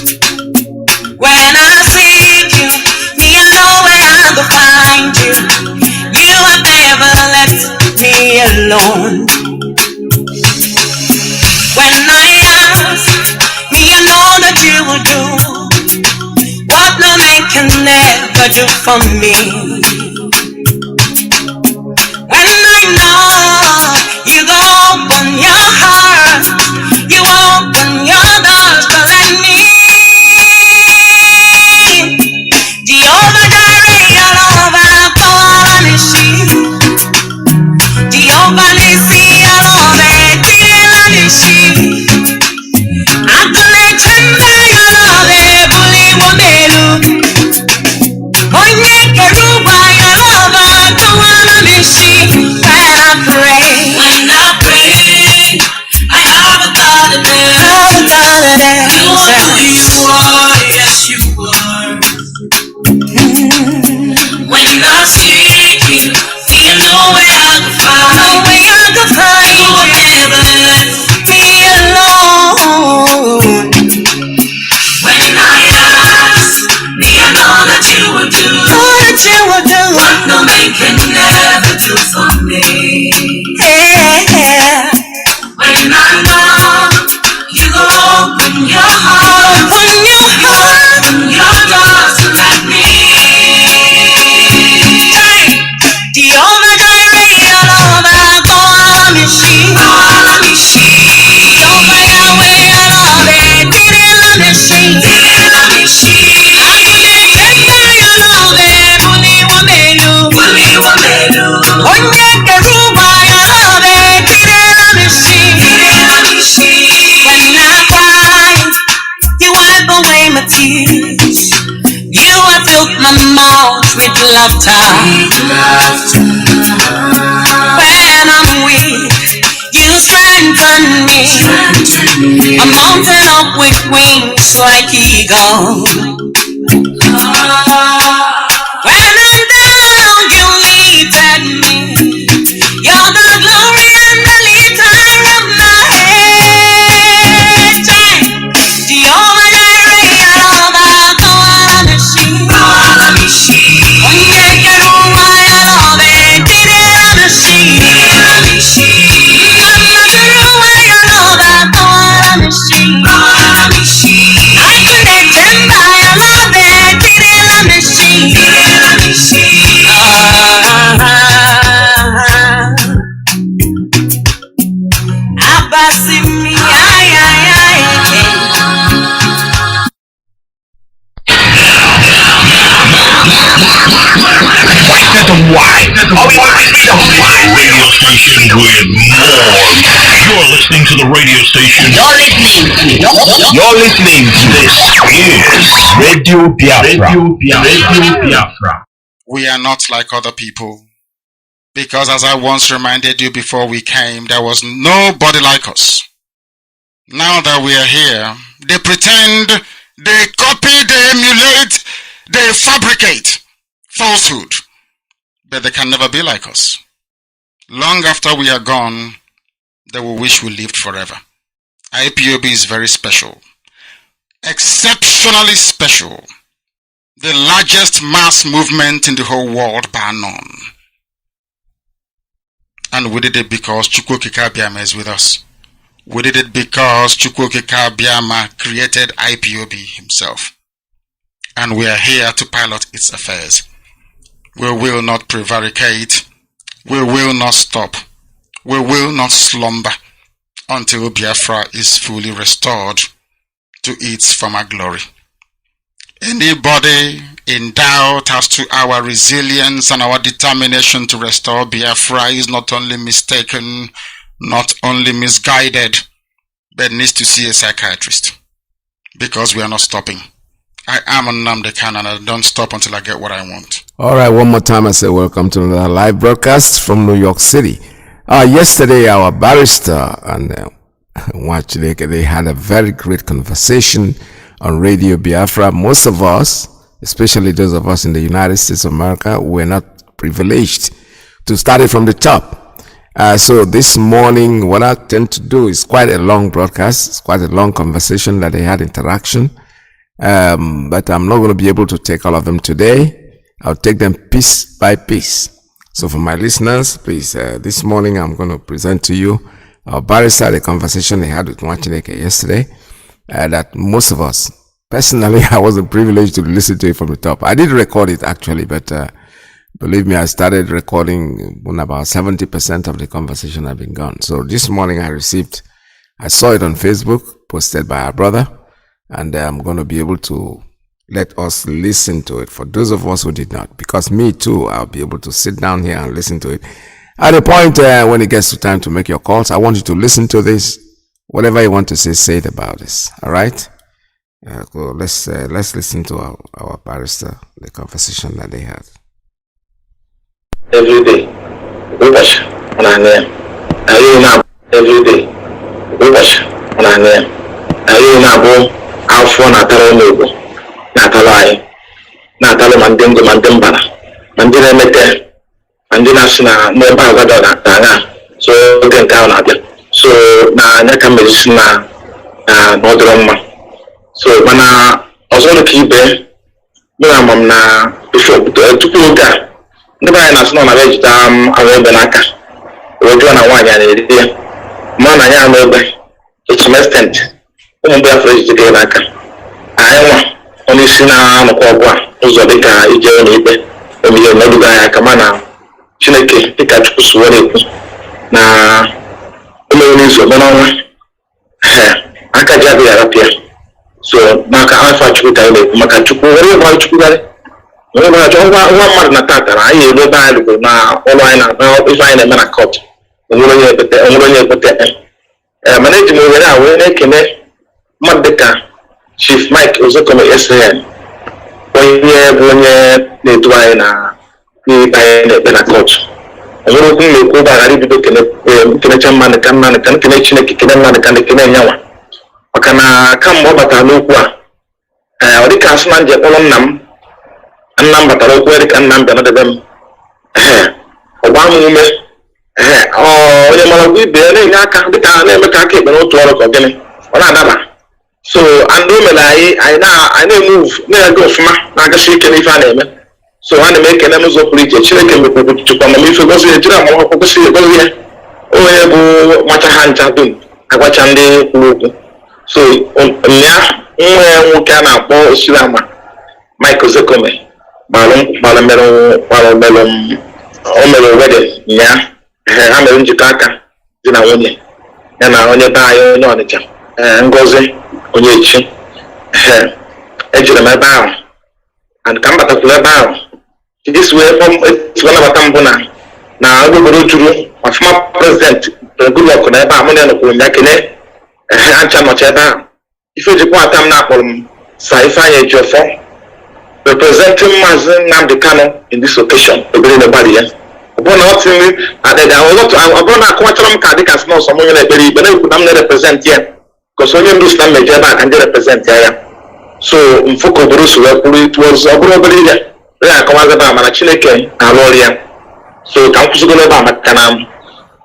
When I seek you, me I know where I go find you. You have never left me alone. When I ask, me I know that you will do what no man can never do for me. When I know you go open your heart, you open your doors to let me. Jehovah Jireh, Jehovah Kanu, Jehovah Nissi, Alozie, Excellency. Akule chanda, Alozie, buli womelu. Onye keruba, Jehovah Kanu, when I pray, I have a God in there. You are who you are, yes you are. When I seek you, you know where I can find. You will never let me alone. When I ask, me I know that you will do what no man can never do for me. Yeah. When I know you go open your heart, open your doors to let me. Jehovah Jireh, Jehovah Kanu, Jehovah Yahweh, Alozie, Akule chenda, Alozie, buli womelu. Onye keruba, Alozie, when I cry, you wipe away my tears. You have filled my mouth with laughter. When I'm weak, you strengthen me. I'm mounted up with wings like eagle. When I'm down, you lifted me. You're the glory and the lifter of my head. Jehovah Jireh, Jehovah Kanu, Onye keruba, Alozie, Radio station with more. You're listening to the radio station. You're listening to this is Radio Biafra. Radio Biafra. We are not like other people, because as I once reminded you before we came, there was nobody like us. Now that we are here, they pretend, they copy, they emulate, they fabricate falsehood, but they can never be like us. Long after we are gone, they will wish we lived forever. IPOB is very special, exceptionally special, the largest mass movement in the whole world bar none. And we did it because Chukwokika Abiyama is with us. We did it because Chukwokika Abiyama created IPOB himself. And we are here to pilot its affairs. We will not prevaricate. We will not stop. We will not slumber until Biafra is fully restored to its former glory. Anybody in doubt as to our resilience and our determination to restore Biafra is not only mistaken, not only misguided, but needs to see a psychiatrist, because we are not stopping. I am Nnamdi and I don't stop until I get what I want. All right, one more time I say welcome to another live broadcast from New York City. Yesterday our barrister and they had a very great conversation on Radio Biafra. Most of us, especially those of us in the United States of America, were not privileged to start it from the top. So this morning, what I tend to do is quite a long broadcast. It's quite a long conversation that they had interaction. But I'm not going to be able to take all of them today. I'll take them piece by piece. So for my listeners, please, this morning I'm going to present to you our barrister, the conversation they had with Mazi Iyke yesterday, that most of us, personally, I wasn't privileged to listen to it from the top. I did record it actually, but believe me, I started recording when about 70% of the conversation had been gone. So this morning I saw it on Facebook, posted by our brother, and I'm going to be able to let us listen to it for those of us who did not, because me too, I'll be able to sit down here and listen to it. At the point when it gets to time to make your calls, I want you to listen to this. Whatever you want to say it about this. All right? Let's listen to our barrister, the conversation that they had. Every day, every day, Natalo Mandingo Mandimbana, Mandina Mete, Mandina Sina, Neba Gadana, so then down at it. So Naka Medicina, Nodroma. So Mana, also the key bear, Mamma, Bishop, Tupuga, Never has known a veg dam, a Benaka, or John Wine and idea. Mana Yamebe, to some extent, Biafra to Genaka. I want. Only sina mkwa uzobeka ije nipe omiye maduga ya kamana chineke pika chukusuwele na umenizo bana aka jabi ya rapia so maka alfa chukuta ile maka chuku wale ba chukugale wale wa mar na tata na ayi do ba lu na online na ifa ina na court onye pete manage mo wera we ne kene madeka Chief Mike Ozokome SN onye na-edu anyị na na-ekpe na court. Onwere okwu na-ekwu bagharị bido kenecha mmadụ ka mmadụ ka nkene Chineke kene mmadụ ka nkene nyanwa maka na kamgbe ọ batara n'okwu a ọ dịka asụ na nje kpọrọ nna m batara okwu dịka nna m bịa n'edebe m ọgba m ume onye mara okwu ibe ya na-enye aka dịka na-eme ka aka ekpe n'otu ọrụ ka gịnị ọ na-adaba. So and I move go from na shake any fan. So I make an Amazon preach, Chineke to come and if it was a drama or go see it. Oh, what a hand tattoo. I watch and they so yeah, can Paul Silama, Michael Zakome, Balamelo, Omelo wedding, yeah, I'm in Jakarta, Zinawoni, and I only buy no on Ngozi. Onyechi ejere m ebe ahụ and ka m batakwula ebe ahụ this way it's one of them na obodo juru former president Goodluck na ebe ahụ mụ na nọkwuru ya kene ancha nọcha ebe ahụ ife jikwa ata m na-akpọrọ m Sir Ifeanyi Ejiofor representing Mazi Nnamdi Kanu in this occasion ebere n'ebari ya ọbụrụ na ọ tiri ọbụrụ na akọwachara m ka dịka sị n'ọsọ mụ na ekpere ikpe na-ekwu na m na-represent ya because only those time major can represent there. So mfoko burusu it was a brother ya come as a Chineke na Loria. So can kusugo na ba makana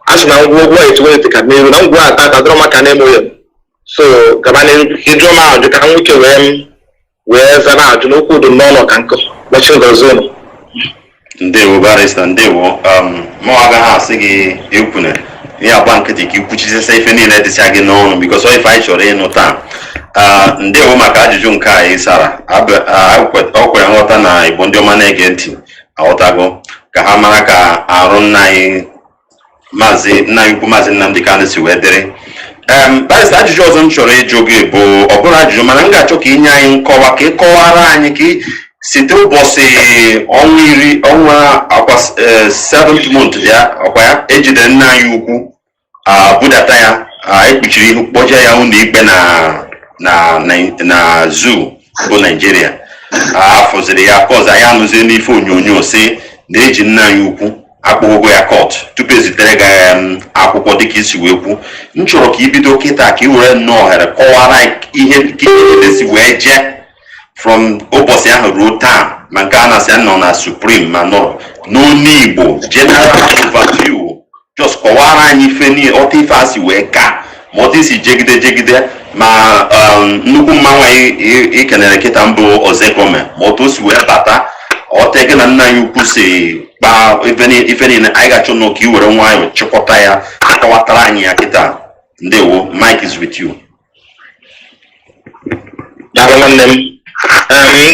as na ngwo it wey take me na ngwo ata drama kan emo. So gabane hidroma de kan wuke we zana aju no ku do no kanko watching the zone. Ndewo barista ndewo mo aga ha sigi ekune ya bank diki kuchise sai fe niile disi agi no because if I chore no ta ndewo maka ajụjụ nke a sara akwere nghọta na Igbo ndị ọma na-ege ntị aghọtago ka ha mara ka arụ nna anyị Mazi Nnamdi Kanu si wee dịrị barista ajụjụ ọzọ m chọrọ ịjụ gị bụ ọ bụrụ ajụjụ mana m ga-achọ ka inye anyị nkọwa ka ịkọwara anyị ka site ụbọchị ọnwa akwa 7th month ya ọkwa ya ejide nna anyị ukwu budata ya ekpuchiri ihu kpọje ya ụlọ ikpe na zoo bụ Nigeria afọziri ya kọza ya anụzie n'ife onyonyo si na eji nna anyị ukwu akpọgo ya court tupu ezitere gị akwụkwọ dịka isi wee kwu m chọrọ ka ibido kịta ka ị were nnọọ ohere kọwara ihe si wee jee from ụbọchị ahụ ruo taa ma nke a na-asị nọ na Supreme ma nọ n'onu Igbo general overview just kọwara anyị ife ọta ife a si wee ka ma otu isi jegide ma nnukwu mmanwụ anyị ikenere kịta mbụ Ozekome ma otu o si wee bata ọta gị na nna anyị ukwu si kpaa ife niile anyị ga-achọ nọ ka i were nwayọọ chịkọta ya akọwatara anyị ya kịta. Ndewo, Mike is with you. Daalụ nwanne m.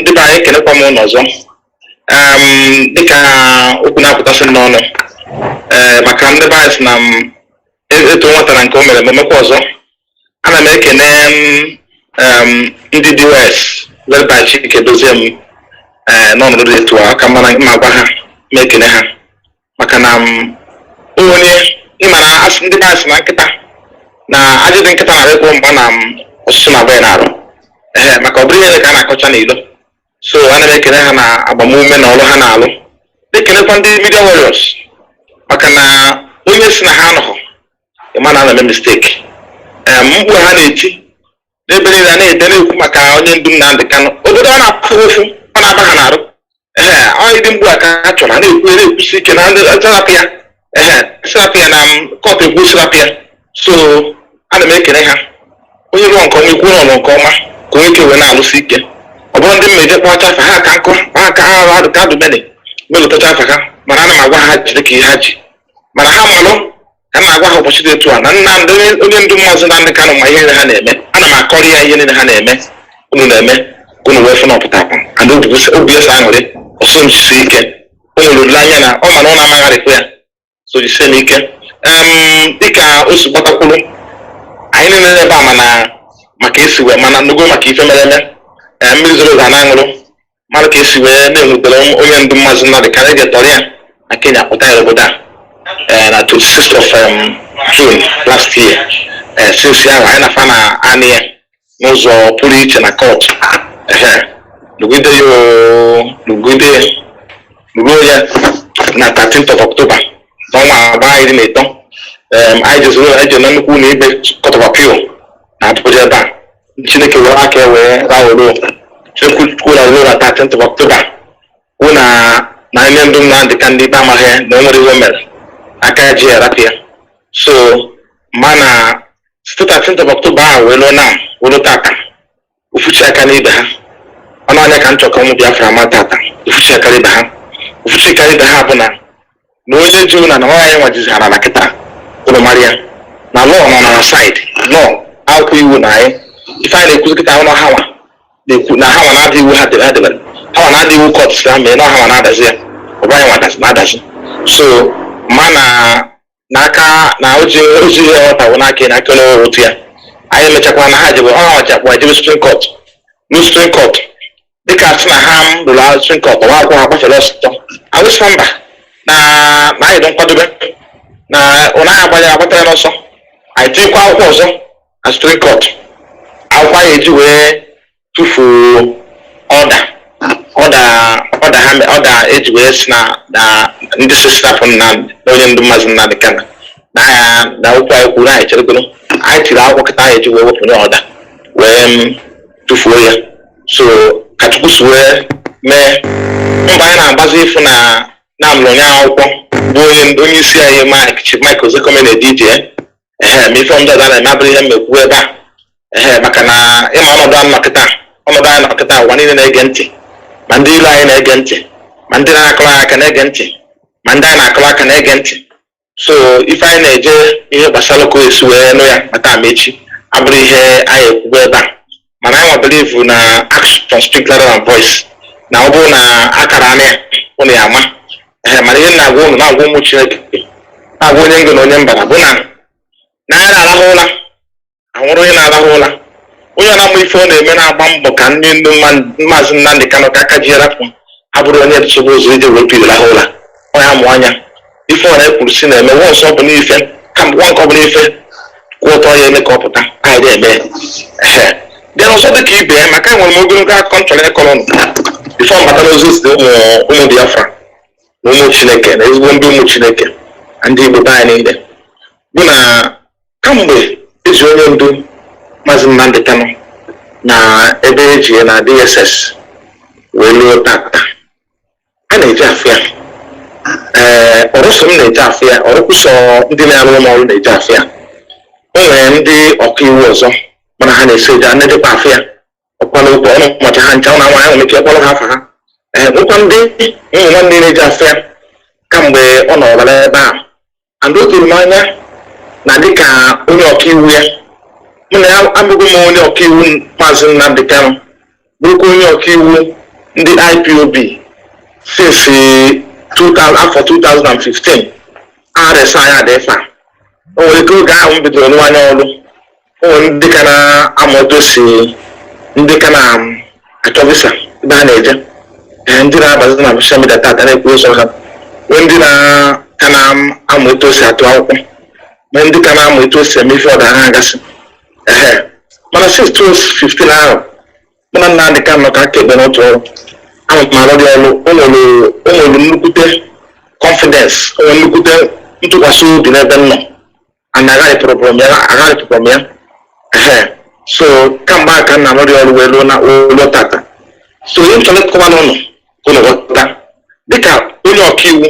Ndị be anyị ekelekwa m ụnụ ọzọ. Dịka okwu na-apụtasị n'ọnụ maka ndị be anyị si na eto nwata na nke o mere memekwa ọzọ. Ana m ekene ndị DOS led by Chike dozie m n'ọnọdụ dị etu a ka mma gwa ha ma ekene ha maka na onye ịmara asị ndị be anyị si na nkịta na ajị dị nkịta na-arịkwa mgba na ọsụsụ na be na-arụ maka ọ bụrụ ihe ka a na-akọcha n'ilo. So ana m ekene ha na agbamume na ọrụ ha na-alụ. Ekelekwa ndị media warriors maka na onye si na ha anọghọ ịma na ana m mistake. Mkpu ha na-eti n'ebe niile a na-ede na-ekwu maka onye ndu Nnamdi Kanu. Obodo ọ na-apụ ofu ọ na-aba ha na-arụ onye dị mgbu a ka ha chọrọ na-ekwusi ike na ndị serapụ ya na kọtụ egwu serapụ ya. So ana m ekele ha onye rụọ nke ọma ikwu n'ọnụ nke ọma ka onye ike wee na-alụsi ike. Ọ bụrụ ndị mmeje kpọcha afa ha ka nkụ ha ka ha adụ ka adụmene melụtacha afa ha mana ana m agwa ha jiri ka ihe ha ji mana ha malụ ka m na-agwa ha ụbọchị dị etu a na Nnamdi onye ndu Maazị Nnamdi Kanu ma ihe niile ha na-eme. Ana m akọrọ ya ihe niile ha na-eme unu na-eme ka unu wee fụ na ọpụtakwa and obi ese aṅụrị ọsọ m jisi ike o nwere olileanya na ọ mana ọ na-amagharịkwa ya so jisie m ike. Dịka o si gbatakwuru anyị niile ebe a mana maka esi wee mana nnukwu maka ife mere eme mmiri zoro ụzọ na-aṅụrụ mara ka esi wee na-enwetere onye ndu Maazị Nnamdi Kanu egetọrọ ya na Kenya pụta ya obodo a na 26th of June last year. Since ahụ anyị na-afa na anị ya n'ụzọ pụrụ iche na kọt nugide ya na 13th of October n'ọnwa agba 13. Anyị jezuru eje na nnukwu ụlọ ikpe Court of Appeal na Abuja ebe a Chineke were aka wee raworo Chineke na 13th of October kwụ na onye ndu Nnamdi Kanu ndị amaghị na o nwere iwe mere aka ji erapịa. So mana site 13th of October ahụ wee lụọ tata ofuchi aka n'ibe ha ọnụ anya ka m chọka ụmụ Biafra ma tata ofuchi aka n'ibe ha. Ofuchi aka n'ibe ha bụ na onye ji na nwaanyị nwajizihara na kịta ụlọ maria na lọọ nọ na saịdị lọọ akwụkwọ iwu na anyị ife anyị na-ekwuzi kịta ụlọ ha nwa na-ekwu na ha nwa na-adị iwu ha debere ha nwa na-adị iwu kọt si ha mee na ha nwa na-adazi ya ọ bụ anyị nwa na-adazi. So ma n'aka na oji ihe ọtawo n'aka na aka n'ọrụ otu ya anyị emechakwa na ha jebe ọnwachakwa ejebe Supreme Court new Supreme Court dịka sị na ha lụrụ Supreme Court ọwa akwụkwọ ha gbafere ọsụtọ awụsa mba na anyị dị nkwadobe na ụnaghị agbatara n'ọsọ anyị tinyekwa akwụkwọ ọzọ na Supreme Court akwụkwọ anyị eji wee tụfuo ọda eji wee si na ndị sosirapụ na onye ndu Maazị Nnamdi Kanu na okwu anyị kwuru anyị cheregoro anyị tiri akwụkwọ kịta anyị eji wee wepụnye ọda wee tụfuo ya. So ka Chukwu si wee mee mba anyị na-agbazi ifu na amụrụ onye akwụkwọ bụ onye isi anyị Mike Ozekome na-ede ije ma ife ndị ọzọ na-eme abụrụ ihe mmekwu ebe a maka na ịma ọnọdụ anyị nọ kịta ụwa niile na-ege ntị ma ndị ilu anyị na-ege ntị ma ndị na-akụrụ aka na-ege ntị ma ndị anyị na-akụrụ aka na-ege ntị. So ife anyị na-eje ihe gbasara ka esi wee nụ ya mata amechi abụrụ ihe anyị ekwugo ebe a mana anyị believe na action speak louder than voice na ọ bụrụ na akara anya ụnụ ya ama mana ihe na-agwa ụnụ na-agwa ụmụ Chineke na-agwa onye ngo na onye mba bụ na anyị na-arahụ ụra ahụrụ onye na-arahụ ụra onye na-amụ ife ọ na-eme na-agba mbọ ka ndị ndu Maazị Nnamdi Kanu ka aka ji erapụ abụrụ onye dịchọba ụzọ ije wee piri rahụ ụra onye amụ anya ife ọ na-ekwuru si na-eme wọnsọ ọ bụ n'ife kamgbe nke ọ bụ n'ife kwụ ụtọ ya eme ka ọ pụta anyị na-eme dị n'ọzọ dị ka ibe ya maka enwere m ogologo akụkọ m chọrọ ịkọrọ ife ọbatara ozi si ụmụ Biafra na ụmụ Chineke na ezigbo ndị ụmụ Chineke na ndị Igbo be anyị niile bụ na kamgbe ezi onye ndu Maazị Nnamdi Kanu na ebe eji na DSS wee lụọ tata a na-eji afụ ya ọrụsọ m na-eji afụ ya ọrụkwụsọ ndị na-arụ ọrụ na-eji afụ ya onwere ndị ọkaiwu ọzọ mana ha na-ese eje ndị dịkwa afọ ya ọkwana ụkwụ ọnụ macha ha ncha na nwaanyị nwere ike ịkpọrọ ha afa ha nkwa ndị ụmụ nwanne na-eji afọ ya kamgbe ọ nọrọla ebe a and o toro m anya na dịka onye ọkaiwu ya mụ na ya abụghị m onye ọkaiwu Maazị Nnamdi Kanu bụrụkwa onye ọkaiwu ndị IPOB since afọ 2015 arịsa anya dị fa o nwere ike oge ahụ m bidoro n'anya ọrụ o nwere ndị ka na-amụ otu si ndị ka na-achọ visa ebe ha na-eje ndị na-abazi na social media tata na-ekwu ụzọ ha nwee ndị ka na-amụ etu o si atụ akwụkwọ nwee ndị ka na-amụ etu o si eme ife ọdara ha agasị mana since 2015 ahụ mana Nnamdi Kanu ka kebe n'otu ọrụ amụtara dị ọrụ o nwere nnukwute confidence o nwere nnukwute ntụkwasị obi n'ebe m nọ and agharịpụrụ m ya so kamgbe aka nna m dị ọrụ wee lụọ na ụlọ tata so ihe nchọrọ ịkọwa n'ụlọ ụlọ ghọta dịka onye ọkaiwu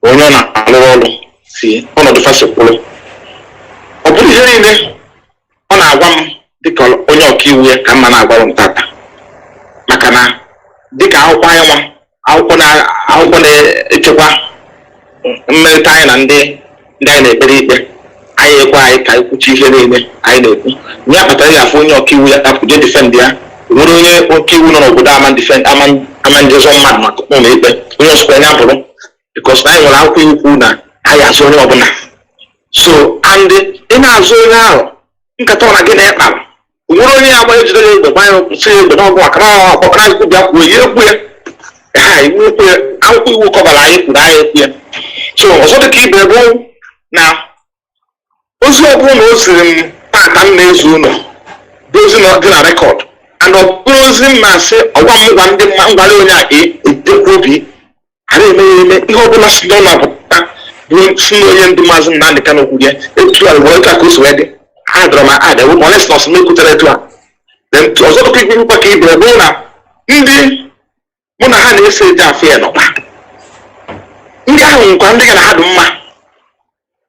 onye ọ na-alụrụ ọrụ si ọnọdụ fasikwụrụ ọ bụrụ ihe niile ọ na-agwa m dịka onye ọkaiwu ya ka mma na-agwa m tata maka na dịka akwụkwọ na-echekwa mmerịta anyị na ndị anyị na-ekpere ikpe anyị ekwe anyị ka ekwuchi ihe niile anyị na-ekwu ya kpatara ya afọ onye ọkaiwu ya kapụje difendị ya nwere onye ọkaiwu nọ n'obodo ama njezọ mmadụ maka ụlọ ikpe onye ọsụkwa ya bụrụ bikos na anyị nwere akwụkwọ iwu kwu na anyị azụ onye ọbụla so and ị na-azụ onye ahụ nkata ọ na gị na-ekpara nwere onye ya gbanye jidere egbe gbanye si egbe n'ọgụ maka na ọkpọkara anyị kwubịa kwuo ihe ekwu ya akwụkwọ iwu kọbara anyị kwuru anyị ekwu ya so ọzọ dịka ibe bụ na ozi ọbụrụ na o ziri m tata m na-ezu ụlọ bụ ozi dị na rekọd and ọ bụrụ ozi m na-asị ọgwa m gwa ndị ngwara onye a edekwa obi ara eme ya eme ihe ọbụla si n'ụlọ apụta bụ si na onye ndị Maazị Nnamdi Kanu kwuru ya etu a were ka o si wee dị a dọrọ m ada ewu ọnes nọs m ekwutere etu a ọzọ dịka ikpe mkpa ka ibe bụrụ na ndị mụ na ha na-ese eje afọ ya nọkwa ndị ahụ nkwa ndị ga na ha dị mma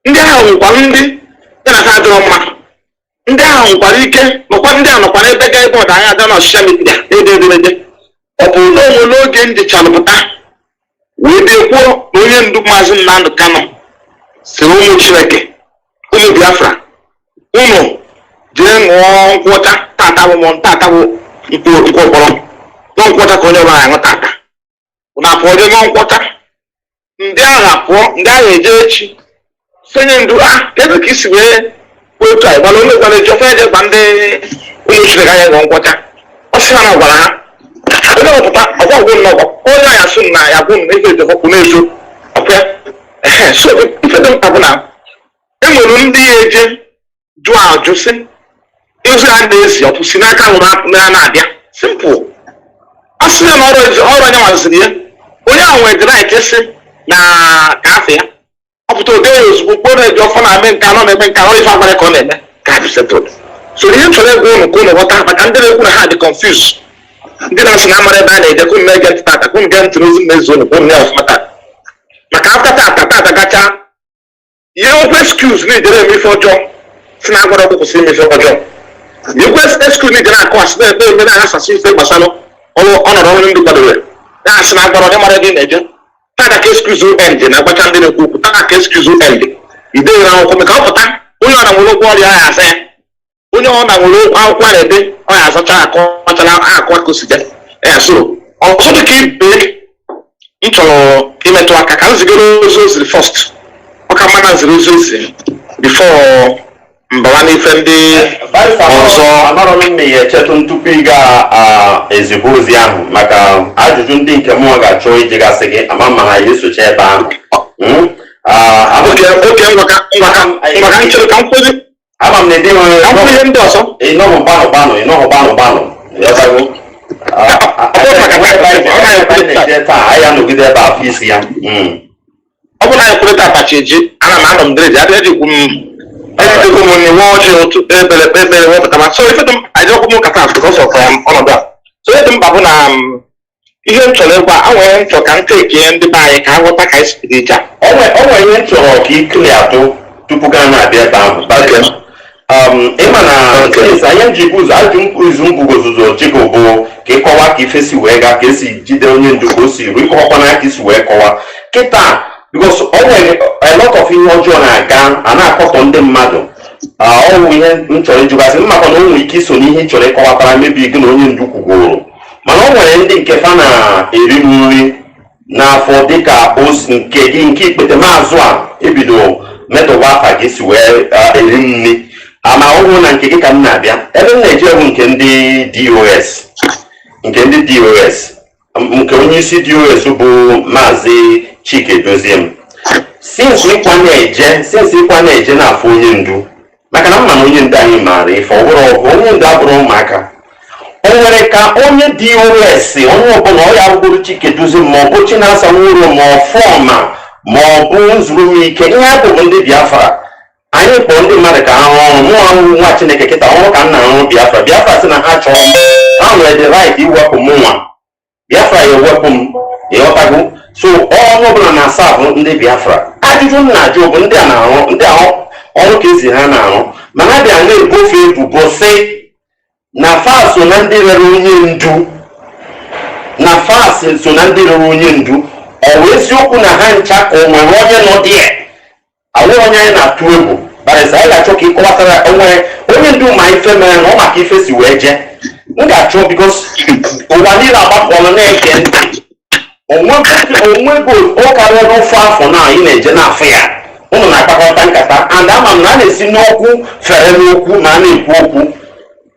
ndị ahụ nkwa ndị ya na ha adịrọ mma ndị ahụ nkwara ike nọkwa ndị a nọkwa n'ebe ga ebe ọda anya dị na soshal midia ede edemede ọ bụrụ na onwe n'oge njichalụpụta wee dekwuo na onye ndu Maazị Nnamdi Kanu si ụmụ Chineke ụmụ Biafra unu jee ṅụọ nkwụcha tata bụ nkwụkpọrọ nkwụcha ka onye ọbụla aṅụ tata na apụọ jee ṅụọ nkwụcha ndị agha pụọ ndị agha eje echi fenye ndu kedu ka isi wee otu a gbara onye gwara eji ofe eje gba ndị onye Chineke anya ṅụọ nkwụcha ọ sị ha na gwara ha onye ọpụta ọgwa ọgwụ nnọgọ onye anya sụ na ya gwụ na eze ejekọkwu na-ezo ọpịa so ife dị mkpa bụ na enwere ndị ya eje jụọ ajụ sị ozi a na-ezi ọpụ si n'aka nwụrụ na-abịa simpụl ọ sị ya na ọrụ anya nwaziri ya onye ahụ nwere dịraịt sị na ka afọ ya ọ pụta oge ya ozugbo kpọrọ eji ọfọ na-eme nke anọ na-eme nke anọ ife agbara ka ọ na-eme ka adị setụl so ihe chọrọ ego ụnụ ka ụnụ ghọta maka ndị na-ekwu na ha dị confuse ndị na-asị na amara ebe a na-eje kwunu na-ege ntị tata kwunu gee ntị n'ozi na-ezu ụnụ kwunu ya ọfụma tata maka afta tata gacha ihe okwu excuse na ijere eme ife ọjọọ si na agwara ọgwụ kwụsị ime ife ọjọọ ihe okwu excuse na ijere akọwasị na-ebe eme na-aghasasị ife gbasara ọnọdụ ọrụ ndị kwadoro na-asị na agwara onye mara ebe ị na-eje taa ka excuse end na-agbacha ndị na-ekwu okwu taa ka excuse end idere akwụkwọ maka ọ pụta onye ọ na nwere ụgwọ ọrịa ya asa ya onye ọ na nwere akwụkwọ a na-ede ọ ya azacha akọwachala akụ aka osije ya so ọzọ dịka ibe m chọrọ imetụ aka ka m zigoro ozi oziri first ọka mmadụ ziri ozi ozi before mbawa n'ife ndị ọzọ amarọ m na ya echetụ tupu ị ga-ezigbo ozi ahụ maka ajụjụ ndị nke mụọ ga-achọ ijegasị gị ama ma ha esocha ebe ahụ oke ngwaka nchere ka m kwezi ama m na ede nwere ihe ndị ọzọ ịnọhụ gbanụ taa anyị anọgide ebe afọ isi ya ọ bụrụ na anyị kwurịta apachi eji ana m anọ m dịrị adị ejikwu m ejidego m n'iwe ọjị otu ebere wepụtama so ife dị anyị ọkwụ m kata afọ ọsọ ọnọdụ a so ihe dị mkpa bụ na ihe m chọrọ ịgwa anwere m chọrọ ka m tekie ndị be anyị ka ha ghọta ka anyị si dị iche o nwere ihe m chọrọ ka ikiri atụ tupu gaa na-abịa ebe ahụ Imana since I am Jibu's Ajumbuzo Chicobo, Kekowa Kifesi Wega, Kesi, Gideon Dukosi, Rico Panakis Wekowa, Kita, because a lot of you want John Agan and I caught on them madam. All we had in Chole Jugas, Macaron, we kiss on each other, maybe you can only do Kugoro. Manon ending Kefana, a movie. Na for dika os nke keep with the mazwa ebido meto wafa gisi we elimni ama owo na nke ka nna bia ebe Nigeria bụ nke ndị DOS nke onye isi DOS bụ Mazi Iyke doziem since ikwa na-eje na afọ onye ndu maka na mma na onye ndu anyị maara ife ọbụrụ onye ndu abụrụ ụmụaka o nwere ka onye DOS onye ọbụla ọ ya bụrụ Iyke doziem ma ọ bụ Chinasa Nwuru ma ọ fọma ma ọ bụ nzuru ike ihe abụghị ndị Biafra anyị kpọrọ ndị mmadụ ka ha rụọ ọrụ mụ ahụhụ nwa Chineke kịta ọrụ ka nna arụ Biafra sị na ha chọrọ ha nwere the right iwepụ m nwa Biafra ya ewepụ m ịghọtago so onye ọbụla na-asa ahụ ndị Biafra ajụjụ m na-ajụ bụ ndị a na-arụ ndị ahụ ọrụ ka ezi ha na-arụ ma ha bịa na-ebofe ebubo sị na fa so na ndị rere onye ndu ọ wụ eziokwu na ha ncha ka o nwere onye nọ dị awụ onye anyị na-atụ egwu barịsa anyị ga-achọ ka ịkọwatara onye ndu ma ife mere na ọ maka ife si wee jee m ga-achọ bikos ụwa niile agbapụọla na-ege ntị onwego ọ karịa n'ofe afọ na anyị na-eje n'afọ ya ụmụ na-akpakọta nkata and ama m na a na-esi n'okwu fere n'okwu ma a na-ekwu okwu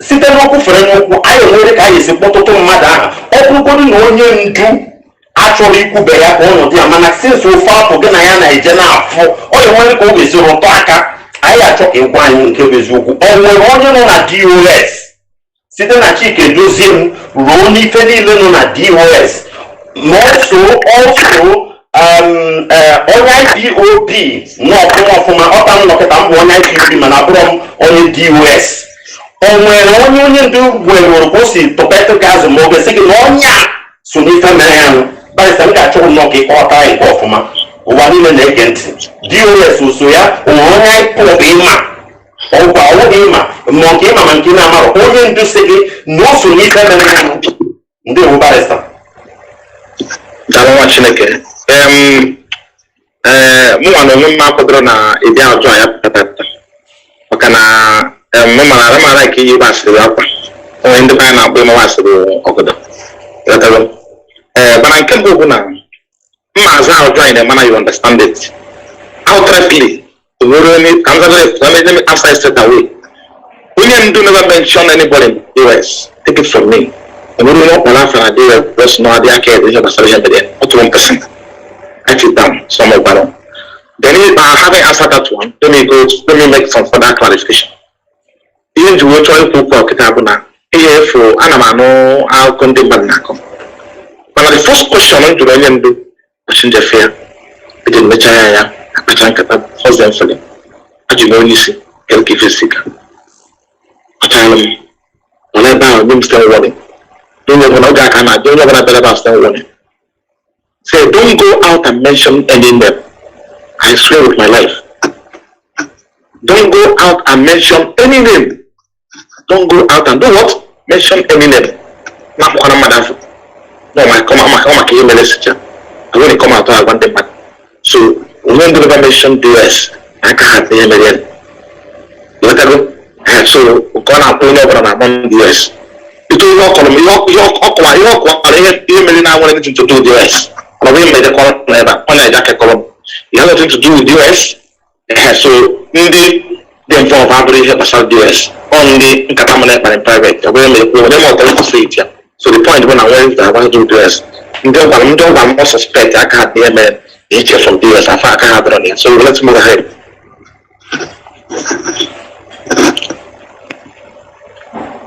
site n'okwu fere n'okwu anyị nwere ka anyị esi kpọtụtụ mmadụ ahụ ọ bụrụgodị na onye ndu achọrọ ikwube ya ka ọnọdụ ya mana since ofe afọ gị na ya na-eje n'afọ ọ nwere ka ọ ga-esi rụtụ aka anyị achọ ka ịgwa anyị nke bụ eziokwu ọ nwere onye nọ na DOS site na Iyke doziem ruo n'ife niile nọ na DOS ma ọso onye IPOB nwa ọfụma ọta nnọkịta mbụ onye IPOB mana abụrụ m onye DOS o nwere onye ndu gwere ka o si tụpetụ gazụ ma ọ ga-esi gị na onye a so n'ife mere ya nụ barịsa m ga-achọ nnọọ ka ịkọta anyị nke ọfụma ụwa niile na-ege ntị DOS oso ya onwere onye IPOB ịma ọgwa ọwụghị ịma ma nke ịma ma nke na-amarọ onye ndu si gị na o so n'ife mere ya nụ ndị ewu barịsa daalụ nwa Chineke mụnwa na onwe m akwadoro na ịdị ajụ ya pụtata maka na mara ka ihe gbasịrị akwa onye ndị anyị na-akpọ ịma gbasịrị ọgọdọ mana nke mbụ bụ na mma aza ajụ anyị na-emana you understand it outrightly let me answer it straight away onye ndu never mention anybody in the US take it from me onwere onye ọkpara afọ na DOS na adị aka ede ihe gbasara ihe mere otu 1% I sit down some of them. Then having answered that one, let me make some further clarification. Even to watch all people kitabuna for anamano I'll condemn banako. But the first question on to the do question the fear it in mechaya akachankata husband for them. As you know you see kelki physical. Achalam whatever I'm still warning. Don't know what I can don't know what I better still warning. Say, don't go out and mention any name. I swear with my life. Don't go out and mention any name. Don't go out and do what? Mention any name. No, I come out I want them. So, when do never mention DS, I can't have the MLN. Let go. So, go out and over among DS. It will not call me. You to do DS. You have nothing to do with US. So, the inform of US only in private. So, the point when I went, I want to do US. Don't more suspect I can't be a man from US. I can't have it on it. So, let's move ahead.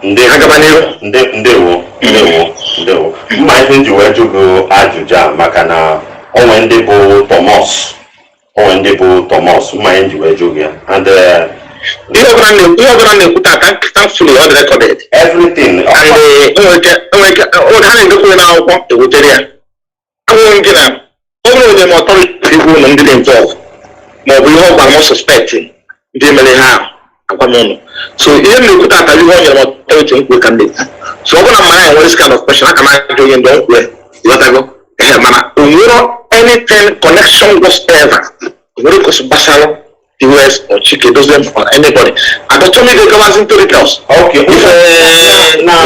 Ndewo mma ife nji wee jụgo ajụjụ maka na onwe ndị bụ Thomas mma ihe nji wee jụgo ya and ihe ọbụla na-ekwuta thankfully all recorded everything and ha na-edekwa n'akwụkwọ ewutere ya ahụghị gị na ọ bụrụ onye ma ọtọrịtị bụ na ndị dị involved ma ọ bụ ihe ọgbara m suspect ndị mere ha So even if you can't tell what everything we can do. So when I'm this kind of question, I can do in don't way. Whatever. Anything connection whatsoever. Because Basalo, US or Chike doesn't or anybody. And the Tommy they goes into the house. Okay. Now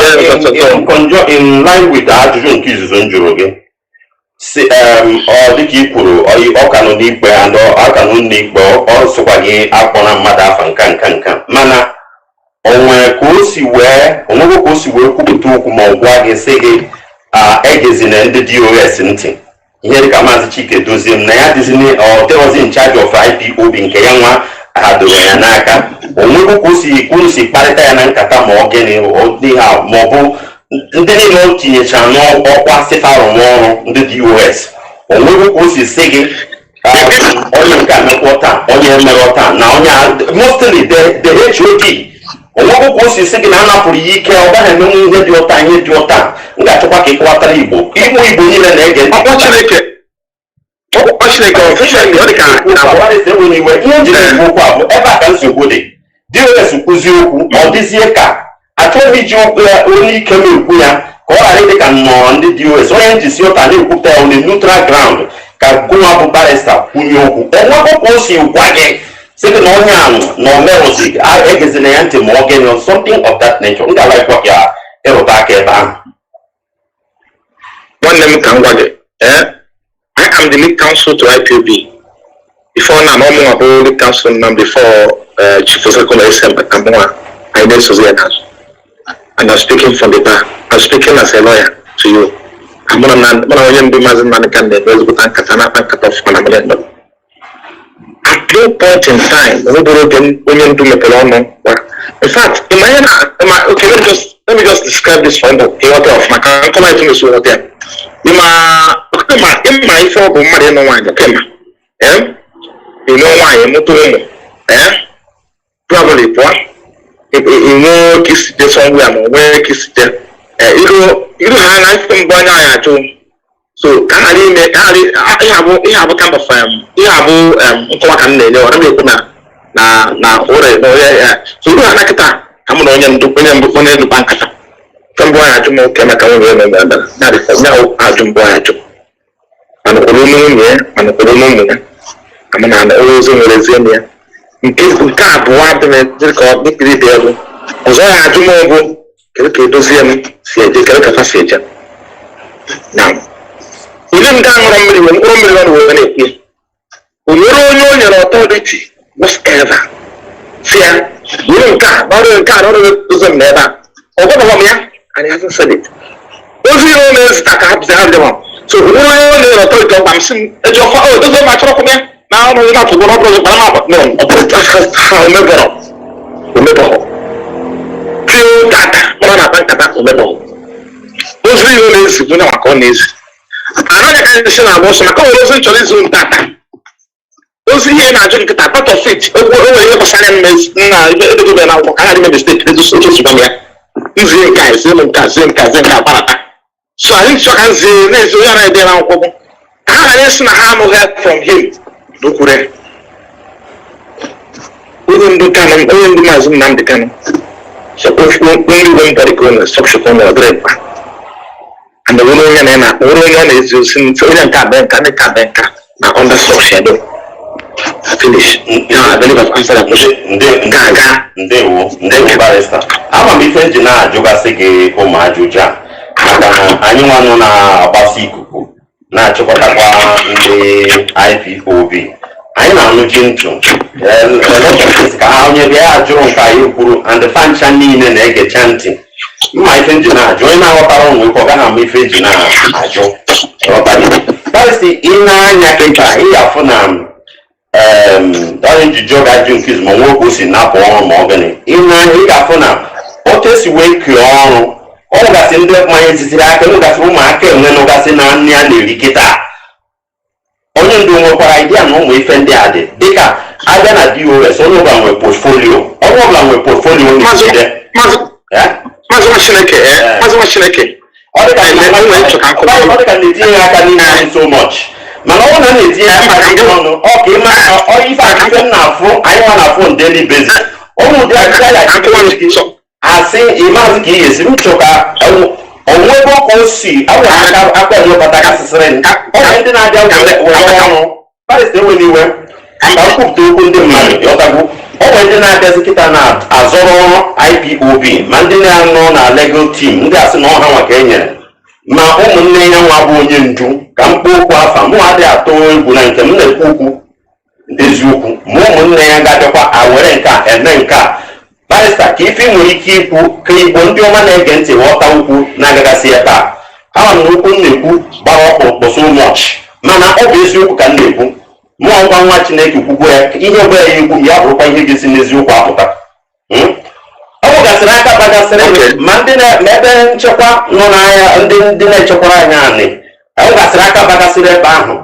in line with that, you can again. See, or the people or you all can only bear and all can only go also again up on a mother and can. Mana, on where Kosi where, on no Kosi where could talk more wagon say, eggs in the DOS and thing. Here come as a chicken to him, Naya Disney or they was in charge of IPO being Kayama, had the Wayanaka, or no Kosi, Parita and Kata Morgan or they have mobile. Ndị niile tinyecha n'ọkwa sefara ndị DOS onwere osi si gị onye nke amekọta onye mmerọta na onye mostly the HOD onwere osi si gị na anapụrụ ya ike ọ gaghị emenwe ihe dị ọta ihe dị ọta m ga-achọkwa ka ịkọwatara Igbo Igbo niile na-ege ihe njiri Igbo okwu a bụ ebe a ka nsogbu dị DOS kwuzi okwu ọ dịzie ka achọghị iji onye ike na-ekwu ya ka ọ ghara ịdị ka nnọọ ndị DOS onye njisi ụta na-ekwupụta ya on a neutral ground ka gụnwa bụ barista kwunye okwu enwekwa ka o si gwa gị sị gị na onye ahụ na omeozi egezina ya ntị ma ọ gịnị something of that nature m ga-alaikwa ka ịrụta aka ebe ahụ nwanne m ka m gwa gị I am the lead counsel to IPOB before now I'm the lead counsel now before Chief Executive December I know Susie and I'm speaking from the bar. I'm speaking as a lawyer to you. I'm going to do Mazi Iyke. At no point in time, in fact, let me just describe this from the order of my come to this water. In my form, you know why probably what? You kiss the somewhere, where kiss them. You have a nice thing by now, too. So, I have a kind of you have so, you are like that. I'm on the bank. Some boy I do more chemical that is now I do boy. And the Olumu, and the Olumu, I'm always in Louisiana. In case we can't want them to call Nick Devil, as I do more, Keldozian, see a capacity. Now, even down on women, when you know your authority, whatever. Fear, you don't doesn't matter. Or what about me? And he hasn't said it. Those owners that have the one. So, who are your authority of Bamson? And your father doesn't matter for me. Now, no, not to go up with Panama, no, remember. Pure data, remember. Those owners, you know, are corners. Another condition I was my co-resident to this data. Those here are doing a part of it. Over silence, now, I remember the state, easy guys, so I think you can see, let's do an idea now. I listen to no help from him. Look where we don't do Kanu, we don't do Mazi Nnamdi. Suppose only one particular structure on the grape. And the woman is using Korean Kabenka now on the structure. Finish. I believe I've answered that question. They barrister. I'm a different Jina Jogasege Oma Juja. Anyone on a Basiku. Na Chokotakwa in the IPOB. I know no Jinto. And the fan chanting and egg chanting. My friend Jina, join our town with Pogana, my friend Jina. That is the inner Yakita here for now. Orange joga junkies mo wo ko si na po Morgan. Ina hi ka fona. O te si we ku on. O ga se ndek man titira aka no ga se mo aka enwe no ga se na nni a na erikita. Onye ndo mo kwa idea no mo ife ndi ade. Dika aga na DOS onye ga nwe portfolio. Onye ga nwe portfolio ni de. Mazi Iyke. O de ka na nwe chokan ko. O de ka ni tin aka ni so much. Mana ọ na na-etinye aka ndị ọnụ ọka ịma ife akịfe na-afụ anyị nwa na-afụ on daily basis ọmụ dị asị ịmazị ka ihe si m chọka onwebe ọkụ si awa aka ịlụpụta kasịsịrị ọrụ ndị na-abịa were ọrụ barịsta enweghị iwe ka nkwupụta okwu ndị mmadụ ọtagbu ọnwe ndị na-abịazi kịta na-azọrọ IPOB ma ndị na-anọ na legal team ndị asị na ọha nwa ka e nyere ma ụmụnne ya nwa bụ onye ndu ka mkpa okwu afa mụ adịghị atụ egwu na nke m na-ekwu okwu eziokwu ma ụmụnne ya ga-abịakwa awere nke a eme nke a barịsta ka ife nwere ike ikwu ka igbo ndị ọma na-ege ntị ghọta ukwu na-agagasị ebe a ama m na okwu m na-ekwu gbara ọkpụrụkpụ so much mana ọ bụ eziokwu ka m na-ekwu mụọ ngwa nwa Chineke kwugwo ya ihe ọbụla ya ikwu ya bụrụkwa ihe ga-esi n'eziokwu apụta ọ bụgasịrị aka bagasịrị ma ndị ebe nchekwa nọ n'anya ndị na-echekwara anyị anị ọ gasịrị aka bagasịrị ebe ahụ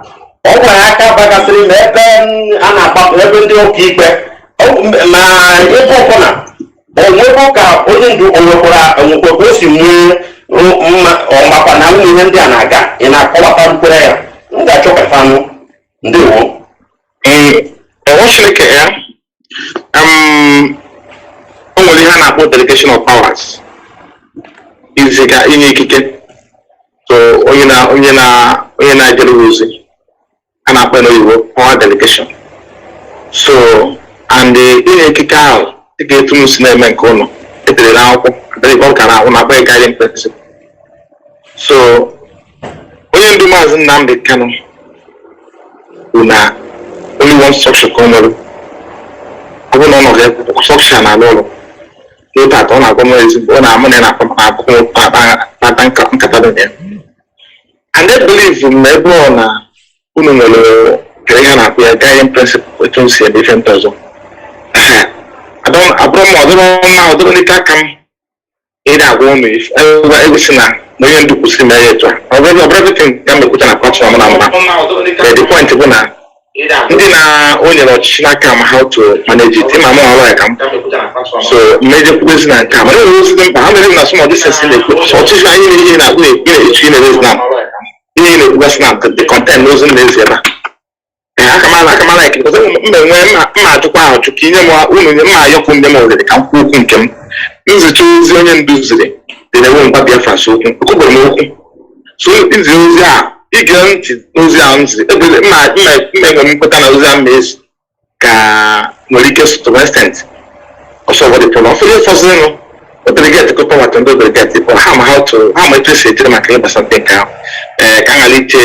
ọ gwara aka bagasịrị ma ebe a na-agbapụ ebe ndị ụka ikpe ma ebe ọbụla onwebụ ka onye ndu onwekwara ka o si nwee ọmakwa na nwunye ihe ndị a na-aga ị na-akọwata mkpere ya m ga-achọ ka fanụ ndewo Chineke ya o nwere ihe a na-akpọ delegation of powers iziga inye ikike so onye na-ejere ozi a na-akpọ n'oyibo power delegation so and inye ikike ahụ dịka etu m si na-eme nke ụlọ edere n'akwụkwọ adịghị ọka na-ahụ na-akpọ guiding principle so onye ndu Maazị Nnamdi Kanu bụ na only one structure ka ọ nwere ọ bụrụ na ọ nọghị structure na alụ ụlọ n'otu atọ ọ na-agụ m ezigbo ọ na-amụ na akpata nkata dị ya and I believe na ebe ọ na unu nwere kere ihe na-akpụ ya guiding principle etu m si eme ife ndị ọzọ abụrụ m ọdụrụ n'ike aka m ị na-agwa ụmụ egosi na onye ndu kwụsịrị mere ya etu a ọ bụrụ everything ka mekwucha na platform na mma the point bụ na ndị na o nyere ọchịchị n'aka ma how to manage it ịma m ọrụ ya ka m so mmejọ kwukwezi na nke a mana enwere ozi dị mkpa ha mere na some of these things na-ekwu ọchịchị anyị na ihe na-akpụ na-ekwu echi na-erezi na ihe na-ekwugasị na the content na ozi na-ezi ebe a aka m like because mma enwe mma ajụkwa ajụ ka inye m unu nye mma ayọkwu ndị m ohere ka m kwuo okwu nke m nzicha ozi onye ndu ziri dị na-enwe mgba Biafrans okwu okwugbere m okwu so izi ozi a ige ntị ozi ahụ nzi ebere mma enwe mkpeta na ozi ahụ mezi ka nwere ike to an extent ọsọ ọbọdị pụrụ ọfụrụ ịfọzịnụ odelegeti kọpa nwata ndị odelegeti bụ ha ma etu esi ejere maka ihe gbasara nke ahụ ka a ghara iche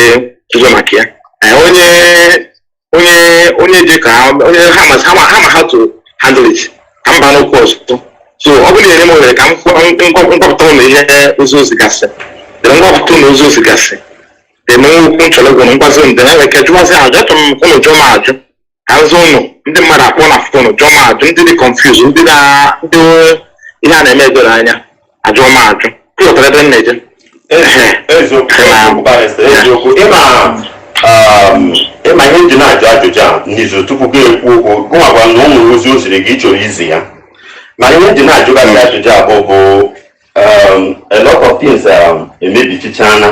ụzọ maka ya onye je ka onye ha ma how to handle it ka mba n'okwu ọzọ so ọ bụrụ na enye m ohere ka mgbapụta ụlọ ihe ozi gasị dere mgbapụta ụlọ ozi gasị okwu nchọrọ gụrụ mgbazi ndị na eke jụwazi ajụ achọrọ m ụnụ jụọ m ajụ ka nzụ ụnụ ndị mmadụ akpọ na foto ụnụ jụọ m ajụ ndị dị confuse ndị ihe a na-eme edoro anya ajụọ m ajụ pụtara ebe m na-eje eziokwu ịma ihe ndị na-ajụ ajụjụ a n'izu tupu gị ekwu okwu gụnwagwa na ụmụ ozi o siri gị chọrọ izi ya mana ihe ndị na-ajụgasị ajụjụ abụọ bụ a lot of things emebichichana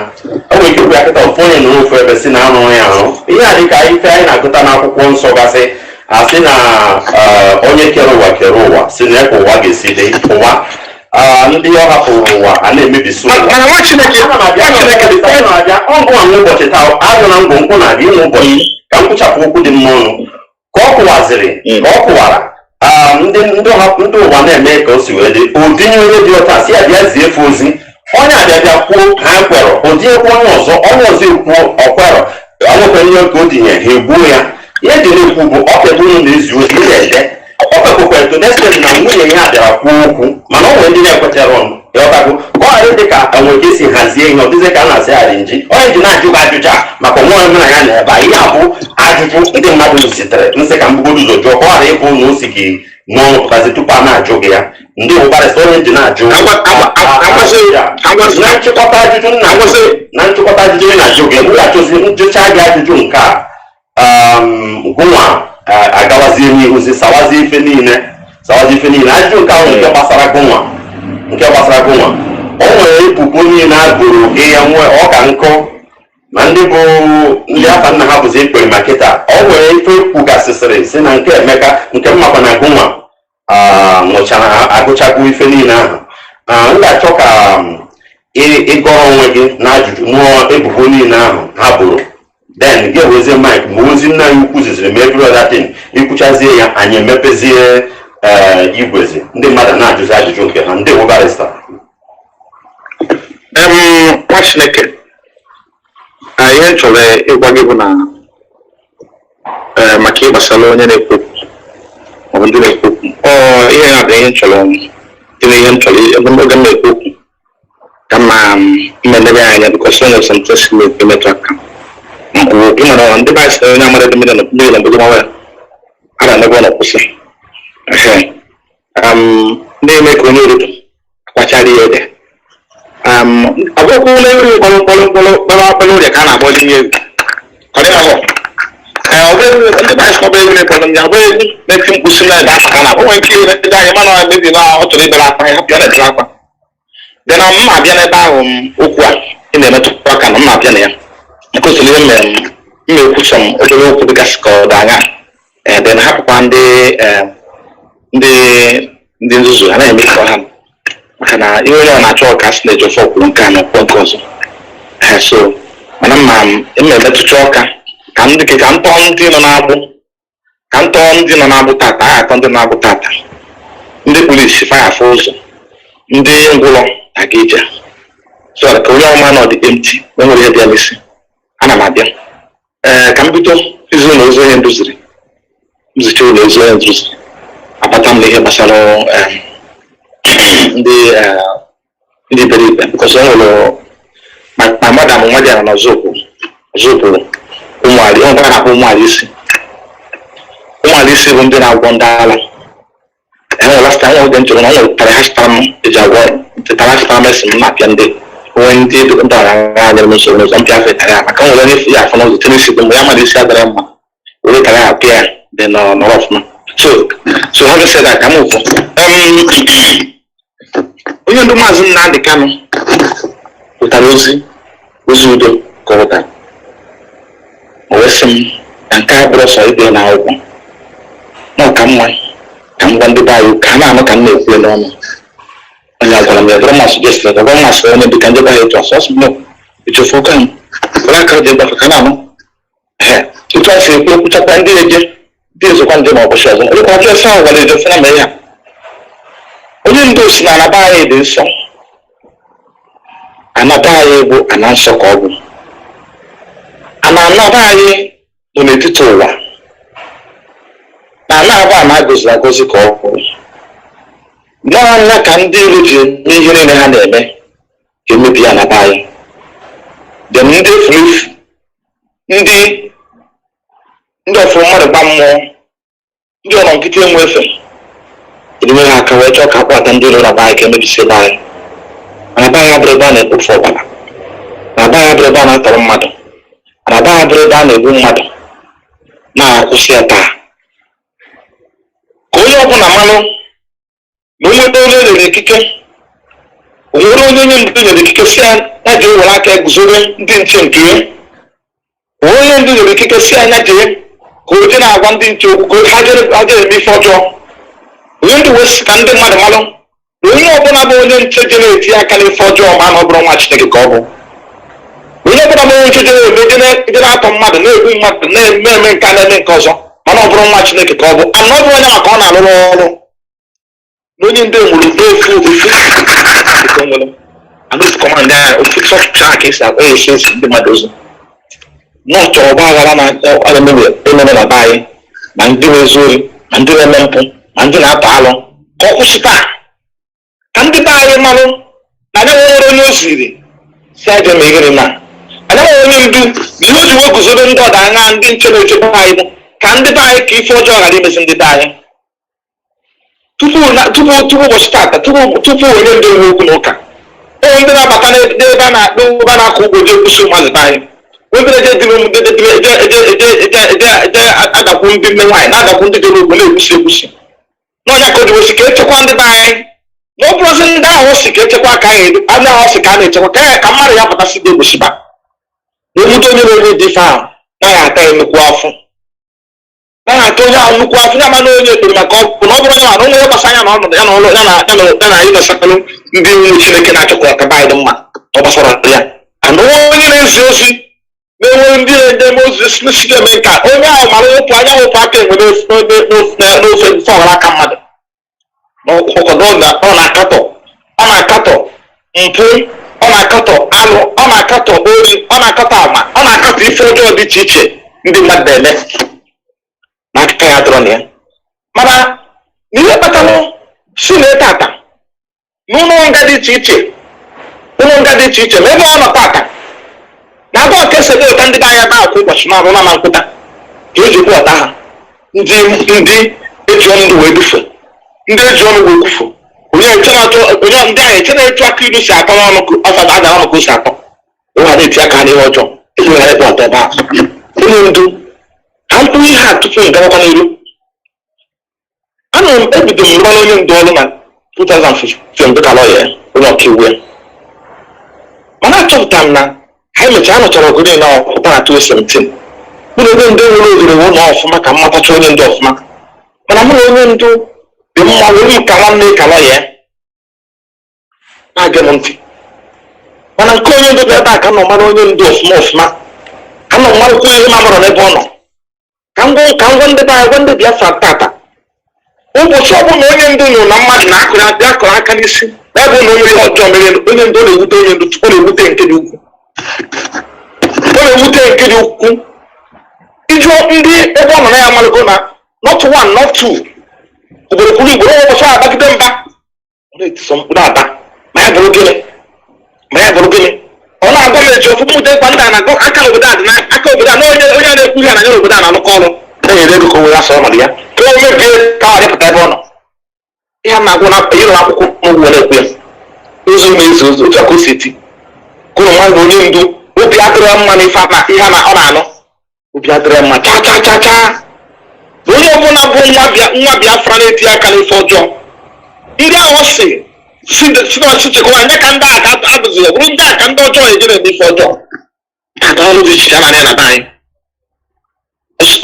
o nwere ike bịa kịta ofu onye nụrụ ofu ebe si na arụrụ ya arụ ihe a dịka ife anyị na-agụta n'akwụkwọ nsọ gasị asị na onye kere ụwa si na eke ụwa ga-esi dị ụwa ndị ọ hapụrụ ụwa a na-emebisi ụwa ọgụ nwe ụbọchị taa ajụ na ngwụ nkwụ na-abịa inwe ụbọchị ka m kwụchapụ okwu dị mmọnụ ka ọ kụwaziri ka ọ kụwara ndị ụwa na-eme ka o si wee dị ụdịnye onye dị ọta si ya bịa zie efe ozi onye abịabịa kwuo ha kwerọ odinyekwa onye ọzọ ekwuo ọkwerọ onwekwe ihe oge o dinye ha egbuo ya ihe dị na-ekwu bụ ọkebe unu na-ezi ozi ị na-ede ọkpekwekwere to destin na nwunye ya bịara kwuo okwu mana ọ nwere ndị na-ekwetara ọnụ ịghọtago ka ọ ghara dị ka enwe ka esi hazie ihe ọ dịzi ka a na-asị ya dị nji onye ji na-ajụ gị ajụjụ a maka onwe onye na ya na ebe a ihe abụ ajụjụ ndị mmadụ zitere nsị ka mgbugodo ụzọ jụọ ka ọ ghara ịbụ na o si gị n'ọnụ pụtazi tupu a na-ajụ gị ya ndị ụbarịsa onye ji na-ajụ na nchịkọta ajụjụ ị na-ajụ gị achọzi njụcha gị ajụjụ nke a gụnwa agawazie n'ihuzi sawazie ife niile ajụjụ nke ahụ nke gbasara gụnwa o nwere ebubo niile a gụrụ gị ya nwee ọka nkụ ma ndị bụ ndị afa nna ha bụzi ekpere ma kịta o nwere ife kwugasịsịrị si na nke Emeka nke mmakwa na gụnwa nwụchara agụchakwu ife niile ahụ m ga-achọ ka ịgọrọ onwe gị na ajụjụ mụọ ebubo niile ahụ ha bụrụ then gị ewezie mike ma ozi nna anyị ukwu ziziri ma every other thing ikwuchazie ya anyị emepezie igwezi ndị mmadụ na-ajụzi ajụjụ nke ha. Ndewo barista. Nwa Chineke, ihe m chọrọ ịgwa gị bụ na maka ịgbasara onye na-ekwu maọbụ ndị na-ekwu ihe ya bụ ihe m chọrọ ihe m chọrọ ebe oge m na-ekwu ka mma mmenebe anya bikọs onye sentesi na-emetụ aka ịmara ndị be anyị onye amara mmiri na obodo nwa a na-anebe ọ na-akwụsị na-eme ka onye obodo akwachara ya ede ọgwụkwụ ụlọ eri mkpọrọ ụrịa ka a na-agba n'ime egwu ndị be anyị ọbụla egwu ekpọrọ ya ọbụla egwu na-eti mkpusi na ede aka ka na onwe ike ndị anyị mana mebi na ọ chọrọ ibere akwa ya hapụ ya na-ebere akwa dị na mma abịa n'ebe ahụ okwu a ị na-emetụ aka na mma abịa na ya nke osiri ihe mere mmekwucha m obere okwu dịgasị ka ọ dị anya dị na hapụkwa ndị nzuzu ha na-eme ka ha maka na ihe onye ọ na-achọ ọka si na-eji ofe ọkwụrụ nke a na ọkwụ nke ọzọ so mana mma emetụcha ọka ka ntọ ndị nọ na-agbụ ka ntọ ndị nọ na-agbụ tata agha atọ ndị na-agbụ tata ndị polisi faya afọ ụzọ ndị ngwụlọ aga ije so ka onye ọma na ọ dị empty enwere ihe dị ya n'isi ana m abịa ka m bido izu na ozi onye nduziri nzicha ụlọ ozi onye nduziri abata m n'ihe gbasara ndị iberibe because o nwere ma madam nwa dị na ọzọpụ ụmụali ọgwa na-akpọ ụmụali isi bụ ndị na-agwọ ndị ala enwere last time oge ntụrụ na ọ nwere ha sịtara m eji agwọ tetara sịtara mesi m na-apịa ndị onwe ndị ndọrọ agha anyere m nsogbu n'ụzọ mpịa fetara ya maka nwere onye ya afọ n'ụzọ tenisi bụ mgbe ya mara isi adara mma were tara ya apịa ya dị n'ọrụ ọfụma so ha gịsị da ka m ụkwụ onye ndu maazị Nnamdi Kanu wetara ozi udo ka ọ wetara o wee sị m na nke a bụrụ sọ ibe na akwụkwọ na ọka mma ka m gwa ndị be anyị ka ha na-anụ ka m na-ekwu n'ọnụ onye agwara m ya dọrọ masị gesti na dọrọ masị onye dịka ndị be anyị etu asọsọ m echefu oke m were aka dị mgbafe ka na-anụ etu a si ekwu ekwuchakwa ndị eje ndị ezokwa ndị ma ọbụchi ọzọ onye kwa esi ahụ gwara eje na mee ya onye ndu si na anaba anyị dị nsọ anaba anyị bụ ana nsọ ka ọ bụ anaba anyị nọ n'etiti ụwa na ana-abụ ana agọziri agọzi ka ọ bụ n'anya ka ndị ilu ji eme ihe niile ha na-eme ka emebi ya anaba anyị dị ndị efulefu ndị ọfụrụ mmadụ gba mmụọ ndị ọnọ nkịtị enwe efe enyere ha aka wee chọọ ka akpọta ndị ụlọ na-aba anyị ka emebisi ebe anyị mana be anyị abụrụ ebe a na-ekpofu ọbara na be anyị abụrụ ebe a na-atọrọ mmadụ na be anyị abụrụ ebe a na-egbu mmadụ na-akwụsị ya taa ka onye ọbụla mmanụ na onweta onye nyere ikike onwere onye ndu nyere ikike si ya ji were aka eguzoro ndị nche nke ya onye ndu nyere ikike si anya jee ka o je na-agwa ndị nche okwu ka ha jere eme ife ọjọọ onye ndu wee ka ndị mmadụ malụ na onye ọbụla bụ onye nche je na-eti aka n'ife ọjọọ ma na ọ bụrụ nwa Chineke ka ọ bụ onye ọbụla bụ onye nche je na-atọ mmadụ na-egbu mmadụ na-eme nke a na-eme nke ọzọ mana ọ bụrụ nwa Chineke ka ọ bụ ana ọ bụ onye maka ọ na-alụrụ ọrụ na onye ndị nwere ofu anụkọmandị anya ofu sọpụcha ka esi akpa esi ndị mmadụ ozi na ọ chọrọ ọgba aghara na-ememe na be anyị ma ndị na-ezu ori ma ndị na-eme mpụ ma ndị na-atọ alụ ka ọ kwụsị taa ka ndị be anyị malụ na anya nwere onye o ziri si aja ma ihere na anya nwere onye ndu na ihe o ji wee guzobe ndị ọda anya ndị nche na-echebe anyị bụ ka ndị be anyị ka ife ọjọọ ghara imezi ndị be anyị tupu ụbọchị tata tupu onye ndị nwe okwu n'ụka onye ndị na-abata n'ebe a na-akụ ugbo ji ekwusi ụmụazị be anyị eje adakwu ndị nne nwaanyị na-adakwu ndị jere ogbo na-ekwusi ekwusi n'ọnya ka o jibosi ka echekwa ndị be anyị na ọ bụrụzi ndị ahụ si ka echekwa ka ndị ahụ si ka a na-echekwa ka mmadụ ya pụtasị dị egbosiba na onwute onye na-ere dị ife ahụ naghị aka emekwu afọ na to ya nnukwu afọ ya ma na onye ekpere maka ọ na ọ bụrụ ya na onwe ya gbasara ya na ọnọdụ ya na ụlọ ya na anyị gbasara ndị iwu Chineke na-achọkwa ka baịdị mma ọ gbasara ya ana onye na-ezi ozi na-enwe ndị na-eme ozi si eme nka onye ahụ mara wepụ anya wepụ aka enwe n'ofe ọghara aka mmadụ ọ na-akatọ mpụ, ọ na-akatọ alụ, ọ na-akatọ ori, ọ na-akatọ ama, ọ na-akatọ ife ọjọọ dị iche iche ndị mmadụ na-eme n'aka ya dọrọ na ya. Mana n'ihe kpatara si na tata n'ụlọ nga dị iche iche ma ebe ọ nọ tata na agụ nke sebe ụta ndị be anya na-akwụ ụbọchị na-arụ na nkwụta ka eji kwu ọta ha ndị eji ọnụ ndụ wee dufe, ndị eji ọnụ wee kwufu onye ndị ahụ eche na-etu aka ilu si atọ n'ọnụ ọfada agara ọnụ ka o si atọ ụwa na-eti aka n'ihe ọjọọ eji wegharị kpọ ọtọ ebe ahụ. Onye ndu ka mkpụrụ ihe a tupu m gawakwa n'iru, ana m ebido m rụọ onye ndu ọrụ na 2015 dịka lọya onye ọkaiwu ya, mana achọpụtara m na anyị mechara anọchara ogodo na ọpụta na 2017 mụ na onye ndu nwere oghere wụ na ọfụma ka mmatacha onye ndu ọfụma, mana mụ na onye ndu dị mma were m ka nwanne ka lọya na-aga m ntị. Mana nke onye ndu bụ ebe a ka nọ mara onye ndu ọfụma ka nọ mmarụkwu ihe ma mụrụ n'ebe ọ nọ ka ngwa ndị be anyị gwa ndị Biafra tata ụbọchị ọbụla onye ndu nụ na mmadụ na-akụrụ aka n'isi ebe na onye ihe ọjọọ mere onye ndu na-ewute onye ndu ọ na-ewute nke dị ukwu, ijụọ ndị ebe ọ nọ na ya malụgo na not one not two ugboro kwuru ugboro ụbọchị agbagide mba ọ na-etiso mkpụrụ aba ma ya bụrụ gịnị ọ na-agwa m eji ofu mụta ịkwa ndị a na-agụ aka obodo a dị n'aka obodo a na onye na-ekwu ihe na anya obodo a na-alụkọ ọrụ na-enyere ego ka o were asọ ọnọdụ ya ka o mebie ka ọ dịpụta ebe ọ nọ. Ihe a na-agwụ ịrụ akwụkwọ mgbe na-ekwu ya ụzọ na-ezu ụzọ otu aka o si eti kwuru nwa na onye ndu obi adịrọ mma na ihe ọ na-anụ obi adịrọ mma chaa onye ọbụla bụ nwa Biafra na-eti aka n'ife ọjọọ ndị ahụ si n'ọchị chekwa nye ka ndị aka adụzi ya bụrụ ndị aka ndị ọjọọ ejere n'ife ọjọọ aka ọrụ dị iche na na be anyị.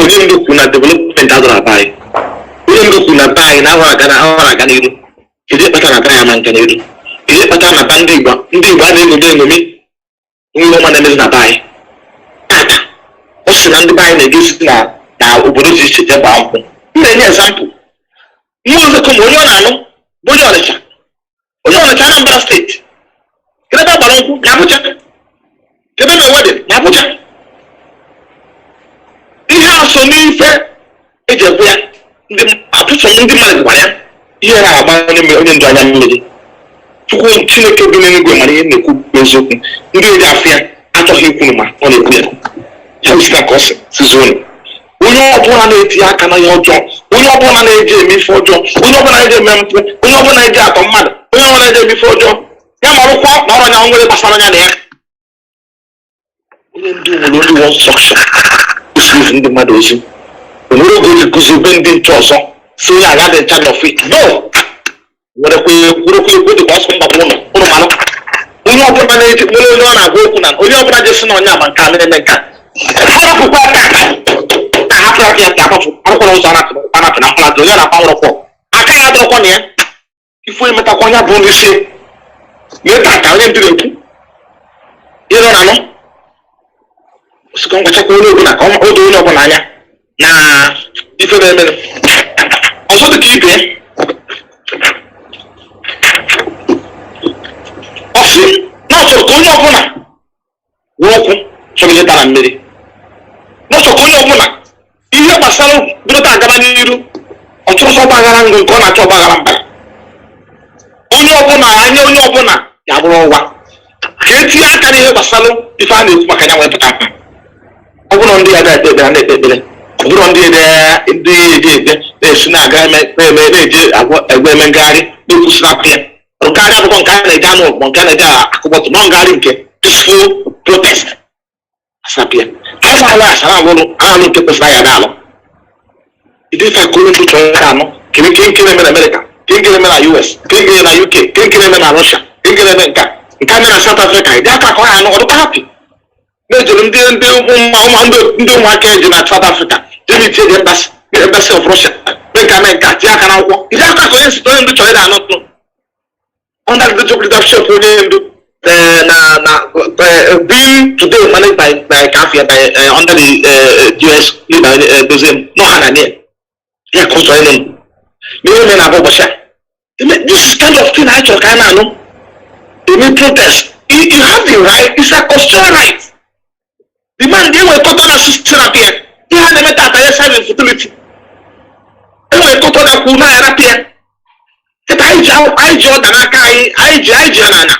Onye ndu kwuru na development adọrọ be anyị, onye ndu kwuru na be anyị na ahụ aga n'iru, kedu kpata na be anyị ama nka n'iru, kedu kpata na ba ndị Igbo a na-eṅomi nwe ọma na-emezi na be anyị tata. Ọ sị na ndị be anyị na-egesi na obodo dị iche iche gbaa nkwụ. M na-enye ezampụl nwa ọzọkọ ma onye ọ na-anụ bụ onye Ọnịcha Anambra steeti kedu ebe agbara nkwụ na Abuja, kedu ebe wedin na Abuja. Ihe a so n'ife eji egbu ya atụtụ ndị mmadụ gwara ya ihe na-agba onye ndu anya mmiri. Chukwu Chineke bi n'eluigwe mara ihe na-ekwu eziokwu, ndị eji afụ ya achọghị ikwu ma ọ na-ekwu ya ya isi ka ọ sizi unu. Onye ọbụla na-eti aka na ihe ọjọọ, onye ọbụla na-eji eme ife ọjọọ, onye ọbụla na-eji eme mpụ, onye ọbụla na-eji atọ mmadụ, onye ọbụla na-eji eme ife ọjọọ ya marụkwa na ọrụ anya nwere gbasara anya na ya. Onye ndu nwere only one structure isi ndị mmadụ ozi, onwere oge oji kụzi ebe ndị nche ọzọ si onye agha dị ncha n'ofi no werekwa ekwe dịka ọsọ mgbapụ ụlọ manụ. Onye ọbụla na-eji nwere onye ọ na-agwa okwu na onye ọbụla jesi na onye ama nke a na-eme nka arapụkwa aka ka hapụ aka ya ka arụkwara ụzọ anapụ na mkpaladị onye na-akpanwụrọkwọ aka ya dọrọkwa na ya ifu emetakwa onye bụ n'isi meta ka onye ndịrị ekwu ịrụ na anụ osikọ ngwachakwa onye ọbụla ka o doo onye ọbụla anya na ife na-emere ọzọ dịka ibe ọ sị na ọ chọrọ ka onye ọbụla wee okwu chọrọ ihe dara mmiri, na ọ chọrọ ka onye ọbụla ihe gbasara bụrụta agara n'iru ọ chọrọ sọ ọgbaghara ngụ nke ọ na-achọ ọgbaghara mba. Onye ọbụla anya onye ọbụla ya bụrụ ụwa ka etinye aka n'ihe gbasara ife a na-ekwu maka ya wepụta mkpa. Ọ bụrụ ndị ya ga-ekpe ekpere na-ekpe ekpere, ọ bụrụ ndị eji na-esi na-aga na-eji egbe eme ngagharị na-ekwusi na apụ ya ngagharị akwụkwọ nke a na-eji anụ ọgbọ nke a na-eji akụkpọtụ na ngagharị nke peaceful protest asapịa anyị na-alụ asara alụ nke kwesịrị ya na-alụ idife ka onye ndị chọrọ ka anụ kiri nkiri eme na Amerịka, kiri nkiri eme na US, kiri nkiri na UK, kiri nkiri eme na Russia, kiri nkiri eme nke eme na South Africa. Ịdị aka ka ọ ya anụ ọdụkwa hapi na-ejere ndị ụmụaka eji na South Africa jemitie dị mbasị embassy of Russia. Make a man cat, Jack and walk. If I can to China, not under the leadership of being today managed by Kafia under the US museum, no Hanania. Yeah, concerning men about Basha. This kind of thing I took, I know. You need protest. You have the right, it's a constitutional right. The man they were total assistant appear. He had a meta fertility. They were total Kuna appear. That I Jordan, I Janana.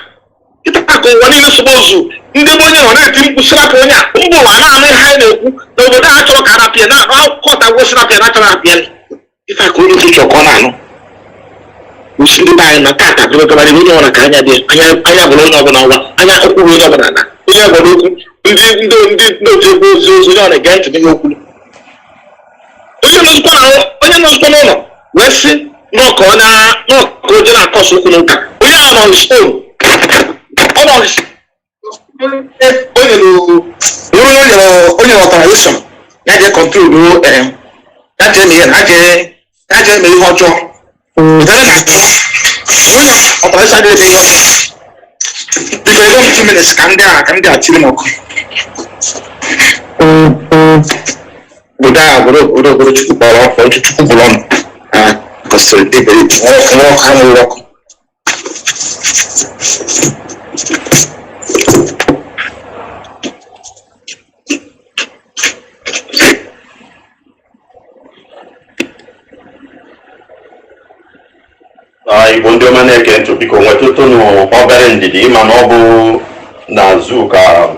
It ako one in the Subozu. In the morning on it, Pusaponia, Umbo, and I may hide over the actual Carapia. Now, how caught I was not a natural appeal. If I couldn't take your corner. We see the buy in a cat, I don't know a Kanya. I have a lot of an hour. I have a banana. We have a look. We didn't do again to be open. Do you know? West, no corner, no good in our cost. We are on his own. On his own authorization. That they control that me and I me hot job. Authorization they don't 2 minutes can get Chilimok. Buddha go to Kupolon. Because they walk. Igbo ndị ọma na-ege ntị biko nwetụtụnụ obere ndidi mana ọ bụ n'azụ ka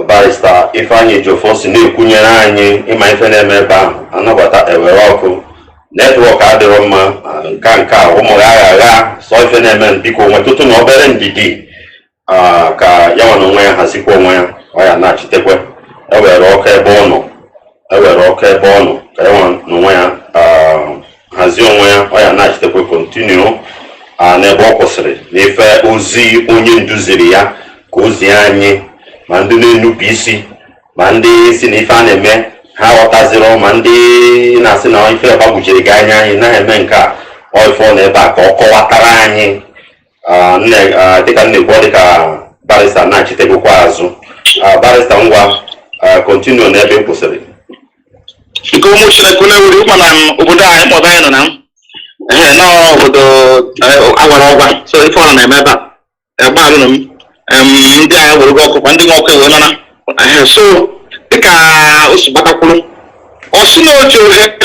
barista Ifeanyi Ejiofor si na-ekwunyere anyị ịma ife na-eme ebe ahụ anabata ewere ọkụ netwọk adịrọ mma nke a ụmụ ya agha sọ ife na-eme biko nwetụtụnụ obere ndidi ka ya nwa n'onwe ya hazikwa onwe ya ọ ya na-achitekwe ewere ọkụ ebe ọ nọ ka ya nwa n'onwe ya hazie onwe ya ọ ya na-achitekwe kontinu n'ebe ọ kwụsịrị n'ife ozi onye nduziri ya ka ozi anyị ma ndị na-enupụ isi ma ndị si na ife a na-eme ha ghọtaziro ma ndị na-asị na ife gbagwujiri gị anya anyị na-eme nke a ọifọ na ebe a ka ọ kọwatara anyị dịka nnekwu dịka barista na-achitegokwa azụ barista ngwa kontinu n'ebe ị kwụsịrị. Iko ụmụ Chineke na-ewere ụkwa na obodo anyị maọbụ anyị nọ na n'obodo agwara ọgwa so ife ọ na-eme ebe a gbalụ m ndị anyị were gị ọkụkwa ndị nwe ọkụ ewe nana so dịka o si gbatakwuru ọ sị na oche ohere a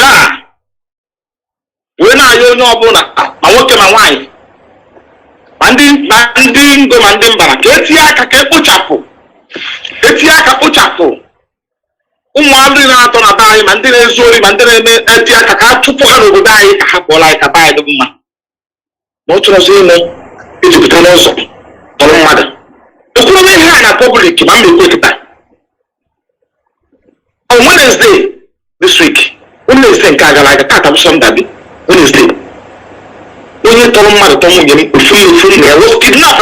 wee na-aya onye ọbụla ma nwoke ma nwaanyị ma ndị ngo ma ndị mbara ka etinye aka ka ekpochapụ ụmụ adịghị na-atọ na be anyị ma ndị na-ezu ori ma ndị na-eme eti aka ka a chụpụ ha n'obodo anyị ka ha pụọla anyị ka be anyị dị mma ma ọ chọrọzi ime ejupụta n'ụzọ tọrọ mmadụ ekwuru m ihe a na pọblik ma m na-ekwe kịta on Wednesday this week Wednesday nke a gara aga tata bụ Sọnde Wednesday onye tọrọ mmadụ tọ nwunye m ofu na ya was kidnapped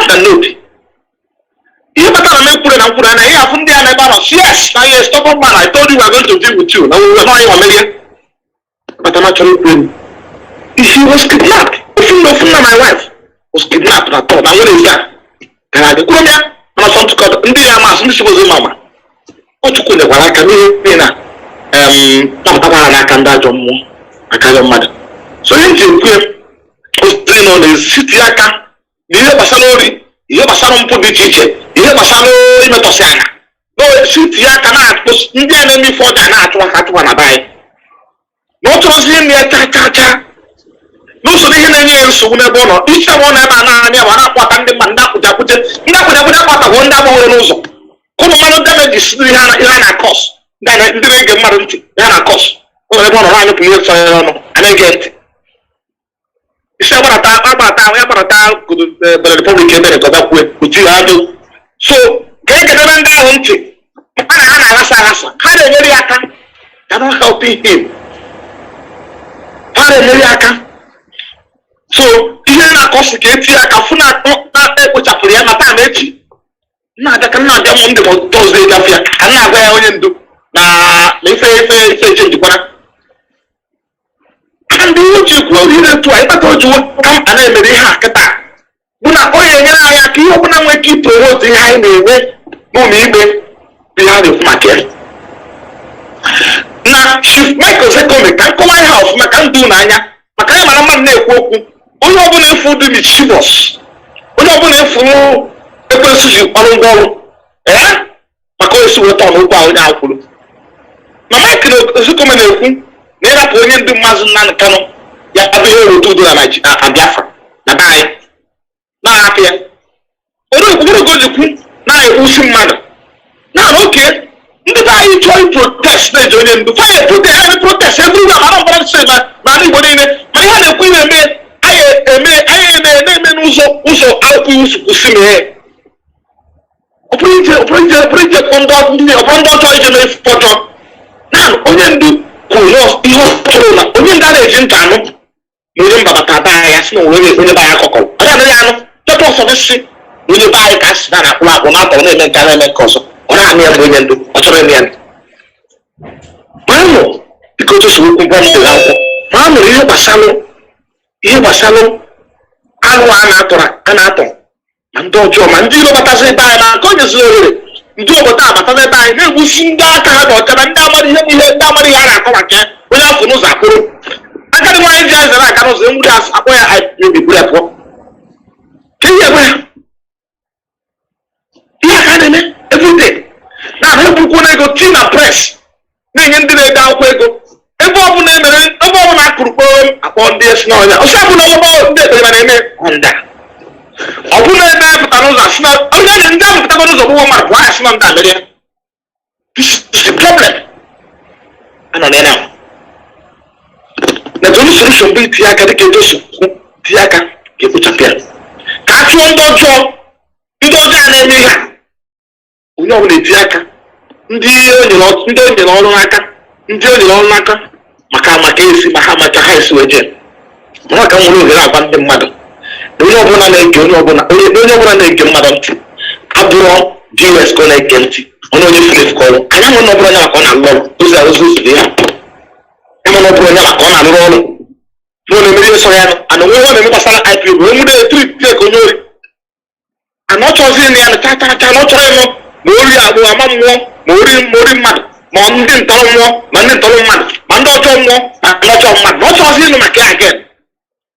na n'obi ihe kpatara m ekwuru na nkwuru na ihe afụ ndị a na-ebe anọ yes na ihe stubborn man I told you we are going to deal with you na we were not even familiar but I'm actually praying he was kidnapped ofu na my wife was kidnapped na tọ na nwere ezi a gara aga kwuru m ya mana sọntụkọ ndị ya masị ndị sigozi mama ọ chukwu nyekwara aka n'ihe na napụtakwara n'aka ndị ajọ mmụọ aka ajọ mmadụ so ihe nji ekwu ya ozi na ọ na-esiti aka na ihe gbasara ori ihe gbasara mpụ dị iche iche ihe gbasara imetọsị anya n'ositi ya aka na-akpụ ndị a na-eme ife ọja na-achụ aka achụwa na be anyị na ọ chọrọzi ime ya chachacha n'usoro ihe na-enye ya nsogbu n'ebe ọ nọ iche ọ na ebe a na-anya ma na-akwata ndị mmadụ ndị akwụjakwuje akpatagwo ndị agbanwere n'ụzọ ụmụ mmadụ damages ihe a na-akọs ndị na-ege mmadụ ntị ihe a na-akọs o nwere ebe ọ nọ na-anyụpụ ihe sọ ya ọnụ a na-ege ntị isi agbarata bere republic emere ka ọ dakwue otu ha do so ka ekedebe ndị ahụ ntị a na ha na-aghasa aghasa ha na-enyere ya aka ka na helping him ha na-enyere ya aka so ihe na-akọsi ka etinye aka fụ na-ekpochapụrụ ya na taa na echi na-abịa ka na-abịa m ndị Tọzdee gafịa ka na-agwa ya onye ndu na change kwa and you go here to I thought you come and I made ha kata buna oye nyana ya ki obuna nwe ki promote ha na-ewe no me ibe behind the market na chief Michael Zekome kan kọwa ha ofuma kan du na anya maka ya mara mma na-ekwu okwu onye ọbụla efu dị mischievous onye ọbụla efu ekwensu ji ọrụ ngọrụ maka esi weta n'ụkwụ onye akwụrụ na Michael Zekome na-ekwu na ịrapụ onye ndị Mazi Nnamdi Kanu ya abụghị otu dị na Biafra na be anyị na-ahapụ ya ogologo jikwu na-ekwusi mmadụ na oke ndị be anyị chọrọ protest na-eji onye ndu fire protest everywhere ma na mbara sị na Igbo niile ma ihe na-ekwu eme anyị na-eme n'ụzọ akwụkwọ usukwusi mee ọ bụrụ ije ndị ọchọ ije na-efu ọjọọ na onye ndu kwuru ihe ọ chọrọ na onye ndị a na-eji nta anụ na onye mbabata baa ya si na onye be ya kọkọrọ onye anaghị anụ chọta ọsọ bisi na onye be anyị ka a si na akpụrụ akpụ na-atọ na-eme nke na-eme nke ọzọ ọ na-anụ ya bụ onye ndu ọ chọrọ eme ya ma amụ biko otu soro okwu mbọ m dịrị akwụkwọ ma a mụrụ ihe gbasalụ anụ a na-atọ ma ndị ọjọọ ma ndị iro batazi ebe anyị na nke onye zuru ohere ndị obodo a batazi ebe anyị na-egbusi ndị aka ha na ọcha na ndị amara ihe ndị amara ihe a na-akọ maka onye afọ n'ụzọ akpụrụ agadi nwaanyị ji anyị zara aka n'ụzọ enwuri akpọ ya ibiburu ya pụọ ka ihe egbe ya ihe aka na-eme everyday na-ahụ ebukwuo n'ego tii na pres na-enye ndị na-ede akwụkwọ ego ebe ọbụla akụrụ kpọrọ akpọ ndị esi n'ọnya ọsọ abụla ọgbọ ndị ekpere na-eme ọnda ọ bụrụ na ebe pụta n'ụzọ asị na onye na ndị ahụ pụtago n'ụzọ gbụgbọ mmadụ bụ asị na ndị mere ya this is the problem anọ na ya na the only solution bụ itinye aka dịka edo sokwu tinye aka ga-ekpochapụ ya ka a chụọ ndị ọjọọ a na-eme ihe a onye ọbụla etinye aka ndị o nyere ọrụ n'aka maka esi ma ha maka ha esi weje mara ka nwere ohere agwa ndị mmadụ onye ọbụla na-ege mmadụ ntị abụrụ GS ka ọ na-ege ntị onye fere kọrọ anya nwere ọbụla nya maka ọ na-alụ ọrụ ozi arụzi ya enwere ọbụla nya maka ọ na-alụrụ ọrụ na ọ na-emeri eso ya ana onwe ọ na-eme gbasara IPOB onye nwere trik onye ori ana ọ chọzi na ya na chacha na ọ chọrọ ịnụ ma ori agbụ ama mmụọ ma ori mmadụ ma ndị ntọrọ mmụọ ma ndị ntọrọ mmadụ ma ndị ọjọọ mmụọ ma ndị ọjọọ mmadụ na ọ chọzi ịnụ maka ya again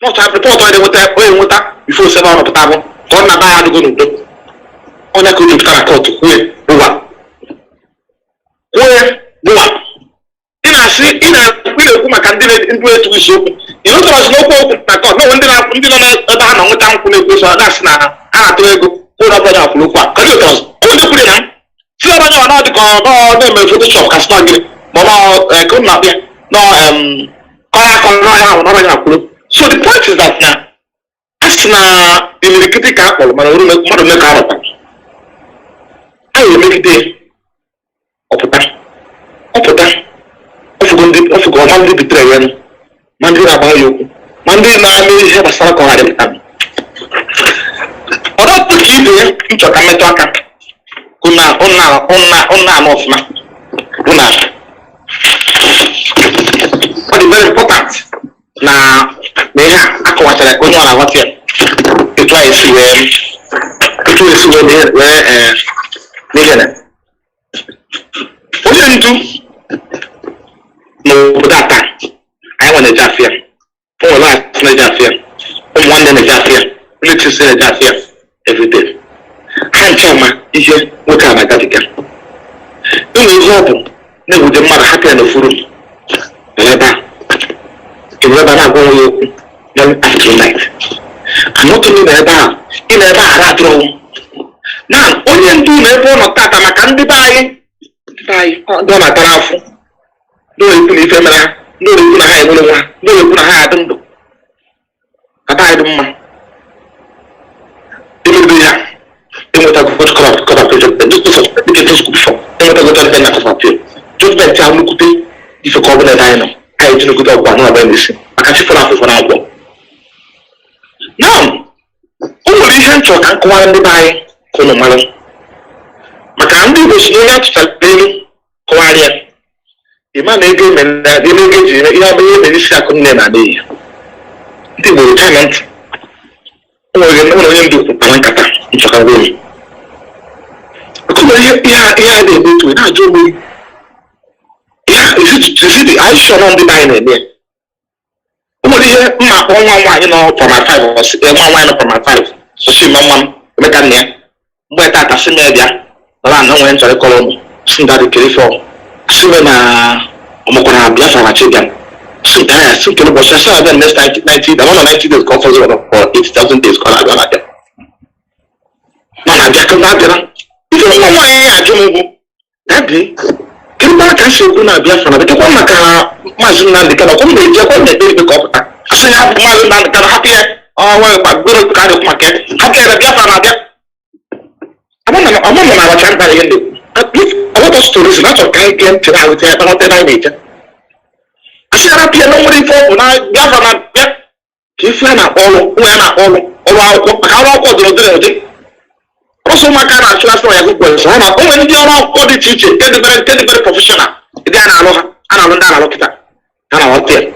n'ọtụ rịpọtụ onye nweta ife ose na ọrụpụta bụ ka ọ na-aba ya adịgo n'udo onye ka o jupụtara kọtụ kwue bụwa ị na-ekwu maka ndị na-etu isi okwu ị nụtarazi n'okwu okwu na kọt n'onwe ndị nọ n'ebe ha na-nweta nkwụ na-ekwu eso na-asị na ha na-atụrụ ego ụlọ ọbụla akwụrụ okwu a ka dị ụtọzụ onye ndị kwuru na m si ọbanye ọ na-adị ka ọ na-eme fotoshop ka sị na gịrị ma ọ ka ụmụ na-abịa kọya akọ n'ọhịa ahụ n'ọbanye akwụrụ. So the point is that now, as na imirikiti ka akpọrọ mana uru mmadụ mee ka arọta anyị emegide ọpụta ọfụgo ọma ndị bitere ya ma ndị na-agba ya okwu ma ndị na-eme ihe gbasara ka ọ ghara ịpụta ọdọtụ ka ibe ya nchọ ka mmetụ aka ụna anụ ọfụma bụ na ọ dị very important na ihe a akọwachara ka onye ọ na-aghọta ya etu esi wee n'ihe na onye ndu n'obodo a taa anyị nwa na-eje afịa ụmụ laasị na-eje afịa ụmụ nwanne na-eje afịa relatives na-eje afịa everyday ha nche ma ihe nwoke a na-agabiga ụmụ ihe ọ bụ na-ewude mmadụ hapụ ya n'ofuru ebe a na-agwa onwe ya okwu morning after night anọtụrụ na ebe a ị na ebe a ratụrụ na onye ndu na ebe ọ nọ tata maka ndị be anyị ndị ọ na-atara afụ ndị orekwu na ife mere ha ndị orekwu na ha enwere nwa ndị orekwu na ha adị ndụ kata anyị dị mma emebido ya enwetago judgment ahụ nnukwute ife ka ọ bụla ebe anyị nọ anyị ji n'ogodo ọgwụ anụ agba n'isi maka chifụrụ afụfụ na agwọ na o nwere ihe nchọ ka nkọwara ndị be anyị ka ụnụ mara maka ndị Igbo si onye atụchara elu kọwara ya man again, the negation, you have been in second name. The lieutenant, or you do Pankata, in Chicago. Come here, they do to it. I do me. Yeah, I shall not be buying it. Only one, you know, for my 5 or 6, one for my 5. So she, Mamma, make a near. But at a similar, the land no one to the column, soon that the California. Similar, Omokona, Biafra, children. Soon to was a the next 90, the 190 days conference for 8,000 days. Mana Jacob, if you know why I do that day, Kimba can show Biafra, but the one Mazi Nnamdi can come to Jacob, the baby cop. I say, I have Mazi Nnamdi can happy, well, but good kind of market. Happy at Biafra. I'm on my channel by the end. I want us to listen, not to kind of to I would say about the nature. I said, I'm here, nobody for Biafra. If you're not all, how the also, my kind of class for a good person. I'm only the teacher, get the very professional. Again, I know, and I look at that. And I want it.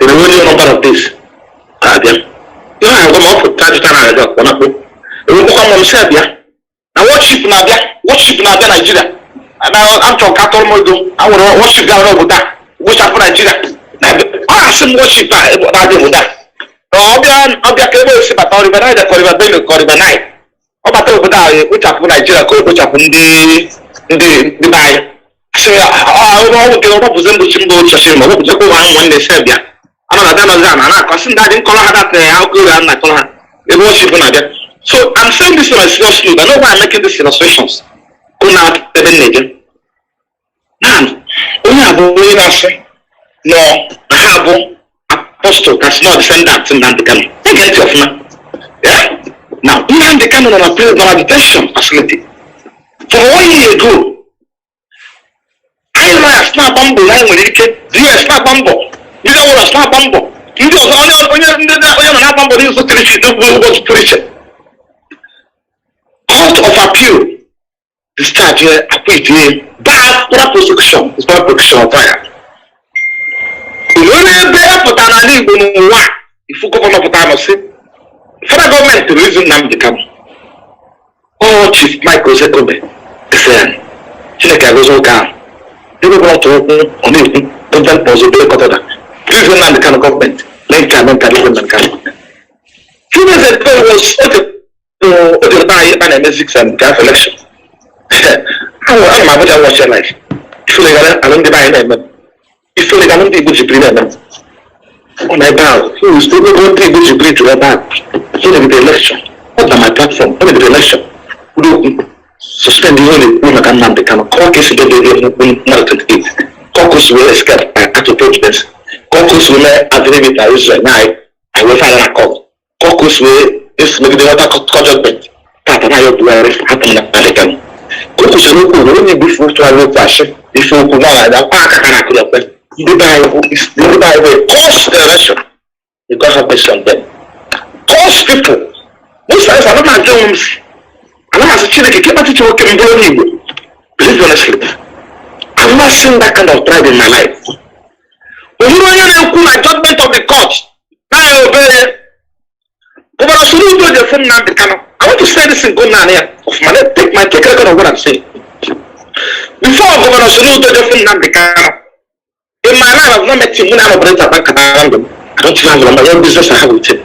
The only number of this. You know, I go off with Tajana. I got one up. It will come on Serbia. Now, worship Nigeria. And I'm talking Catholic Modo. I will worship God over that. Worship Nigeria. I some worship that. I'll be a cable, but I'll be a corridor night. About over there, which are Nigeria, which are the buy. Say, I will get up with them, which go to him, what to go on when they said, yeah. Another than I cousin that in Colorado, how good I'm not going to worship another. So I'm saying this in a serious note. I know why I'm making these illustrations. Go now, the nation. Man, we have a way to say, no, I have apostle that's not descendant in Nnamdi Kanu. They get it off now. Yeah? Now, Nnamdi Kanu on a place of detention facility. For 1 year ago, I know a snap bumble line when it came. Do you a snap bumble? You don't want a snap bumble. You don't want a bumble. You don't want to preach it. Court of appeal. The start here, appeal here. Bad prosecution. It's not prosecution of fire. If you go on a time, federal government to reason Nnamdi Kanu. Oh, Chief Michael Zekobe, SN. Chineke goes okay. They will go to on it. Don't tell possible Kotada. Reason Nnamdi Kanu government. Nnamdi Kanu. Few days ago was okay by an M6 and gas election. I'm not going to watch your life. If you are along the buy them, if you are not able to bring them. On my bow, who is still going to be able to bring to the back. So the election. What on my platform? What the election? Suspend the only woman can Nnamdi Kanu. Caucus will be 28. Caucus will escape at the presidents. Caucus will agree with Israel. Now, I will find a call. Caucus will maybe the water judgment. Tatanayo to happen at Nnamdi Kanu. Caucus will only be forced to have a fashion. If you could not have a the Bible cause the election because of this on them. Cause people. Most times I don't know Jones. And I was a child, I came out to work in Bolivia. Believe me honestly. I've not seen that kind of pride in my life. When you know my judgment of the court, now I obey it. But when I should do the phone now, I want to say this in good manner of my take record of what I'm saying. Before Governor Sulu do the phone now, in my life, I've not met him when I'm operating a bank at random. I don't have my own business I have with him.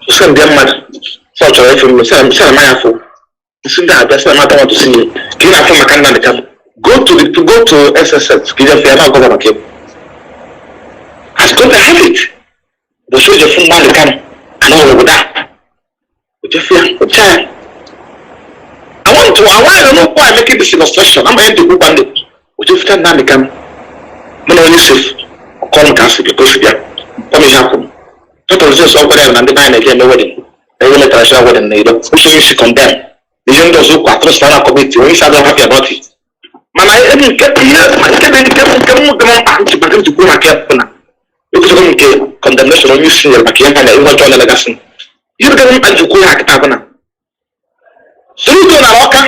So send them mad. So I from me, say my phone. Listen that that's not matter want to see you. Give up from my Nnamdi Kanu. Go to SSS, give them fair governor came. As God I have it. The show your phone Nnamdi Kanu. And all over that. With your fear, with child. I want to know why I'm making this illustration. I'm going to go one day. With your friend Nnamdi Kanu. When you say, call Cassie because you come in happen. What was this over there and the man again? No wedding. They will let us show wedding. Which you should condemn. The young girls who are trust our committee. We shall not happy about it. Man, I didn't get here. I didn't get to go back here. Because of the condemnation on you see your back here and you want to join the legacy. You get him and you go back to So you go to Oka,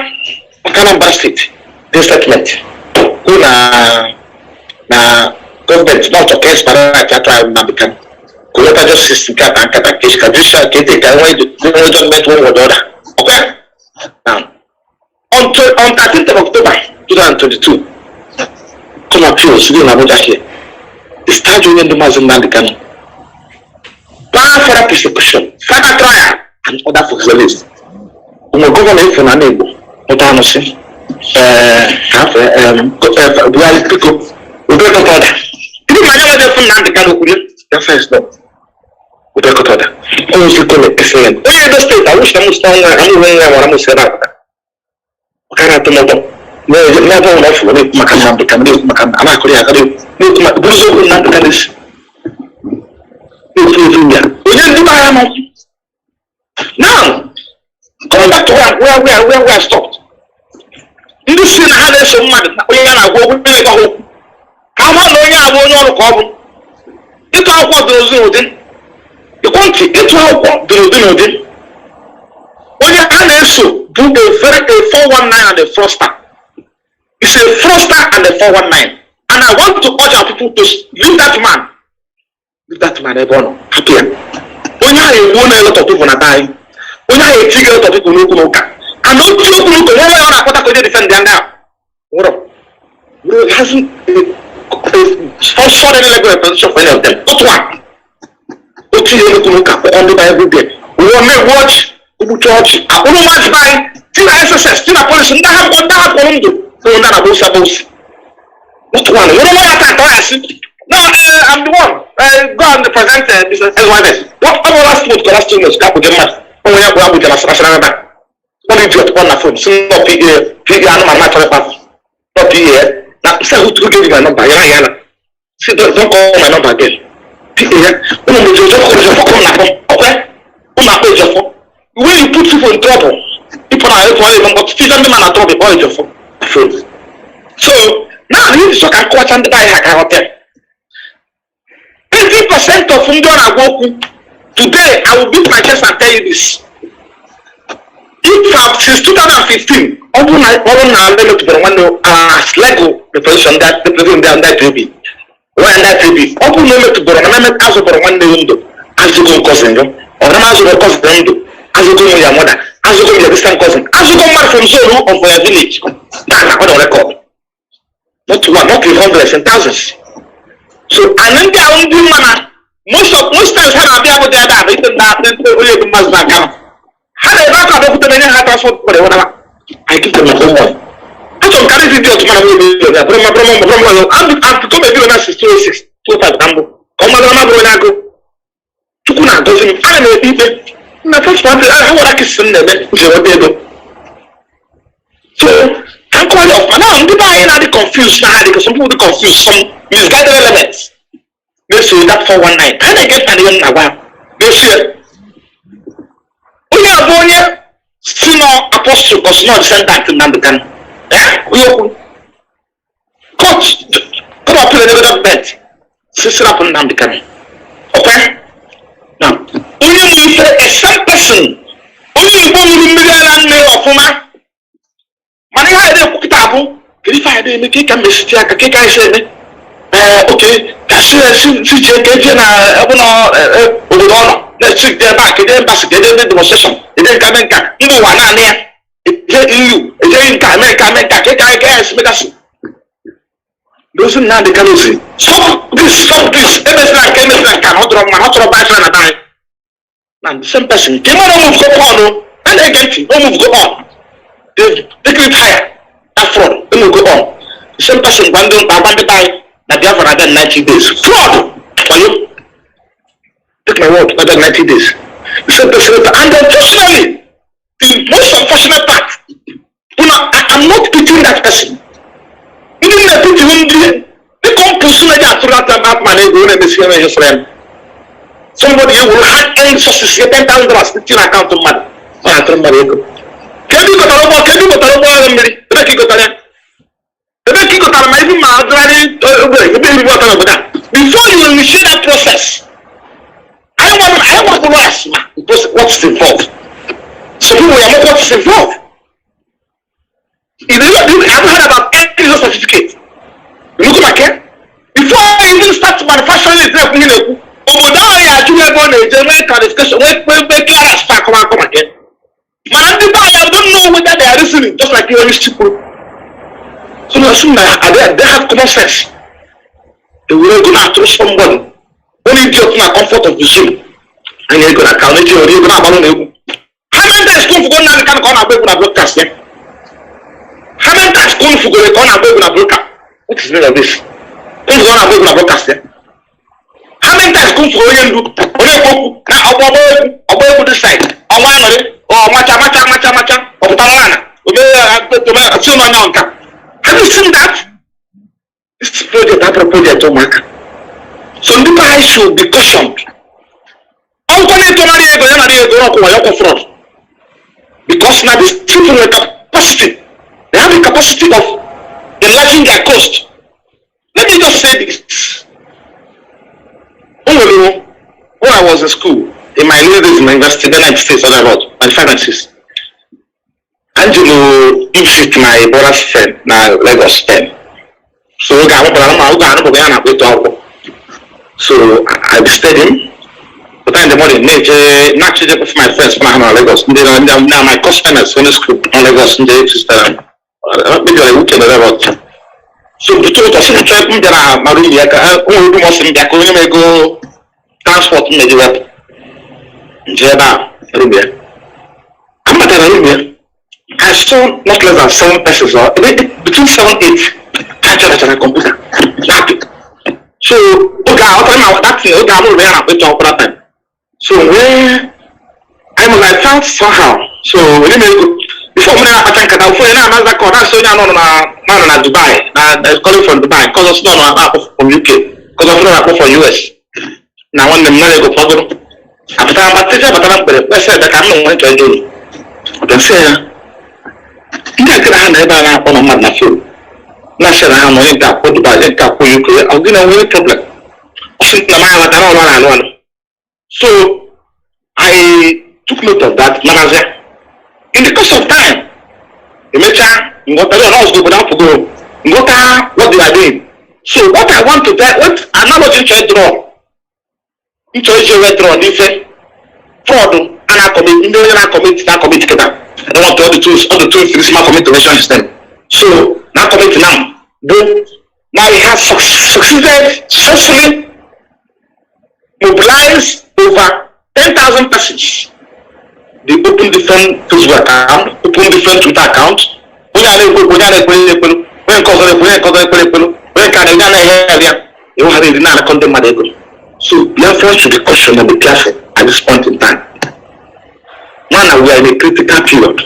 Okanambra State. This statement. na government not to case para atwa na become collector justice kata case judicial kete kan when judgment one order. Okay, now on 13th of October 2022 come appeals in Abuja here the start doing the Mazi Iyke Biafra persecution further trial and other for the list government for Nnamdi Nnamdi Even my name is Nnamdi Kanu. The first no. We don't got that. Only call it excellent. Oh yeah, the state. I wish I was strong. I'm moving around. I'm saying that. Can I tell you? No, never enough. We make Nnamdi Kanu. Make I'm not going to do. Make Bruce Nnamdi Kanu. We didn't do that. Now, coming back to where we are stopped. This is how they so mad. We are going to go. How much money are we going to come? It's all what those do. You want to it's all what those do. When you are so do a very 419 and a froster. It's a froster and a 419. And I want to urge our people to leave that man. Leave that man everyone happier. When you are a lot of people are dying. When you are a trigger lot of people who look. And not to look one way or another defend them now. What? It hasn't sponsored any legal position for any of them. Not one. What do you look on the Bible there? We will make watch, we will church. I will watch by till SSS, till a police, and I have one that one do. So that I will suppose. Not one. You don't want to no, I'm the one. Go on the present business as well as what our last month, last 2 months, cap with the man. Oh, we have with the last back. Only to on the phone, so not animal matter of not here. Now, say who give my number, Yana. See, don't call my number again. When you put people in trouble, people are even but still the man at trouble before you phone. So now you so can catch and buy a hotel. 80% of Ndona Goku today, I will beat my chest and tell you this. If since 2015, all now limit to one Lego the position that the president that will be. When that will be, all limit to Boromament as over one window, as you go cousin, or as you go cousin window, as you go with your mother, as you go with your distant cousin, as you go marry from Zoro or for your village. That's not on record. Not one, not in hundreds and thousands. So, and then they are only manner. Most times, I be able to have written that the Mazi Iyke. How they not have put them in a transport for whatever. I give them a home one. I don't carry video to my video. I'm to come a video that's 6 25 number. Come on, I'm going to go. Tukuna doesn't. I don't know people. My first part, I want to send them. So, I'm calling off. Now, I'm the confused now because some people are confused. Some misguided elements. They say that 419. And I get an even now. They say. We are born here, senior apostle, because not sent back to Nnamdi Kanu. We open. Coach, come up to the government. Sister up on Nnamdi Kanu. Okay? Now, only you say a same person. Only you go to the middle and of Fuma. Money I don't cook table. Can you find any cake and miss Tiaka cake? I said, okay, that's she check it and let's check their back, they didn't pass, they didn't demonstration, they didn't come and you know one there. You, they didn't come and make those are not the Alozie. Stop this, MS like cannot drop my hot rod back and die. Now, the same person came on, move go on, and they get you, don't move go on. They click higher, that fraud, they will go on. The same person banded by the Biafra than 90 days. Fraud for you. Take my word, another 90 days. And unfortunately, the most unfortunate part, I'm not pitying that person. Even the people who they come to soon as after that money, go and see his friend. Somebody will have any resources, $10,000 in account of money. Can you go to the can you go to the wall and make it go to them? The make it go to my before you initiate that process. I want to ask because what's involved. So people are not what's involved. If you haven't heard about any certificate, look at my care. reasoning, just like you used to. So you assume that they have common sense. They will go after somebody. Only idiot in the comfort of the Zoom. And you're going to count it, you're going to have a how many times come for going can call a baby on a broadcast? How many times come for going on a baby on a broadcast? What is the meaning of this? Come for going on a baby on a broadcast? How many times come for going to now this side? On one or macha, or Tamana, have you seen that? This project, after project, oh, Mark. So people should be cautioned. Because now these people have capacity. They have the capacity of enlarging their coast. Let me just say this. When I was in school, in my early days in my university, then I stayed about my finances. Angelo visited my brother's friend, now Lagos 10. So I visited him. But in the morning, not just with my friends from Lagos. Now my customers on the school on Lagos, maybe a weekend about. So the two of us in the Maria, who was in the go transport in the web. Jeba, Arabia. I'm not in Arabia. I saw not less than 7 persons, or between 7 and 8. I a computer. So, okay, so where I felt somehow. So before me I can cut out for another call. That's so no Dubai. Calling from Dubai because it's not from UK. Because I'm not from US. Now when the money go for after I said that I'm not going to do. But I say you can have on a man food. National money that put Dubai for UK. I'll give away problem. So I took note of that. In the course of time, what they are doing. So what I want to tell, what analogy to draw, fraud and I commit together. I don't want all the tools commit to nation system. So now commit now. Now he has succeeded successfully mobilize over 10,000 persons. They open different Facebook accounts, open different Twitter accounts. So Biafra should be cautioned and be careful at this point in time. Now we are in a critical period.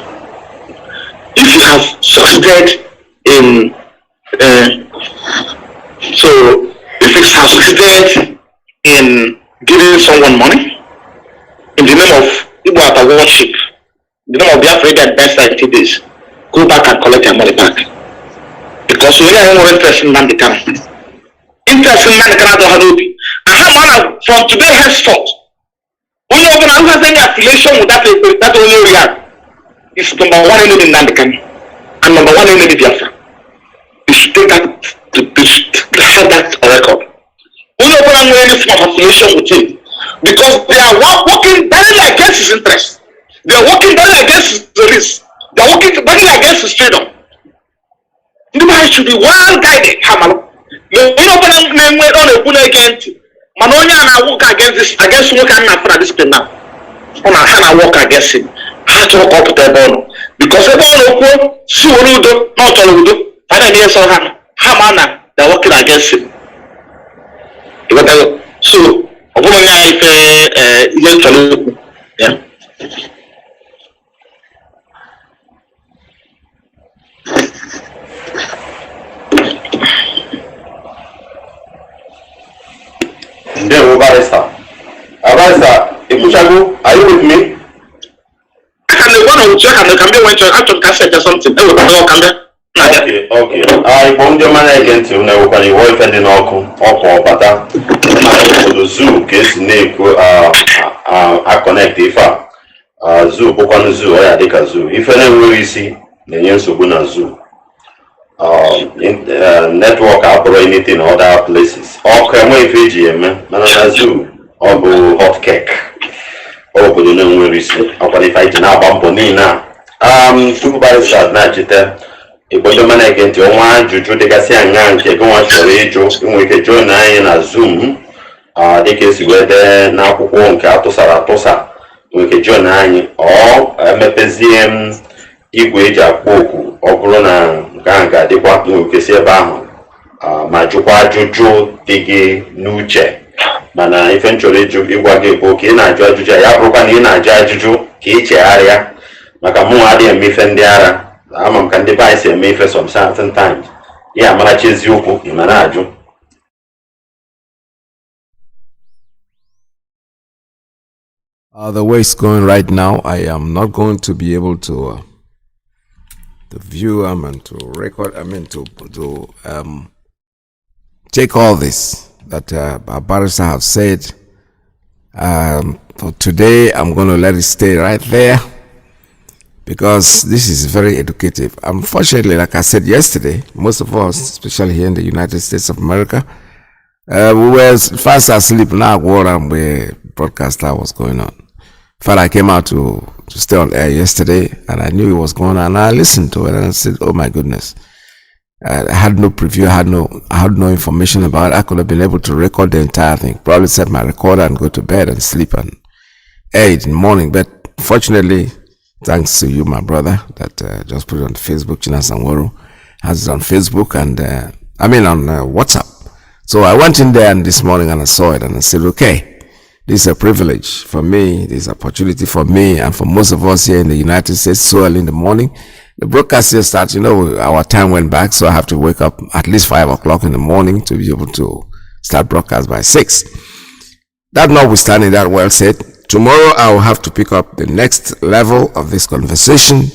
If you have succeeded in if you have succeeded in giving someone money in the name of Igbo worship, in the name of Biafra that best 90 days, go back and collect your money back. Because we have more interest in Nnamdi Kanu. Interest in Nnamdi Kanu don't have to. And from today henceforth, who has any affiliation with that only we have is number one enemy in Nnamdi Kanu and number one enemy Biafra. You should take that to have that on record. We don't want any form of affiliation with him because they are working directly against his interest. They are working directly against his risk. They are working directly against his freedom. Nobody should be well guided. We don't want to against Manonia and I work against this against what can happen at this point now. I work against him. How to work up with the because everyone see what you do, not all you do. And then yes, Hamana, they're working against him. So, yeah. Ndewo Barrister. Barrister, Ikuchagu, are you with me? I can one of check and the campaign went to actual cassette or something. Okay. I found your man again to know when you work at the Noku or Pata. The zoo case name I connect if zoo, Bokon Zoo, or Adika Zoo. If any we see the Yansubuna Zoo. Network operating in other places. Or can we VGM, another zoo, or hot cake. Or could you know where we see? Or if I now bump on now. tupu barịsta na-achịte igbodo mana ege ntị ọnwa ajụjụ dịgasị anya nke gị nwa chọrọ ịjụ inwe ike jụọ na anyị na Zoom dịka esi wee dee n'akwụkwọ nke atụsara atụsa nwere ike jụọ na anyị emepezie m igwe eji akpọ oku ọ bụrụ na nke ahụ ga-adịkwa nwere ike si ebe ahụ ma jụkwa ajụjụ dị gị n'uche mana ife m chọrọ ịgwa gị bụ ka ị na-ajụ ajụjụ ya bụrụkwa na ị na-ajụ ajụjụ ka ị chegharịa maka mụ adịghị eme ife ndị ara ama m ka ndị be anyị si eme ife some certain times ya amarachi eziokwu ị ma na-ajụ. The way it's going right now, I am not going to be able to view and to record. To take all this that our barrister have said. For today, I'm going to let it stay right there because this is very educative. Unfortunately, like I said yesterday, most of us, especially here in the United States of America, we were fast asleep now where broadcaster was going on. In fact, I came out to stay on air yesterday and I knew it was going on and I listened to it and I said, oh my goodness. I had no preview, I had no information about it. I could have been able to record the entire thing, probably set my recorder and go to bed and sleep and air it in the morning. But fortunately, thanks to you, my brother, that just put it on Facebook. China Sanworo has it on Facebook and on WhatsApp. So I went in there and this morning and I saw it and I said, okay, this is a privilege for me. This is an opportunity for me and for most of us here in the United States so early in the morning. The broadcast here starts, our time went back, so I have to wake up at least 5 o'clock in the morning to be able to start broadcast by 6. That notwithstanding, that well said, tomorrow I will have to pick up the next level of this conversation.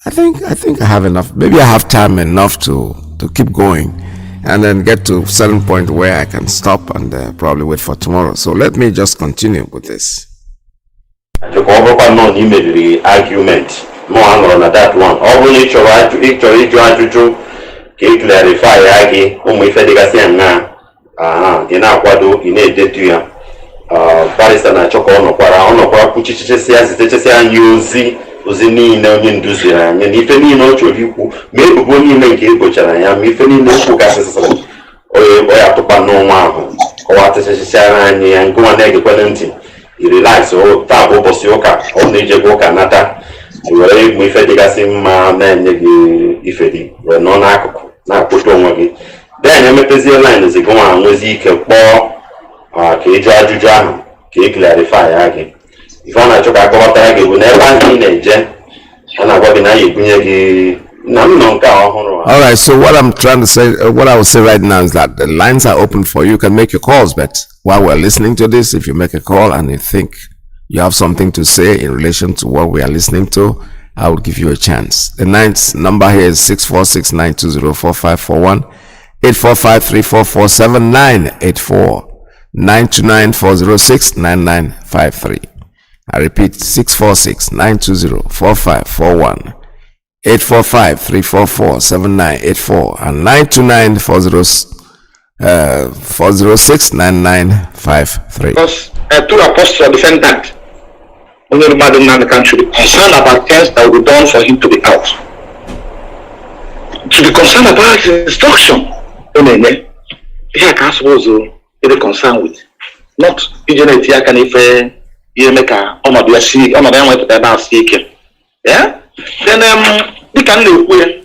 I think I have enough. Maybe I have time enough to keep going and then get to a certain point where I can stop and probably wait for tomorrow. So let me just continue with this. Argument. No hang on that one. Only ịchọrọ ajụjụ ka ị clarify ya gị ụmụ ife dịgasị anya gị na-akwado ị na-edetu ya barịsta na-achọ ka ọ nọkwara kwuchichesịa zitechesịa anyị ozi niile onye nduziri anyị na ife niile ọ chọrọ ikwu ma ebubo niile nke ebochara ya ma ife niile okwu gasịsịrị onye atụkpa n'ọnwa ahụ kọwatechesịara anyị ya nke nwa na-egekwele ntị i relax taa bụ ụbọchị ụka ọ na-ejekwa ụka nata were igbu ife dịgasị mma na-enye gị ife dị wee nọ n'akụkụ na-akpụta onwe gị then emepezie line zigo nwa nwezi ike kpọọ ka ịjụ ajụjụ ahụ ka ị clarify ya gị ife ọ na-achọ ka akọwatara gị bụ na ebe ahụ ị na-eje a na-agwa gị na ya ebunye gị na m nọ nke ọhụrụ. All right, so what I'm trying to say, what I will say right now is that the lines are open for you. You can make your calls, but while we're listening to this, if you make a call and you think you have something to say in relation to what we are listening to, I will give you a chance. The number here is 646-920-4541, 845-344-7984, 929-406-9953. I repeat, 646-920-4541, 845-344-7984, and 929-406-9953. Because two apostles defendant only the Nnamdi should be concerned about things that will be done for him to be out. To be concerned about his instruction, he can suppose to be concerned with. Not generate here can if you make a do see them with the speaking. Yeah? Then we can live where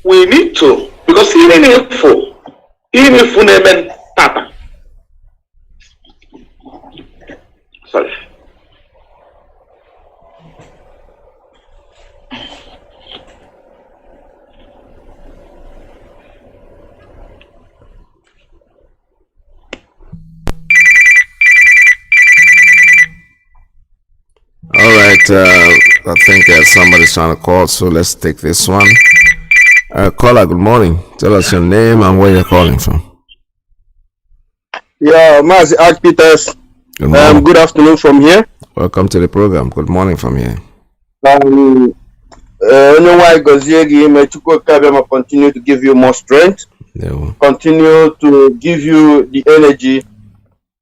we need to, because even if name Papa. Sorry. All right, I think somebody's trying to call, so let's take this one. Caller, good morning. Tell us your name and where you're calling from. Yeah, Mazi Iyke. Good afternoon from here. Welcome to the program. Good morning from here. Continue to give you more strength. Yeah. Continue to give you the energy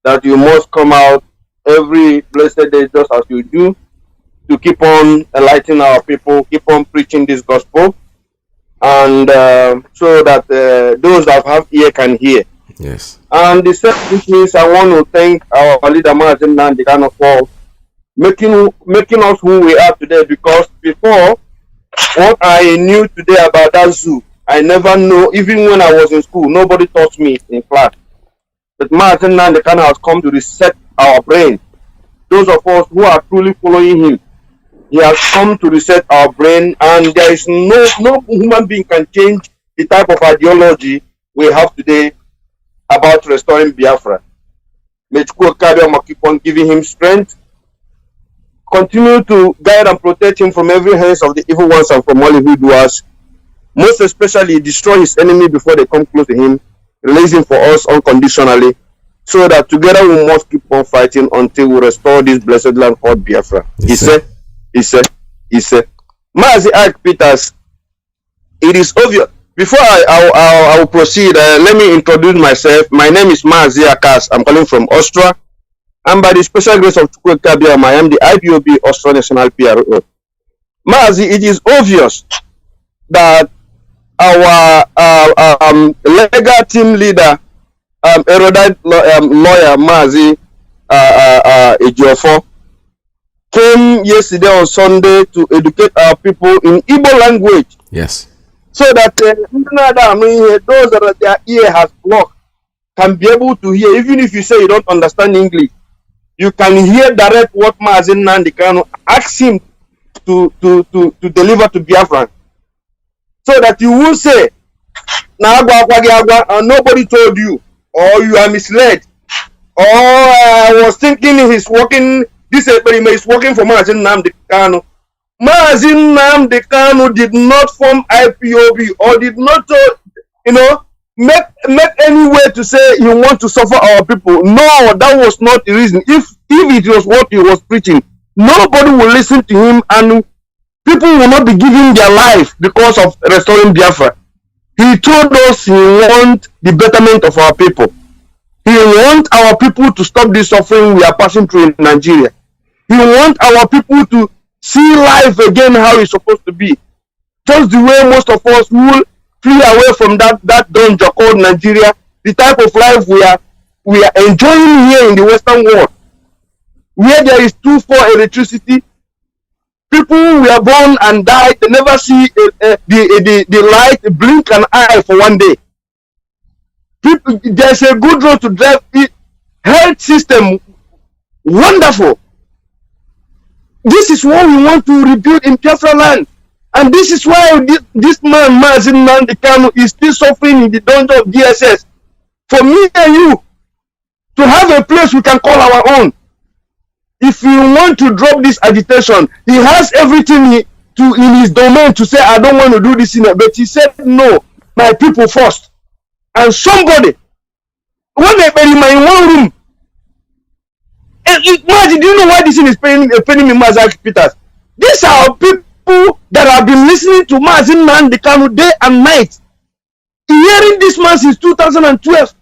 that you must come out every blessed day just as you do. to keep on enlightening our people, keep on preaching this gospel, and so that those that have ear can hear. Yes. And the second means I want to thank our leader Mazi Iyke for making us who we are today, because before, what I knew today about that zoo, I never know. Even when I was in school, nobody taught me in class. But Mazi Iyke has come to reset our brain. Those of us who are truly following him, he has come to reset our brain, and there is no human being can change the type of ideology we have today about restoring Biafra. May Chukwuka keep on giving him strength, continue to guide and protect him from every hands of the evil ones and from all evil doers. Most especially, destroy his enemy before they come close to him, release him for us unconditionally, so that together we must keep on fighting until we restore this blessed land called Biafra. He said. Mazi Iyke Peters, it is obvious. Before I will proceed, let me introduce myself. My name is Mazi Iyke. I'm calling from Austria. And by the special grace of Chukwuka, I am the IPOB Austria National PRO. Mazi, it is obvious that our legal team leader, erudite lawyer Mazi Iyke, came yesterday on Sunday to educate our people in Igbo language. Yes. So that those that their ear has blocked can be able to hear. Even if you say you don't understand English, you can hear direct what Mazi Iyke asks him to deliver to Biafra. So that you will say, nobody told you, or you are misled, or I was thinking he's working. This experiment is working for Mazi Nnamdi. Mazi Nnamdi did not form IPOB or did not, make any way to say he want to suffer our people. No, that was not the reason. If it was what he was preaching, nobody will listen to him, and people will not be giving their life because of restoring Biafra. He told us he wants the betterment of our people. He wants our people to stop this suffering we are passing through in Nigeria. He wants our people to see life again how it's supposed to be. Just the way most of us will flee away from that danger called Nigeria, the type of life we are enjoying here in the Western world, where there is 2-4 electricity. People were born and died, they never see the light blink an eye for one day. There's a good road to drive. Health system, wonderful. This is what we want to rebuild in Biafra land. And this is why this man, Mazi Iyke, is still suffering in the dungeon of DSS. For me and you, to have a place we can call our own. If you want to drop this agitation, he has everything in his domain to say, I don't want to do this, but he said, no, my people first. And somebody, when they bury me in one room, Mazi, do you know why this thing is paying me, Mazi Iyke Peters? These are people that have been listening to Mazi Iyke day and night, hearing this man since 2012,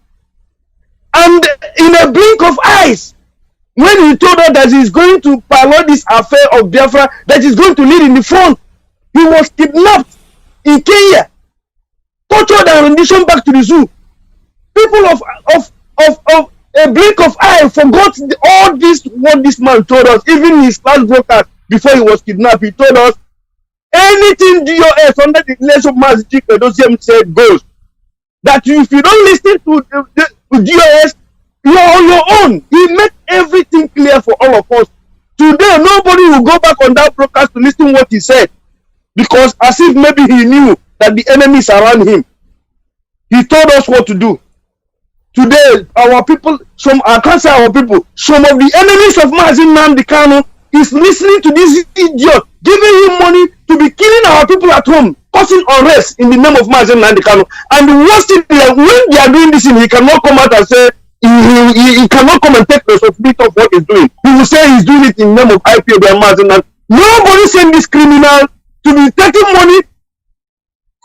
and in a blink of eyes, when he told us that he's going to pilot this affair of Biafra, that he's going to lead in the front, he was kidnapped in Kenya, tortured and renditioned back to the zoo. People of a blink of eye forgot all this, what this man told us. Even his last broadcast before he was kidnapped, he told us anything DOS under the leadership of Mazi Iyke said goes. That if you don't listen to DOS, you're on your own. He made everything clear for all of us. Today, nobody will go back on that broadcast to listen to what he said, because as if maybe he knew that the enemy is around him. He told us what to do. Today, our people, I can't say our people, some of the enemies of Mazi Iyke is listening to this idiot, giving him money to be killing our people at home, causing unrest in the name of Mazi Iyke. And the worst thing is, when they are doing this, he cannot come out and say, he cannot come and take responsibility of what he's doing. He will say he's doing it in the name of IPOB and Mazi Iyke. Nobody sent this criminal to be taking money,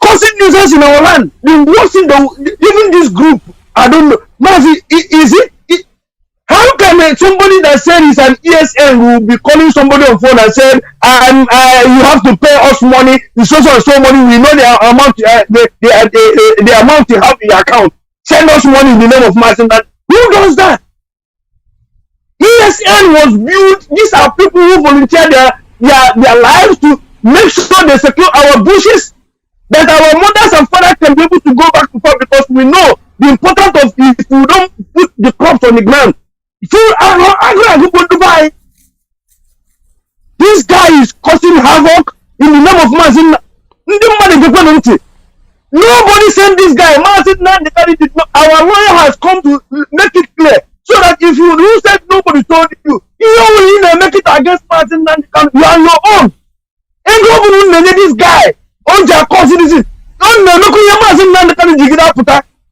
causing nuisance in our land. The worst thing, even this group, I don't know. Mazi, is it? How can somebody that said he's an ESN will be calling somebody on phone and said, you have to pay us money, so money, we know the amount, the amount you have in your account. Send us money in the name of Mazi Nnamdi. Who does that? ESN was built. These are people who volunteer their lives to make sure they secure our bushes, that our mothers and fathers can be able to go back to farm, because we know the importance of if we don't put the crops on the ground. This guy is causing havoc in the name of Mazi Nnamdi. Nobody sent this guy. Mazi Nnamdi did not. Our lawyer has come to make it clear, so that if you said nobody told you, you will make it against Mazi Nnamdi. You are your own. And nobody this guy on their cause.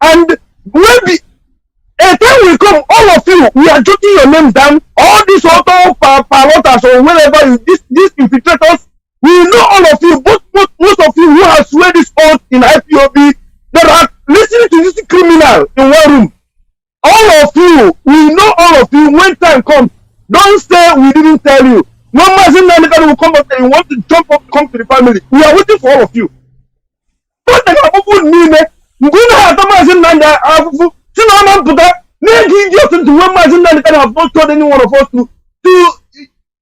And when a time will come, all of you, we are jotting your names down. All these auto parotas or wherever these infiltrators, we know all of you, most of you who have swear this oath in IPOB, that are listening to this criminal in one room. All of you, we know all of you. When time comes, don't say we didn't tell you. No Mazi Nnamdi will come up and you want to jump up, come to the family. We are waiting for all of you. But the people mean it. Make idiots into one Mazi Nnamdi have not told any one of us to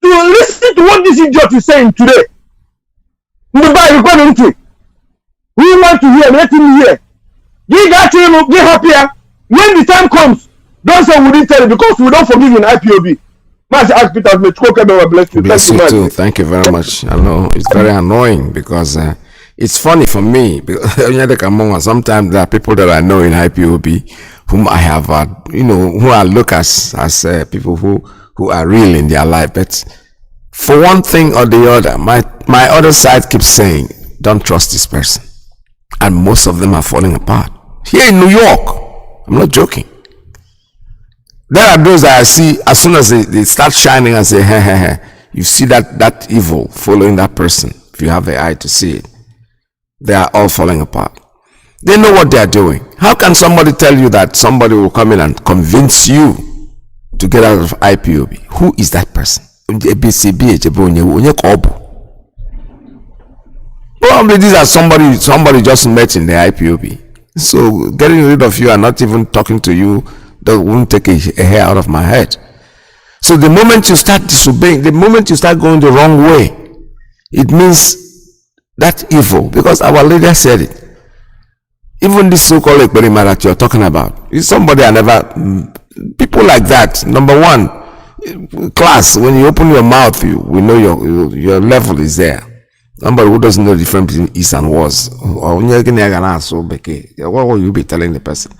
listen to what this idiot is saying today. We want to hear, let him hear. Get happier. When the time comes, don't say we didn't tell you, because we don't forgive in IPOB. Mazi Iyke, bless you. Bless you too. Thank you very much. I know it's very annoying because it's funny for me. Sometimes there are people that I know in IPOB whom I have, who I look as people who are real in their life. But for one thing or the other, my other side keeps saying, don't trust this person. And most of them are falling apart. Here in New York, I'm not joking. There are those that I see, as soon as they start shining and say, hey, you see that evil following that person. If you have the eye to see it, they are all falling apart. They know what they are doing. How can somebody tell you that somebody will come in and convince you to get out of IPOB? Who is that person? Probably these are somebody just met in the IPOB. So getting rid of you and not even talking to you, that won't take a hair out of my head. So the moment you start disobeying, the moment you start going the wrong way, it means that evil, because our leader said it. Even this so-called experiment that you're talking about, is somebody I never, people like that. Number one, class, when you open your mouth, we know your level is there. Somebody who doesn't know the difference between is and was, or what will you be telling the person?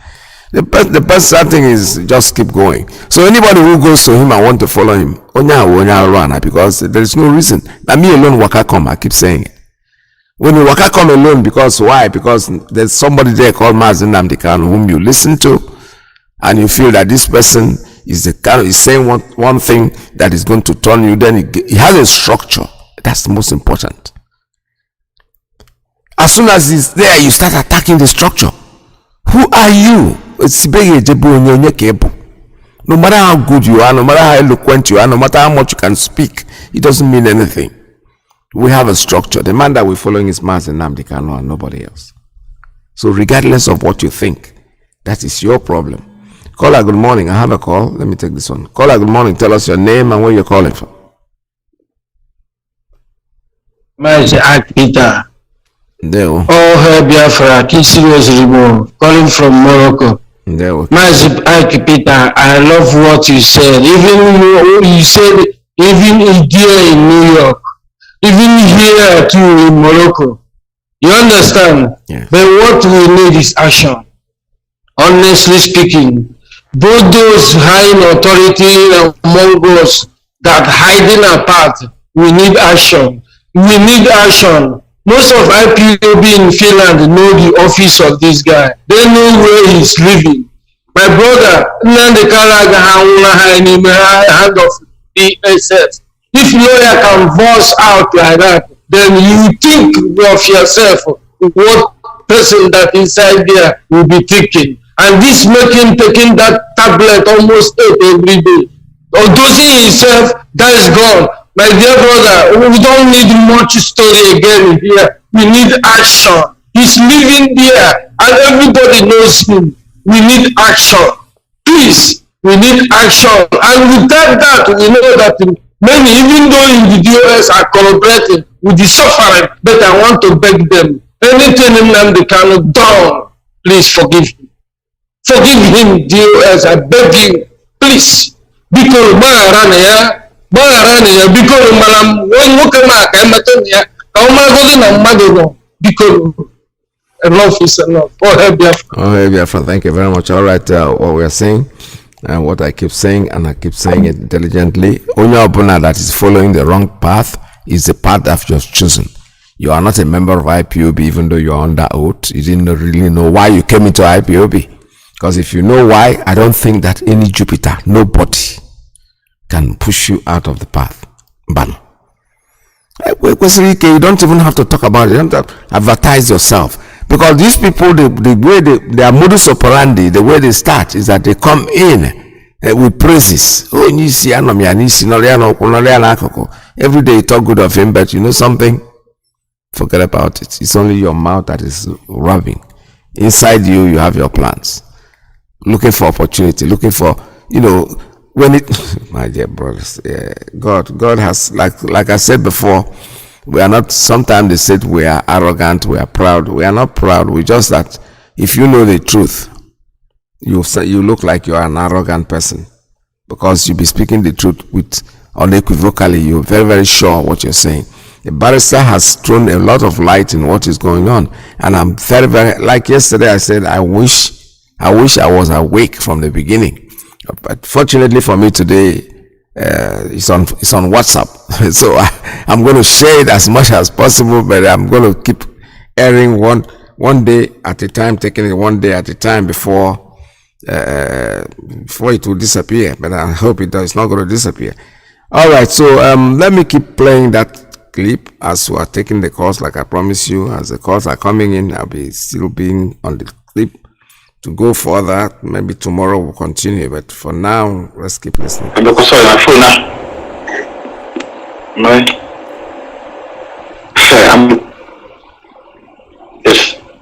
The best thing is just keep going. So anybody who goes to him and want to follow him, run, because there is no reason. Now me alone waka come, I keep saying it. When you waka come alone, because why? Because there's somebody there called Mazi Nnamdi Kanu whom you listen to, and you feel that this person is saying one thing that is going to turn you. Then it has a structure. That's the most important. As soon as it's there, you start attacking the structure. Who are you? No matter how good you are, no matter how eloquent you are, no matter how much you can speak, it doesn't mean anything. We have a structure. The man that we're following is Mazi Nnamdi Kanu and nobody else. So regardless of what you think, that is your problem. Caller, good morning. I have a call. Let me take this one. Caller, good morning. Tell us your name and where you're calling from. Mazi Iyke. Biafra, calling from Morocco. Mazi Iyke, I love what you said. Even you said, even here in New York, even here too in Morocco. You understand? Yes. But what we need is action. Honestly speaking, both those high in authority among us that hiding apart, we need action. We need action. Most of IPOB in Finland know the office of this guy. They know where he's living. My brother, Nnamdi hand of BSS. If lawyer can voice out like that, then you think of yourself what person that inside there will be thinking. and this make him taking that tablet almost 8 every day. Or dosing himself, that is gone. My dear brother, we don't need much story again here. We need action. He's living there and everybody knows him. We need action. Please, we need action. And without that, we know that many, even though individuals are collaborating with the suffering, but I want to beg them. Anything Nnamdi Kanu done, please forgive him. Forgive him, DOS, I beg you. Please. Because because enough is enough. Oh, hey, Biafra. Oh, hey, Biafra. Thank you very much. All right, what we are saying, and what I keep saying, and I keep saying it diligently, only opponent that is following the wrong path is the path that you've chosen. You are not a member of IPOB, even though you are under oath. You didn't really know why you came into IPOB. Because if you know why, I don't think that any Jupiter, nobody, can push you out of the path. But you don't even have to talk about it. You don't have to advertise yourself. Because these people, the way their modus operandi, the way they start is that they come in with praises. Oh, every day you talk good of him, but you know something? Forget about it. It's only your mouth that is rubbing. Inside you, you have your plans. Looking for opportunity, looking for, when it, my dear brothers, God has, like I said before, we are not, sometimes they said we are arrogant, we are proud. We are not proud. We just that if you know the truth, you look like you are an arrogant person because you be speaking the truth with unequivocally. You're very, very sure what you're saying. The barrister has thrown a lot of light in what is going on. And I'm very, very, like yesterday I said, I wish I was awake from the beginning. But fortunately for me today, it's on WhatsApp. So I'm going to share it as much as possible, but I'm going to keep airing one day at a time, taking it one day at a time before it will disappear. But I hope it's not going to disappear. All right. So let me keep playing that clip as we are taking the calls, like I promised you. As the calls are coming in, I'll be still being on the clip to go further. Maybe tomorrow we'll continue, but for now, let's keep listening. Yes.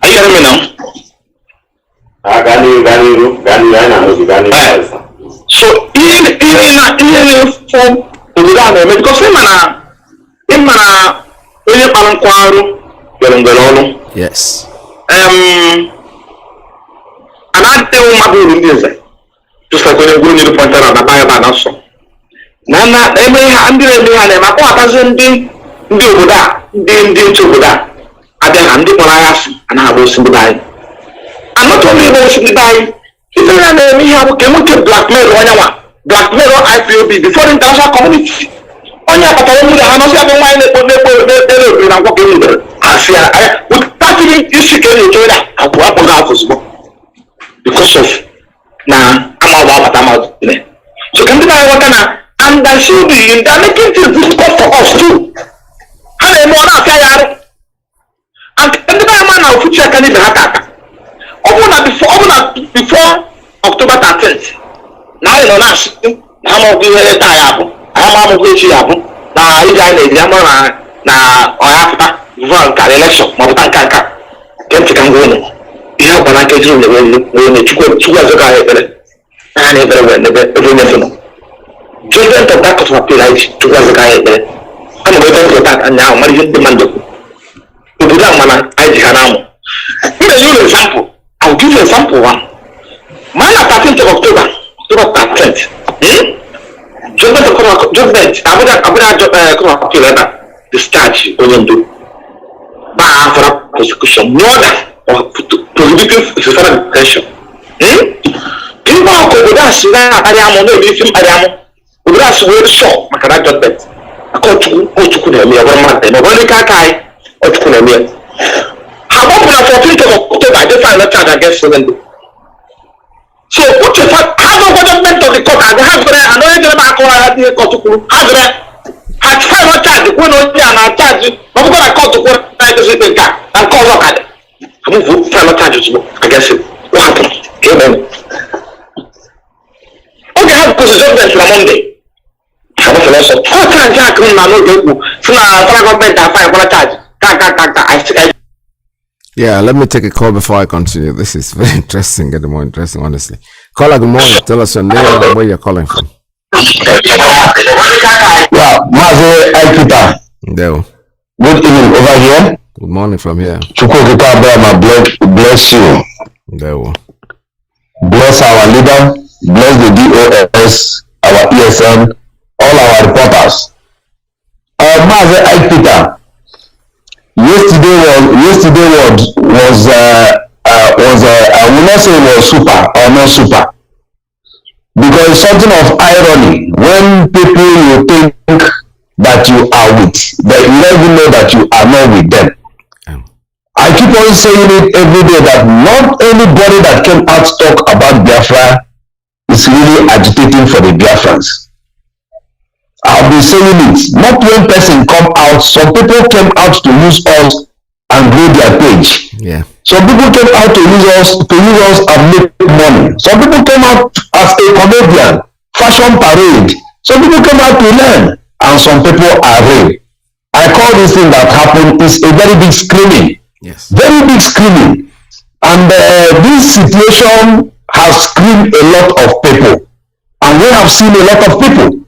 Are you hearing me now? So, yes. Just like when you're going to the point out the Bible and also. Nana, I'm not only able to buy, even we have blackmail IPOB before the international community. On your paternity, I must have one because of now I'm about so can and that should be in that making things difficult for us too. And then more and the man now future can even happen. Before October 13th. Now you know I'm going to I'm going to now you guys now or after election, can go in. You have an occasion when two years ago, and judgment of that of appeal 2 years ago. I'm waiting for that, and now I'm going to demand to do that. Man, I can give you an example. I'll give you an example. One man at 13th of October 13th. Judgment of judgment. I'm going to appeal discharge on do. But after prosecution, more than prohibiting physical detention. People are going to ask Ariamo, no, if you Ariamo, would ask where shop, Macana judgment. I call to Kunemia, 1 month, and only Kakai or Kunemia. How about 14th of October, I define a charge against them. So, what you thought, how about judgment of the court? I have there, I know you're going to had the court to Hadre. Had final charge, when only an charge, but we're going to call to court and call up at it. I'm going to final charges against it. What happened? Amen. Okay, how could you do Monday? How much loss of can't come now? No, government charge. Yeah, let me take a call before I continue. This is very interesting, getting more interesting, honestly. Caller, good morning. Tell us your name and where you're calling from. Yeah, Mazi Iyke. There. Good evening over here. Good morning from here. Bless you. There. Bless our leader. Bless the DOS, our ESN, all our reporters. Mazi Iyke. Yesterday was I will not say it was super or not super, because it's something of irony when people you think that you are with, but you don't even know that you are not with them. I keep on saying it every day that not anybody that came out to talk about Biafra is really agitating for the Biafrans. I'll be saying it. Not one person come out. Some people came out to use us and grow their page. Yeah. Some people came out to use us and make money. Some people came out as a comedian, fashion parade. Some people came out to learn, and some people are real. I call this thing that happened is a very big screaming. Yes. Very big screaming. And this situation has screamed a lot of people. And we have seen a lot of people.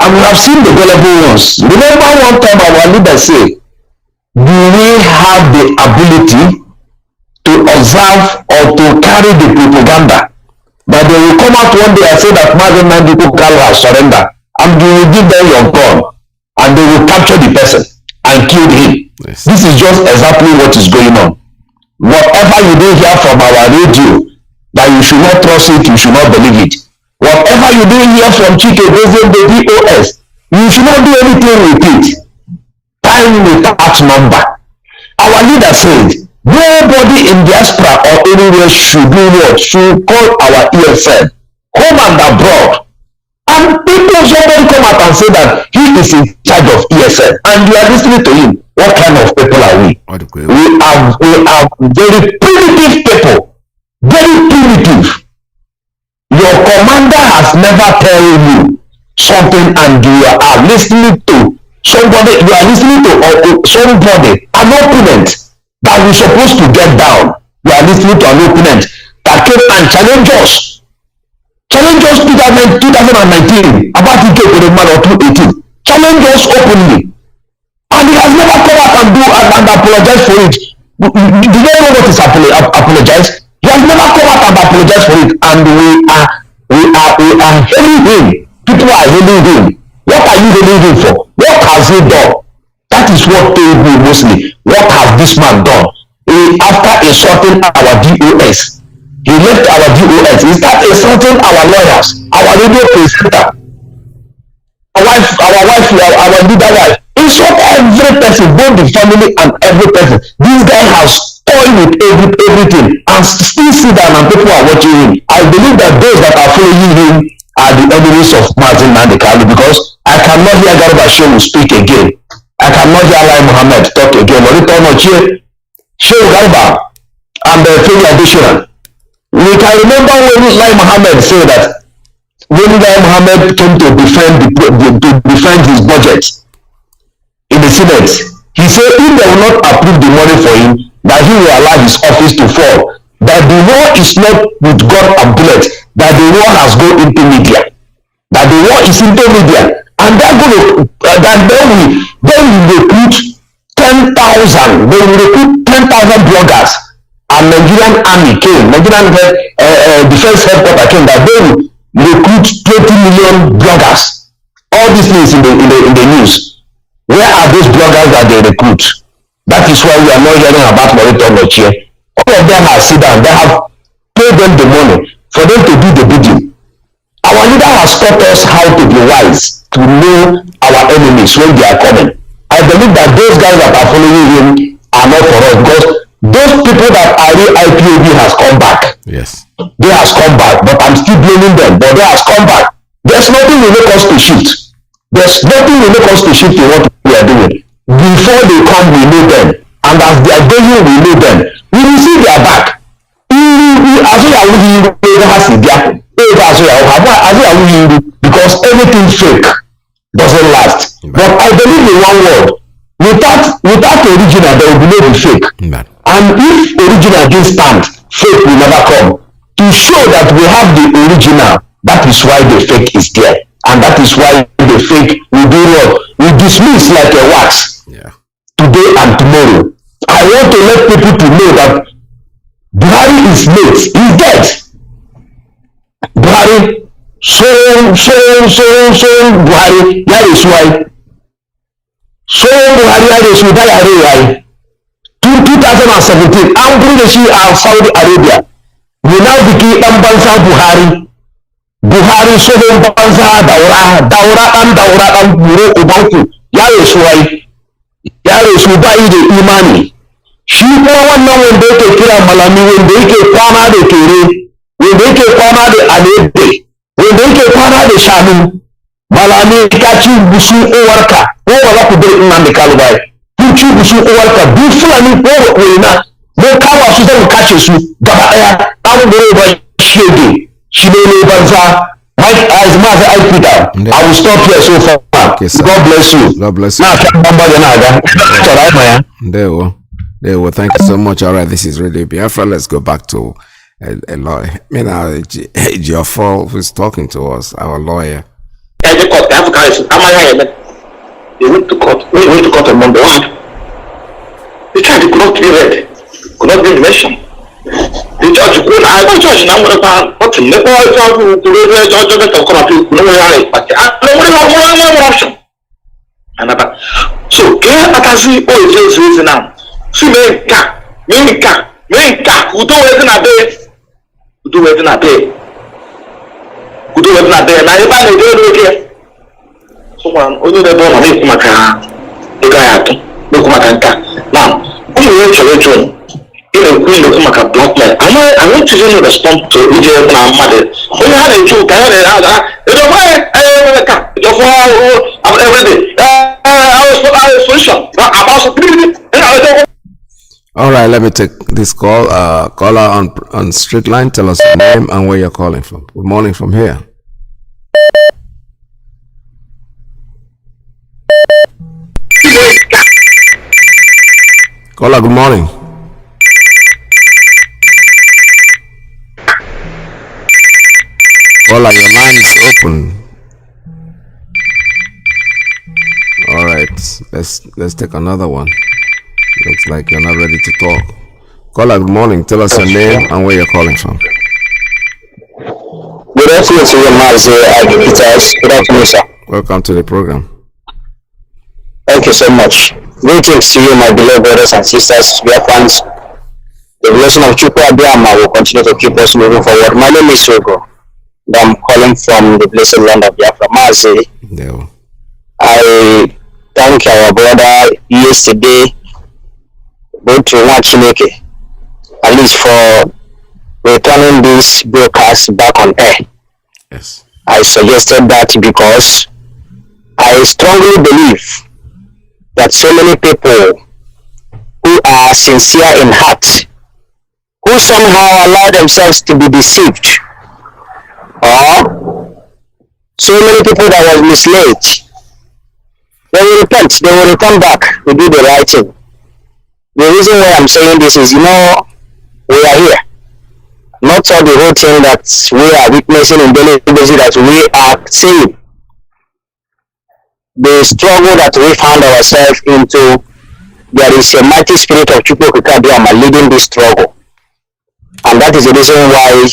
And we have seen the gullible ones. Remember one time our leader said, do we have the ability to observe or to carry the propaganda? But they will come out one day and say that Mazi Nnamdi has surrendered. And they will give them your gun. And they will capture the person and kill him. Yes. This is just exactly what is going on. Whatever you do hear from our radio, that you should not trust it, you should not believe it. Whatever you do hear from Chike based on the DOS, you should not do anything with it. Time without number. Our leader said, nobody in diaspora or anywhere should do what? Should call our ESN home and abroad. And people, somebody come out and say that he is in charge of ESN, and you are listening to him. What kind of people are we? We are very primitive people. Very primitive. Your commander has never told you something, and you are listening to somebody. You are listening to somebody, an opponent that we're supposed to get down. You are listening to an opponent that came and challenged us. Challenge us 2019 about Ike or 2018. Challenge us openly. And he has never come out and do and apologize for it. Do you know what is apologize? He has never come out and apologize for it. And we are hailing him. People are hailing him. What are you hailing him for? What has he done? That is what they do mostly. What has this man done? After insulting our DOS, he left our DOS. He started insulting our lawyers, our radio presenter, our leader wife. Insult every person, both the family and every person. This guy has toyed with everything and still sit down and people are watching him. I believe that those that are following him are the enemies of Mazi Nnamdi, because I cannot hear Garba Shehu speak again. I cannot hear Lai Mohammed talk again. Shehu Garba and Femi Adesina. We can remember when Lai Mohammed said that when Lai Mohammed came to defend his budget in the Senate, he said if they will not approve the money for him, that he will allow his office to fall. That the war is not with God and bullets, that the war has gone into media. That the war is into media. And they're going to, then we recruit 10,000, they will recruit 10,000 bloggers. And Nigerian army came, Nigerian defense headquarters came, that they will recruit 20 million bloggers. All these things in the news. Where are those bloggers that they recruit? That is why we are not hearing about Morito Nochie. All of them have sit down, they have paid them the money for them to do the bidding. Our leader has taught us how to be wise, to know our enemies when they are coming. I believe that those guys that are following him are not for us, because those people that are real IPOB has come back. Yes. They has come back, but I'm still blaming them, but they has come back. There's nothing will make us to shift. There's nothing will make us to shift in what we are doing. Before they come, we know them. And as they are going, we know them. We will see their back. As we are looking has to be because everything fake doesn't last. But I believe in one word. Without original, there will be no fake. And if original didn't stand, fake will never come. To show that we have the original, that is why the fake is there. And that is why the fake will do what? We dismiss like a wax. Today and tomorrow. I want to let people to know that Buhari is late. He's dead. Buhari, so Buhari, that is why. So Buhari, that is why. 2017, an bring shi a Saudi Arabia. We now became ɗan banza Buhari. Buhari tsohon banza daura ɗan buro ubanku ya rasu wai. Ya rasu bayi da imani. Shi kuma wannan wanda yake kira malami, wanda yake kwana da kere, wanda yake kwana da alede, wanda yake kwana da shanu. Malami ka ci busu uwarka, ko ba za ku bar Nnamdi Kanu ba. Kun ci busu uwarka, duk Fulani ko waina, mu kama su zan kashe su gaba ɗaya. An gure ba shege, shi ne banza. As Mazi Iyke, I will stop here so far. Okay, God bless you. God bless you. There we thank you so much. All right, this is Radio Biafra. Let's go back to a lawyer. Geoffrey who's talking to us, our lawyer. They went to court. We went to court on Monday. The child could not be read, could not be mentioned. The judge could I don't judge now what to let all judge to the judge to come up with no but I don't want option. Another so here I see all is reason now. See Meka, who do it in a day, who do it in a day, who do it in a day, and I do it here. Someone only the bone of Maka, the guy, look Makanka. Now, who will you in Queen of Maka black man? I want to really respond to Ije and mother. When you had a joke, I had all right, let me take this call. Caller on street line. Tell us your name and where you're calling from. Good morning from here. Caller, good morning. Caller, your line is open. All right, let's take another one. Looks like you're not ready to talk. Caller, good morning. Tell us your name and where you're calling from. Good afternoon to you, Mazi Iyke. Good afternoon, sir. Welcome to the program. Thank you so much. Greetings to you, my beloved brothers and sisters, Biafrans. The blessing of Chukwu Abiyama will continue to keep us moving forward. My name is Ogo. I'm calling from the blessed land of Biafra, Mazi. Yeah. I thank our brother yesterday, both to Chineke, at least for returning this broadcast back on air. Yes. I suggested that because I strongly believe that so many people who are sincere in heart, who somehow allow themselves to be deceived, or so many people that was misled, they will repent, they will return back to do the right thing. The reason why I'm saying this is, we are here. Not all the whole thing that we are witnessing in daily basis that we are seeing. The struggle that we found ourselves into, there is a mighty spirit of Chukwu Abiyama leading this struggle. And that is the reason why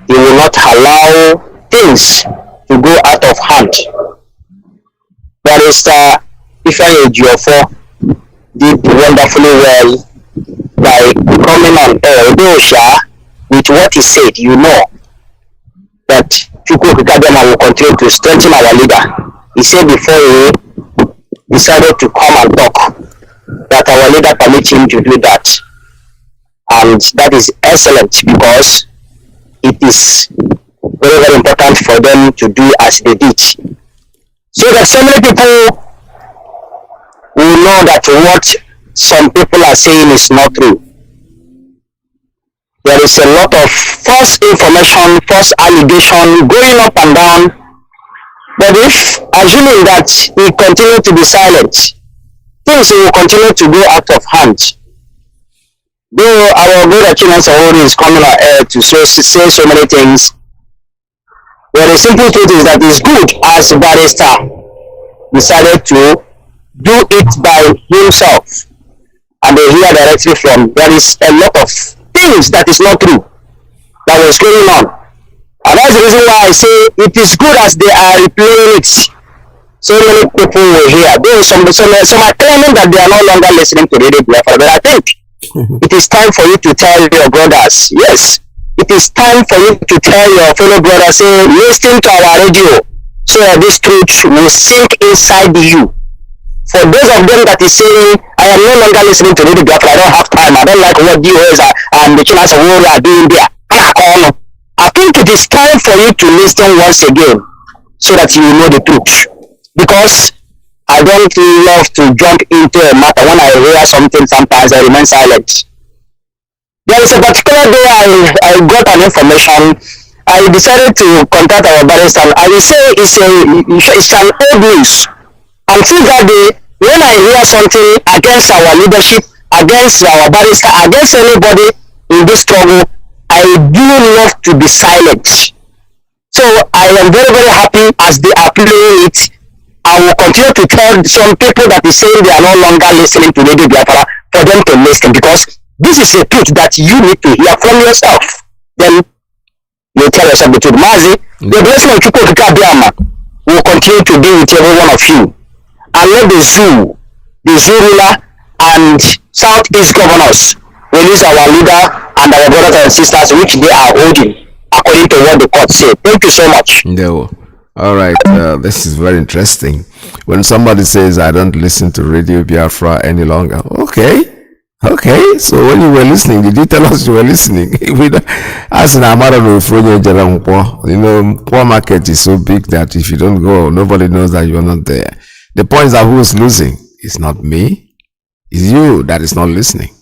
he will not allow things to go out of hand. Barrister Ifeanyi Ejiofor did wonderfully well by coming on air. Although with what he said, that Chukwu Abiyama will continue to strengthen our leader. He said before he decided to come and talk that our leader permit him to do that. And that is excellent because it is very, very important for them to do as they did. So that so many people will know that what some people are saying is not true. There is a lot of false information, false allegation going up and down. But if, assuming that he continue to be silent, things will continue to go out of hand. Though our good Excellency is coming ahead to say so many things, but the simple truth is that it's good as a barrister decided to do it by himself, and they hear directly from. There is a lot of things that is not true that was going on, and that's the reason why I say it is good as they are replaying it. So many people will hear. Though some are claiming that they are no longer listening to Radio Biafra, but I think it is time for you to tell your brothers. Yes, it is time for you to tell your fellow brothers, say, listen to our radio, so that this truth will sink inside you. For those of them that is saying, I am no longer listening to Radio Biafra, I don't have time, I don't like what DOS and the channels of war are doing there, I think it is time for you to listen once again, so that you will know the truth. Because I don't love to jump into a matter. When I hear something, sometimes I remain silent. There is a particular day I got an information. I decided to contact our barrister. I will say it's an old news. And since that day, when I hear something against our leadership, against our barrister, against anybody in this struggle, I do love to be silent. So I am very, very happy as they are playing it. I will continue to tell some people that is saying they are no longer listening to Radio Biafra for them to listen, because this is a truth that you need to hear from yourself. Then you tell yourself the truth. Mazi, the blessing of Chukwu Abiyama will continue to be with every one of you. And let the zoo ruler and Southeast governors release our leader and our brothers and sisters, which they are holding according to what the court said. Thank you so much. No. All right, this is very interesting. When somebody says, I don't listen to Radio Biafra any longer. Okay, so when you were listening, did you tell us you were listening? As in Amara, poor market is so big that if you don't go, nobody knows that you're not there. The point is that who is losing? It's not me. It's you that is not listening.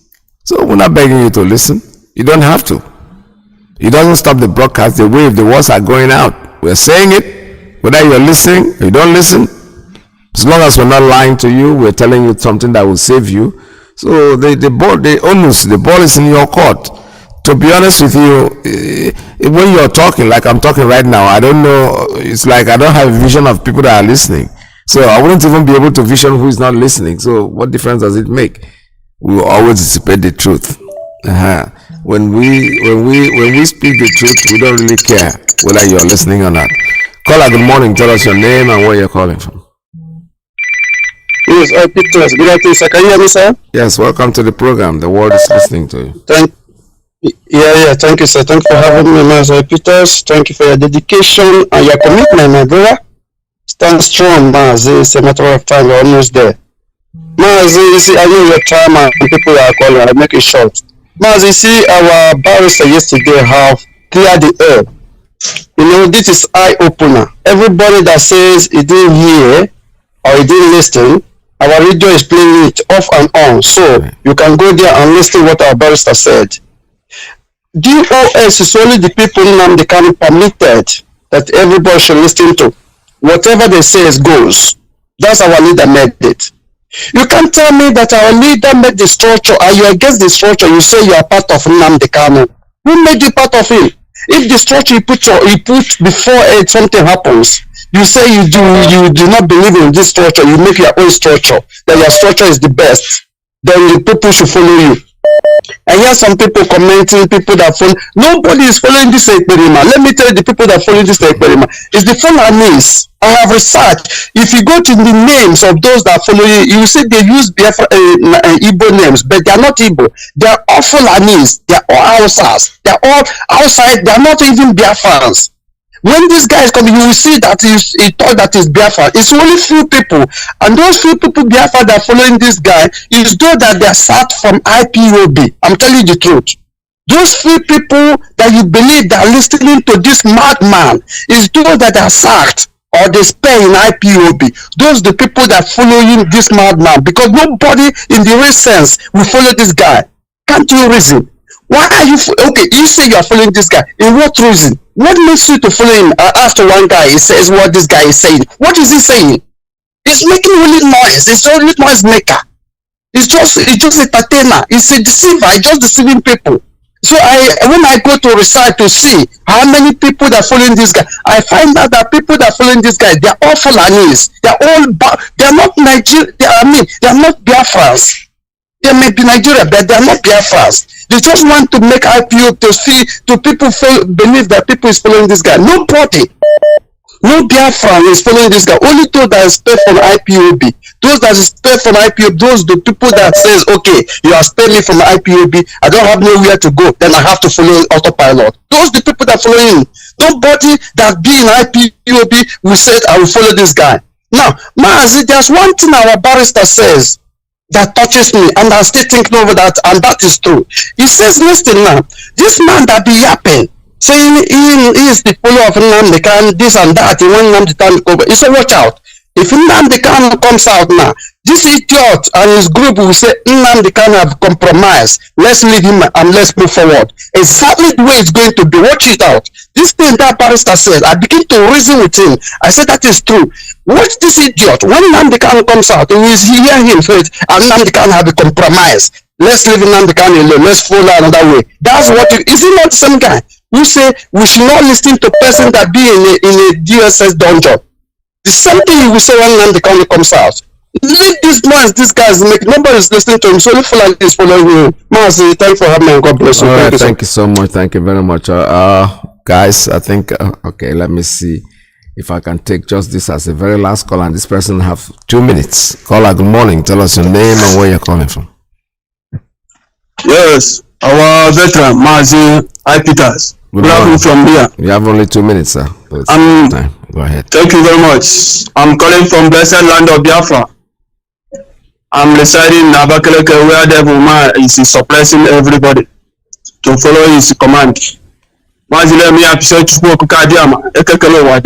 So we're not begging you to listen. You don't have to. It doesn't stop the broadcast. The wave, the words are going out. We're saying it. Whether you're listening or you don't listen, as long as we're not lying to you, we're telling you something that will save you. So the ball is in your court. To be honest with you, when you're talking, like I'm talking right now, I don't know, it's like I don't have a vision of people that are listening. So I wouldn't even be able to vision who is not listening. So what difference does it make? We will always dissipate the truth. When we speak the truth, we don't really care whether you're listening or not. Caller, good morning. Tell us your name and where you're calling from. Yes, Peter. Good afternoon, sir. Can you hear me, sir? Yes, welcome to the program. The world is listening to you. Thank you, sir. Thank you for having me, Mazi Peters. Thank you for your dedication and your commitment, my brother. Stand strong, Mazi. It's a matter of time. We're almost there. Mazi, you see, I know your time and people are calling. I'll make it short. Mazi, you see, our barrister yesterday have cleared the air. You know, this is eye-opener. Everybody that says he didn't hear or he didn't listen, our radio is playing it off and on. So you can go there and listen to what our barrister said. DOS is only the people Nnamdi Kanu permitted that everybody should listen to. Whatever they say goes. That's our leader made it. You can't tell me that our leader made the structure and you're against the structure. You say you are part of Nnamdi Kanu. Who made you part of him? If the structure you put before something happens, you say you do not believe in this structure, you make your own structure, that your structure is the best, then the people should follow you. I hear some people commenting, people that follow. Nobody is following this experiment. Let me tell you, the people that follow this experiment is the Fulanis. I have researched. If you go to the names of those that follow you, you see they use Biafra, Igbo names, but they are not Igbo. They are all Fulanis. They are all Hausas. They are all outside. They are not even Biafrans. When this guy is coming, you will see that he thought that is Biafra. It's only few people. And those few people Biafra that are following this guy is those that they are sacked from IPOB. I'm telling you the truth. Those few people that you believe that are listening to this madman is those that are sacked or they spare in IPOB. Those are the people that are following this madman, because nobody in the real sense will follow this guy. Can't you reason? Why are you okay? You say you are following this guy. In what reason? What makes you to follow him? After one guy he says what this guy is saying. What is he saying? He's making only noise. It's only noise maker. It's just entertainer. It's a deceiver. It's just deceiving people. So when I go to research to see how many people that are following this guy, I find out that people that are following this guy, they are all Fulanis. They are not Nigeria. They are not Biafrans. They may be Nigeria, but they are not Biafrans. They just want to make IPO to people believe that people is following this guy. Nobody. No Biafran is following this guy. Only those that is paid from IPOB. Those that is paid from IPOB, those the people that says, okay, you have paid me from IPOB, I don't have nowhere to go, then I have to follow autopilot. Those the people that follow him. Nobody that be in IPOB will say, I will follow this guy. Now, Mazi, there's one thing our barrister says that touches me, and I'm still thinking over that, and that is true. He says, listen now, this man that be yapping, saying he is the follower of Nnamdi, this and that, he want Nnamdi to cover. He said, watch out. If Nnamdi comes out now, this idiot and his group will say, Nnamdi have compromised. Let's leave him and let's move forward. Exactly the way it's going to be. Watch it out. This thing that barrister said, I begin to reason with him. I said, that is true. Watch this idiot. When Nnamdi comes out, we will hear him say, and Nnamdi have a compromise. Let's leave Nnamdi alone. Let's follow another way. That's what is he not the same guy? We say we should not listen to person that be in a DSS dungeon. The same thing you will say when Nnamdi comes out. Leave this noise, these guys make. Nobody is listening to him. So if like this following you, Mazi, thank you for having me. God bless you. Thank you so much. Thank you very much, guys. I think okay. Let me see if I can take just this as a very last call, and this person have 2 minutes. Caller, good morning. Tell us your name and where you're calling from. Yes, our veteran Mazi Iyke. Good afternoon from here. You have only 2 minutes, sir. Go ahead. Thank you very much. I'm calling from blessed land of Biafra. I'm residing in Abakaleke, where the woman is suppressing everybody to follow his command. The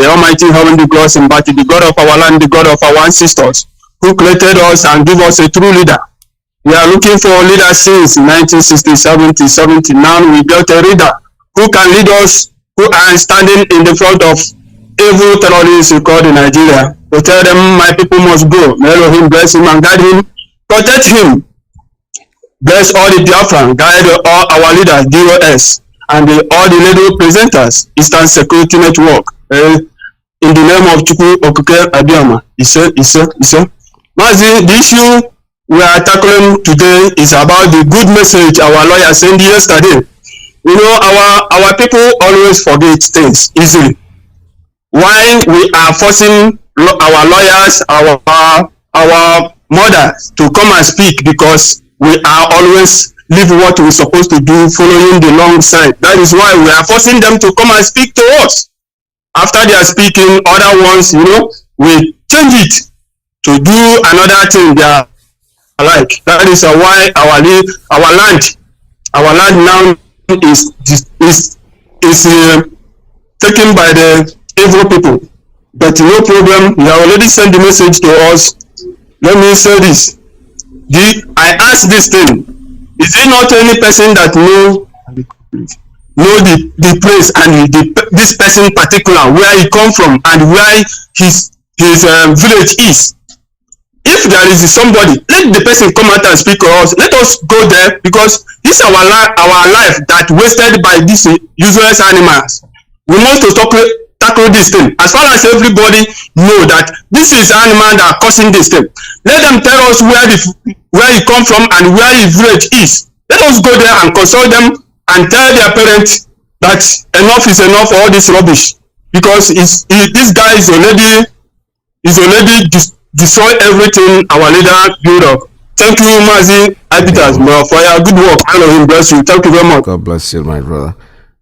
Almighty Heavenly Glory in battle, the God of our land, the God of our ancestors, who created us and give us a true leader. We are looking for a leader since 1960, 70. Now we got a leader who can lead us, who are standing in the front of evil terrorists called in Nigeria, to tell them my people must go. May Elohim bless him and guide him, protect him. Bless all the Biafran, guide all our leaders, DOS, and all the radio presenters, Eastern Security Network. In the name of Chukwu Okuke Abiyama, he said. Mazi, the issue we are tackling today is about the good message our lawyer sent yesterday. You know, our people always forget things easily. Why we are forcing our lawyers, our mothers to come and speak, because we are always leave what we're supposed to do following the long side. That is why we are forcing them to come and speak to us. After they are speaking, other ones, you know, we change it to do another thing they are like. That is why our land now is taken by the evil people. But no problem, you have already sent the message to us. Let me say this. I ask this thing. Is it not any person that know the place and this person particular, where he come from and where his village is? If there is somebody, let the person come out and speak to us. Let us go there, because this is our life that wasted by these useless animals. We want to tackle this thing. As far as everybody know that this is animal that are causing this thing, let them tell us where he come from and where his village is. Let us go there and consult them and tell their parents that enough is enough for all this rubbish, because this guy is already destroy everything our leader build up. Thank you, Mazi Iyke, for your good work. Elohim bless you. Thank you very much. God bless you, my brother.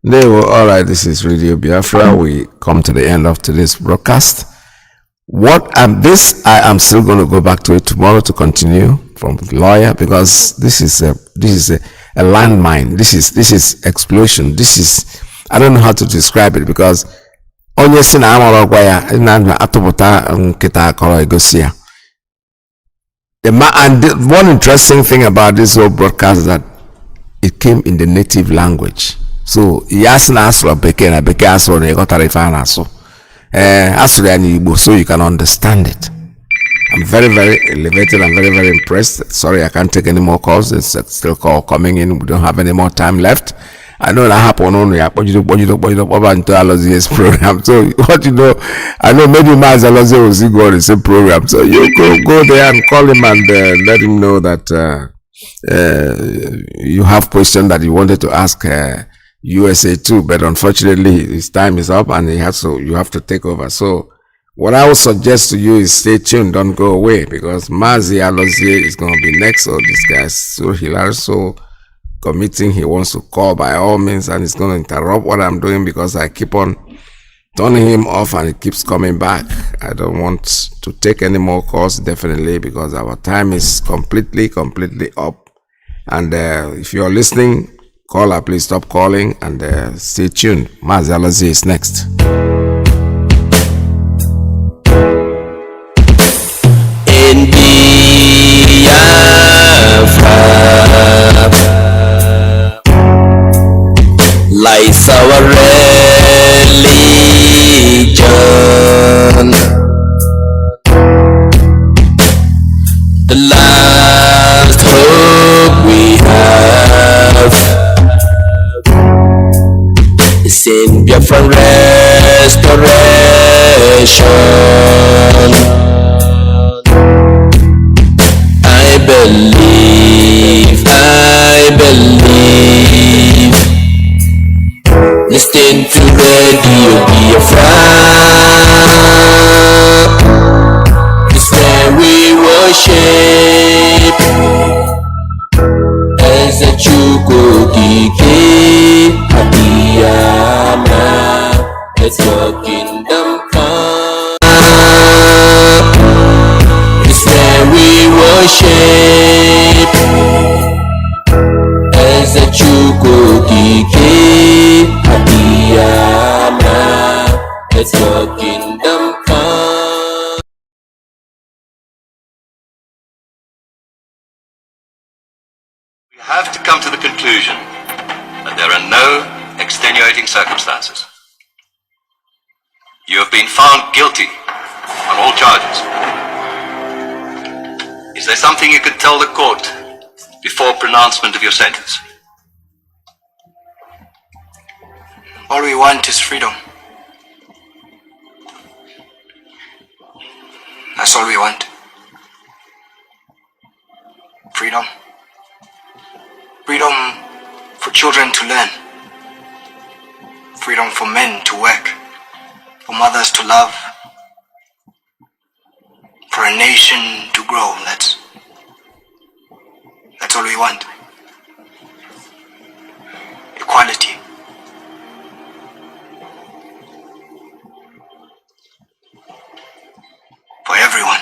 All right, this is Radio Biafra. We come to the end of today's broadcast. I am still going to go back to it tomorrow to continue from the lawyer, because this is a landmine. This is explosion. This is, I don't know how to describe it, because onye si na amara gwa ya na atụpụta nkịta akọrọ egosi ya. And the one interesting thing about this whole broadcast is that it came in the native language. So yes, asked for Beke and Beke asked for Negotarifa so you can understand it. I'm very, very elevated. I'm very, very impressed. Sorry, I can't take any more calls. It's still call coming in. We don't have any more time left. I know that happened only over into Alozie's program. So what you know, I know maybe Mazi Alozie will see go on the same program. So you go there and call him and let him know that you have questions that you wanted to ask USA too. But unfortunately, his time is up and you have to take over. So what I would suggest to you is stay tuned, don't go away, because Mazi Alozie is going to be next. So this guy is so hilarious, so committing. He wants to call by all means, and he's going to interrupt what I'm doing because I keep on turning him off and he keeps coming back. I don't want to take any more calls, definitely, because our time is completely up. And if you're listening, caller, please stop calling and stay tuned. Mazi Alozie is next. In Biafra lies our religion, the last hope we have is in Biafran restoration. I believe. Listen to Radio Biafra. It's where we worship as a Chukukike Abiyama. Let your kingdom come. It's where we worship as a Chukukike Abiyama. Let your kingdom come. We have to come to the conclusion that there are no extenuating circumstances. You have been found guilty on all charges. Is there something you could tell the court before pronouncement of your sentence? All we want is freedom. That's all we want. Freedom. Freedom for children to learn. Freedom for men to work. For mothers to love. For a nation to grow. That's all we want. Equality. For everyone.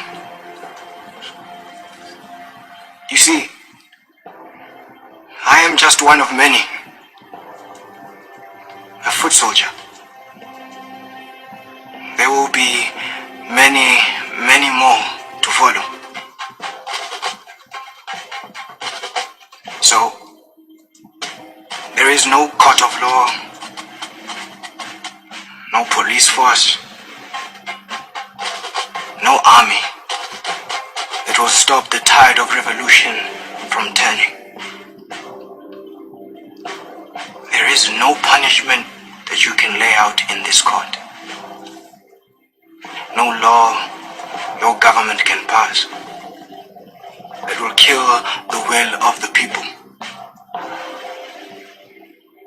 You see, I am just one of many. A foot soldier. There will be many, many more to follow. So, there is no court of law, no police force, no army that will stop the tide of revolution from turning. There is no punishment that you can lay out in this court. No law your government can pass that will kill the will of the people.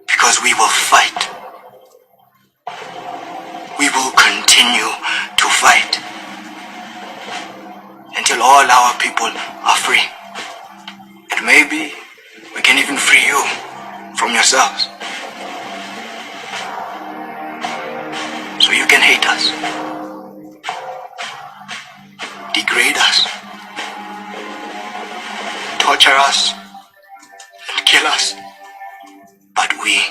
Because we will fight. We will continue to fight until all our people are free. And maybe we can even free you from yourselves. So you can hate us, degrade us, torture us, and kill us. But we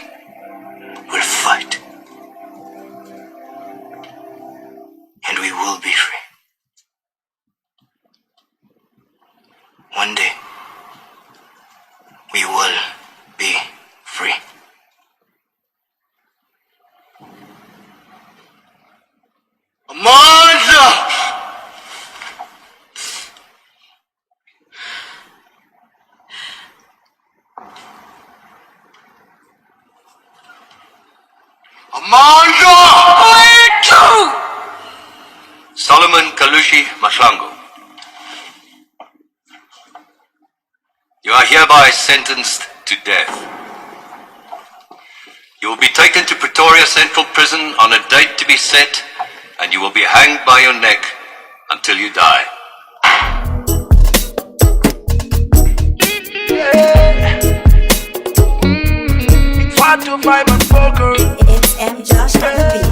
will fight. And we will be free. One day, we will be Solomon Kalushi Mashlango, you are hereby sentenced to death. You will be taken to Pretoria Central Prison on a date to be set, and you will be hanged by your neck until you die. It's M. Josh on the beat.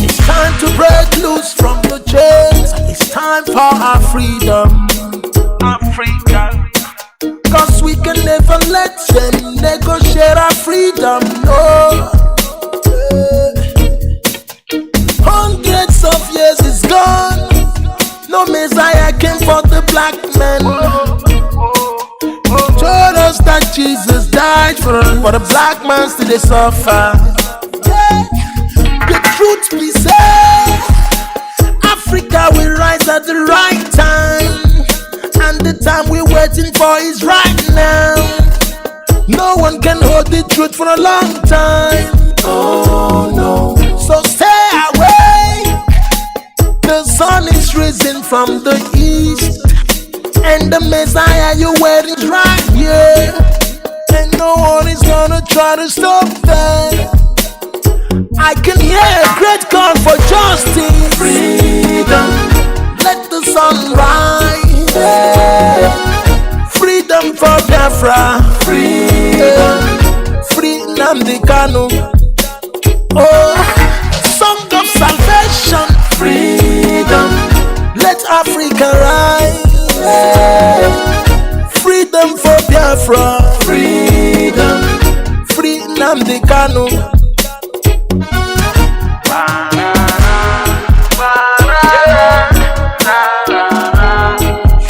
It's time to break loose from the chains. It's time for our freedom. Africa. Cause we can never let them negotiate our freedom. No. Hundreds of years is gone. No Messiah came for the black man. Told us that Jesus died for the black man still they suffer. The truth be said, Africa will rise at the right time, and the time we're waiting for is right now. No one can hold the truth for a long time. Oh no. So stay awake. The sun is rising from the east, and the Messiah you're waiting is right here, and no one is gonna try to stop that. I can hear a great call for justice. Freedom, let the sun rise. Freedom for Biafra. Freedom, free Nnamdi Kanu. Oh, song of salvation. Freedom, let Africa rise. Freedom for Biafra. Freedom, free Nnamdi Kanu.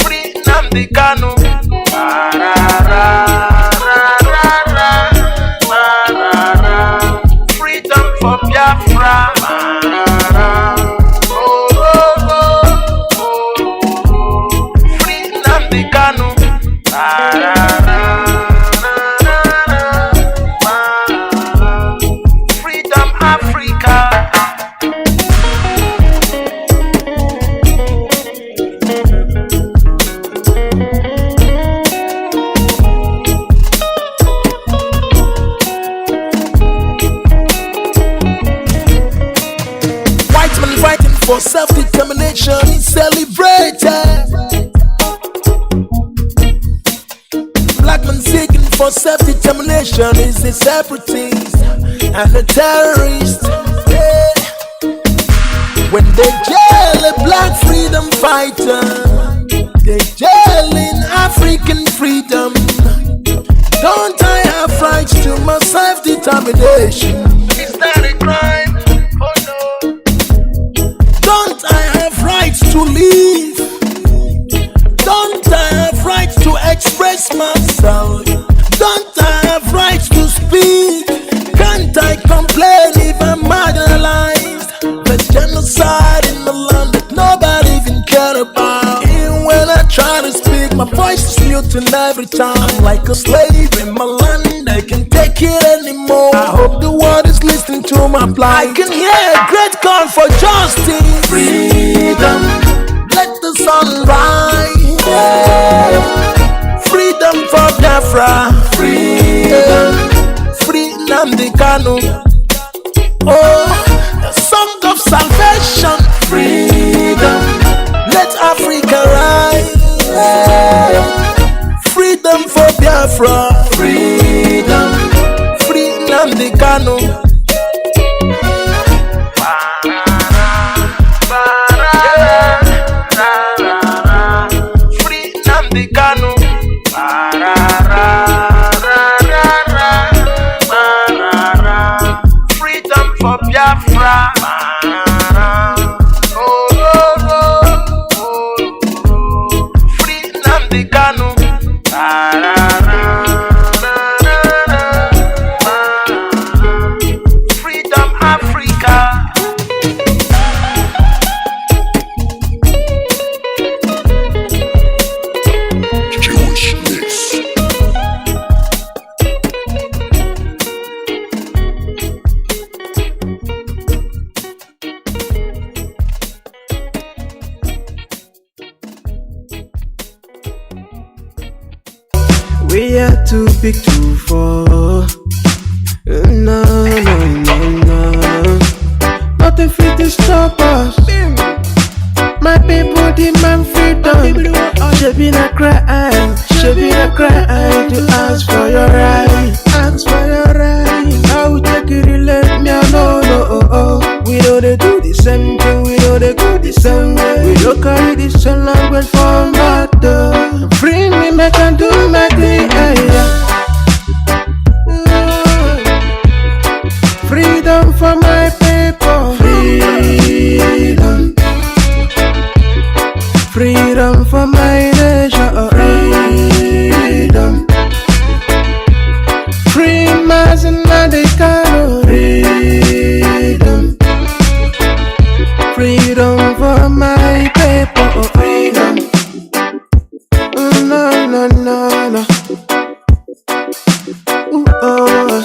Free Nnamdi Kanu. Freedom for Biafra. Free Nnamdi Kanu. Freedom Africa. White man fighting for self-determination is celebrated. Black man seeking for self-determination is a separatist and a terrorist. Yeah. When they jail a black freedom fighter, they jailing African freedom. Don't I have rights to my self-determination? Is that a crime? Oh no. Don't I have rights to live? Don't I have rights to express myself? Don't I have rights to speak? Can't I complain if I'm marginalized? There's genocide in the land that nobody even cared about. Even when I try to speak, my voice is muted every time. I'm like a slave in my land, I can't take it anymore. I hope the world is listening to my plight. I can hear a great call for justice. Freedom, let the sun rise. Freedom for Biafra. Freedom, free Nnamdi Kanu. Oh, the song of salvation. Freedom, let Africa rise. Freedom for Biafra. Freedom, free Nnamdi Kanu. Free Nnamdi Kanu. Freedom for Biafra. Oh, oh, oh, oh. Free Nnamdi Kanu. Freedom Africa. We are too big to fall. No, no, no, no. Nothing fit to stop us. My people demand freedom. Should be a crime. Should be a crime to ask for your right. Ask for your right. I will take it, let me know. No, we know they do the same thing. We know they go the same way. We don't carry the same language from battle. Free me, make and do my thing. Freedom for my people. Freedom. Freedom for my nation. Freedom. Free Mazi Iyke. Freedom. Freedom for my people. Freedom. No, no, no, no. Ooh, oh.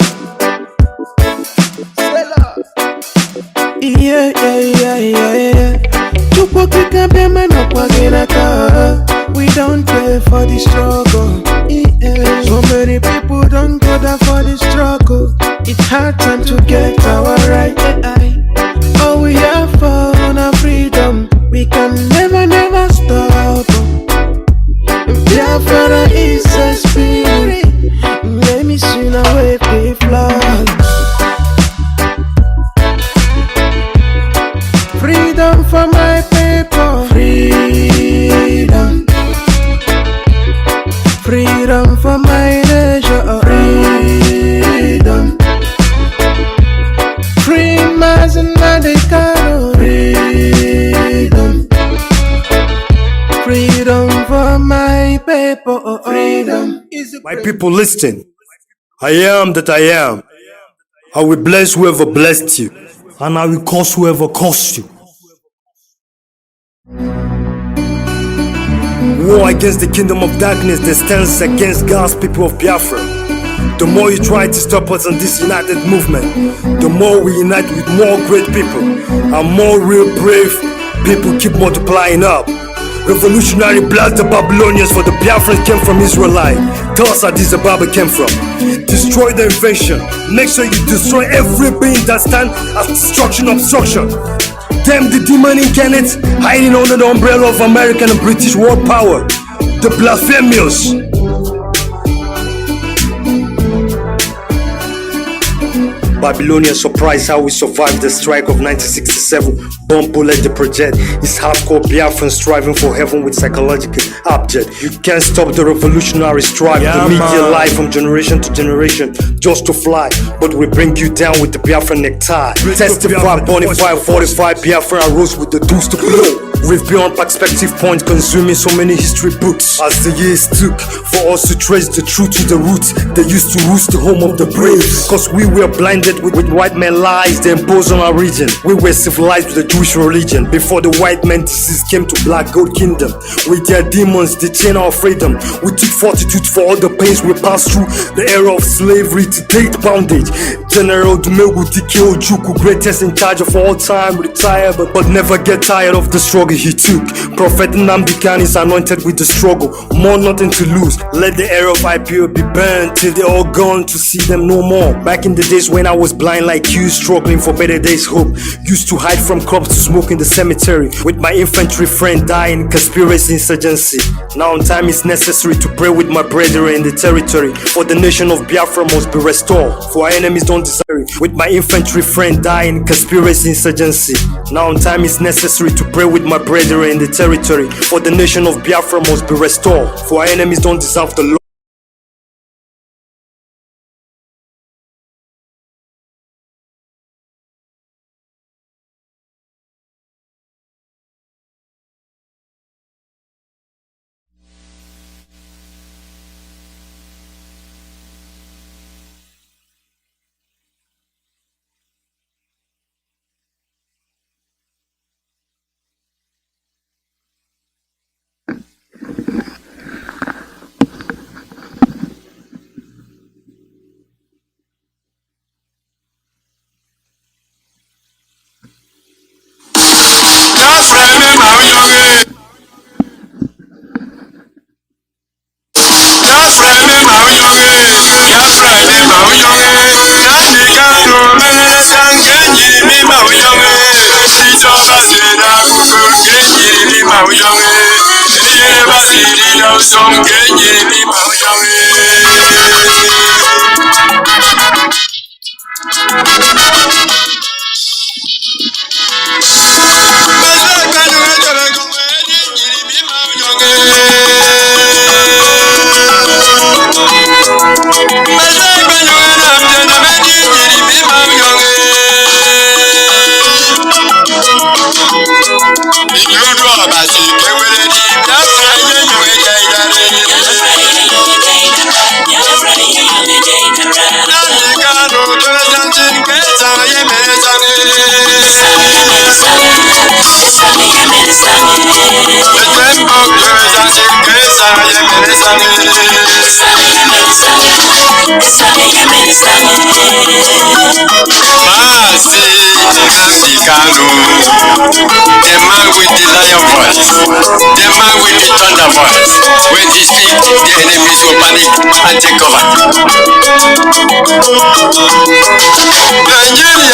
Yeah, yeah, yeah, yeah, yeah. We don't pay for the struggle. Yeah. So many people don't go there for the struggle. It's hard time to get our right. All we have for our freedom, we can never, never stop. Biafra is a spirit. Let me soon away the flag. Freedom for my people. Freedom. Freedom for my nation. Freedom. Free Mazi Iyke. Freedom. Freedom for my people. Freedom. My people, listen. I am that I am. I will bless whoever blessed you, and I will curse whoever cursed you. War against the kingdom of darkness that stands against God's people of Biafra. The more you try to stop us in this united movement, the more we unite with more great people, and more real brave people keep multiplying up. Revolutionary blast the Babylonians, for the Biafrans came from Israelite. Tell us how Addis Ababa came from. Destroy the invention. Make sure you destroy every being that stands as destruction, obstruction. Damn the demon incarnate hiding under the umbrella of American and British world power. The blasphemous. Babylonian surprise how we survived the strike of 1967. Bomb bullet the project. It's hardcore Biafrans striving for heaven with psychological object. You can't stop the revolutionary strive. The media life from generation to generation just to fly. But we bring you down with the Biafra necktie. Testify, bonify, 45 Biafra arose with the deuce to blow. We've beyond perspective point, consuming so many history books. As the years took for us to trace the truth to the roots, they used to roost the home of the brave. Cause we were blinded with white man lies they imposed on our region. We were civilized with the Jewish religion before the white man disease came to black gold kingdom. With their demons they chain our freedom. We took fortitude for all the pains we passed through. The era of slavery to date bondage. General Dumegu Dike Ojukwu, greatest in charge of all time, retired but never get tired of the struggle he took. Prophet Nnamdi is anointed with the struggle. More nothing to lose. Let the era of IPO be burned till they all gone to see them no more. Back in the days when I was blind like you, struggling for better days hope. Used to hide from cops to smoke in the cemetery. With my infantry friend dying, conspiracy insurgency. Now time is necessary to pray with my brethren in the territory. For the nation of Biafra must be restored. For our enemies don't desire. With my infantry friend dying, conspiracy insurgency. Now time is necessary to pray with my brethren in the territory. For the nation of Biafra must be restored. For our enemies don't deserve the law. Mazi Nnamdi Kanu, the man with the lion voice, the man with the thunder voice. When he speaks, the enemies will panic and take cover. Nigeria,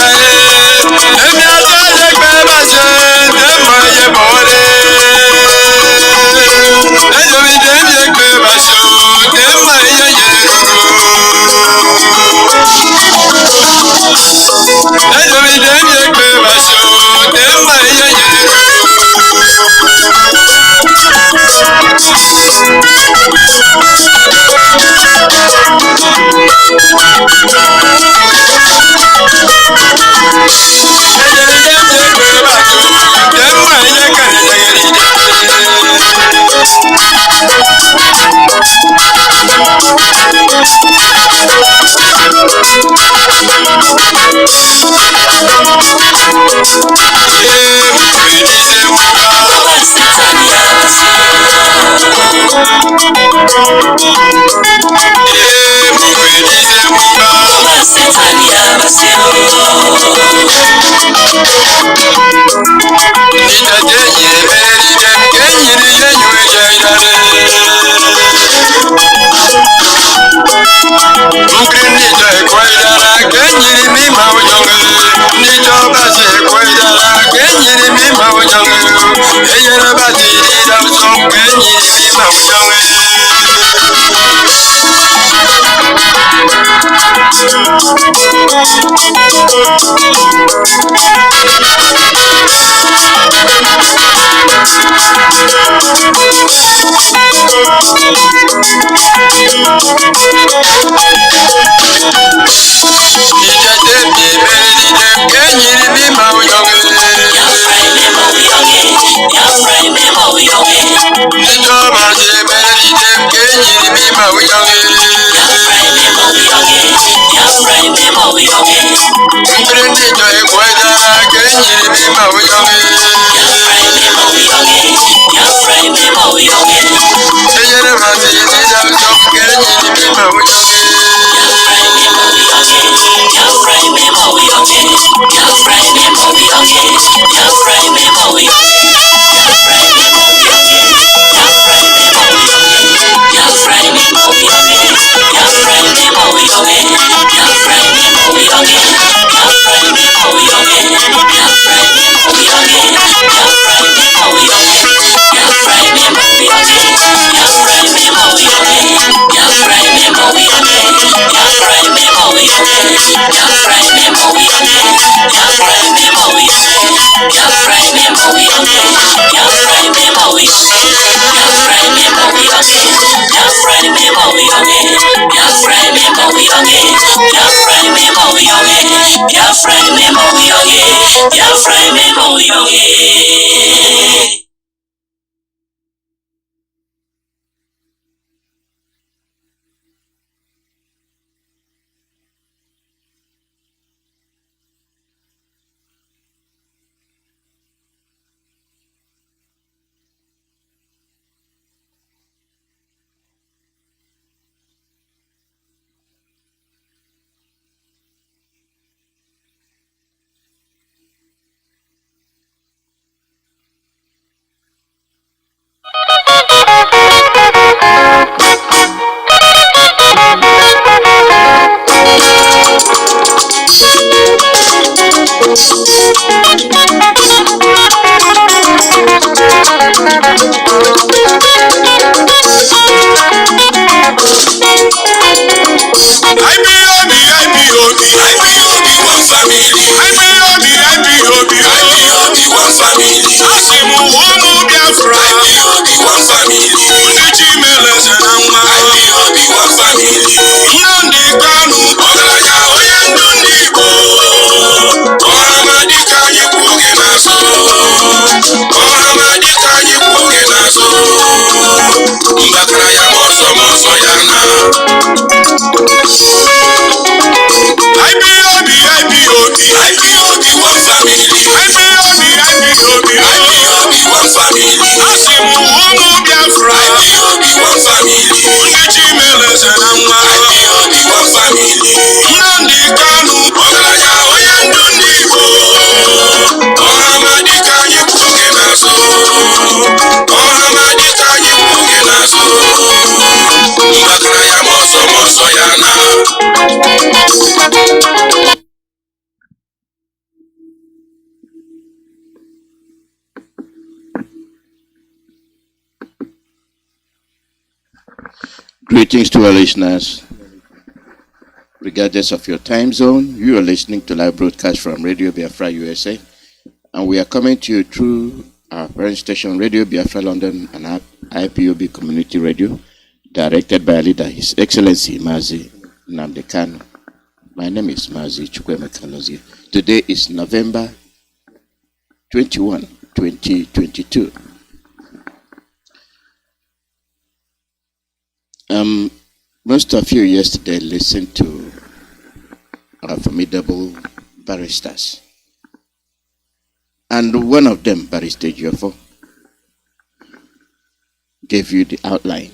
Greetings to our listeners, regardless of your time zone. You are listening to live broadcast from Radio Biafra USA, and we are coming to you through our parent station, Radio Biafra London, and our IPOB Community Radio, directed by our leader, His Excellency Mazi Nnamdi Kanu. My name is Mazi Iyke Alozie. Today is November 21, 2022. Most of you yesterday listened to our formidable barristers. And one of them, Barrister Jofo, gave you the outline,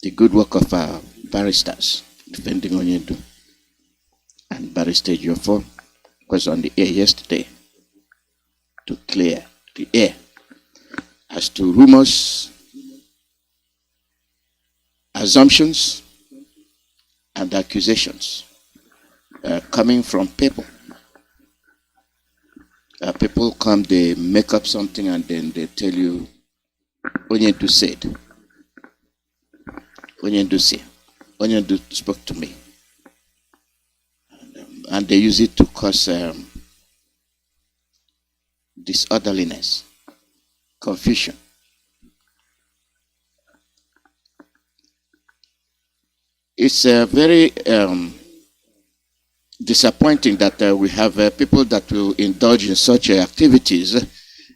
the good work of our barristers, defending Onyedu. And Barrister Jofo was on the air yesterday to clear the air as to rumors, assumptions, and accusations coming from people. People come, they make up something, and then they tell you, Onyedu said, Onyedu said, Onyedu spoke to me. And they use it to cause disorderliness, confusion. It's very disappointing that we have people that will indulge in such activities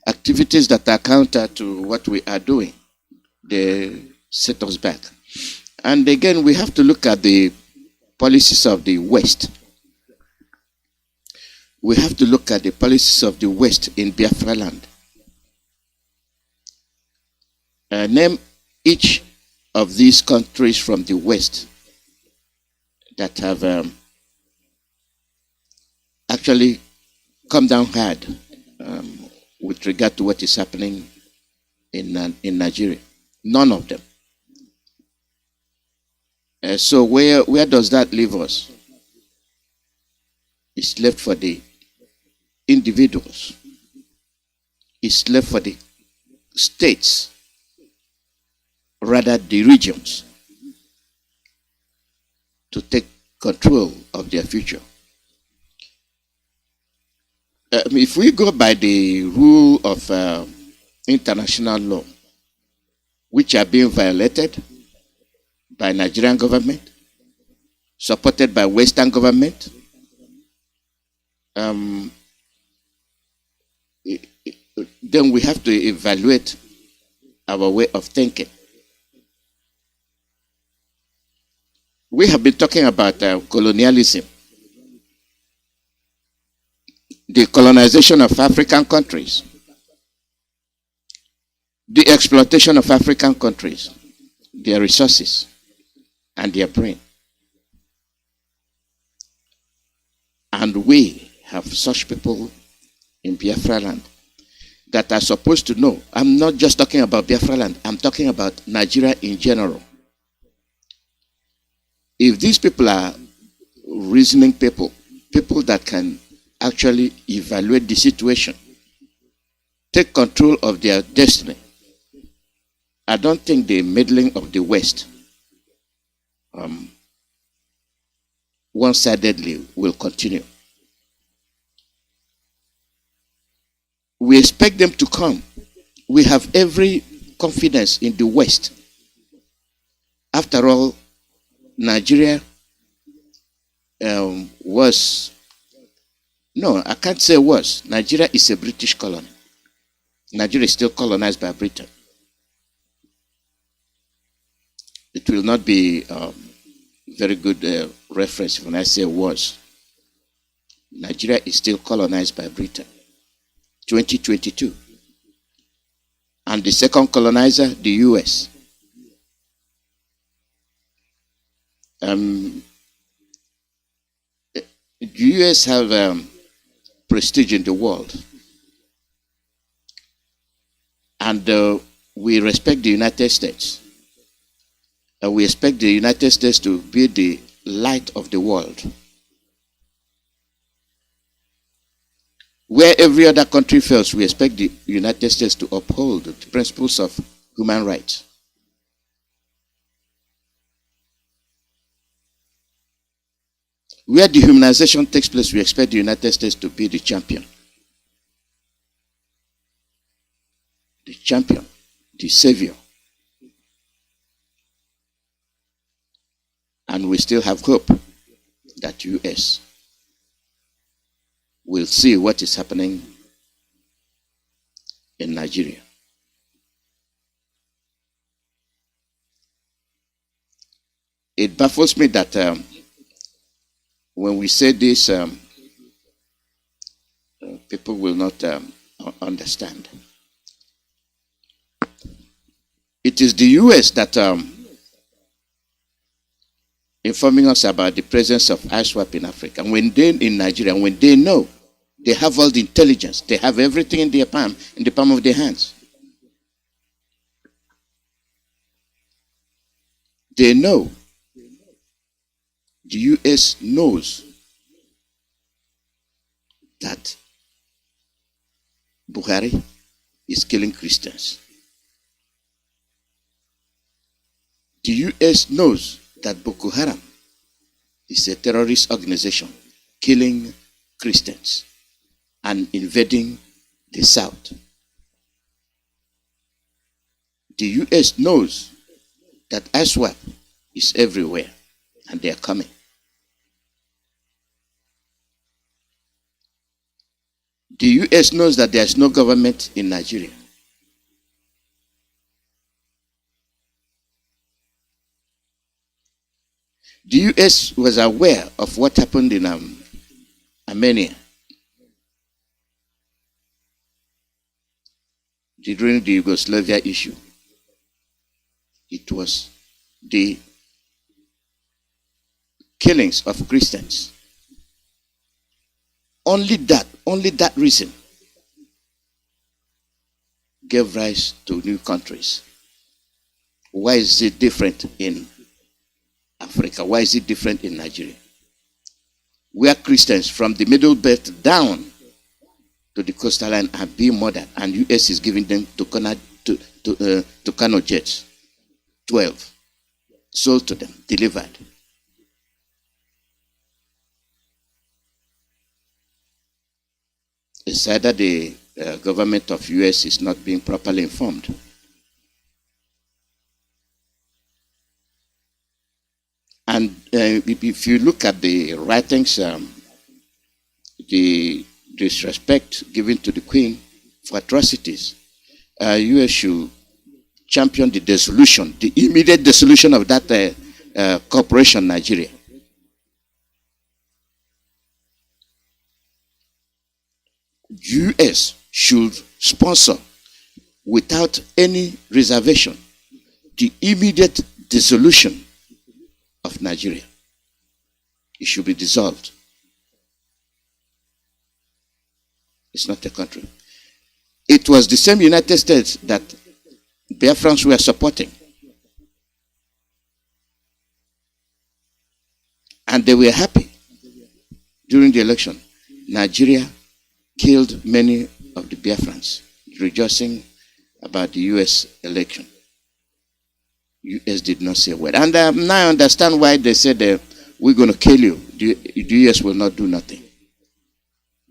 that are counter to what we are doing. They set us back. And again, we have to look at the policies of the West. We have to look at the policies of the West in Biafra land. Name each of these countries from the West that have actually come down hard with regard to what is happening in Nigeria. None of them. So where does that leave us? It's left for the individuals. It's left for the states, rather the regions, to take control of their future. If we go by the rule of international law, which are being violated by Nigerian government, supported by Western government, then we have to evaluate our way of thinking. We have been talking about colonialism, the colonization of African countries, the exploitation of African countries, their resources, and their brain. And we have such people in Biafra land that are supposed to know. I'm not just talking about Biafra land, I'm talking about Nigeria in general. If these people are reasoning people that can actually evaluate the situation, take control of their destiny, I don't think the meddling of the West one-sidedly will continue. We expect them to come. We have every confidence in the West. After all, Nigeria was, no, I can't say was. Nigeria is a British colony. Nigeria is still colonized by Britain. It will not be very good reference when I say was. Nigeria is still colonized by Britain. 2022. And the second colonizer, the US. The US have prestige in the world. And we respect the United States. We expect the United States to be the light of the world. Where every other country fails, we expect the United States to uphold the principles of human rights. Where dehumanization takes place, we expect the United States to be the champion. The champion, the savior. And we still have hope that US will see what is happening in Nigeria. It baffles me that when we say this, people will not understand. It is the US that informing us about the presence of ISWAP in Africa. And when they in Nigeria, when they know, they have all the intelligence, they have everything in their palm, in the palm of their hands. They know. The US knows that Buhari is killing Christians. The US knows that Boko Haram is a terrorist organization killing Christians and invading the South. The US knows that ISWAP is everywhere and they are coming. The US knows that there is no government in Nigeria. The US was aware of what happened in Armenia during the Yugoslavia issue. It was the killings of Christians. Only that reason gave rise to new countries. Why is it different in Africa? Why is it different in Nigeria? We are Christians from the Middle Belt down to the coastal line are being murdered, and US is giving them to Kanu jets. 12 sold to them, delivered. It's either the government of US is not being properly informed. And if you look at the writings, the disrespect given to the Queen for atrocities, US should champion the dissolution, the immediate dissolution of that corporation, Nigeria. US should sponsor, without any reservation, the immediate dissolution of Nigeria. It should be dissolved. It's not a country. It was the same United States that Biafrans were supporting. And they were happy during the election. Nigeria killed many of the Biafrans, rejoicing about the US election. US did not say a word. And now I understand why they said we're going to kill you. The US will not do nothing.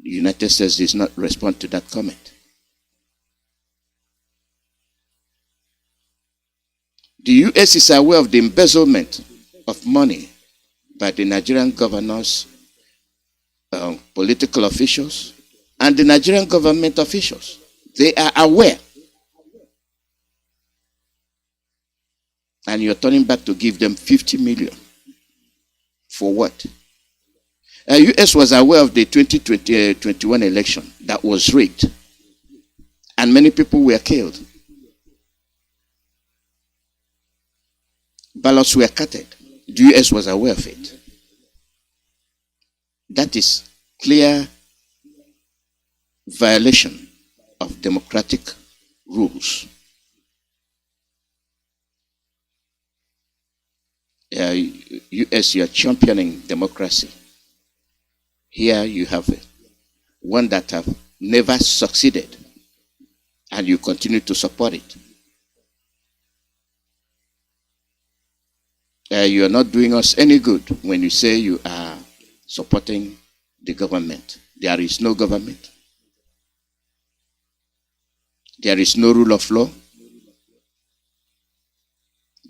The United States does not respond to that comment. The US is aware of the embezzlement of money by the Nigerian governors, political officials, and the Nigerian government officials. They are aware. And you're turning back to give them 50 million. For what? US was aware of the 2021 election that was rigged. And many people were killed. Ballots were cutted. The US was aware of it. That is clear violation of democratic rules. US, you are championing democracy. Here you have one that have never succeeded, and you continue to support it. You are not doing us any good when you say you are supporting the government. There is no government. There is no rule of law.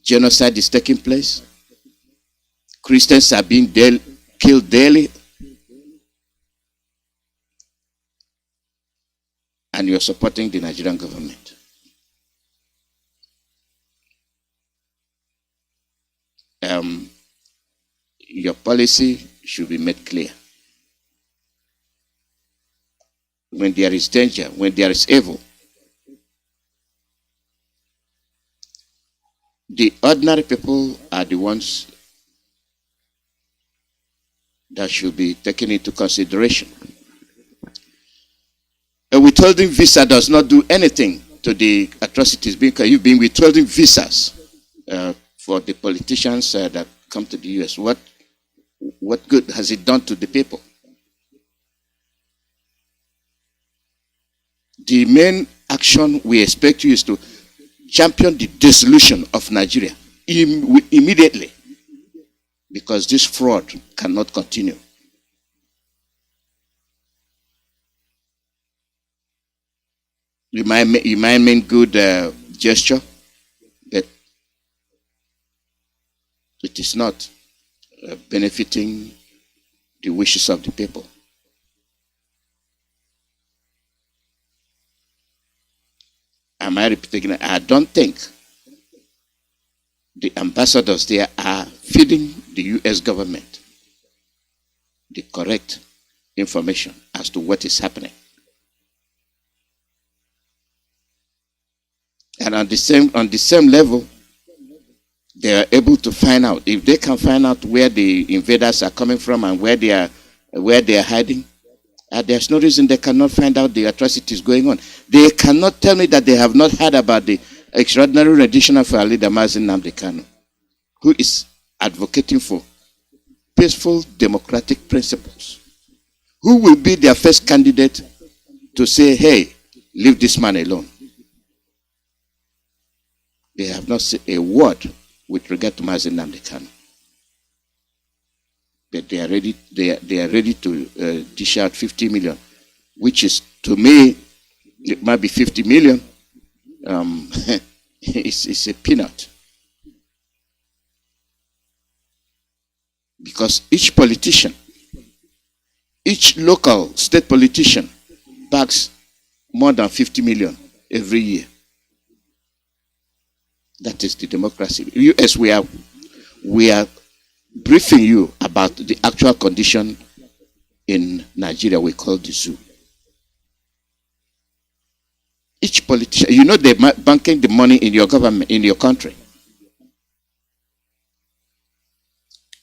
Genocide is taking place. Christians are being killed daily. And you're supporting the Nigerian government. Your policy should be made clear. When there is danger, when there is evil, the ordinary people are the ones that should be taken into consideration. A withholding visa does not do anything to the atrocities being committed. You've been withholding visas for the politicians that come to the US. What good has it done to the people? The main action we expect you is to champion the dissolution of Nigeria immediately, because this fraud cannot continue. You might mean good gesture, but it is not benefiting the wishes of the people. Am I repeating? I don't think the ambassadors there are feeding the US government the correct information as to what is happening. And on the same level, they are able to find out. If they can find out where the invaders are coming from and where they are hiding, there's no reason they cannot find out the atrocities going on. They cannot tell me that they have not heard about the extraordinary rendition of our leader, Mazi Nnamdi, who is advocating for peaceful democratic principles. Who will be their first candidate to say, hey, leave this man alone? They have not said a word with regard to Mazi Nnamdi. But they are ready to dish out 50 million, which is, to me, it might be 50 million. It's a peanut. Because each politician, each local state politician backs more than 50 million every year. That is the democracy. US, we are briefing you about the actual condition in Nigeria we call the zoo. Each politician, you know, they're banking the money in your government, in your country.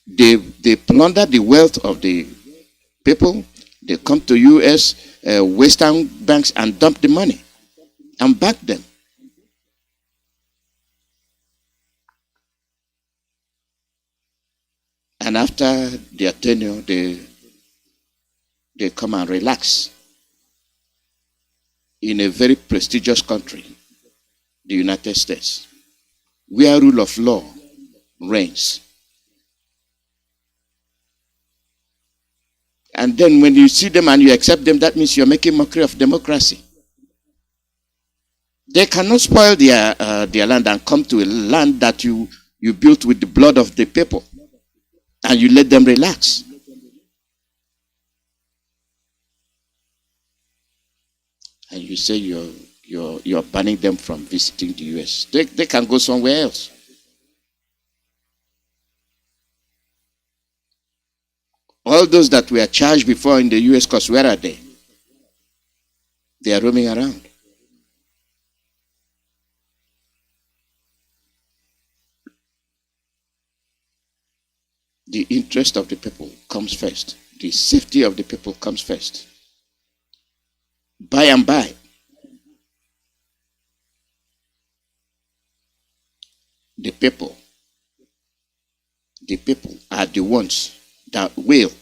They plunder the wealth of the people. They come to US, Western banks, and dump the money and back them. And after their tenure, they come and relax in a very prestigious country, the United States, where rule of law reigns. And then when you see them and you accept them, that means you're making mockery of democracy. They cannot spoil their land and come to a land that you built with the blood of the people, and you let them relax. And you say you're banning them from visiting the US. They can go somewhere else. All those that were charged before in the US courts, where are they? They are roaming around. The interest of the people comes first. The safety of the people comes first. By and by, the people are the ones that will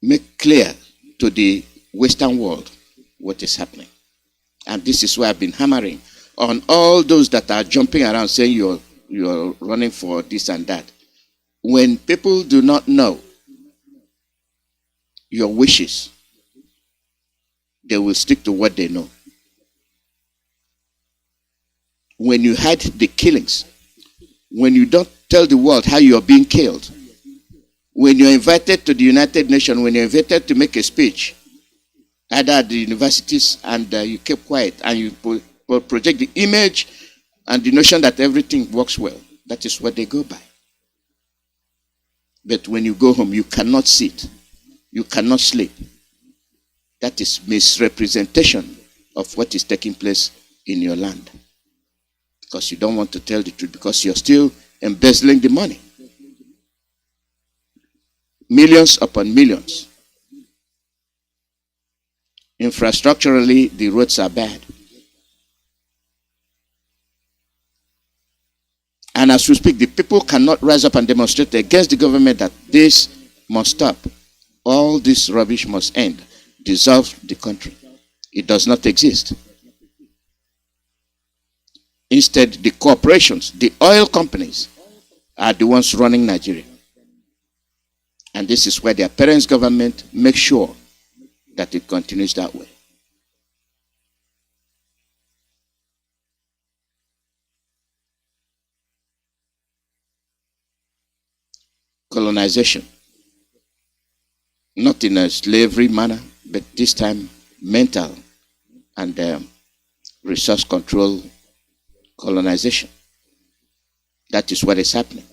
make clear to the Western world what is happening. And this is why I've been hammering on all those that are jumping around saying you're running for this and that. When people do not know your wishes. They will stick to what they know. When you hide the killings, when you don't tell the world how you are being killed, when you're invited to the United Nations, when you're invited to make a speech, either at the universities, and you keep quiet and you project the image and the notion that everything works well. That is what they go by. But when you go home, you cannot sit. You cannot sleep. That is misrepresentation of what is taking place in your land. Because you don't want to tell the truth, because you're still embezzling the money. Millions upon millions. Infrastructurally, the roads are bad. And as we speak, the people cannot rise up and demonstrate against the government that this must stop. All this rubbish must end. Dissolve the country. It does not exist. Instead, the corporations, the oil companies, are the ones running Nigeria. And this is where their parents' government makes sure that it continues that way. Colonization. Not in a slavery manner, but this time mental and resource control colonization. That is what is happening.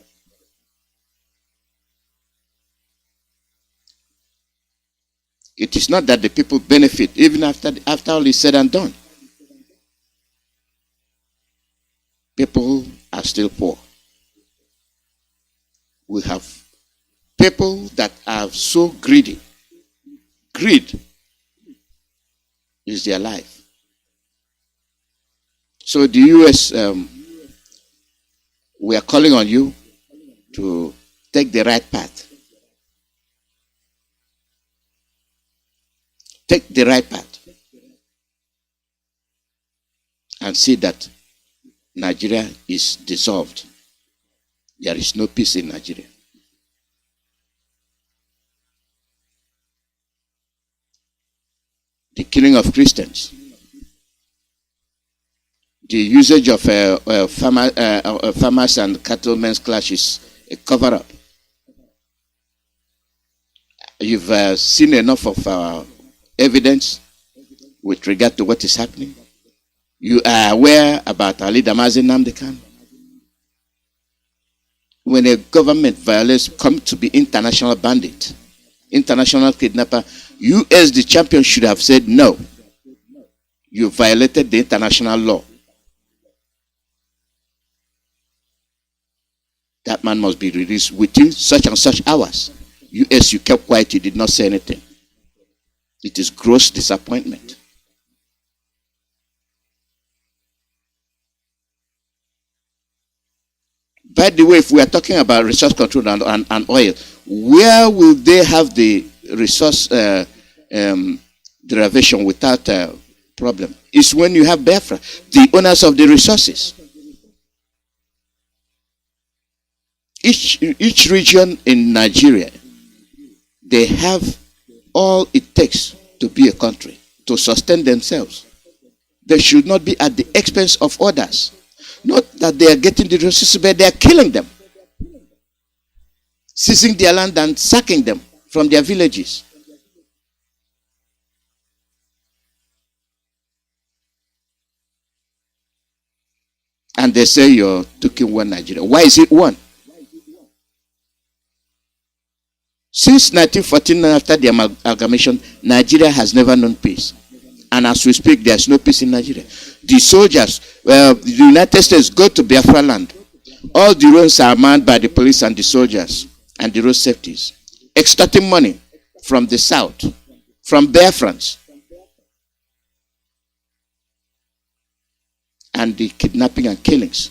It is not that the people benefit even after all is said and done. People are still poor. We have people that are so greedy. Greed is their life. So the US, we are calling on you to take the right path. Take the right path and see that Nigeria is dissolved. There is no peace in Nigeria. The killing of Christians, the usage of farmers and cattlemen's clash is a cover-up. You've seen enough of evidence with regard to what is happening. You are aware about our leader Mazi Nnamdi. When a government violates, come to be international bandit, international kidnapper, you as the champion should have said no. You violated the international law. That man must be released within such and such hours. You as you kept quiet, you did not say anything. It is gross disappointment. By the way, if we are talking about resource control and oil, where will they have the resource derivation without problem? It's when you have Biafra, the owners of the resources. Each region in Nigeria, they have all it takes to be a country, to sustain themselves. They should not be at the expense of others. Not that they are getting the resources, but they are killing them, seizing their land and sacking them from their villages. And they say you're taking one Nigeria. Why is it one? Since 1914, after the amalgamation, Nigeria has never known peace. And as we speak, there's no peace in Nigeria. The soldiers, the United States go to Biafra land. All the roads are manned by the police and the soldiers and the road safeties, extorting money from the south, from Biafrans. And the kidnapping and killings.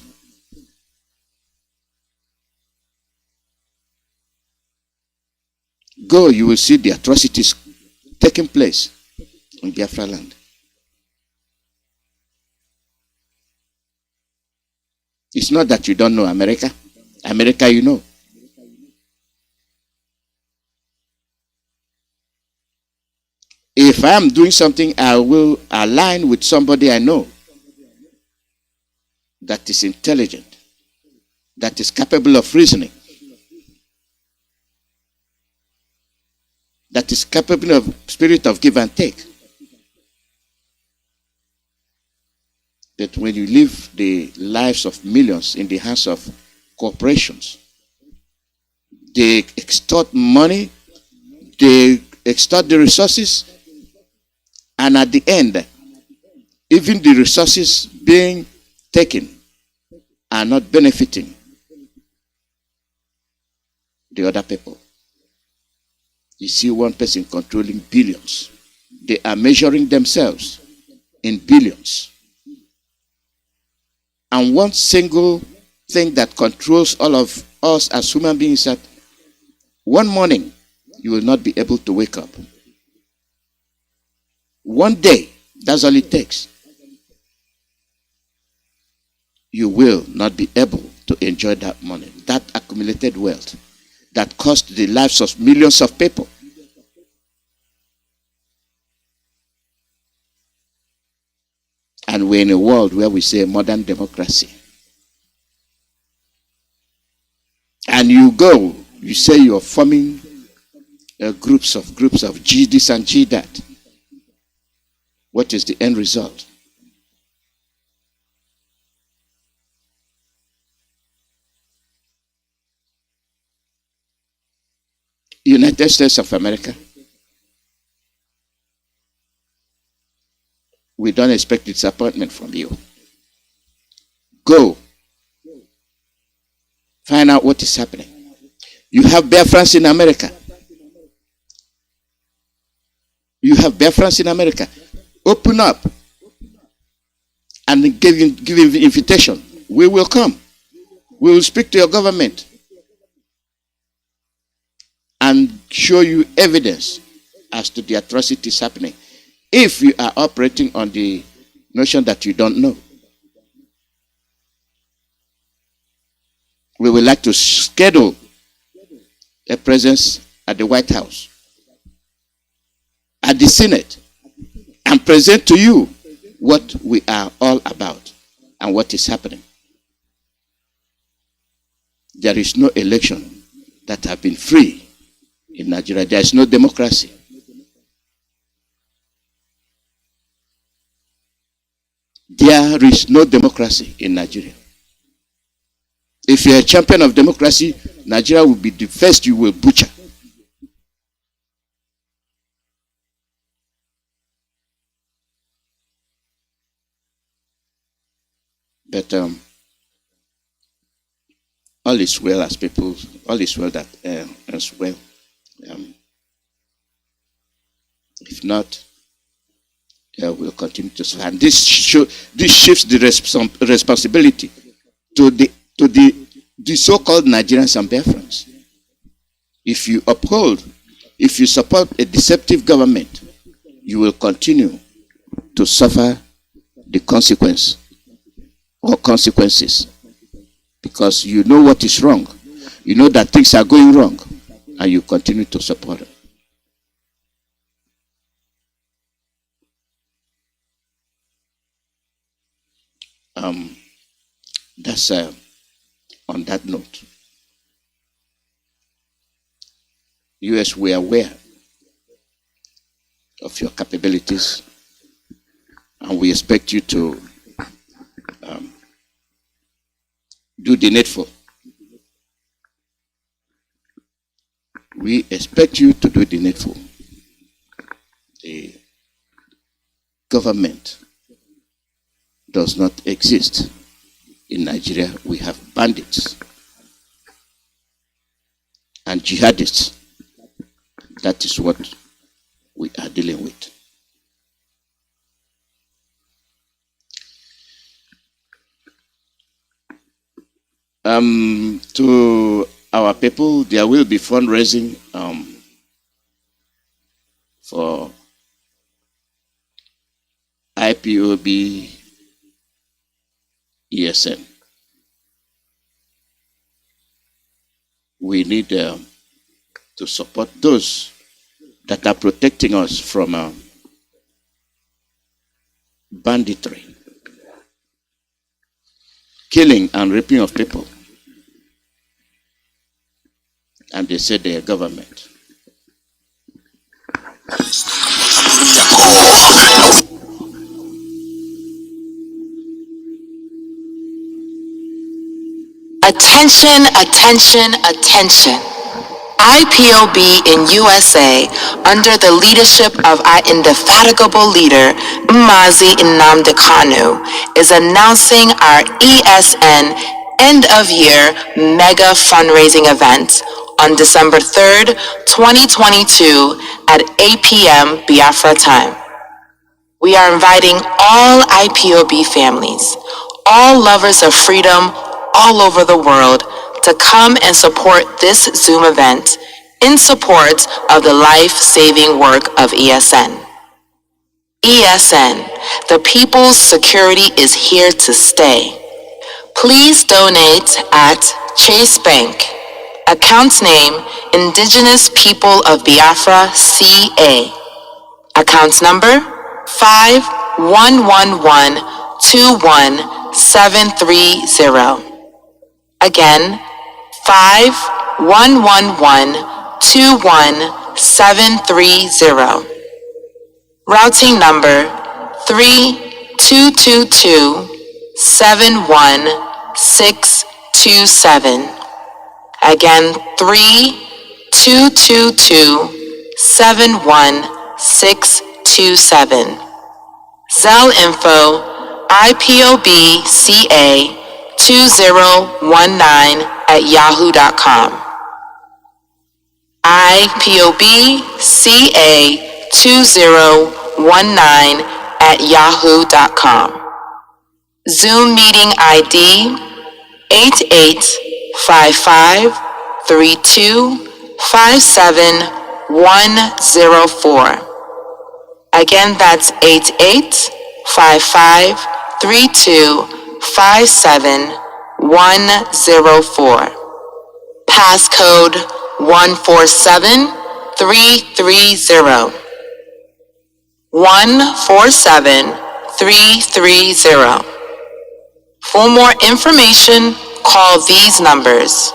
Go, you will see the atrocities taking place in Biafra land. It's not that you don't know America. America, you know. if I am doing something, I will align with somebody I know that is intelligent, that is capable of reasoning, that is capable of spirit of give and take. That when you leave the lives of millions in the hands of corporations, they extort money, they extort the resources, and at the end, even the resources being taken are not benefiting the other people. You see one person controlling billions. They are measuring themselves in billions. And one single thing that controls all of us as human beings is that one morning you will not be able to wake up. One day, that's all it takes. You will not be able to enjoy that money, that accumulated wealth that cost the lives of millions of people. And we're in a world where we say modern democracy. And you go, you say you're forming groups of G this and G that. What is the end result? United States of America, we don't expect disappointment from you. Go. Find out what is happening. You have Biafrans in America. You have Biafrans in America. Open up and give invitation. We will come. We will speak to your government and show you evidence as to the atrocities happening. If you are operating on the notion that you don't know, we would like to schedule a presence at the White House, at the Senate, and present to you what we are all about and what is happening. There is no election that have been free in Nigeria. There is no democracy. There is no democracy in Nigeria. If you're a champion of democracy, Nigeria will be the first you will butcher. But all is well as people, all is well that as well. If not, we'll continue to suffer. And this shifts the responsibility to the so-called Nigerians and Biafrans. If you uphold, if you support a deceptive government, you will continue to suffer the consequences, because you know what is wrong. You know that things are going wrong, and you continue to support it. That's on that note. US, we are aware of your capabilities, and we expect you to do the needful. We expect you to do the needful. The government does not exist. In Nigeria, we have bandits and jihadists. That is what we are dealing with. To our people, there will be fundraising for IPOB ESN. We need to support those that are protecting us from banditry, killing and raping of people. And they said they are government. Attention, attention, attention. IPOB in USA, under the leadership of our indefatigable leader, Mazi Nnamdi, is announcing our ESN end-of-year mega fundraising event on December 3rd, 2022 at 8 p.m. Biafra time. We are inviting all IPOB families, all lovers of freedom all over the world to come and support this Zoom event in support of the life-saving work of ESN. ESN, the people's security is here to stay. Please donate at Chase Bank, account name Indigenous People of Biafra CA, account number 511121730. Again, 511121730. Routing number 3222-71627. Again, 3222-71627. Zelle info IPOBCA2019@yahoo.com. IPOBCA2019@yahoo.com. Zoom meeting ID 885532571104. Again, that's 885532571104. Passcode 147330. 147330. For more information, call these numbers: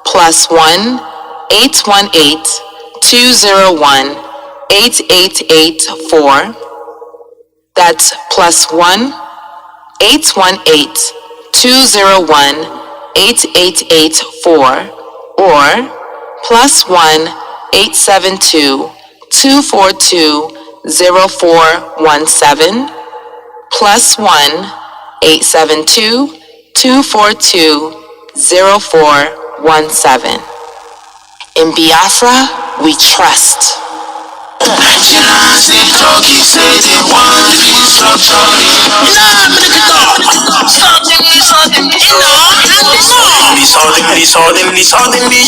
+1-818-201-8884. That's +1-818-201-8884, or +1-872-242-0417, +1-872-242-0417. In Biafra, we trust.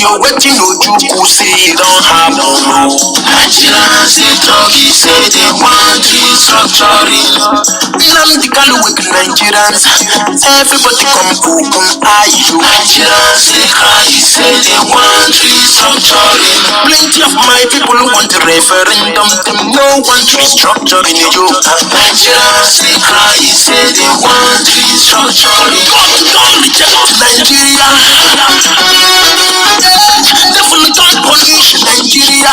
You're waiting no juku say it don't happen. Say they want restructuring. Nnamdi Kanu with Nigerians. Everybody come open eye. Nigerians say they want restructuring. Plenty of my people want a referendum. Them no want restructuring you. Nigerians say they want restructuring. Don't reject Nigeria. Definitely don't punish Nigeria.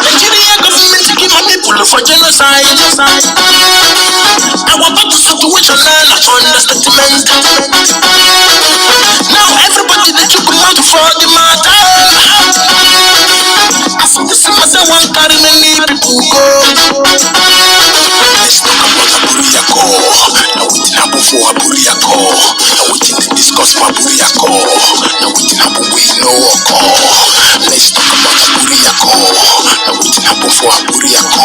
Nigeria government keep my people for genocide. Our battle situation now understatement. Now everybody they took out for the matter. As soon as I want carry many people go. Let's talk about Aburiako. Now we didn't have for Aburiako. Now we didn't discuss Aburiako. Now we didn't have we know. Let's talk about Aburiako. Now we didn't have for Aburiako.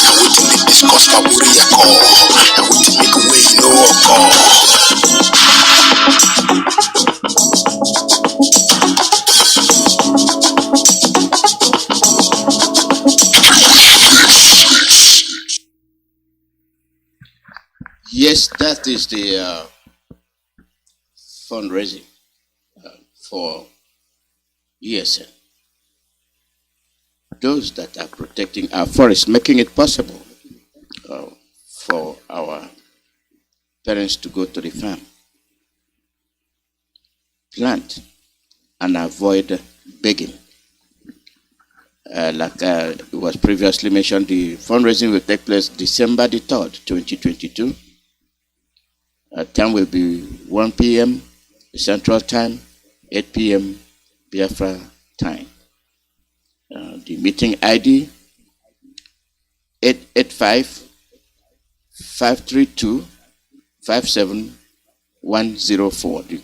Now we didn't discuss Aburiako. Now we didn't make we know. Yes, that is the fundraising for ESN. Those that are protecting our forests, making it possible for our parents to go to the farm, plant, and avoid begging. Like it was previously mentioned, the fundraising will take place December the 3rd, 2022. Time will be 1 p.m. Central Time, 8 p.m. Biafra time. The meeting ID 885-532-57104. The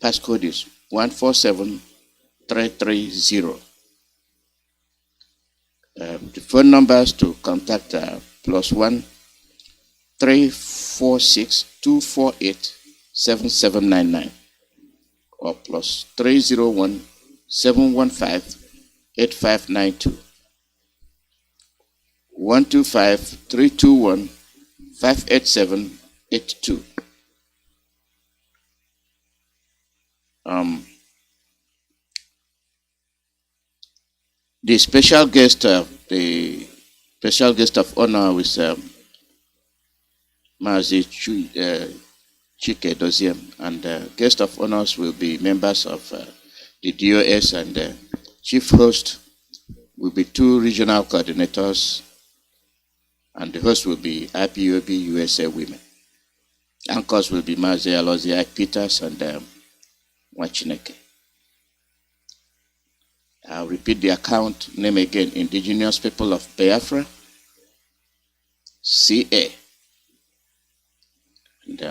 passcode is 147330. The phone numbers to contact are +1 346 248 7799 or +301 715 8592 125 321 58782. The special guest of honor with Mazi Iyke Doziem, and guest of honors will be members of the DOS, and chief host will be 2 regional coordinators, and the host will be IPOB USA Women. Anchors will be Mazi Alozie, Peters, and Wachineke. I'll repeat the account name again: Indigenous People of Biafra, CA. And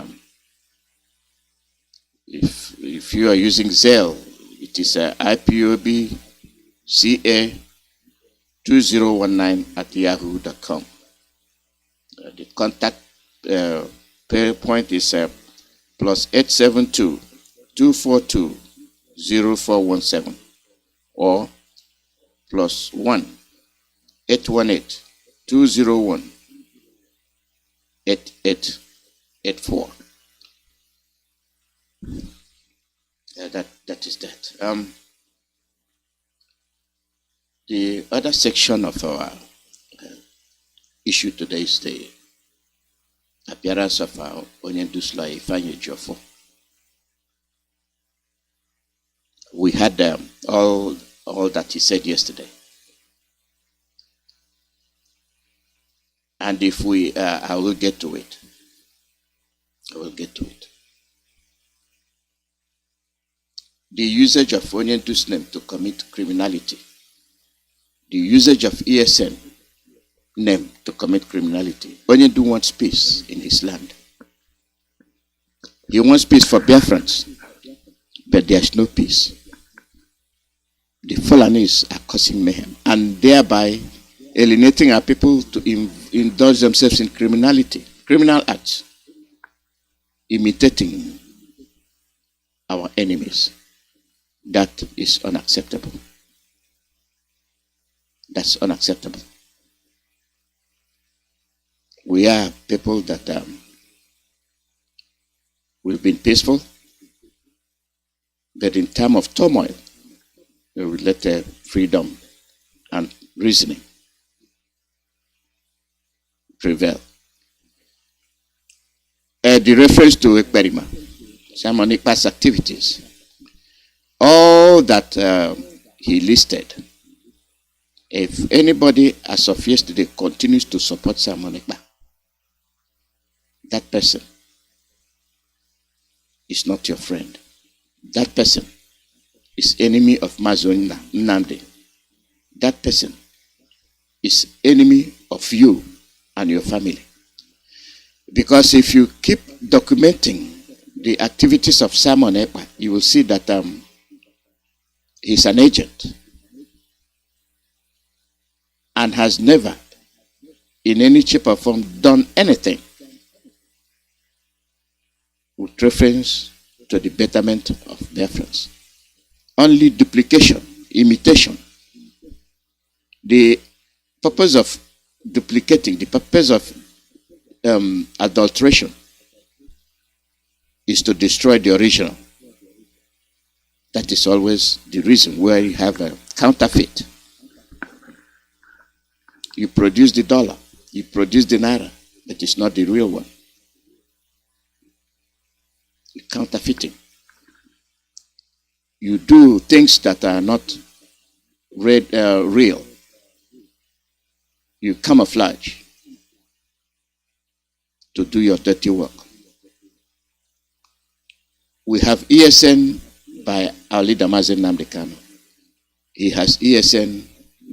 if you are using Zelle, it is IPOB CA 2019@yahoo.com. The contact point is +872 242 0417 or +1 818 201 8884. That is that. The other section of our issue today is the appearance of our Onyendusla Ifeanyi Ejiofor. We had all that he said yesterday. And if I will get to it. The usage of Onyendus's name to commit criminality. The usage of ESN name to commit criminality. Onyendu wants peace in his land. He wants peace for Biafrans, but there's no peace. The Fulanis are causing mayhem and thereby alienating our people to indulge themselves in criminality, criminal acts, imitating our enemies. That is unacceptable. That's unacceptable. We are people that we've been peaceful, but in time of turmoil, we will let freedom and reasoning prevail. The reference to Ekperima, Simon Ekpa's activities, all that he listed. If anybody as of yesterday continues to support Simon Ekpa, that person is not your friend. That person is enemy of Mazi Nnamdi. That person is enemy of you and your family. Because if you keep documenting the activities of Simon Ekpa, you will see that he's an agent and has never, in any shape or form, done anything with reference to the betterment of Biafrans. Only duplication, imitation. The purpose of duplicating, the purpose of adulteration is to destroy the original. That is always the reason where you have a counterfeit. You produce the dollar, you produce the naira, It is not the real one. Counterfeiting. You do things that are not real. You camouflage to do your dirty work. We have ESN by our leader Mazi Nnamdi. He has ESN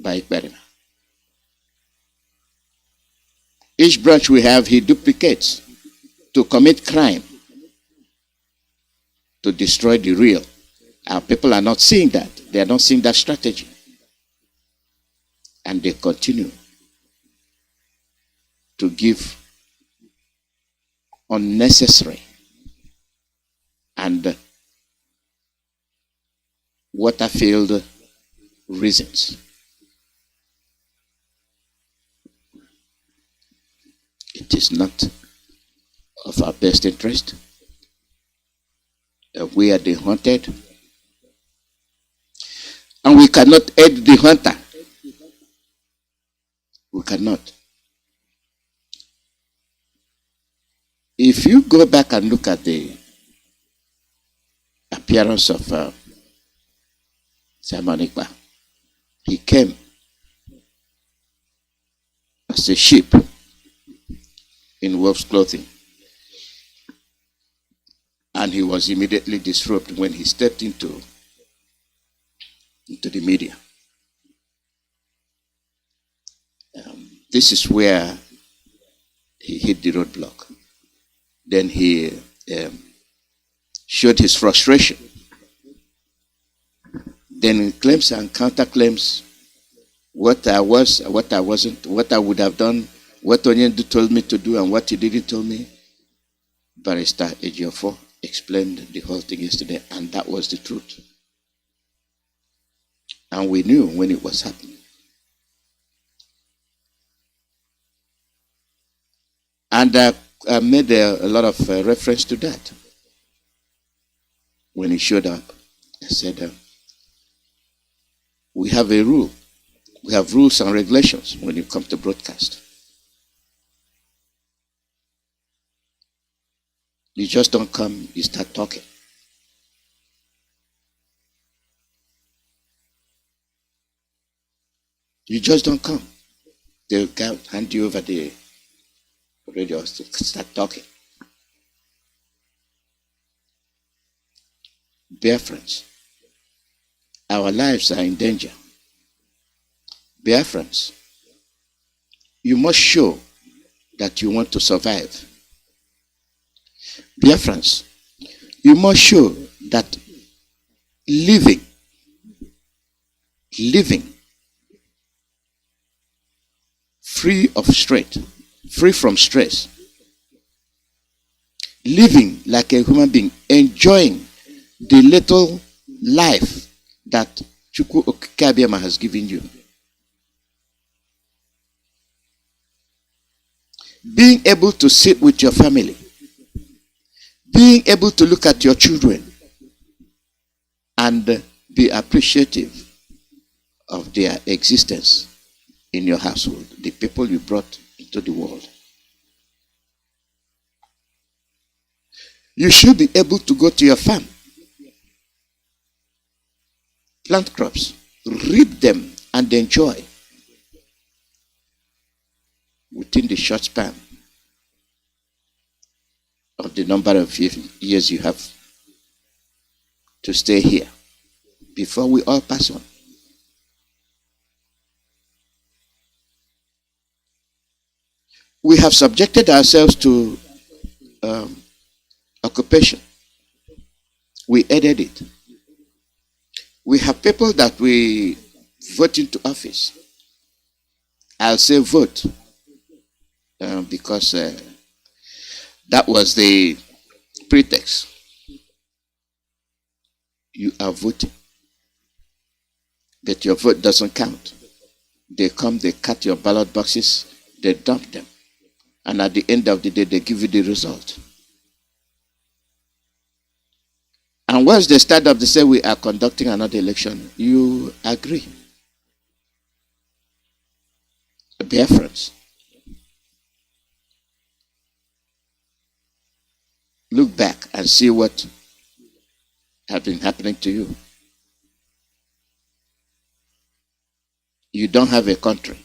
by Biafra. Each branch we have, he duplicates to commit crime, to destroy the real. Our people are not seeing that. They are not seeing that strategy. And they continue to give unnecessary and water-filled reasons. It is not of our best interest. We are the hunted, and we cannot aid the hunter. We cannot. If you go back and look at the appearance of Simon Ekpa, he came as a sheep in wolf's clothing, and he was immediately disrupted when he stepped into the media. This is where he hit the roadblock. Then he showed his frustration. Then he claims and counterclaims what I was, what I wasn't, what I would have done, what Onyendu told me to do and what he didn't tell me. Barrister Ejiofor explained the whole thing yesterday, and that was the truth. And we knew when it was happening. And I made a lot of reference to that. When he showed up, I said, we have a rule. We have rules and regulations when you come to broadcast. You just don't come, you start talking. You just don't come. They'll hand you over the radio to start talking. Biafrans, our lives are in danger. Biafrans, you must show that you want to survive. Biafrans, you must show that living free from stress, living like a human being, enjoying the little life that Chukwu Okikabiama has given you. Being able to sit with your family, being able to look at your children and be appreciative of their existence in your household, the people you brought into the world. You should be able to go to your farm, plant crops, reap them and enjoy within the short span of the number of years you have to stay here before we all pass on. We have subjected ourselves to occupation. We aided it. We have people that we vote into office. I'll say vote because that was the pretext. You are voting, but your vote doesn't count. They come, they cut your ballot boxes, they dump them, and at the end of the day, they give you the result. And once they start up, they say, we are conducting another election. You agree. Biafrans, Look back and see what has been happening to you. You don't have a country.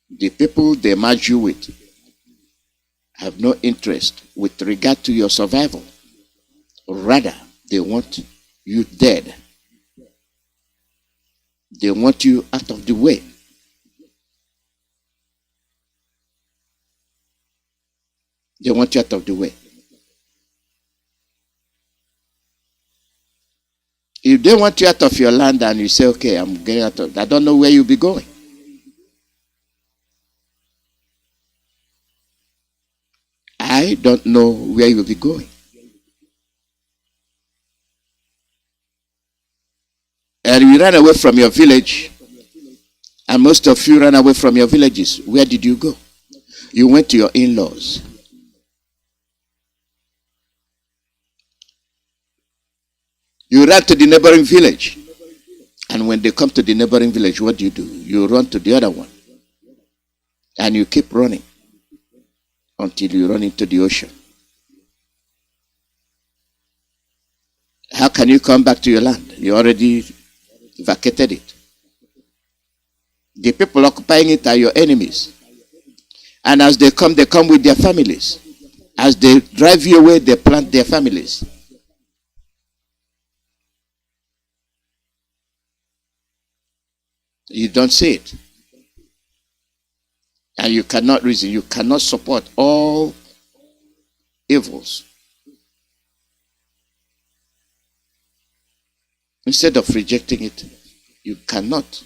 The people they merge you with have no interest with regard to your survival. Rather, they want you dead. They want you out of the way. They want you out of the way. If they want you out of your land and you say, okay, I'm getting out of, I don't know where you'll be going. I don't know where you'll be going. And you ran away from your village, and most of you ran away from your villages. Where did you go? You went to your in-laws. You ran to the neighboring village. And when they come to the neighboring village, what do? You run to the other one. And you keep running until you run into the ocean. How can you come back to your land? You already vacated it. The people occupying it are your enemies. And as they come with their families. As they drive you away, they plant their families. You don't see it. And you cannot reason. You cannot support all evils. Instead of rejecting it, you cannot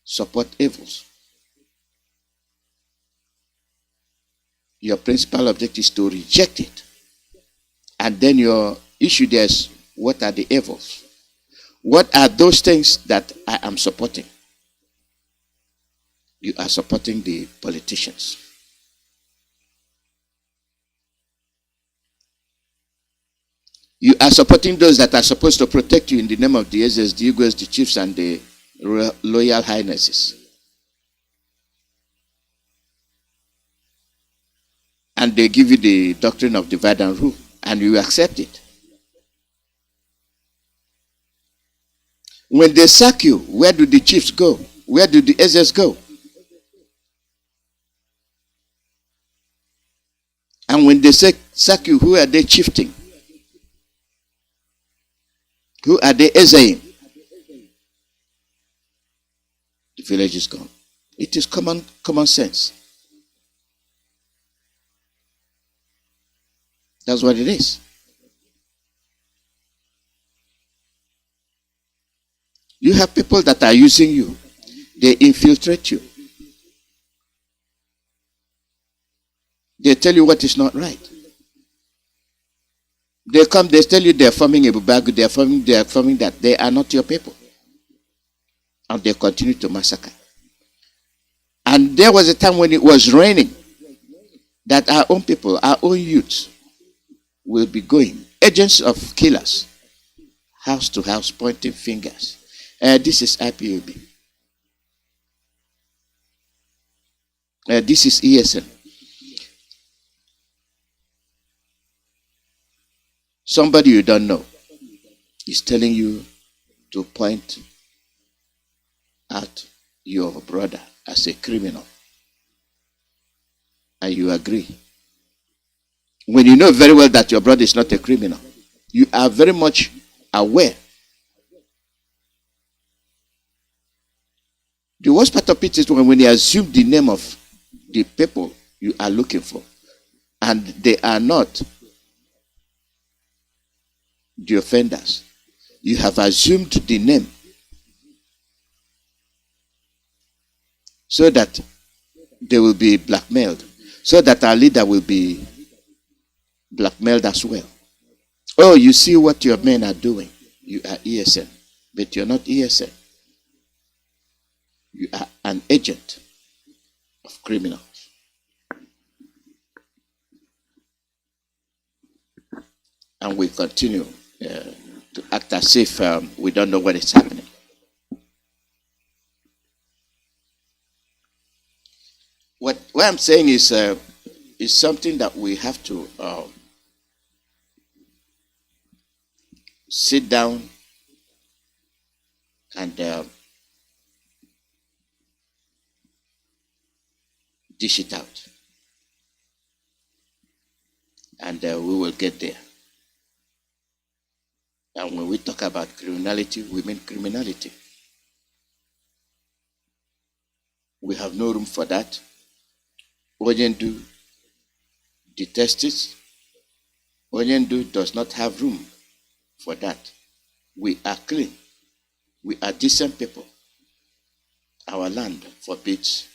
support evils. Your principal objective is to reject it. And then your issue there is, what are the evils? What are those things that I am supporting? You are supporting the politicians. You are supporting those that are supposed to protect you in the name of the Ezes, the Igwes, the chiefs, and the loyal highnesses. And they give you the doctrine of divide and rule, and you accept it. When they sack you, where do the chiefs go? Where do the Ezes go? And when they sack you, who are they chiefing? Who are they Ezaying? The village is gone. It is common sense. That's what it is. You have people that are using you. They infiltrate you. They tell you what is not right. They come, they tell you they are forming a Bubagu, they are forming that. They are not your people. And they continue to massacre. And there was a time when it was raining that our own people, our own youths, will be going, agents of killers, house to house, pointing fingers. This is IPOB. This is ESN. Somebody you don't know is telling you to point out your brother as a criminal. And you agree. When you know very well that your brother is not a criminal, you are very much aware. The worst part of it is when you assume the name of the people you are looking for, and they are not the offenders. You have assumed the name so that they will be blackmailed, so that our leader will be blackmailed as well. Oh, you see what your men are doing. You are ESN, but you're not ESN. You are an agent of criminals. And we continue to act as if we don't know what is happening. What I'm saying is something that we have to sit down and dish it out. And we will get there. And when we talk about criminality, we mean criminality. We have no room for that. Oyendu detests it. Oyendu does not have room for that. We are clean. We are decent people. Our land forbids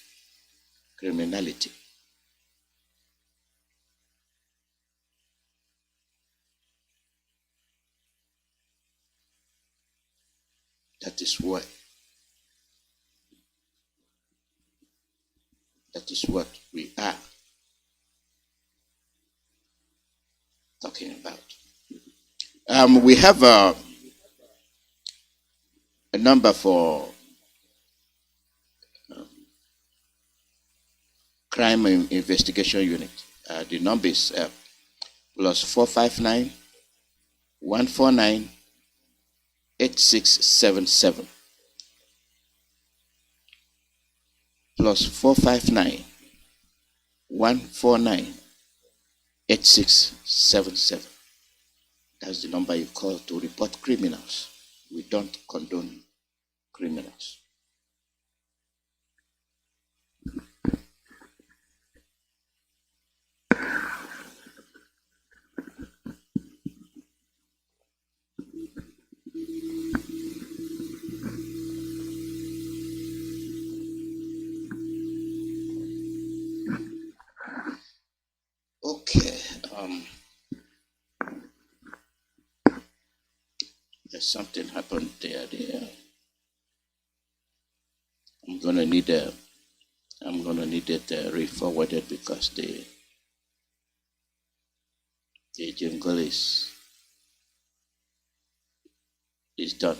criminality. That is why. That is what we are talking about. We have a number for crime investigation unit. The number is plus 459 149 8677. Plus 459 149 8677. That's the number you call to report criminals. We don't condone criminals. Okay. There's something happened there. I'm gonna need it re-forwarded because the jingle is done.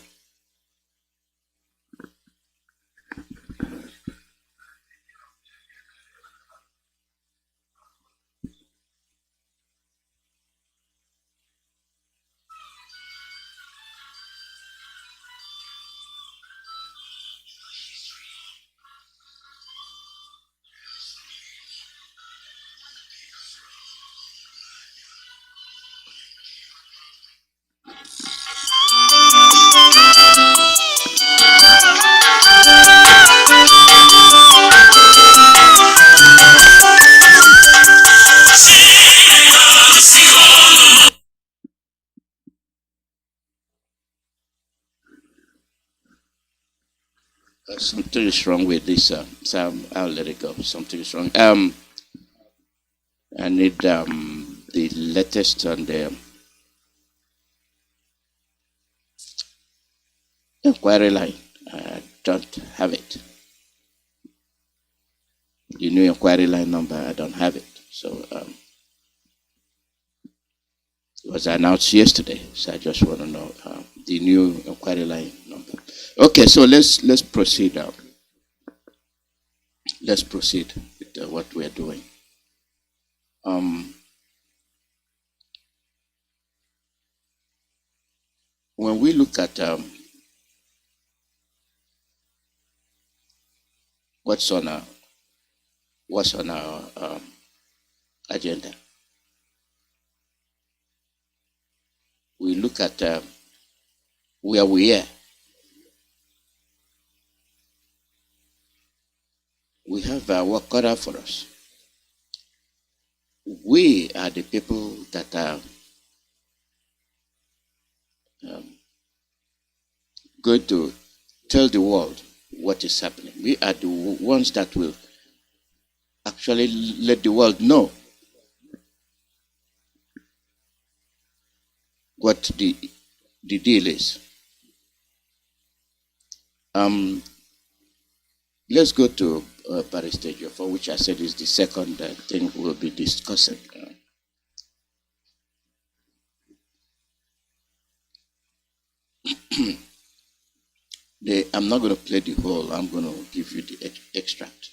Something is wrong with this, so I'll let it go. Something is wrong. I need the latest on the inquiry line. I don't have it. The new inquiry line number, I don't have it. So it was announced yesterday. So I just want to know the new inquiry line number. Okay, so let's proceed. Let's proceed with what we're doing. When we look at what's on our agenda, we look at where we are. We have work cut out for us. We are the people that are going to tell the world what is happening. We are the ones that will actually let the world know what the deal is. Let's go to Barrister for which I said is the second thing we'll be discussing. I'm not going to play the whole, I'm going to give you the extract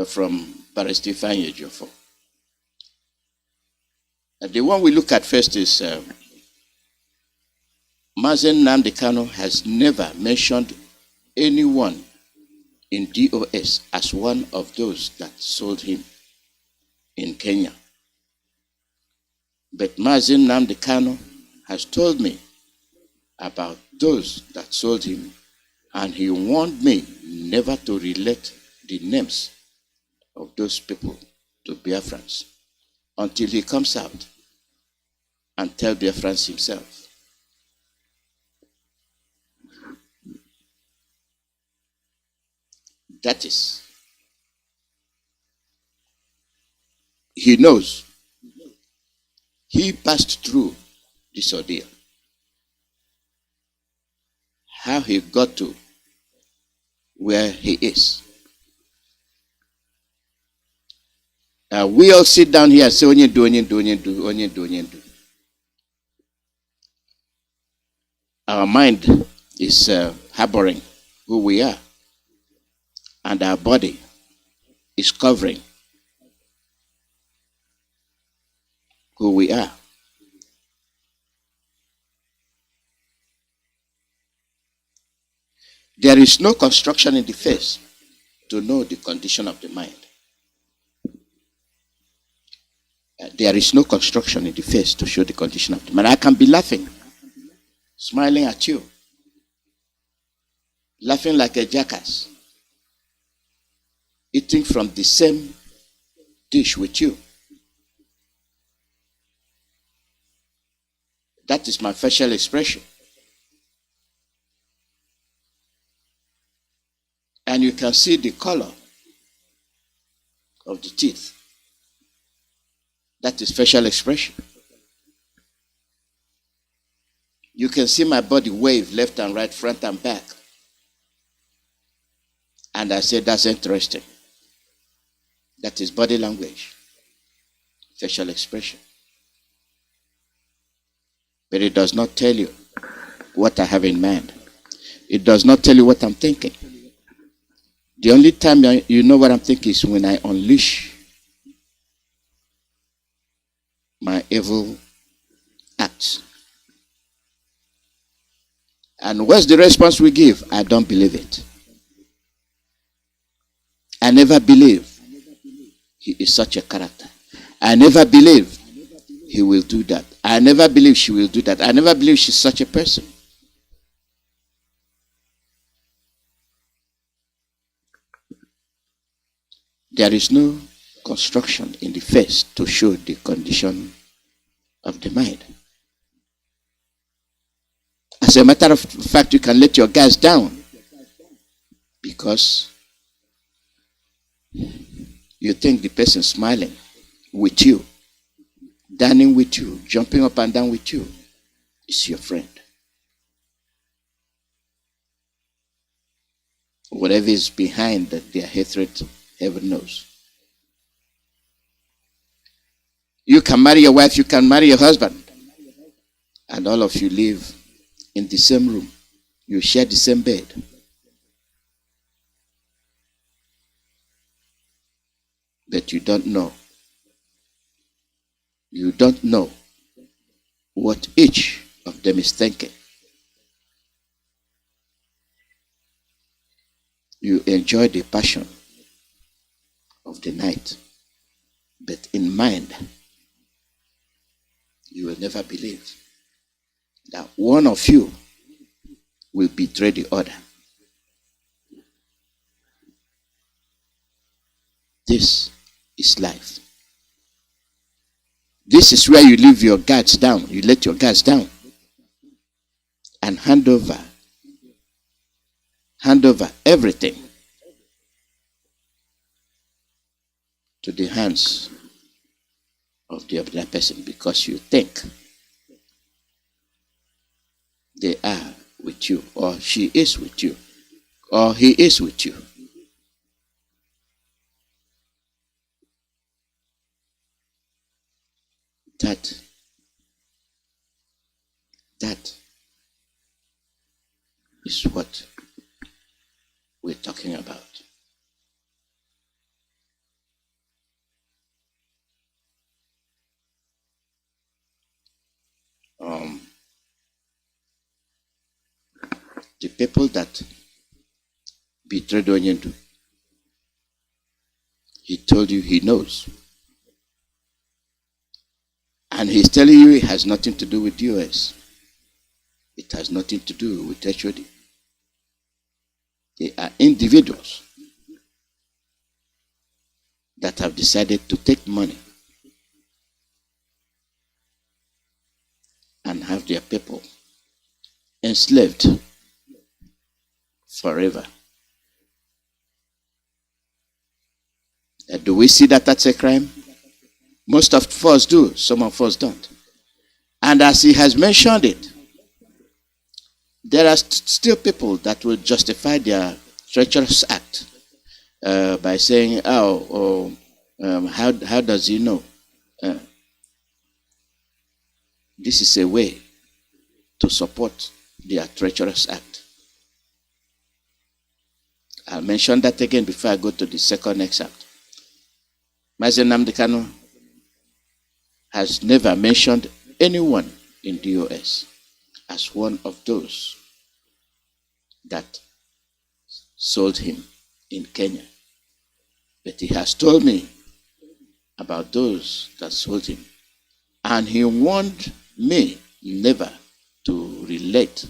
from Barrister Jofo. The one we look at first is Mazi Nnamdi Kanu has never mentioned anyone in DOS as one of those that sold him in Kenya. But Mazi Nnamdi Kanu has told me about those that sold him, and he warned me never to relate the names of those people to Biafrans until he comes out and tell Biafrans himself. That is, he knows. He passed through this ordeal. How he got to where he is. We all sit down here and say, onye do. Our mind is harboring who we are, and our body is covering who we are. There is no construction in the face to know the condition of the mind. There is no construction in the face to show the condition of the mind. I can be laughing, smiling at you, laughing like a jackass, eating from the same dish with you. That is my facial expression. And you can see the color of the teeth. That is facial expression. You can see my body wave left and right, front and back. And I said, that's interesting. That is body language, facial expression. But it does not tell you what I have in mind. It does not tell you what I'm thinking. The only time you know what I'm thinking is when I unleash my evil acts. And what's the response we give? I don't believe it. I never believe he is such a character. I never believe he will do that. I never believe she will do that. I never believe she's such a person. There is no construction in the face to show the condition of the mind. As a matter of fact, you can let your guards down because you think the person smiling with you, dining with you, jumping up and down with you is your friend. Whatever is behind their hatred, heaven knows. You can marry your wife, you can marry your husband, and all of you live in the same room. You share the same bed. But you don't know. You don't know what each of them is thinking. You enjoy the passion of the night, but in mind, you will never believe that one of you will betray the other. This is life. This is where you leave your guards down. You let your guards down and hand over everything to the hands of the other person because you think they are with you, or she is with you, or he is with you. That is what we're talking about. the people that betrayed Onyendu. He told you he knows. And he's telling you it has nothing to do with US. It has nothing to do with HOD. They are individuals that have decided to take money and have their people enslaved forever. Do we see that that's a crime? Most of us do, some of us don't. And as he has mentioned it, there are still people that will justify their treacherous act by saying, how does he know? This is a way to support their treacherous act. I'll mention that again before I go to the second excerpt. Mazi Nnamdi has never mentioned anyone in the US as one of those that sold him in Kenya. But he has told me about those that sold him. And he warned me never to relate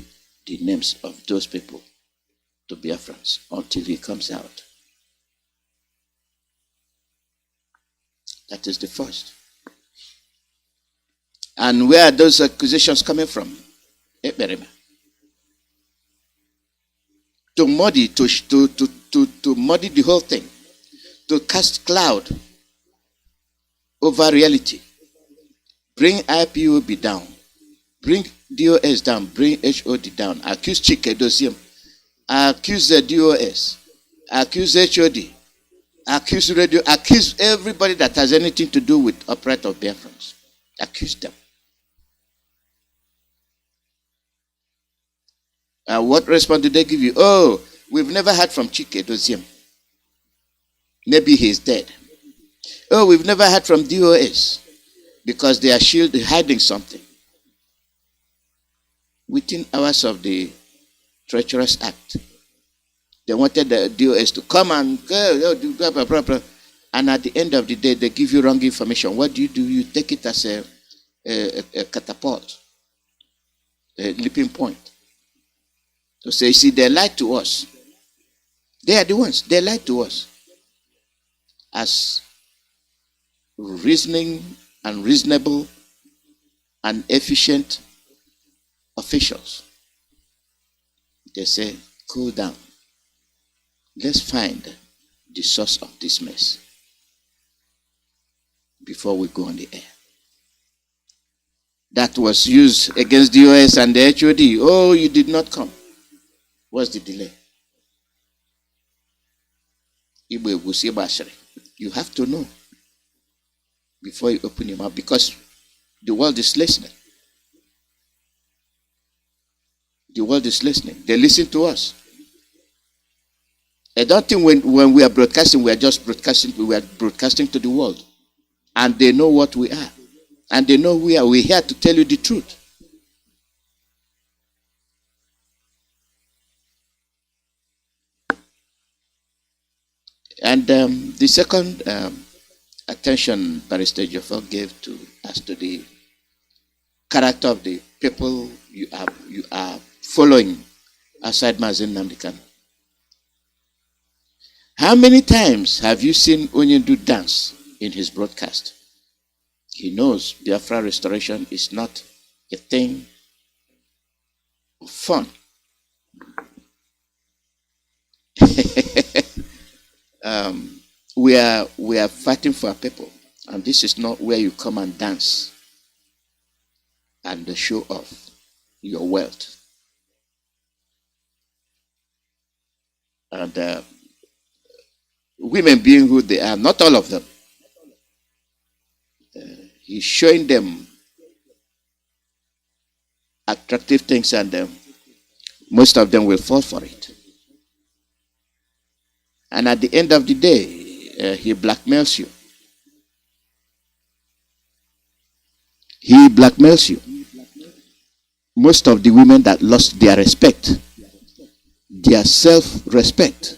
the names of those people to Biafrans until he comes out. That is the first. And where are those accusations coming from? To muddy, to muddy the whole thing, to cast cloud over reality. Bring IPOB down, bring DOS down, bring HOD down, accuse Chike Dosium, accuse the DOS, accuse HOD, accuse radio, accuse everybody that has anything to do with upright of Biafrans. Accuse them. What response did they give you? Oh, we've never heard from Chike Dosium. Maybe he's dead. Oh, we've never heard from DOS because they are hiding something. Within hours of the treacherous act, they wanted the DOS to come and go, and at the end of the day, they give you wrong information. What do? You take it as a catapult, a leaping point. So say, see, they lied to us. They are the ones. They lied to us as reasoning and reasonable and efficient officials. They say, cool down. Let's find the source of this mess before we go on the air. That was used against the US and the HOD. Oh, you did not come. What's the delay? You have to know before you open your mouth, because the world is listening. The world is listening. They listen to us. I don't think when we are broadcasting, we are just broadcasting, we are broadcasting to the world. And they know what we are. And they know we are. We're here to tell you the truth. And the second attention Barrister Joffer gave to as to the character of the people you are following aside Mazi Nnamdi. How many times have you seen Onyendu dance in his broadcast? He knows Biafra restoration is not a thing of fun. We are fighting for our people, and this is not where you come and dance and show off your wealth. And women being who they are, not all of them. He's showing them attractive things, and most of them will fall for it. And at the end of the day, he blackmails you. He blackmails you. Most of the women that lost their respect their self-respect,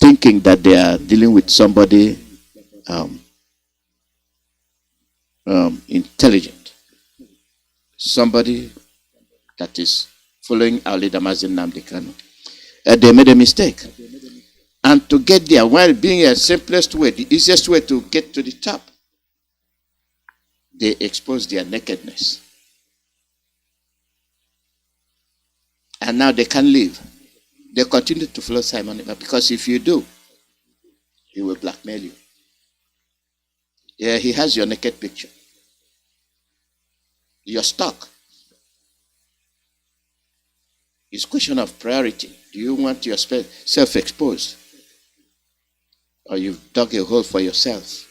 thinking that they are dealing with somebody intelligent, somebody that is following our leader Mazi Nnamdi. They made a mistake. And to get there, while being the simplest way, the easiest way to get to the top, they exposed their nakedness. And now they can't leave. They continue to follow Simon, because if you do, he will blackmail you. Yeah, he has your naked picture. You're stuck. It's a question of priority. Do you want yourself exposed? Or you've dug a hole for yourself?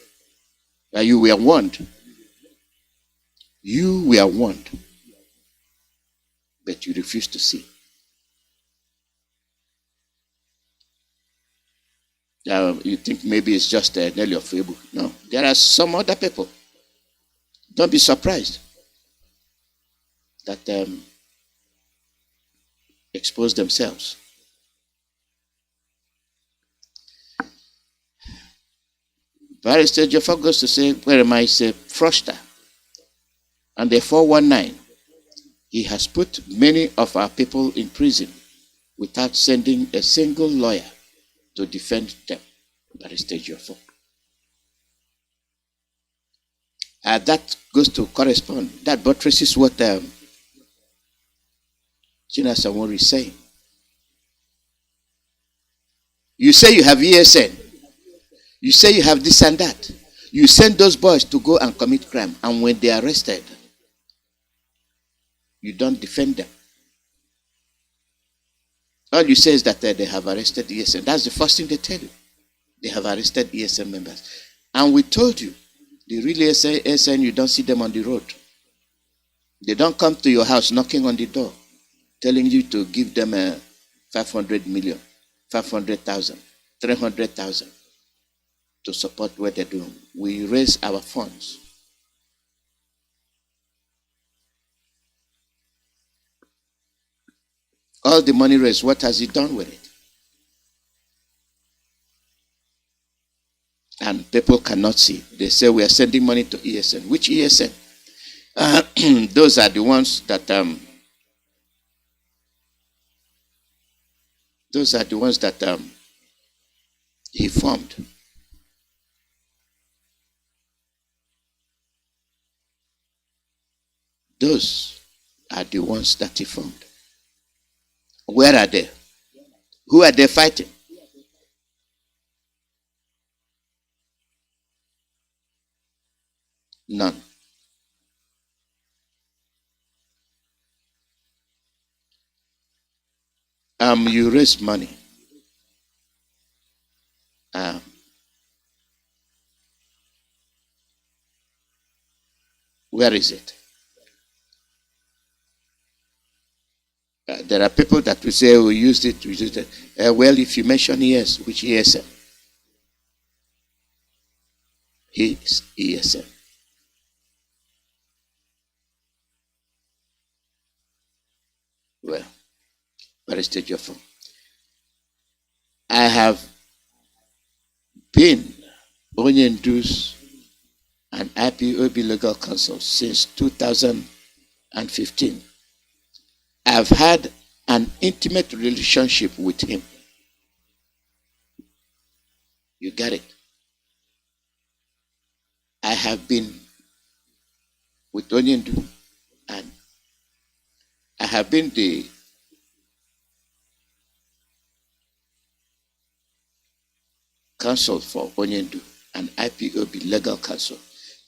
You were warned. You were warned. But you refused to see. You think maybe it's just Nelly of Fable. No, there are some other people. Don't be surprised that expose themselves. Barrister Jaffa goes to say, where am I? He's a fraudster. And the 419, he has put many of our people in prison without sending a single lawyer to defend them. Barrister Jaffa. That goes to correspond. That buttresses what Gina Samori is saying. You say you have ESN. You say you have this and that. You send those boys to go and commit crime. And when they are arrested, you don't defend them. All you say is that they have arrested ESN. That's the first thing they tell you. They have arrested ESN members. And we told you, the real ESN, you don't see them on the road. They don't come to your house knocking on the door, telling you to give them 500 million, 500,000, 300,000 to support what they're doing. We raise our funds. All the money raised, what has he done with it? And people cannot see. They say we are sending money to ESN. Which ESN? Those are the ones that he formed. Those are the ones that he formed. Where are they? Who are they fighting? None. You raise money. Where is it? There are people that will say, we used it, we used it. Well, if you mention ES, which ESM? His ESM. Well, Barrister Jaffa, I have been Onyendu's and IPOB legal counsel since 2015. I've had an intimate relationship with him. You get it? I have been with Onyendu and I have been the counsel for Onyendu and IPOB legal counsel,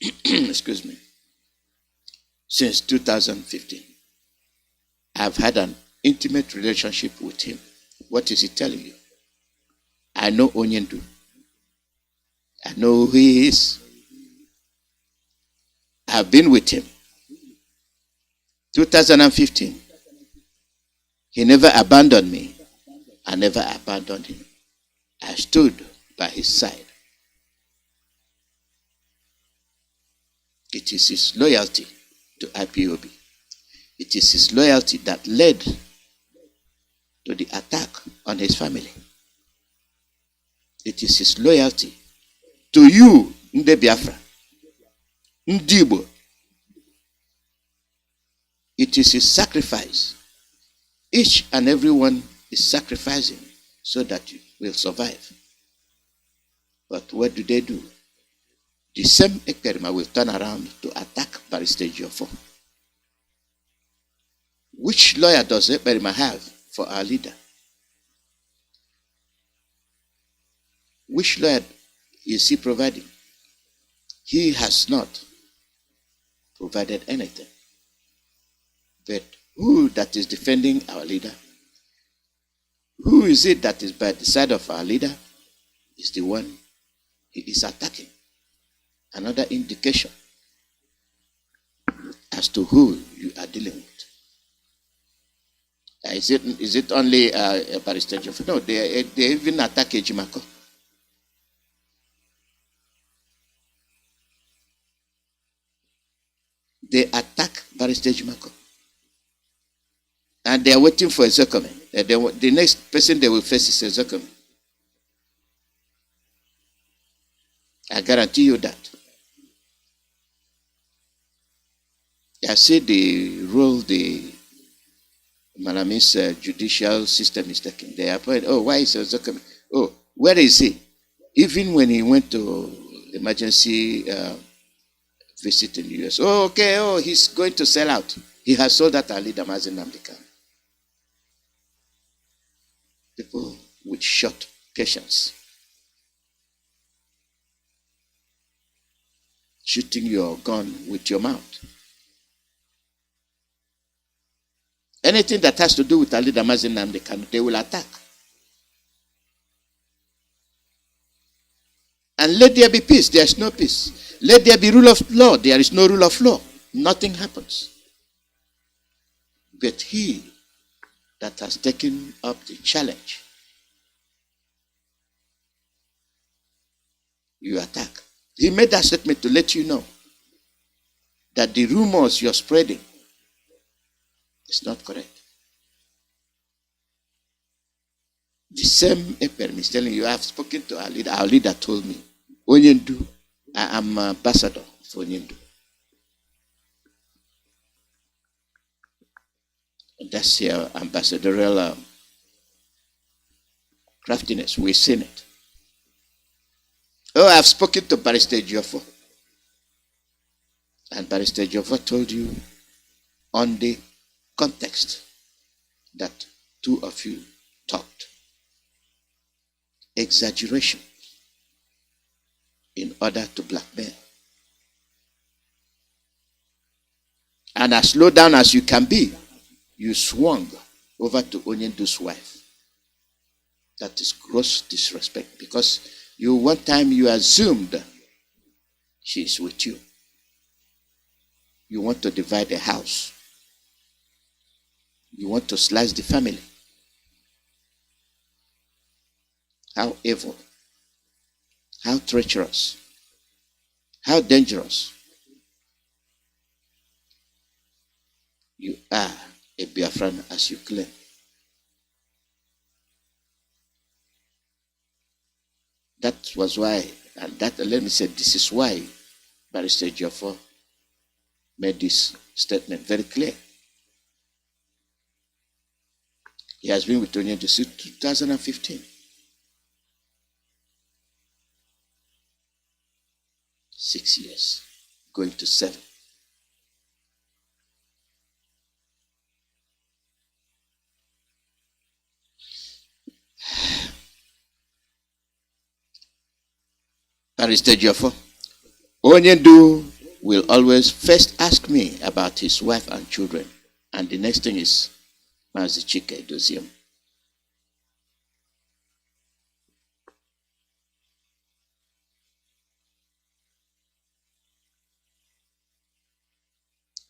excuse me, since 2015. I've had an intimate relationship with him. What is he telling you? I know Onyendu. I know who he is. I've been with him. 2015. He never abandoned me. I never abandoned him. I stood by his side. It is his loyalty to IPOB. It is his loyalty that led to to the attack on his family. It is his loyalty to you, Nde Biafra, Ndibo. It is his sacrifice. Each and every one is sacrificing so that you will survive. But what do? The same Ekperima will turn around to attack Barrister Jofo. Which lawyer does Ekperima have for our leader? Which lawyer is he providing? He has not provided anything. But who that is defending our leader? Who is it that is by the side of our leader? Is the one he is attacking. Another indication as to who you are dealing with. Is it only Barrister Jofo? No, they even attack Ejimako. They attack Barrister Ejimako. And they are waiting for Ezekome. The next person they will face is Ezekome. I guarantee you that. I see the role the Malamis judicial system is taking. They appoint, why is Ezekome? Oh, where is he? Even when he went to emergency visit in the US. He's going to sell out. He has sold out our leader, Mazi Nnamdi. People with short patience. Shooting your gun with your mouth. Anything that has to do with our leader, Mazi Nnamdi, they will attack. And let there be peace. There is no peace. Let there be rule of law. There is no rule of law. Nothing happens. But he that has taken up the challenge, you attack. He made that statement to let you know that the rumors you're spreading is not correct. The same Ekperima is telling you, I have spoken to our leader. Our leader told me, Onyendu, I am ambassador for Onyendu. That's your ambassadorial craftiness. We've seen it. I've spoken to Barrister Jofo. And Barrister Jofo told you on the context that two of you talked. Exaggeration in order to blackmail. And as low down as you can be, you swung over to Onyendu's wife. That is gross disrespect, because one time you assumed she is with you. You want to divide the house. You want to slice the family. How evil, how treacherous, how dangerous. You are a Biafran as you claim. That was why, and let me say, this is why Barrister Jofo made this statement very clear. He has been with Onyendu since 2015. 6 years, going to 7. Barrister Jofo, Onyendu will always first ask me about his wife and children, and the next thing is Mazi Iyke Doziem.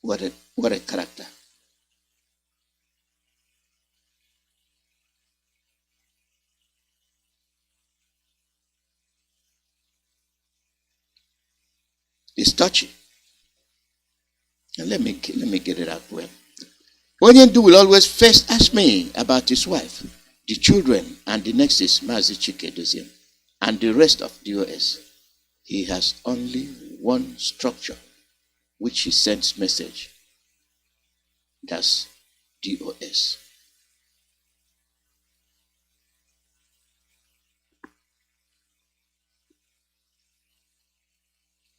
What a character. It's touchy. And let me get it out well. Onyendu will always first ask me about his wife, the children, and the next is Mazi Iyke and the rest of DOS. He has only one structure which he sends message. That's DOS.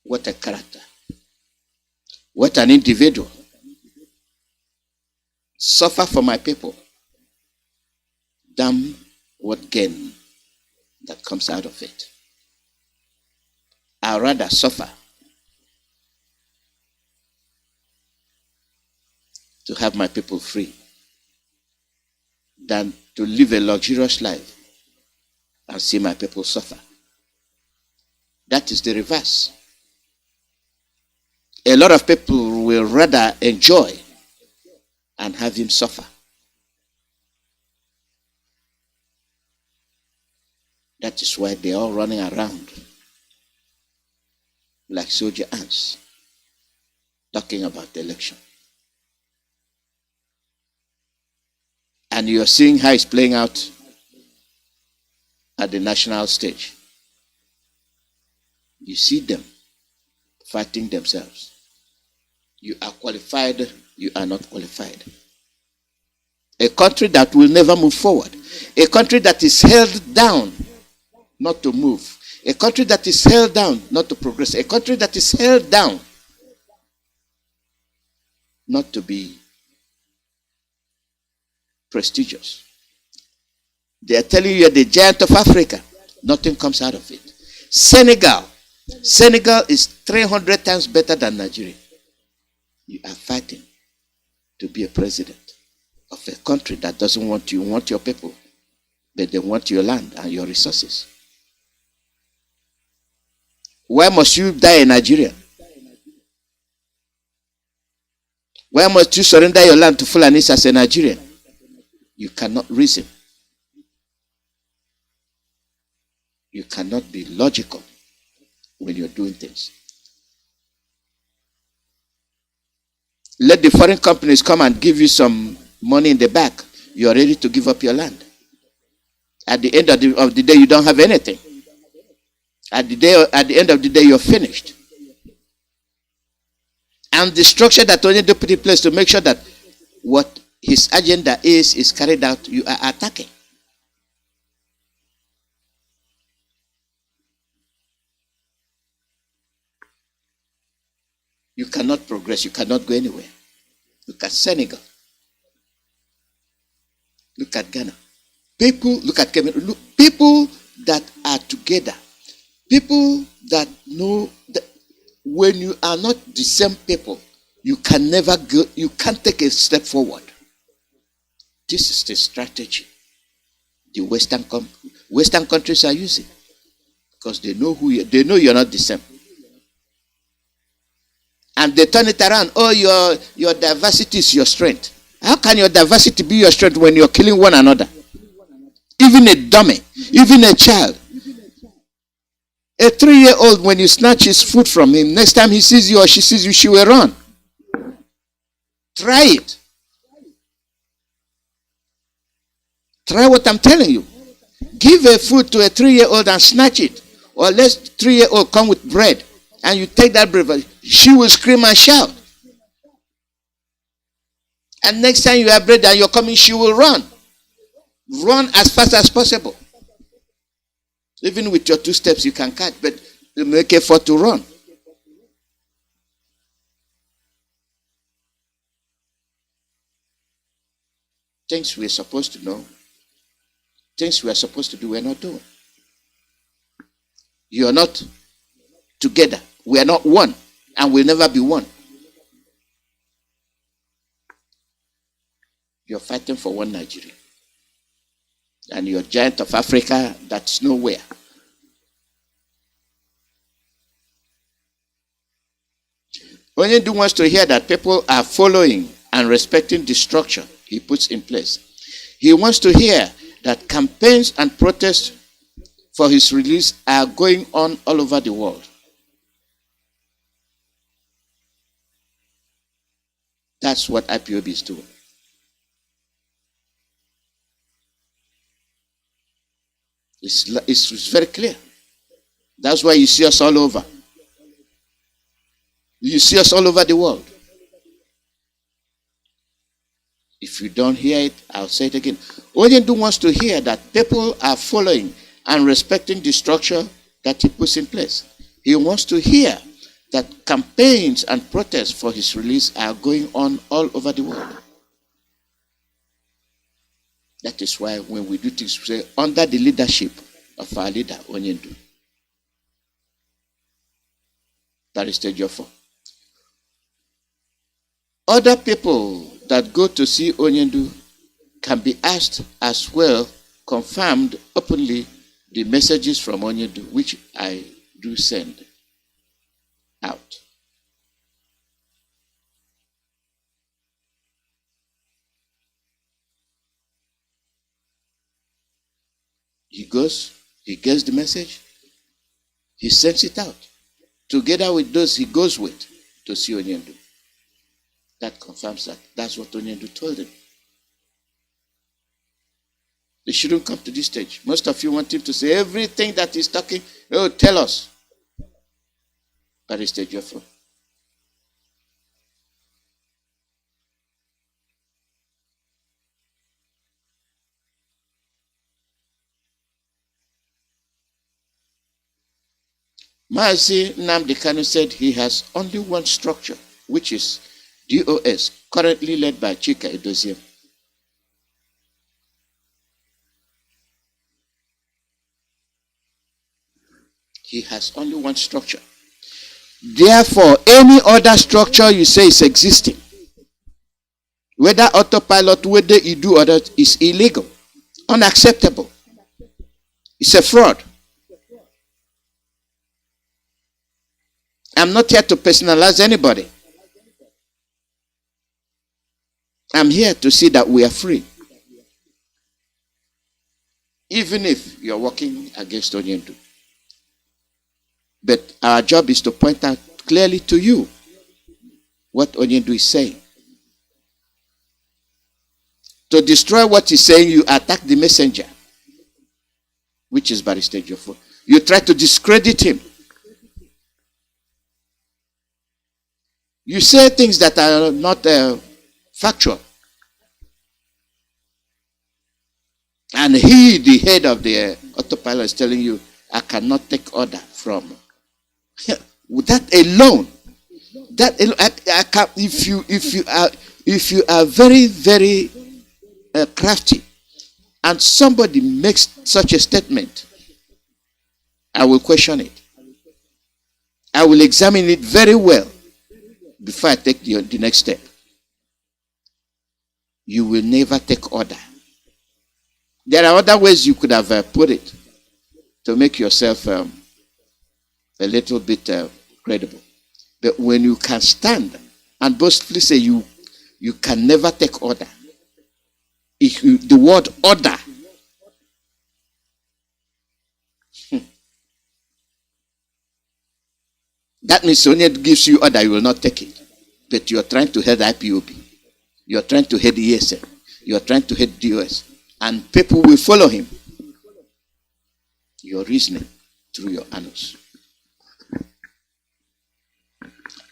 What a character. What an individual. Suffer for my people. Damn what gain that comes out of it. I'd rather suffer to have my people free than to live a luxurious life and see my people suffer. That is the reverse. A lot of people will rather enjoy and have him suffer. That is why they're all running around like soldier ants, talking about the election. And you're seeing how it's playing out at the national stage. You see them fighting themselves. You are qualified, you are not qualified. A country that will never move forward. A country that is held down not to move. A country that is held down not to progress. A country that is held down not to be prestigious. They are telling you you're the giant of Africa. Nothing comes out of it. Senegal is 300 times better than Nigeria. You are fighting to be a president of a country that doesn't want you, want your people, but they want your land and your resources. Why must you die in Nigeria? Why must you surrender your land to Fulanis as a Nigerian? You cannot reason. You cannot be logical when you're doing things. Let the foreign companies come and give you some money in the back. You are ready to give up your land. At the end of the day, you don't have anything. At the end of the day, you're finished. And the structure that Onyendu put in place to make sure that what his agenda is carried out, you are attacking. You cannot progress. You cannot go anywhere. Look at Senegal. Look at Ghana. Look at Cameroon. Look, people that are together. People that know that when you are not the same people, you can never go, you can't take a step forward. This is the strategy the Western countries are using. Because they know they know you're not the same. And they turn it around. Oh, your diversity is your strength. How can your diversity be your strength when you're killing one another? Even a dummy, even a child. A 3-year-old, when you snatch his food from him, next time he sees you or she sees you, she will run. Try it. Try what I'm telling you. Give a food to a 3-year-old and snatch it. Or let 3-year-old come with bread and you take that bread, she will scream and shout. And next time you have bread and you're coming, she will run. Run as fast as possible. Even with your 2 steps, you can catch, but you make effort to run. Things we're supposed to know, things we're supposed to do, we're not doing. You're not together. We are not one, and we'll never be one. You're fighting for one Nigeria. And you're a giant of Africa that's nowhere. Onyendu wants to hear that people are following and respecting the structure he puts in place. He wants to hear that campaigns and protests for his release are going on all over the world. That's what IPOB is doing. It's very clear. That's why you see us all over. You see us all over the world. If you don't hear it, I'll say it again. Onyendu wants to hear that people are following and respecting the structure that he puts in place. He wants to hear that campaigns and protests for his release are going on all over the world. That is why when we do things, we say, under the leadership of our leader, Onyendu. That is stage 4. Other people that go to see Onyendu can be asked as well, confirmed openly, the messages from Onyendu, which I do send out. He goes, he gets the message, he sends it out, together with those he goes with to see Onyendu. That confirms that. That's what Onyendu told him. They shouldn't come to this stage. Most of you want him to say everything that he's talking. Oh, tell us. That is stage 4. Mazi Nnamdi Kanu said he has only one structure, which is DOS, currently led by Chika Alozie. He has only one structure. Therefore, any other structure you say is existing, whether autopilot, whether you do or that, is illegal, unacceptable. It's a fraud. I'm not here to personalize anybody. I'm here to see that we are free. Even if you're working against Onyendu. But our job is to point out clearly to you what Onyendu is saying. To destroy what he's saying, you attack the messenger, which is Barrister Jofo. You try to discredit him. You say things that are not factual. And he, the head of the autopilot, is telling you, I cannot take order from. That alone, I can, if you are very, very crafty, and somebody makes such a statement, I will question it. I will examine it very well before I take the next step. You will never take order. There are other ways you could have put it to make yourself a little bit credible. But when you can stand and boastfully say you can never take order, the word order, that means when it gives you order, you will not take it. But you are trying to head IPOB. You are trying to head ESM. You are trying to head DOS. And people will follow him. Your reasoning through your annals.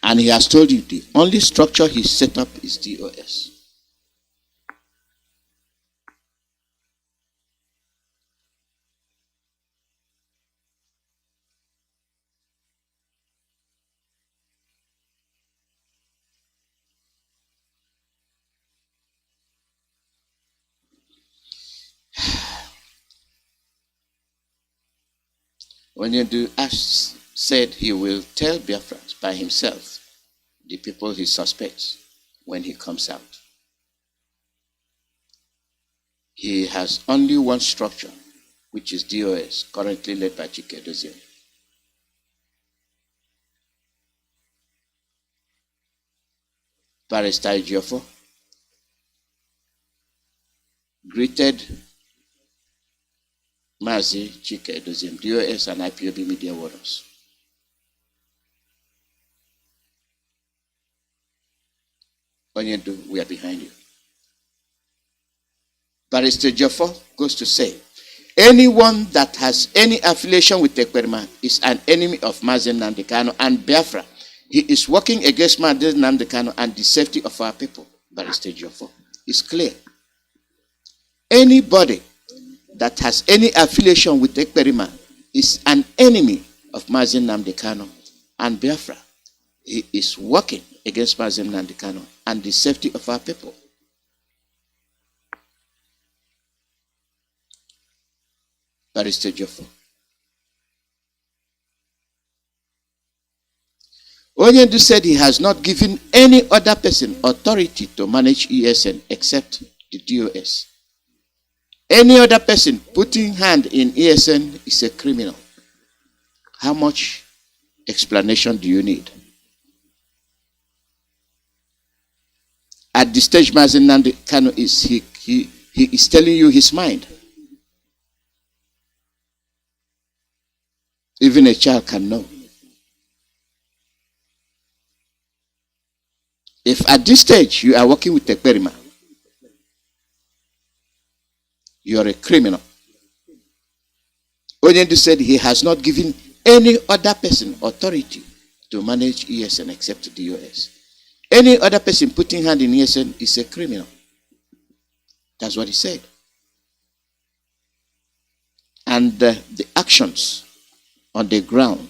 And he has told you the only structure he set up is DOS. Onyendu said he will tell Biafrans by himself the people he suspects when he comes out. He has only one structure, which is DOS, currently led by Chika Alozie. Barrister Jofo greeted Mazi Chika Alozie, DOS and IPOB media warriors. Onyendu, we are behind you. Barrister Jofo goes to say, Anyone that has any affiliation with Ekperima is an enemy of Mazi Nnamdi Kanu and Biafra. He is working against Mazi Nnamdi Kanu and the safety of our people. Barrister Jofo. It's clear. Anybody that has any affiliation with Ekperima is an enemy of Mazi Nnamdi Kanu and Biafra. He is working against Mazi Nnamdi Kanu and the safety of our people. Barrister Jofo. Onyendu said he has not given any other person authority to manage ESN except the DOS. Any other person putting hand in ESN is a criminal. How much explanation do you need? At this stage, Mazi Nnamdi Kanu he is telling you his mind. Even a child can know. If at this stage you are working with Ekperima, you are a criminal. Onyendu said he has not given any other person authority to manage ESN except the US. Any other person putting hand in ESN is a criminal. That's what he said. And the actions on the ground,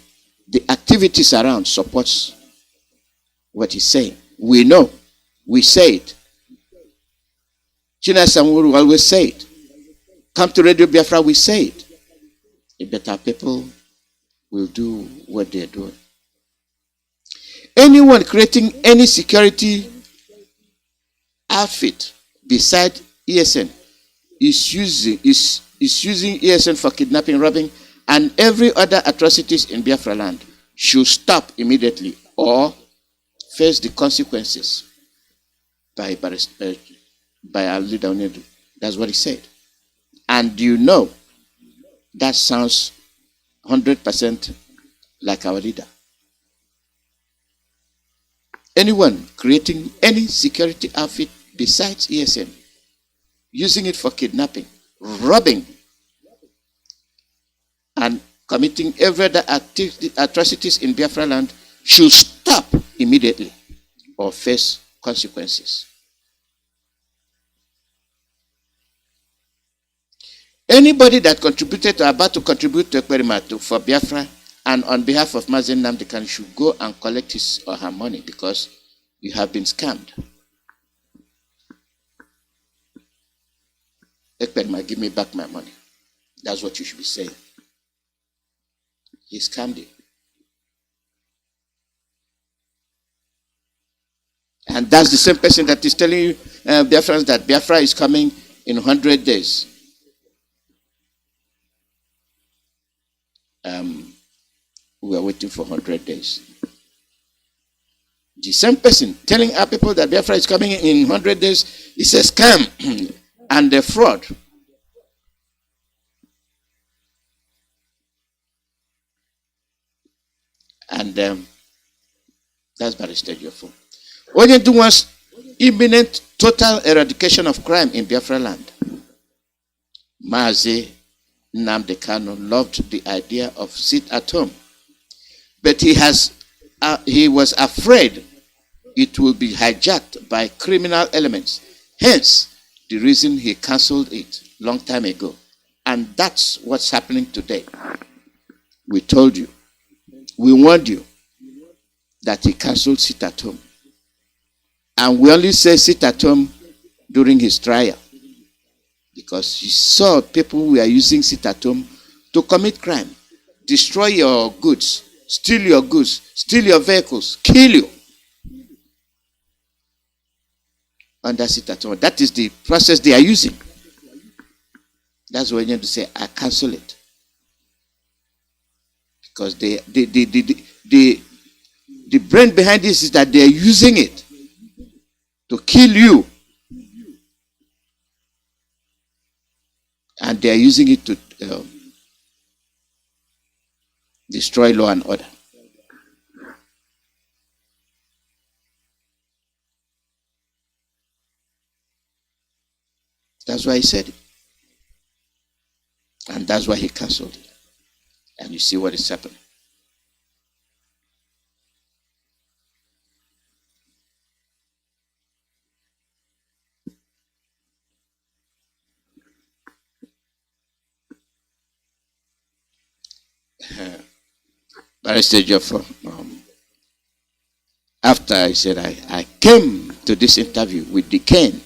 the activities around supports what he's saying. We know, we say it. China Samuru always say it. Come to Radio Biafra, we say it. The better people will do what they're doing. Anyone creating any security outfit beside ESN is using ESN for kidnapping, robbing, and every other atrocities in Biafra land should stop immediately or face the consequences by our leader Onyendu. That's what he said. And you know, that sounds 100% like our leader. Anyone creating any security outfit besides ESN, using it for kidnapping, robbing, and committing every other atrocities in Biafra land should stop immediately or face consequences. Anybody that contributed or about to contribute to Ekperima for Biafra and on behalf of Mazi Nnamdi Kanu should go and collect his or her money because you have been scammed. Ekperima, give me back my money. That's what you should be saying. He scammed you. And that's the same person that is telling you, Biafrans, that Biafra is coming in 100 days. We are waiting for 100 days. The same person telling our people that Biafra is coming in 100 days is a scam and a fraud. And that's Barrister Jofo. Onyendu wants imminent total eradication of crime in Biafra land. Mazi Nnamdi Kanu loved the idea of sit at home, but he was afraid it will be hijacked by criminal elements. Hence, the reason he cancelled it long time ago. And that's what's happening today. We told you, we warned you that he cancelled sit at home. And we only say sit at home during his trial, because he saw people who are using sit at home to commit crime, destroy your goods, steal your goods, steal your vehicles, kill you. Under sit at home. That is the process they are using. That's when you have to say, I cancel it. Because the brain behind this is that they are using it to kill you. And they are using it to destroy law and order. That's why he said it. And that's why he cancelled it. And you see what is happening. Barrister Joffer, after I said I came to this interview with the cane,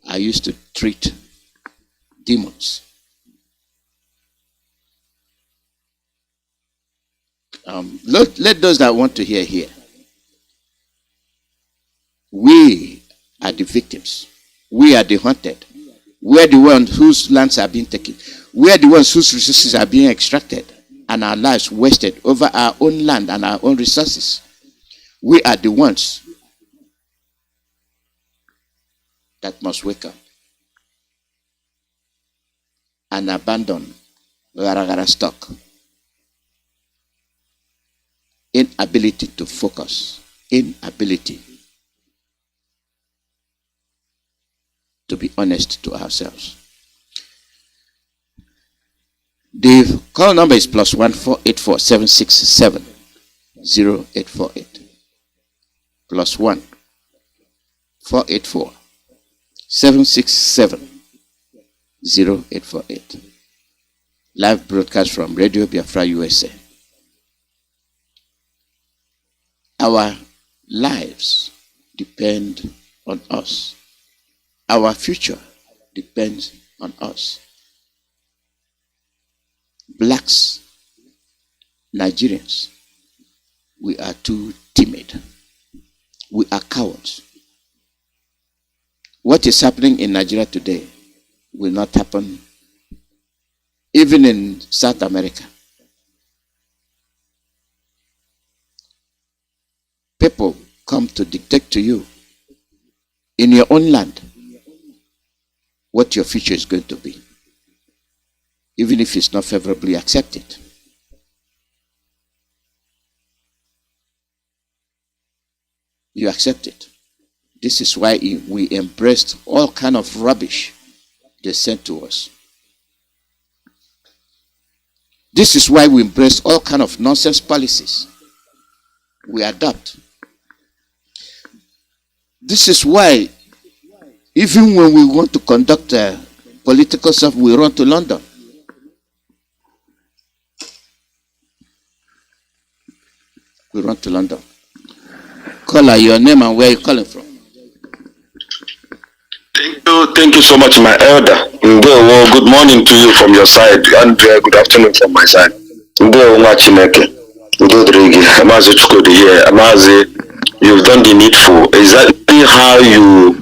I used to treat demons. Let those that want to hear. We are the victims. We are the hunted. We are the ones whose lands are being taken. We are the ones whose resources are being extracted and our lives wasted over our own land and our own resources. We are the ones that must wake up and abandon gara stock. Inability to focus, inability to be honest to ourselves. The call number is +1 484 767 0848. +1 484 767 0848. Live broadcast from Radio Biafra USA. Our lives depend on us. Our future depends on us. Blacks, Nigerians, we are too timid. We are cowards. What is happening in Nigeria today will not happen even in South America. People come to dictate to you in your own land what your future is going to be, even if it's not favorably accepted. You accept it. This is why we embraced all kind of rubbish they sent to us. This is why we embrace all kind of nonsense policies we adopt. This is why even when we want to conduct political stuff, we run to London. We run to London. Caller, your name and where you calling from? Thank you so much, my elder. Well, good morning to you from your side, and good afternoon from my side. You've done the needful. Exactly how you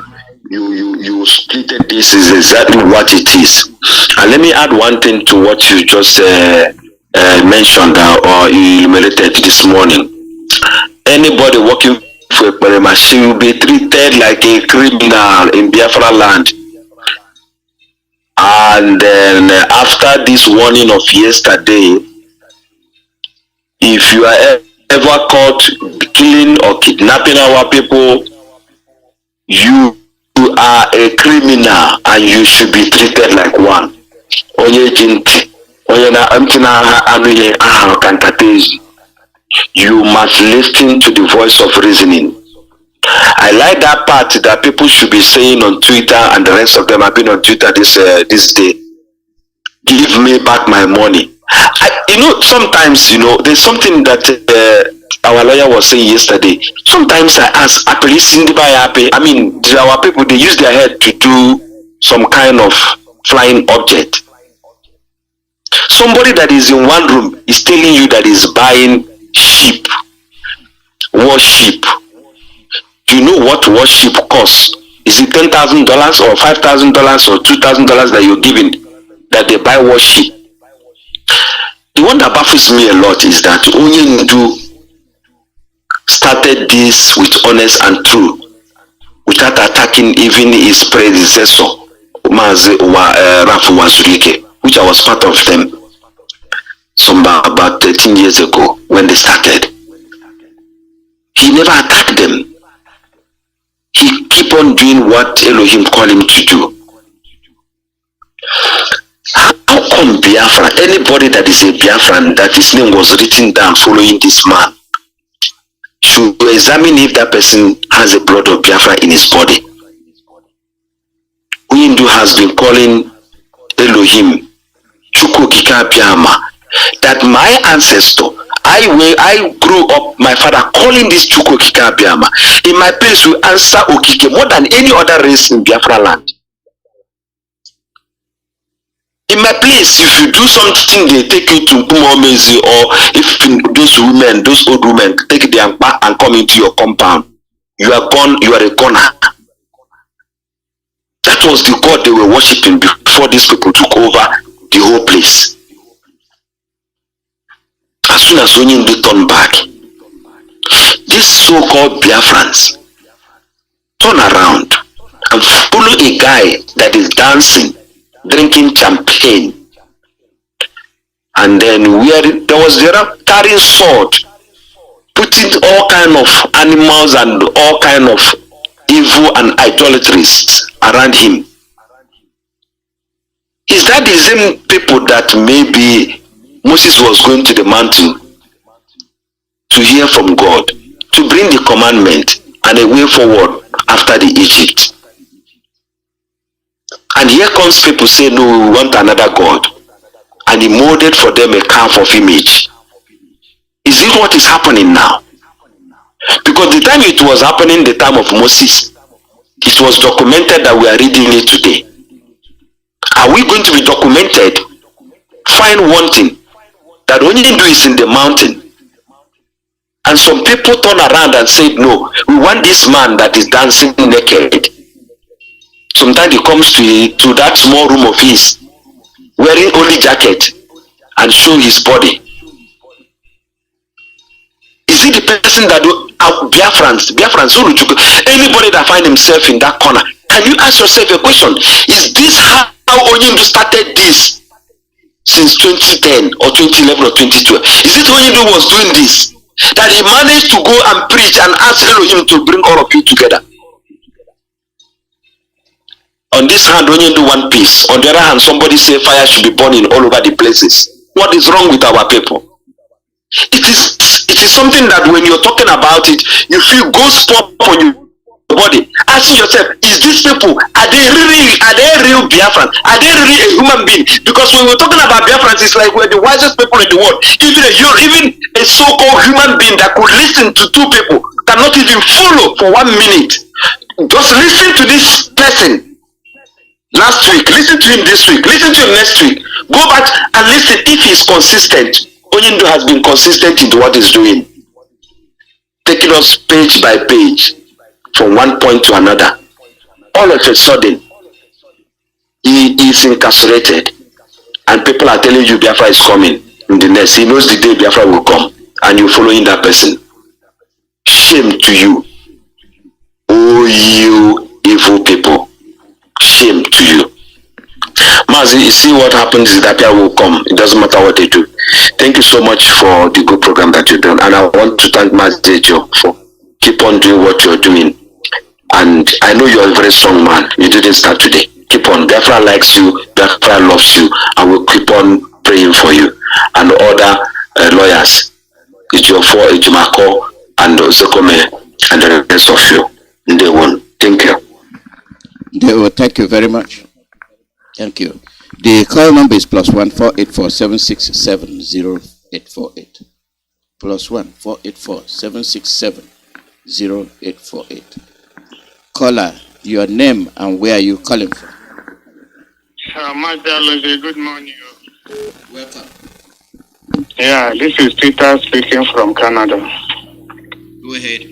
splitted this is exactly what it is. And let me add one thing to what you just mentioned or enumerated this morning. Anybody working for a machine will be treated like a criminal in Biafra land. And then after this warning of yesterday, if you are ever caught killing or kidnapping our people, you are a criminal and you should be treated like one. You must listen to the voice of reasoning. I like that part that people should be saying on Twitter, and the rest of them have been on Twitter this day. Give me back my money. Sometimes, there's something that our lawyer was saying yesterday. Sometimes I ask, our people, they use their head to do some kind of flying object. Somebody that is in one room is telling you that is buying sheep, worship. Do you know what worship costs? Is it $10,000 or $5,000 or $2,000 that you're giving that they buy worship? The one that baffles me a lot is that Onyendu started this with honest and true, without attacking even his predecessor, Mazi Iyke, which I was part of them about 13 years ago when they started. He never attacked them. He keep on doing what Elohim called him to do. How come Biafra anybody that is a Biafran that his name was written down following this man should examine if that person has the blood of Biafra in his body. Uyindu has been calling Elohim Chukukika Biama, that my ancestor, I grew up, my father calling this Chukukika Biama. In my place, we answer Okike more than any other race in Biafra land. In my place, if you do something, they take you to Kumomezi, or if those women, those old women, take their back and come into your compound, you are gone, you are a goner. That was the God they were worshipping before these people took over the whole place. As soon as Onyindu turned back, these so-called Biafrans turn around and follow a guy that is dancing, drinking champagne, and then carrying sword, putting all kind of animals and all kind of evil and idolatries around him. Is that the same people that maybe Moses was going to the mountain to hear from God, to bring the commandment and a way forward after the Egypt? And here comes people say, no, we want another God. And he molded for them a calf of image. Is it what is happening now? Because the time it was happening, the time of Moses, it was documented that we are reading it today. Are we going to be documented? Find one thing, that Onyindu is in the mountain, and some people turn around and say, no, we want this man that is dancing naked. Sometimes he comes to that small room of his, wearing only jacket and show his body. Is it the person that Biafrans, anybody that find himself in that corner? Can you ask yourself a question? Is this how Onyindu started this since 2010 or 2011 or 2012? Is it Onyindu was doing this, that he managed to go and preach and ask Elohim to bring all of you together? On this hand, Onyindu want peace. On the other hand, somebody say fire should be burning all over the places. What is wrong with our people? It is something that when you're talking about it, you feel ghost pop on your body. Asking yourself, is these people, are they real Biafrans? Are they really a human being? Because when we're talking about Biafrans, it's like we're the wisest people in the world. Even a so-called human being that could listen to two people cannot even follow for 1 minute. Just listen to this person last week, listen to him this week, listen to him next week. Go back and listen if he's consistent. Onyindu has been consistent in what he's doing, taking us page by page from one point to another. All of a sudden, he is incarcerated, and people are telling you Biafra is coming in the next. He knows the day Biafra will come, and you're following that person. Shame to you, oh you evil people! Shame to you. Mazi, you see what happens is that Biafra will come. It doesn't matter what they do. Thank you so much for the good program that you've done, and I want to thank Mazi Iyke for keep on doing what you're doing. And I know you're a very strong man. You didn't start today. Keep on. Biafra likes you. Biafra loves you, and we'll keep on praying for you and other lawyers, Ejiofor, Ejimako, and Zekome, and the rest of you. They won. Thank you. They will. Thank you very much. Thank you. The call number is +1 484 767 0848. +1 484 767 0848. Caller, your name and where are you calling from? Mazi Alozie, good morning. Welcome. Yeah, this is Peter speaking from Canada. Go ahead.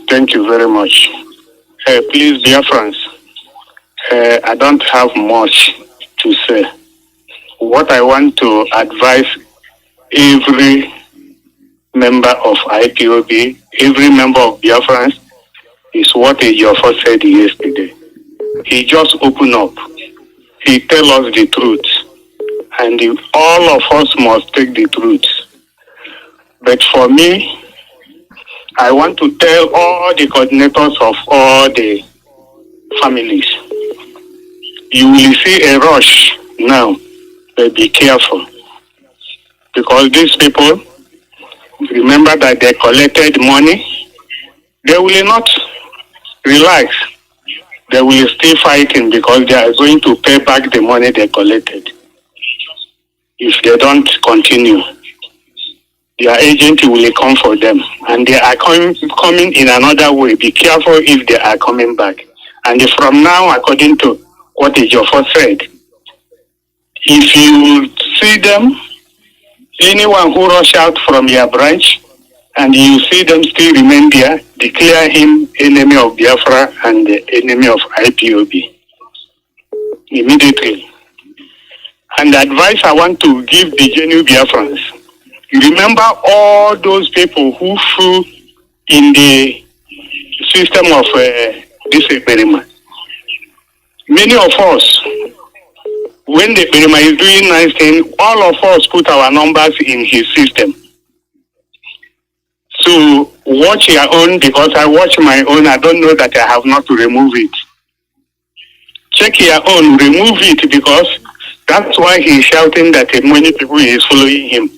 Thank you very much. Please, dear friends, I don't have much to say. What I want to advise every member of IPOB, every member of Biafrans, is what Ejiofor said yesterday. He just opened up. He tell us the truth. And all of us must take the truth. But for me, I want to tell all the coordinators of all the families, you will see a rush now be careful. Because these people, remember that they collected money, they will not relax. They will stay fighting because they are going to pay back the money they collected. If they don't continue, their agent will come for them. And they are coming in another way. Be careful if they are coming back. And from now, according to what Ejiofor said, if you see them, anyone who rush out from your branch, and you see them still remain there, declare him enemy of Biafra and the enemy of IPOB immediately. And the advice I want to give the genuine Biafrans, you remember all those people who flew in the system of this experiment. Many of us, when the experiment is doing nice thing, all of us put our numbers in his system. So watch your own, because I watch my own. I don't know that I have not to remove it. Check your own, remove it, because that's why he's shouting that many people is following him.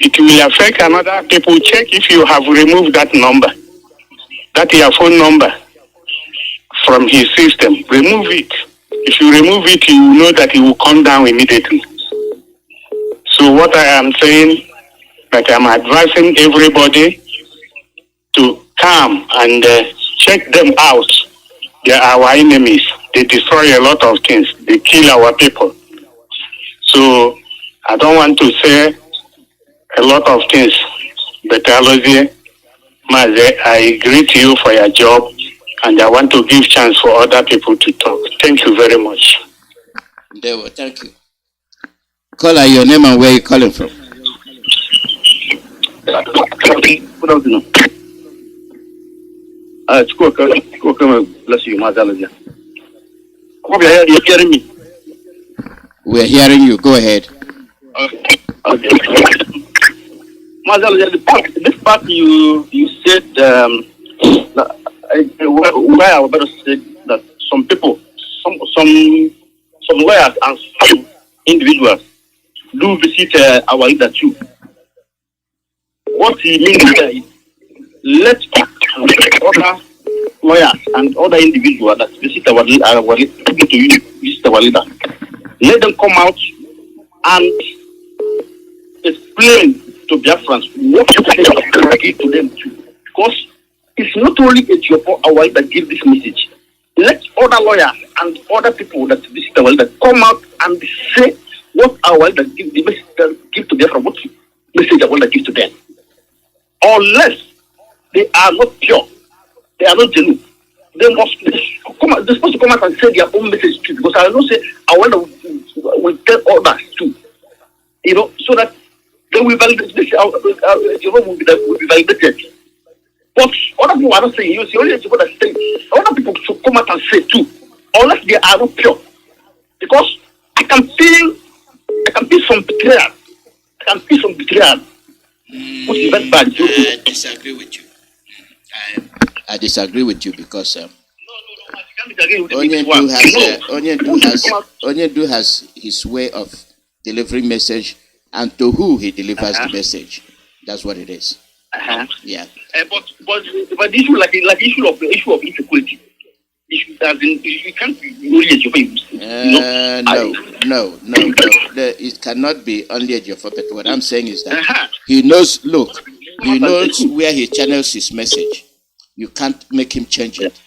It will affect another people. Check if you have removed that number, that your phone number from his system. Remove it. If you remove it, you will know that it will come down immediately. So what I am saying, that I'm advising everybody to come and check them out. They are our enemies. They destroy a lot of things. They kill our people. So I don't want to say a lot of things, but Alozie, Mazi, I greet you for your job, and I want to give chance for other people to talk. Thank you very much. Dewo, thank you. Caller, your name and where you calling from? Good afternoon. Bless you, Mazi Iyke. Hope you're hearing me. We're hearing you. Go ahead. Okay. Mazi Iyke, this part you said, where I was about to say that some people, some lawyers and some individuals do visit our leader too. What he means is let other lawyers and other individuals that visit our leader, let them come out and explain to Biafrans what you give to them too. Because it's not only our that give this message. Let other lawyers and other people that visit our leader come out and say what our leader give the message give to Biafra, what message our leader give to them. Unless they are not pure, they are not genuine, they're supposed to come out and say their own message too. Because I know say I will tell others too, so that they will validate this. Will be validated. But other people are not saying. You see, only people that say. Other people should come out and say too, unless they are not pure. Because I can feel some betrayal. I can feel some betrayal. I disagree with you. I disagree with you because Onyendu has his way of delivering message, and to who he delivers the message. That's what it is. Yeah. But the issue like issue of insecurity. As in, you can't be only No. It cannot be only Ejiofor. But what I'm saying is that he knows. Look, he knows where he channels his message. You can't make him change it.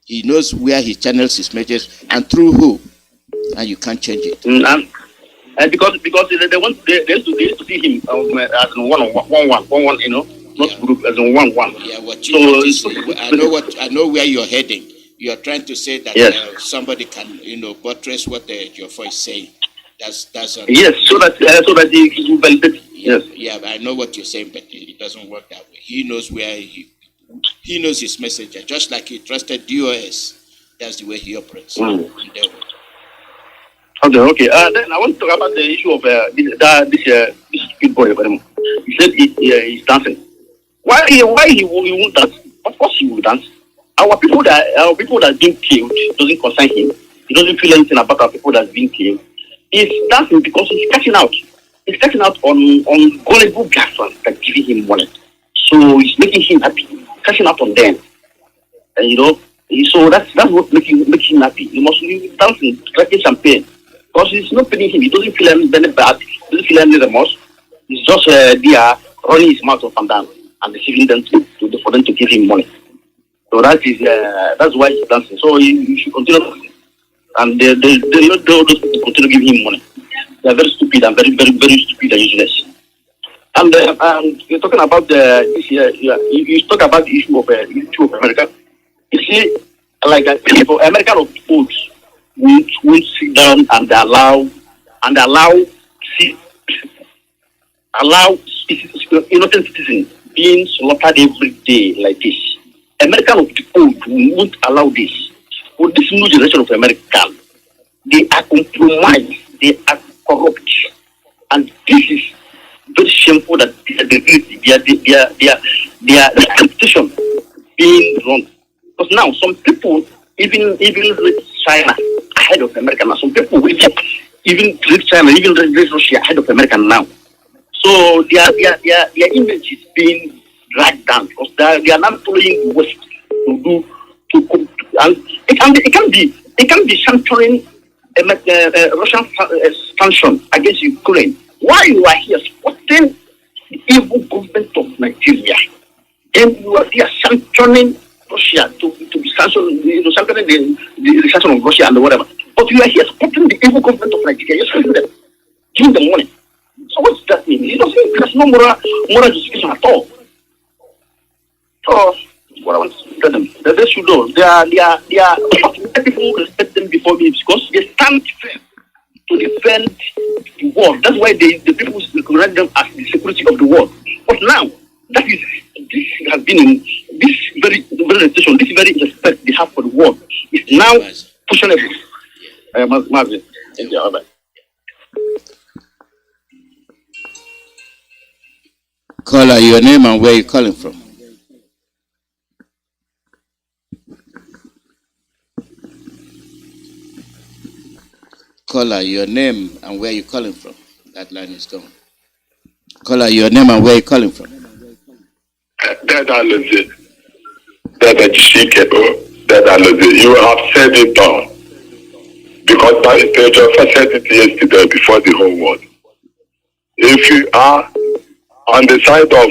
He knows where he channels his message and through who, and you can't change it. And because they used to see him as in one, not group as in one. Yeah, what you so, I know where you're heading. You're trying to say that somebody can, buttress what Ejiofor is saying. That's yes, so that he will validate. Yes. Yeah, I know what you're saying, but it doesn't work that way. He knows where he knows his messenger, just like he trusted DOS. That's the way he operates. Okay. Then I want to talk about the issue of this kid boy. He said he's dancing. Why he won't dance? Of course he will dance. Our people that are being killed doesn't concern him. He doesn't feel anything about our people that's being killed. He's dancing because he's catching out. He's catching out on gullible Biafrans that giving him money. So it's making him happy, catching out on them. And so that's what makes him happy. He must be dancing, drinking champagne. Because it's not paying him. He doesn't feel any bad. He doesn't feel any remorse. He's just there running his mouth up and down and deceiving them for them to give him money. So that's why he's dancing. So he should continue. And they those people continue giving him money. They are very stupid and very, very, very stupid and useless. And you're talking about this year. You talk about the issue of America. You see, like for American folks will sit down and allow innocent citizens being slaughtered every day like this. American of the old won't allow this. For this new generation of Americans, they are compromised, they are corrupt, and this is very shameful that their reputation being wrong. Because now some people even reach China ahead of America now. Some people will even reach China, even reach Russia ahead of America now. So their image is being dragged down because they are not following the West and it can be sanctioning Russian sanction against Ukraine. Why you are here supporting the evil government of Nigeria? Then you are here sanctioning Russia to be sanctioning, sanctioning the sanction of Russia and whatever. But you are here supporting the evil government of Nigeria. You're supporting them, giving them money. So what does that mean? It doesn't mean there's no moral justification at all. So what I want to tell them, that they should know, they are people respect them before me because they stand firm to defend the world. That's why the people recognize them as the security of the world. But now, this has been in this very reputation, this very respect they have for the world is now questionable. Mazi. Caller, your name and where you calling from? Caller, your name and where you calling from? That line is gone. Caller, your name and where you calling from? That Alozie. That Alozie. You have said it all. Because the Biafra said it yesterday before the whole world. If you are on the side of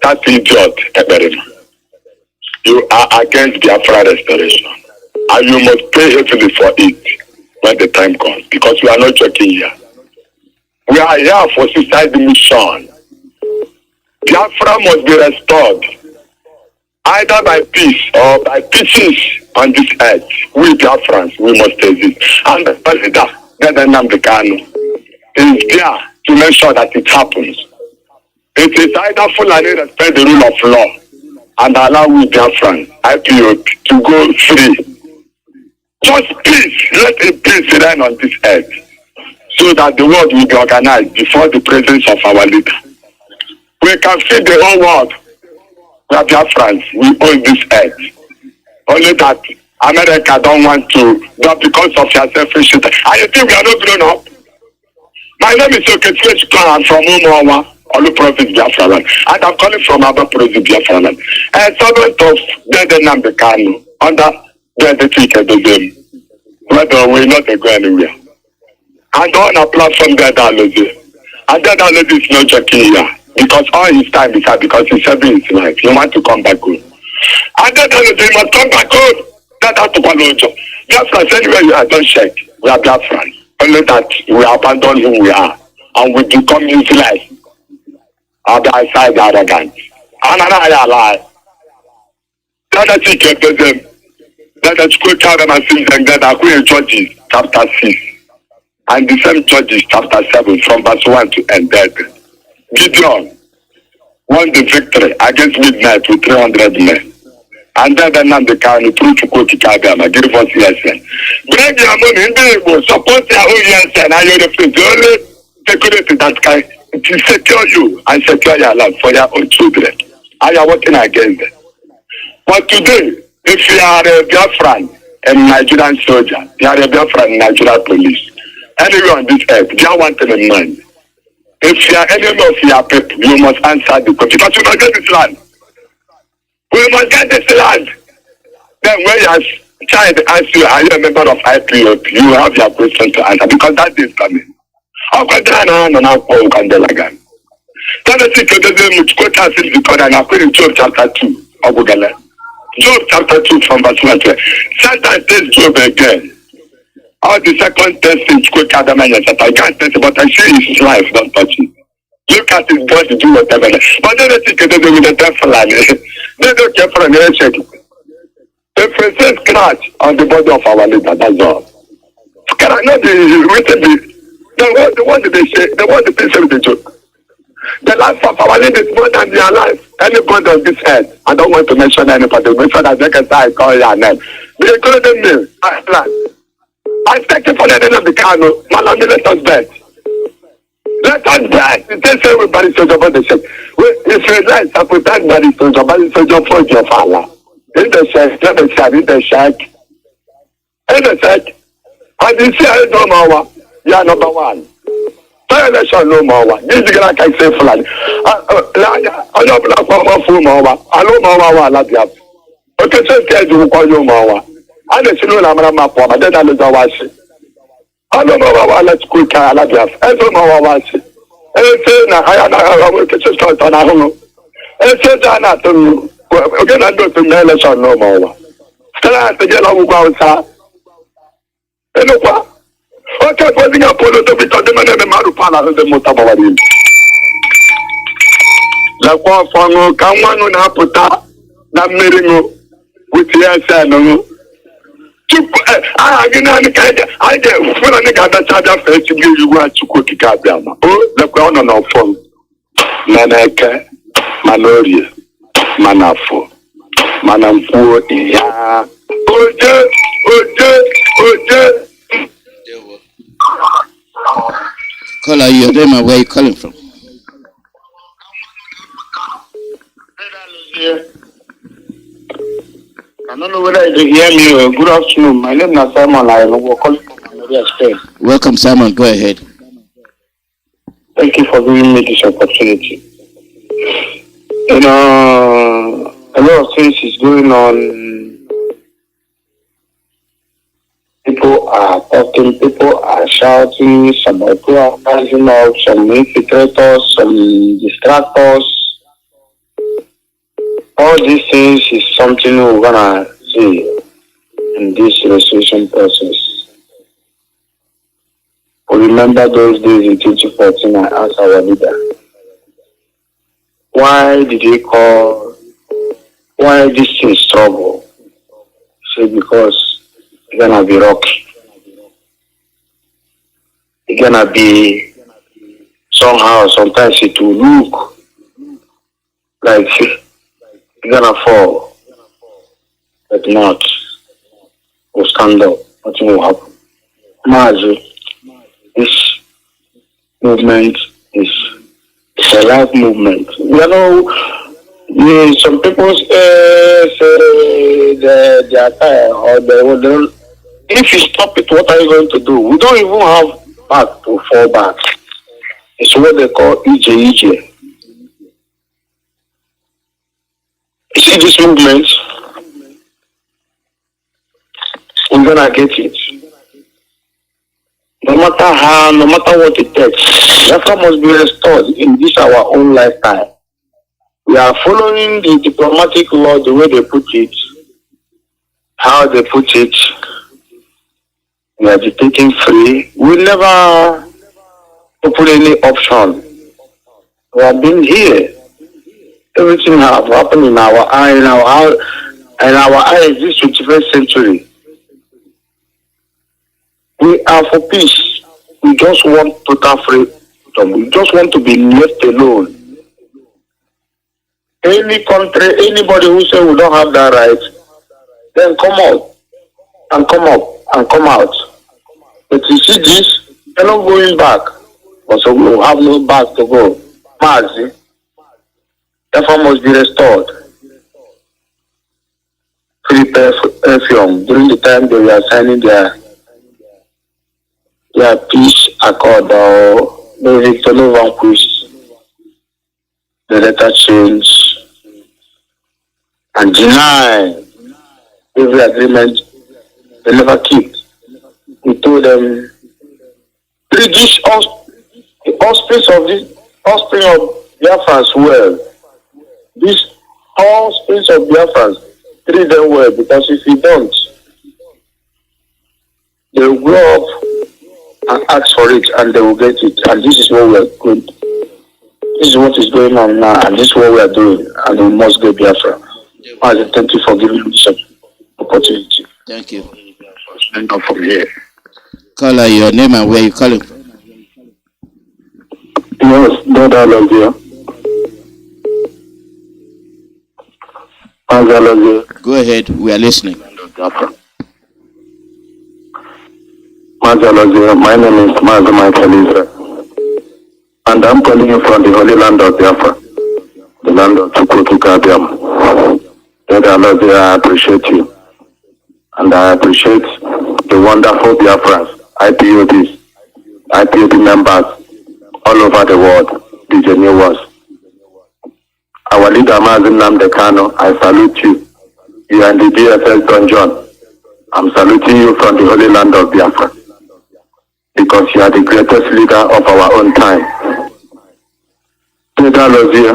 that idiot, you are against Biafra restoration. And you must pay heavily for it when the time comes. Because we are not joking here. We are here for suicide mission. Biafra must be restored. Either by peace or by pieces on this earth. We Biafrans, we must exist. And the president, Nnamdi Kanu, is there to make sure that it happens. It is either Fulani respect the rule of law and allow we Biafrans, IPO, to go free. Just peace, let a peace reign on this earth so that the world will be organized before the presence of our leader. We can feed the whole world. We are Biafrans, we own this earth. Only that America don't want to, not because of your selfish shit. And you think we are not grown up? My name is Excellency. I'm from Umuawa, Olu Province, Biafra land. And I'm calling from Aba Province, Biafra land. A servant of Nnamdi Kanu under the ticket of them. Whether we're not go anywhere. And on a platform that Alozie. And that Alozie is not joking here. Because all his time is hard because he's serving his life. He wants to come back home. And that Alozie must come back home. That has to follow Joe. Biafrans, anywhere you are, don't check. We are Biafrans. Only that we abandon who we are. And we become useless. Other side arrogant. And I lie. That ticket to them. That school carry and things like that. I Judges chapter 6. And the same Judges chapter 7 from verse 1 to end. Gideon won the victory against midnight with 300 men. And then Nnamdi Kanu through to Kagama, give us ESN. Bring your money in the support your own ESN, and you're the only security that can to secure you and secure your life for your own children. And you're working against them. But today, if you are a Biafran and Nigerian soldier, you are a Biafran Nigerian police, anywhere on this earth, they have one thing in mind. If you are enemy of your people, you must answer the question. Because you must get this land. We must get this land. Then when your child asks you, are you a member of IPOP, you have your question to answer because that day is coming. How can I Job chapter 2 of Job chapter 2 from verse 1. Satan takes Job again. All the second test is quick Adam and Satan. I can't test it, but I see his life, don't touch it. Look at his body, do whatever. But then they think they with the devil and they don't care for an second. The first scratch on the body of our leader, that's all. Can I not be written the one that they say, the one that they say with the joke? The life of our leaders is more than their life. Anybody on this earth, I don't want to mention anybody, but so that they can say I call your name. They call them me. I thank you for the name of the Kanu. Malami, let us bet. Let us bet. It tells everybody to jump on the ship. If you like, I put that body to jump on for your father. In the shack, in the shack. In the shack. And you see, I don't know, you are number one. Election no more. This is like I say flag. I don't know for full more. I don't know what I love. Okay, so tell you call you more. I don't know I'm not for, but then I don't watch it. I don't know what let's quick. I love you. I don't know what watch it. And say now I will just start on a home. And say that to again I don't know election no more. Still I have to get over outside. And what? Okay, putting up polo to be to the man and the Marupala and the Motabawari. La Quafango, Kamano Naputa, Namirino, with the Asano. I get full of the charger face to give you what to cook Gabama. Oh, the crown on our phone. Manaka, Manoria, Manafo, Manampo, yeah. Oh, Caller, your name and where you calling from? I don't know whether you hear me. Good afternoon. My name is Simon. I am calling from Nigeria State. Welcome, Simon. Go ahead. Thank you for giving me this opportunity. You know, a lot of things is going on. People are talking, people are shouting, some people are rising up, some infiltrators, some distractors. All these things is something we're gonna see in this resolution process. We remember those days in 2014. I asked our leader, why did he call, why this thing struggle? He said, because it's gonna be rocky. It's gonna be somehow, sometimes it will look like it's gonna fall, but not. Will stand up, nothing will happen. Mazi, this movement is a life movement. You know, some people say they are tired or they will. If you stop it, what are you going to do? We don't even have back to fall back. It's what they call EJ. You see this movement? We're gonna get it. No matter how, no matter what it takes, Biafra must be restored in this our own lifetime. We are following the diplomatic law the way they put it, how they put it. We are taking free. We never put any option. We have been here. Everything have happened in our eye, in our eyes this 21st century. We are for peace. We just want total freedom. We just want to be left alone. Any country, anybody who says we don't have that right, then come out and come up and come out. But you see this, they're not going back. But so we will have no back to go. Mazi, Biafra must be restored. Free perfume during the time they were signing their their peace accord or the victory vanquish, the letter change and deny every agreement they never keep. We told them, treat this the offspring of Biafrans well. This offspring of Biafrans, treat them well, because if you don't, they will grow up and ask for it and they will get it. And this is what we are going. This is what is going on now, and this is what we are doing, and we must get Biafra. Thank you for giving me this opportunity. Thank you. And not from here. Caller, your name and where you calling from? Yes, Alozie. Mazi Alozie. Go ahead, we are listening. Mazi Alozie, my name is Mazi Iyke, and I'm calling you from the holy land of Biafra, the land of Chukwukabiam. Alozie, I appreciate you, and I appreciate the wonderful Biafrans, IPOB members all over the world, the genuine ones. Our leader, Mazi Nnamdi, I salute you. You and the DFS Don John. I'm saluting you from the holy land of Biafra, because you are the greatest leader of our own time. Alozie,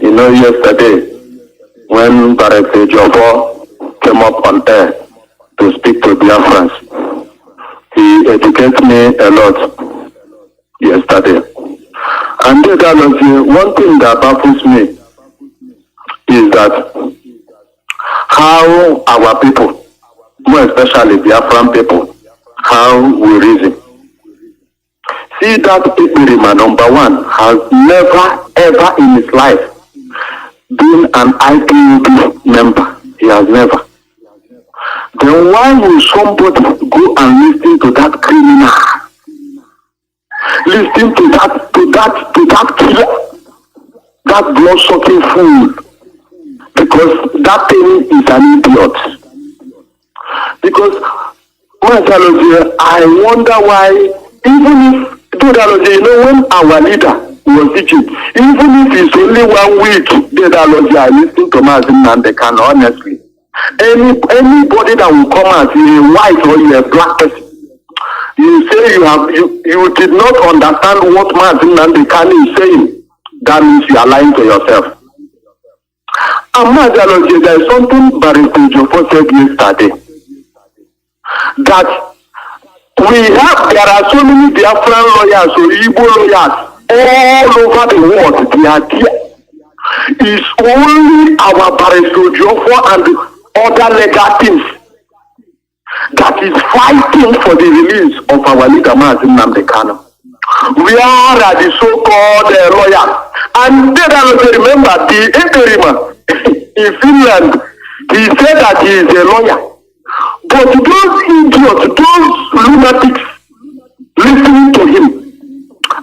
you know, yesterday, when Barek Jofo came up on air to speak to Biafrans, he educated me a lot yesterday. And one thing that baffles me is that how our people, more especially Biafran people, how we reason. See, that Ibrima, number one, has never ever in his life been an IPOB member. He has never. Then why will somebody go and listen to that criminal? Listen to that killer, that blood-sucking fool, because that thing is an idiot. Because, I wonder why, even if, you know, when our leader was teaching, even if it's only 1 week, I listen to Mazi Nnamdi, honestly. Anybody that will come out, you're a white or you're a black person, you say you did not understand what Mazi Nnamdi is saying, that means you are lying to yourself. And Mazi, there is something Barrister Jofo said yesterday, that there are so many Biafran lawyers or Igbo lawyers all over the world. They are there. It's only our Barrister Jofo and other legal teams that is fighting for the release of our leader Mazi Nnamdi. We are the so-called lawyers. And then remember the Ekerima in Finland, he said that he is a lawyer. But those idiots, those lunatics listening to him,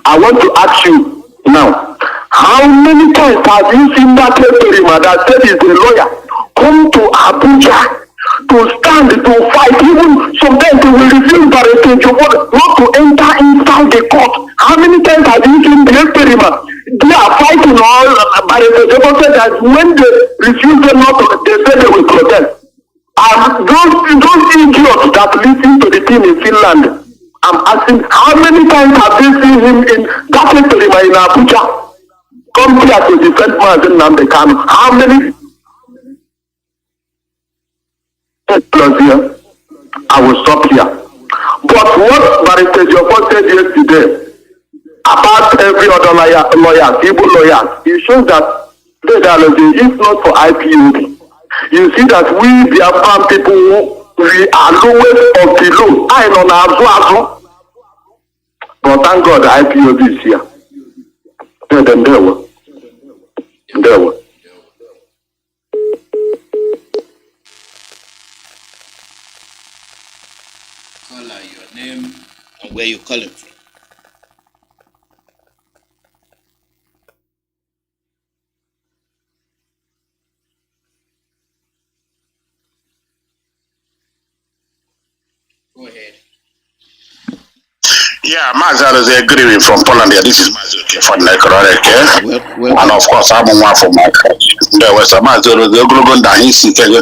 I want to ask you now, how many times have you seen that Ekerima that said he's a lawyer come to Abuja to stand, to fight? Even sometimes they will refuse Barrister Jofo not to enter inside the court. How many times have you seen the Ekerima? They are fighting all. Barrister Jofo said that when they refuse them not to, they say they will protest. And those idiots that listen to the team in Finland, I'm asking, how many times have they seen him in that Ekerima in Abuja? Come here to defend Mazi Nnamdi. How many? I will stop here. But what Barrister Jofo said yesterday about every other lawyer, Igbo lawyers, it shows that if not for IPOB, you see that we Biafran people, we are lowest of the low. I know now, but thank God the IPOB is here. There were. Caller, your name and where you calling from? Go ahead. Yeah, Mazi Alozie agree from Poland. Yeah, this is Mazi Iyke for Nekoreke. And of course, I'm one for my country. There was a Mazi Alozie Global that he's seeking.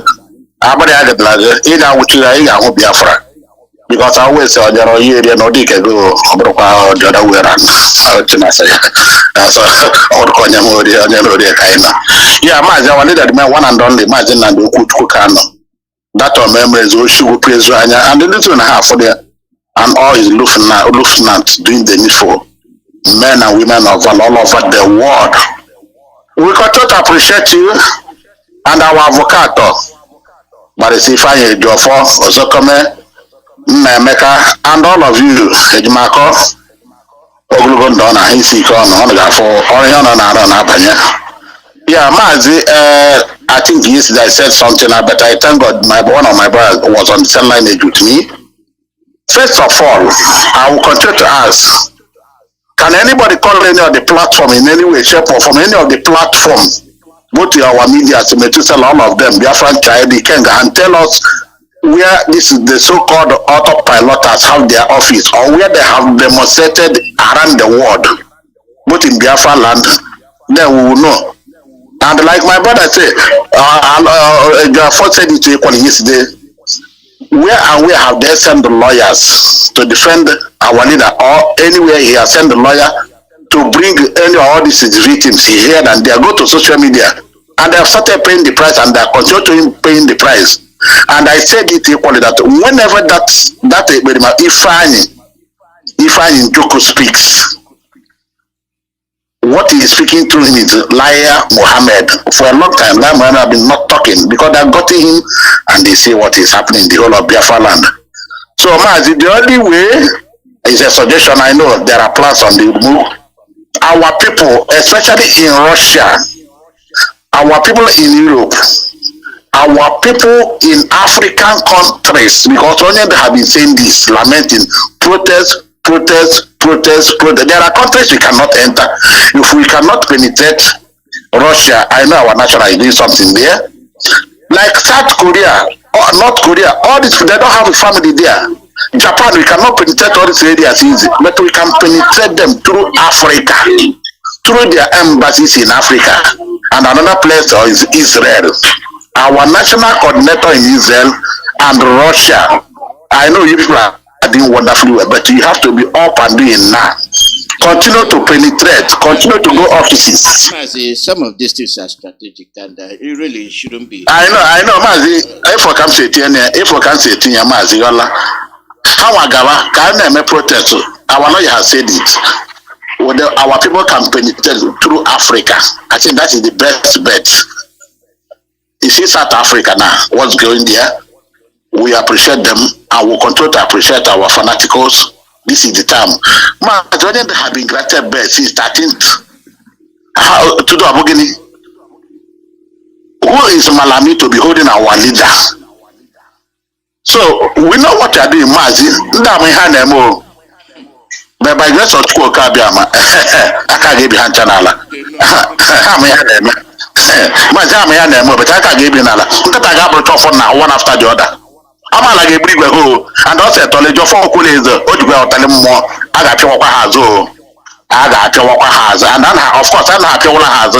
Abadi Agablaga, either which you are Biafra. Because I always said, you know, you know, they can go the other way around. I would say, so, or Konyamodi, yeah, Mazi, I wanted that man one and only Mazi Nnamdi Kanu. That our memories, we should praise Rania, and the little and a half for there. And all is lieutenants doing the needful, men and women of all over the world. We continue to appreciate you and our advocate, but it's if I do for Ozokome, Mmeka, and all of you, Ejimako, Oglugondona, Insikon, for Orion and Abanya. Yeah, Mazi, I think yesterday I said something, but I thank God one of my brothers was on the same line with me. First of all, I will continue to ask, can anybody call any of the platform in any way, shape, or form, any of the platforms, go to our media, to Metusel, all of them, Biafran Child, Kenga, and tell us where this is the so-called autopiloters have their office, or where they have demonstrated around the world, both in Biafra land, then we will know. And like my brother said, said it to equally yesterday, where and where have they sent the lawyers to defend our leader, or anywhere he has sent the lawyer to bring any of all these victims here and there, go to social media, and they have started paying the price, and they are continuing paying the price. And I said it equally that whenever that Ifeanyi Njoku speaks, what he is speaking to him is liar Muhammad. For a long time, liar Muhammad have been not talking because they have gotten him and they see what is happening in the whole of Biafra land. So, Mazi, the only way is a suggestion. I know there are plans on the move. Our people, especially in Russia, our people in Europe, our people in African countries, because only they have been saying this, lamenting, protest. There are countries we cannot enter. If we cannot penetrate Russia, I know our national is doing something there. Like South Korea or North Korea, all this, they don't have a family there. Japan, we cannot penetrate all these areas easy, but we can penetrate them through Africa, through their embassies in Africa. And another place is Israel. Our national coordinator in Israel and Russia. I know you people are doing wonderfully well, but you have to be up and doing now. Continue to penetrate, continue to go offices. Mazi, some of these things are strategic and it really shouldn't be. I know, Mazi. If we can say it, Mazi, how can I protest? Our lawyer has said it. Our people can penetrate through Africa. I think that is the best bet. You see South Africa now, what's going there? We appreciate them and we'll continue to appreciate our fanaticals. This is the time. Jordan have been granted birth since 13th. How to do Abogini? Who is Malami to be holding our leader? So we know what they are doing, Mazi. But by grace of Kabiama, I can't give you hand channel. But I can't give you another. Look at I got now, one after the other. I'm like a big who and also told you for coolies, what you will tell him more. I got your Hazo. I got your has, and then of course I have your has.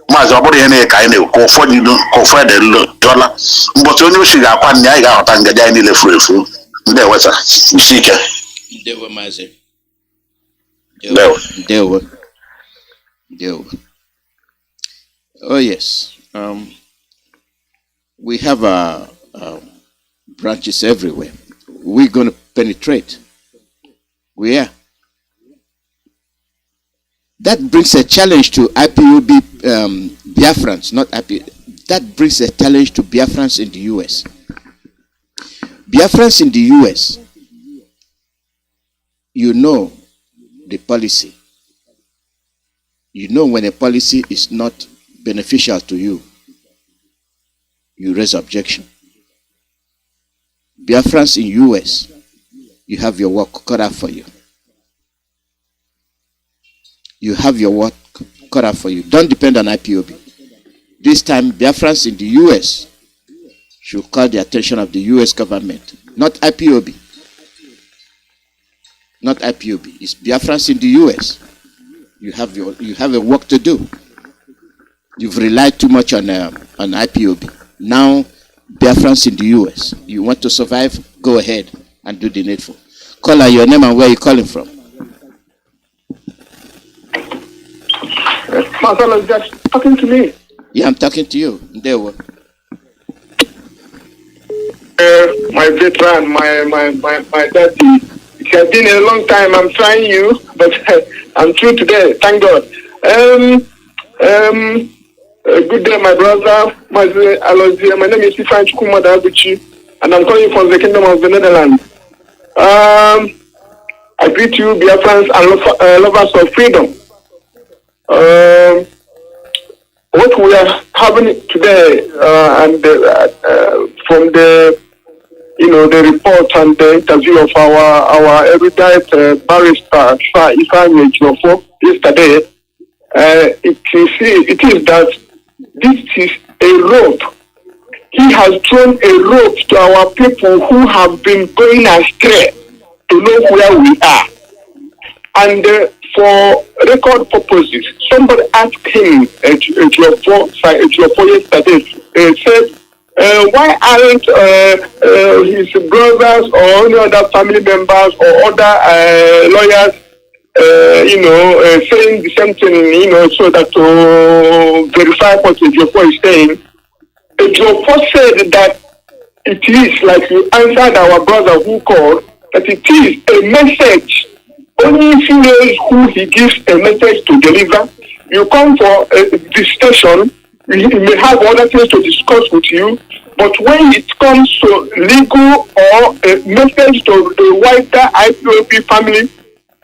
Mazabody any kind of go for you, go for the dollar. But when you see that one, I got and get any free food. There was a seeker. They were Mazi. They were. Oh yes. We have branches everywhere. We're going to penetrate. We are. That brings a challenge to IPOB Biafrans, not IPOB. That brings a challenge to Biafrans in the US. Biafrans in the US, you know the policy. You know when a policy is not beneficial to you, you raise objection. Biafrans in US, you have your work cut out for you. You have your work cut out for you. Don't depend on IPOB. This time, Biafrans in the US should call the attention of the US government, not IPOB. not IPOB. It's Biafrans in the US. You have a work to do. You've relied too much on IPOB. Now, Biafrans in the US. You want to survive? Go ahead and do the needful. Call out your name and where you're calling from. Marcel is just talking to me. Yeah, I'm talking to you. There we my veteran, my daddy. It has been a long time. I'm trying you, but I'm through today. Thank God. Good day, my brother, Mazi Alozie. My name is Ifan Chukwumada Abuchi, and I'm calling from the Kingdom of the Netherlands. I greet you, Biafrans and lovers of freedom. What we are having today, and from the the report and the interview of our erudite barrister Ifan Ejiofor yesterday, it is that this is a rope. He has thrown a rope to our people who have been going astray to know where we are. And for record purposes, somebody asked him, Ejiofor yesterday, said, why aren't his brothers or any other family members or other lawyers, saying the same thing, so that to verify what Ejiofor is saying? Ejiofor said that it is, like you answered our brother who called, that it is a message. Only if he knows who he gives a message to deliver. You come for the station, he may have other things to discuss with you, but when it comes to legal or a message to the wider IPOB family,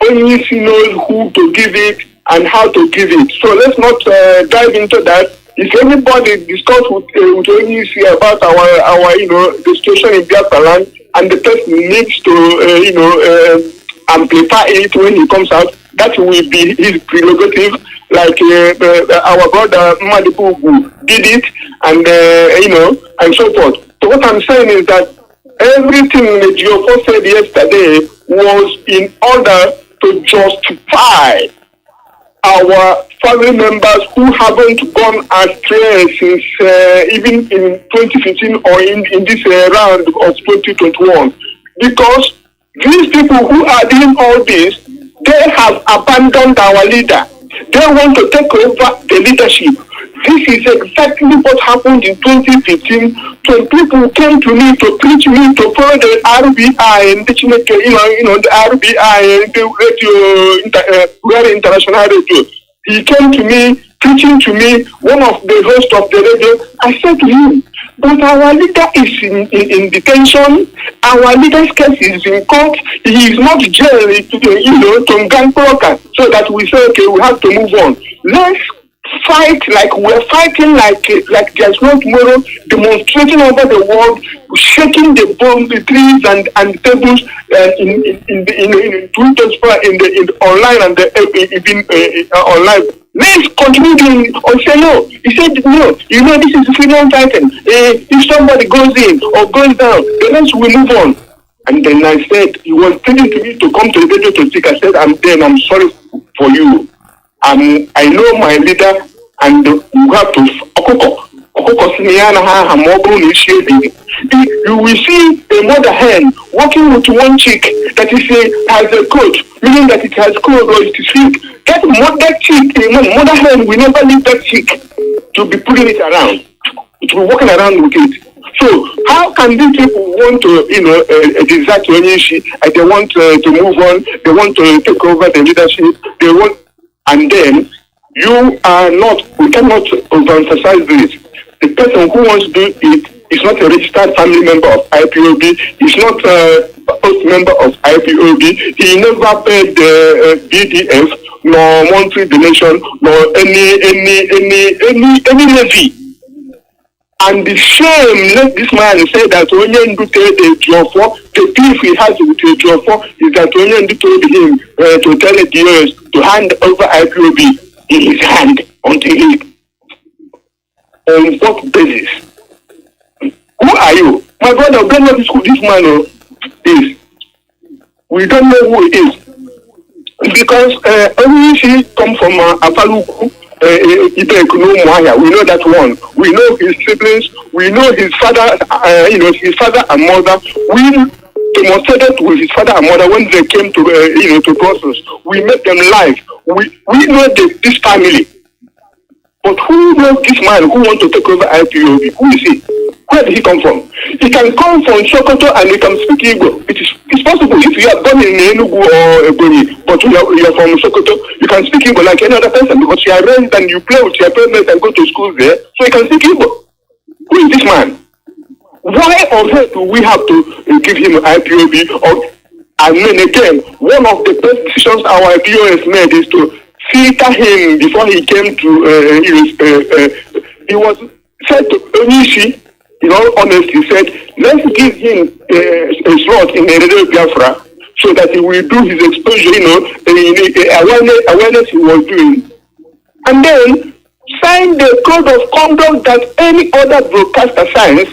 only if he knows who to give it and how to give it. So let's not dive into that. If anybody discuss with ONEC about our the situation in Biafra land, and the person needs to amplify it when he comes out, that will be his prerogative, like our brother Madibu did it, and and so forth. So what I'm saying is that everything that Ejiofor said yesterday was in order to justify our family members who haven't gone astray since even in 2015 or in this round of 2021, because these people who are doing all this, they have abandoned our leader. They want to take over the leadership. This is exactly what happened in 2015 when people came to me to preach me to follow the RBI and the RBI and the radio, international radio. He came to me, preaching to me, one of the hosts of the radio. I said to him, but our leader is in detention. Our leader's case is in court. He is not jailed, to gang broker. So that we say, okay, we have to move on. Let's fight like we're fighting like there's no tomorrow, demonstrating over the world, shaking the trees and tables in Twitter, in the online and even online. Let's continue doing or say no. He said no. This is freedom fighting. If somebody goes in or goes down, the rest will move on. And then I said, he was telling to me to come to the radio to speak. I said, I'm sorry for you. I know my leader, and you have to you will see a mother hen walking with one chick that has a coat, meaning that it has coat or it is sick. That mother hen will never leave that chick to be pulling it around. It will be walking around with it. So how can these people want to, desert Onyeshi, and they want to move on, they want to take over the leadership, they want, and then we cannot overemphasize this. The person who wants to do it is not a registered family member of IPOB, is not a host member of IPOB, he never paid the BDF, nor monthly donation, nor any levy. And the shame, let this man say that Onye Ndute the beef he has with Ejiofor is that Onye Ndute told him to tell the DOS to hand over IPOB in his hand until he. On what basis? Who are you? My brother, don't know this man is. We don't know who he is. because only she come from Apaluku, we know that one. We know his siblings. We know his father. His father and mother. We demonstrated with his father and mother when they came to to Brussels. We met them live. We know this family. But who knows this man who wants to take over IPOB? Who is he? Where did he come from? He can come from Sokoto and he can speak Igbo. It's possible if you are born in Enugu or Ebonyi, but you are from Sokoto, you can speak Igbo like any other person because you are raised and you play with your parents and go to school there, so you can speak Igbo. Who is this man? Why on earth do we have to give him IPOB? And then again, one of the best decisions our IPO has made is to filter him before he came to, he was said to Onishi, in all honesty, said, let's give him a slot in Radio Biafra so that he will do his exposure, awareness he was doing. And then sign the code of conduct that any other broadcaster signs.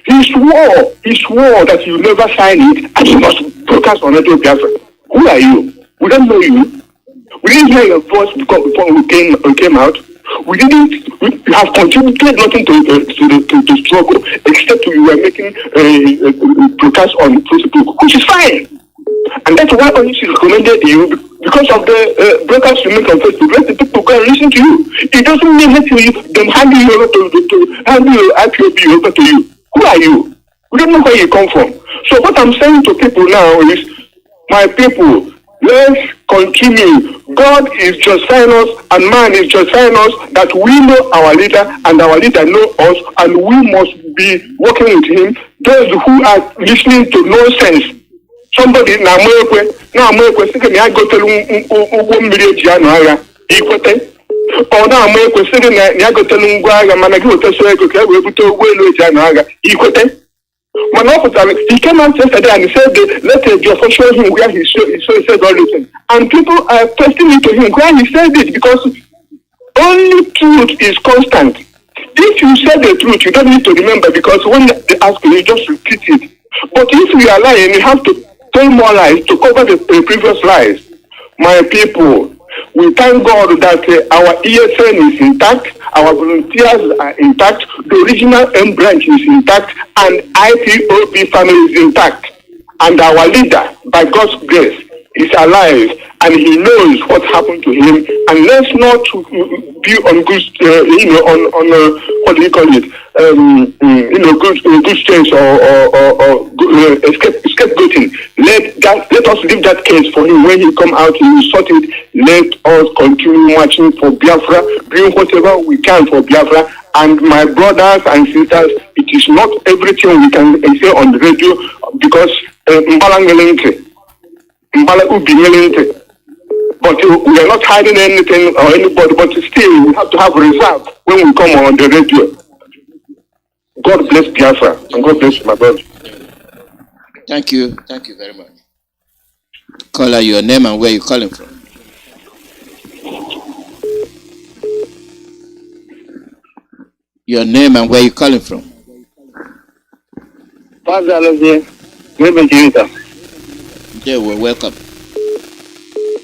He swore that you never sign it and you must broadcast on Radio Biafra. Who are you? We don't know you. We didn't hear your voice before we came out. We have contributed nothing to struggle except we were making broadcast on Facebook, which is fine. And that's why only she recommended you because of the broadcast you make on Facebook. Let the people go and listen to you. It doesn't mean that them handing you over to handing your IPOB over to you. Who are you? We don't know where you come from. So what I'm saying to people now is, my people, let's continue. God is justifying us and man is justifying us that we know our leader and our leader know us and we must be working with him. Those who are listening to nonsense. Somebody now thinking I go to or now I'm considering Yagotan Guaga, Managuta, he came out yesterday and he said, let the show him where he said all this. And people are testing it to him where he said it because only truth is constant. If you say the truth, you don't need to remember because when they ask you, you just repeat it. But if you are lying, you have to tell more lies to cover the previous lies. My people, we thank God that our ESN is intact, our volunteers are intact, the original M branch is intact, and IPOB family is intact. And our leader, by God's grace, is alive, and he knows what happened to him. And let's not be on good, what do you call it? Good sense or scapegoating. Let us leave that case for him. When he come out, he will sort it. Let us continue marching for Biafra, doing whatever we can for Biafra. And my brothers and sisters, it is not everything we can say on the radio because but we are not hiding anything or anybody, but still we have to have reserve when we come on the radio. God bless Biafra and God bless my brother. Thank you very much. Caller, your name and where you calling from. Your name and where you calling from. Mazi Alozie, good evening to you, sir. Yeah, well, welcome.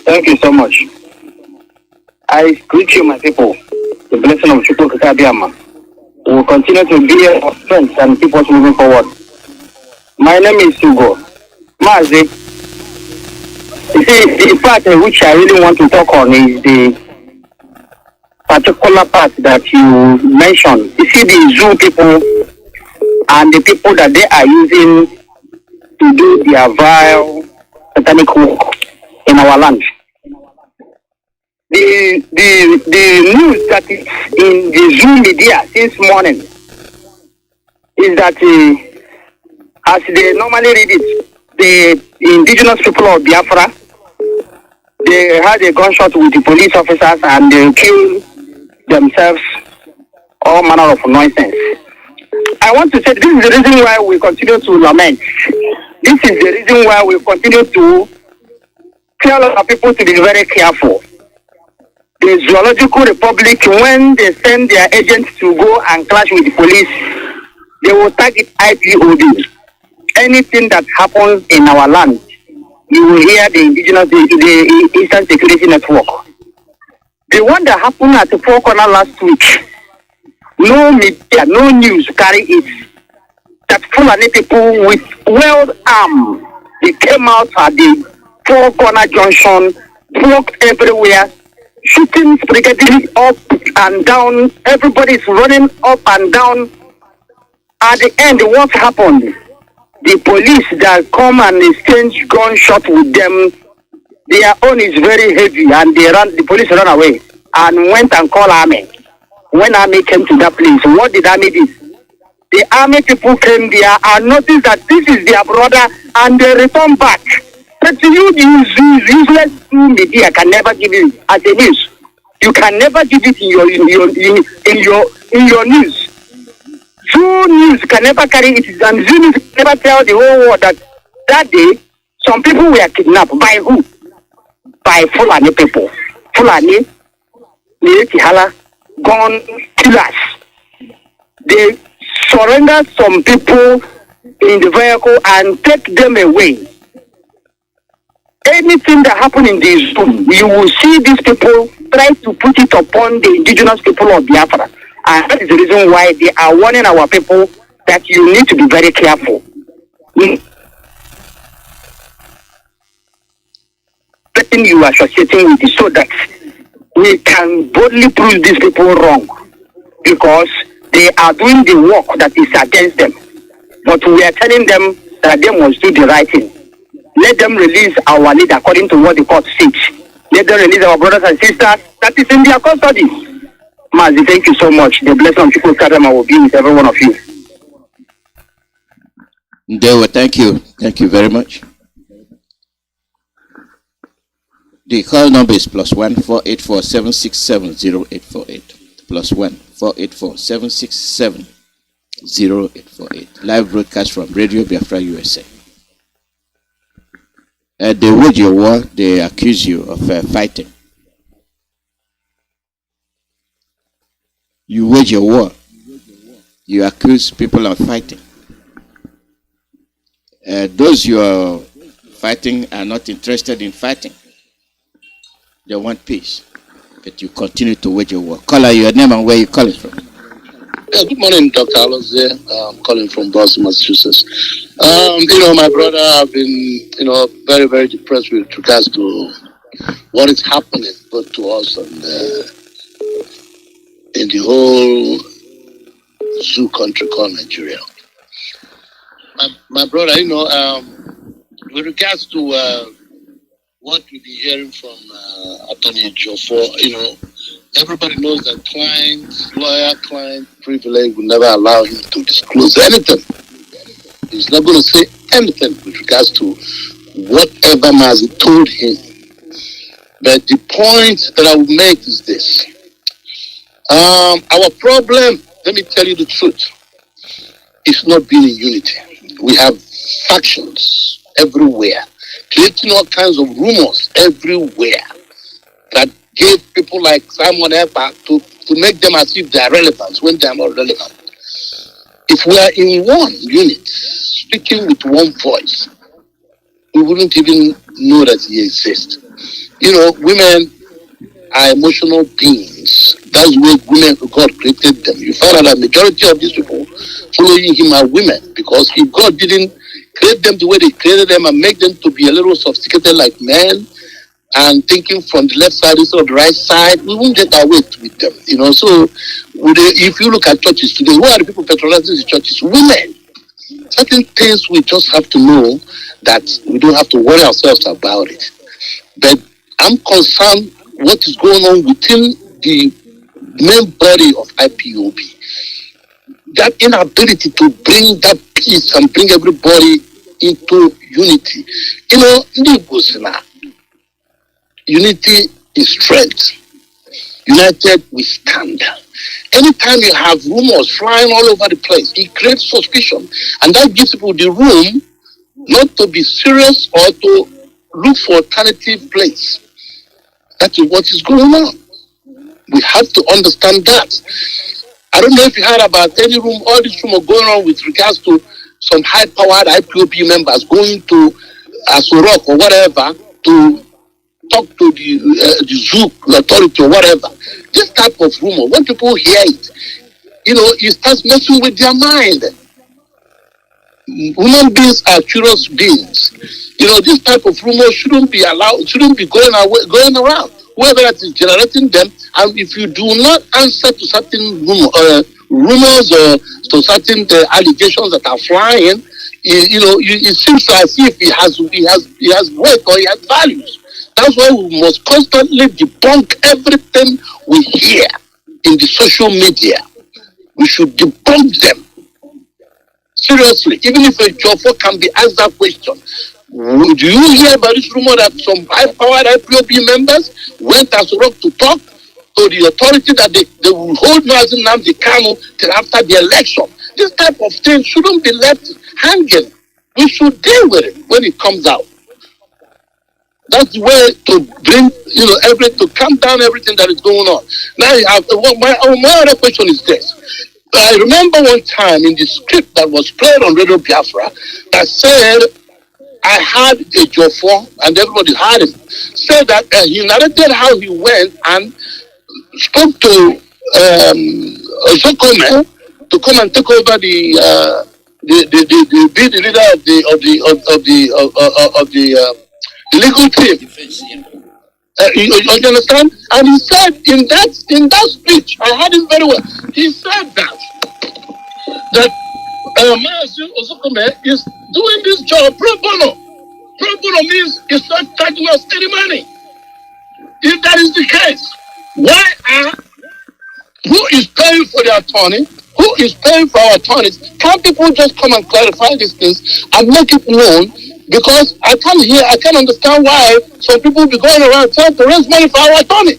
Thank you so much. I greet you, my people. The blessing of Chukwu Kakabiyama. We will continue to be our strength and keep us moving forward. My name is Hugo. Mazi, you see, the part which I really want to talk on is the particular part that you mentioned. You see, the zoo people and the people that they are using to do their vile satanic work in our land. The news that is in the Zoom media since morning is that as they normally read it, the indigenous people of Biafra, they had a gunshot with the police officers and they killed themselves, all manner of nonsense. I want to say this is the reason why we continue to lament. This is the reason why we continue to tell our people to be very careful. The Zoological Republic, when they send their agents to go and clash with the police, they will target IPOB. Anything that happens in our land, you will hear the indigenous, the Eastern Security Network. The one that happened at the Four Corner last week, no media, no news carry it. That Fulani people with well armed, they came out at the Four Corner Junction, blocked everywhere, shooting spaghetti up and down. Everybody's running up and down. At the end, what happened? The police that come and exchange gunshot with them, their own is very heavy, and the police ran away and went and called army. When army came to that place, what did army do? The army people came there and noticed that this is their brother, and they returned back. But you useless media can never give it as a news. You can never give it in your news. True news can never carry it, and Zoo News can never tell the whole world that day some people were kidnapped. By who? By Fulani people. Fulani, Tihala, gun killers. They surrender some people in the vehicle and take them away. Anything that happens in this room, you will see these people try to put it upon the indigenous people of Biafra. And that is the reason why they are warning our people that you need to be very careful. Letting you associating with it so that we can boldly prove these people wrong, because they are doing the work that is against them. But we are telling them that they must do the right thing. Let them release our leader according to what the court says. Let them release our brothers and sisters that is in their custody. Mazi, thank you so much. The blessing of people Kadama will be with every one of you. Ndewa, thank you. Thank you very much. The call number is +1 484 767 0848. +1 484 767 0848. Live broadcast from Radio Biafra USA. They wage your war, they accuse you of fighting. You wage your war, you accuse people of fighting. Those you are fighting are not interested in fighting. They want peace, but you continue to wage your war. Call your name and where you calling from. Yeah, good morning, Dr. Alozie. I'm calling from Boston, Massachusetts. My brother, I've been, very, very depressed with regards to what is happening both to us and in the whole zoo country called Nigeria. My brother, with regards to what we've been hearing from Attorney Jofor, everybody knows that lawyer-client privilege will never allow him to disclose anything. He's not going to say anything with regards to whatever Mazi told him. But the point that I will make is this. Our problem, let me tell you the truth, is not being in unity. We have factions everywhere, creating all kinds of rumors everywhere that gave people like Simon Epa to make them as if they are relevant when they are not relevant. If we are in one unit, speaking with one voice, we wouldn't even know that he exists. Women are emotional beings. That's the way God created them. You find out that the majority of these people following him are women, because if God didn't create them the way they created them and make them to be a little sophisticated like men and thinking from the left side instead of the right side, we won't get our way with them. So if you look at churches today, who are the people patronizing the churches? Women. Certain things we just have to know that we don't have to worry ourselves about it. But I'm concerned what is going on within the main body of IPOB. That inability to bring that peace and bring everybody into unity. Unity is strength. United we stand. Anytime you have rumors flying all over the place, it creates suspicion. And that gives people the room not to be serious or to look for alternative place. That is what is going on. We have to understand that. I don't know if you heard about any room, all this rumor going on with regards to some high-powered IPOB members going to Asurok or whatever to talk to the zoo authority or whatever. This type of rumor, when people hear it, it starts messing with their mind. Human beings are curious beings. This type of rumor shouldn't be allowed, shouldn't be going around. Whoever that is generating them, and if you do not answer to certain rumors or to certain allegations that are flying, it seems as if he has weight or he has values. That's why we must constantly debunk everything we hear in the social media. We should debunk them. Seriously, even if a Jofo can be asked that question, do you hear about this rumor that some high-powered IPOB members went as rock to talk to the authority that they will hold Mazi Kanu till after the election? This type of thing shouldn't be left hanging. We should deal with it when it comes out. That's the way to bring, to calm down everything that is going on. Now, my other question is this. I remember one time in the script that was played on Radio Biafra that said, I had a Jofo, and everybody had him, said that he narrated how he went and spoke to Zokome to come and take over be the leader of the legal team. You understand? And he said in that speech, I heard him very well. He said that Mazi Iyke is doing this job pro bono. Pro bono means he's not charging us any money. If that is the case, who is paying for the attorney? Who is paying for our attorneys? Can't people just come and clarify these things and make it known? Because I can't understand why some people be going around trying to raise money for our attorney.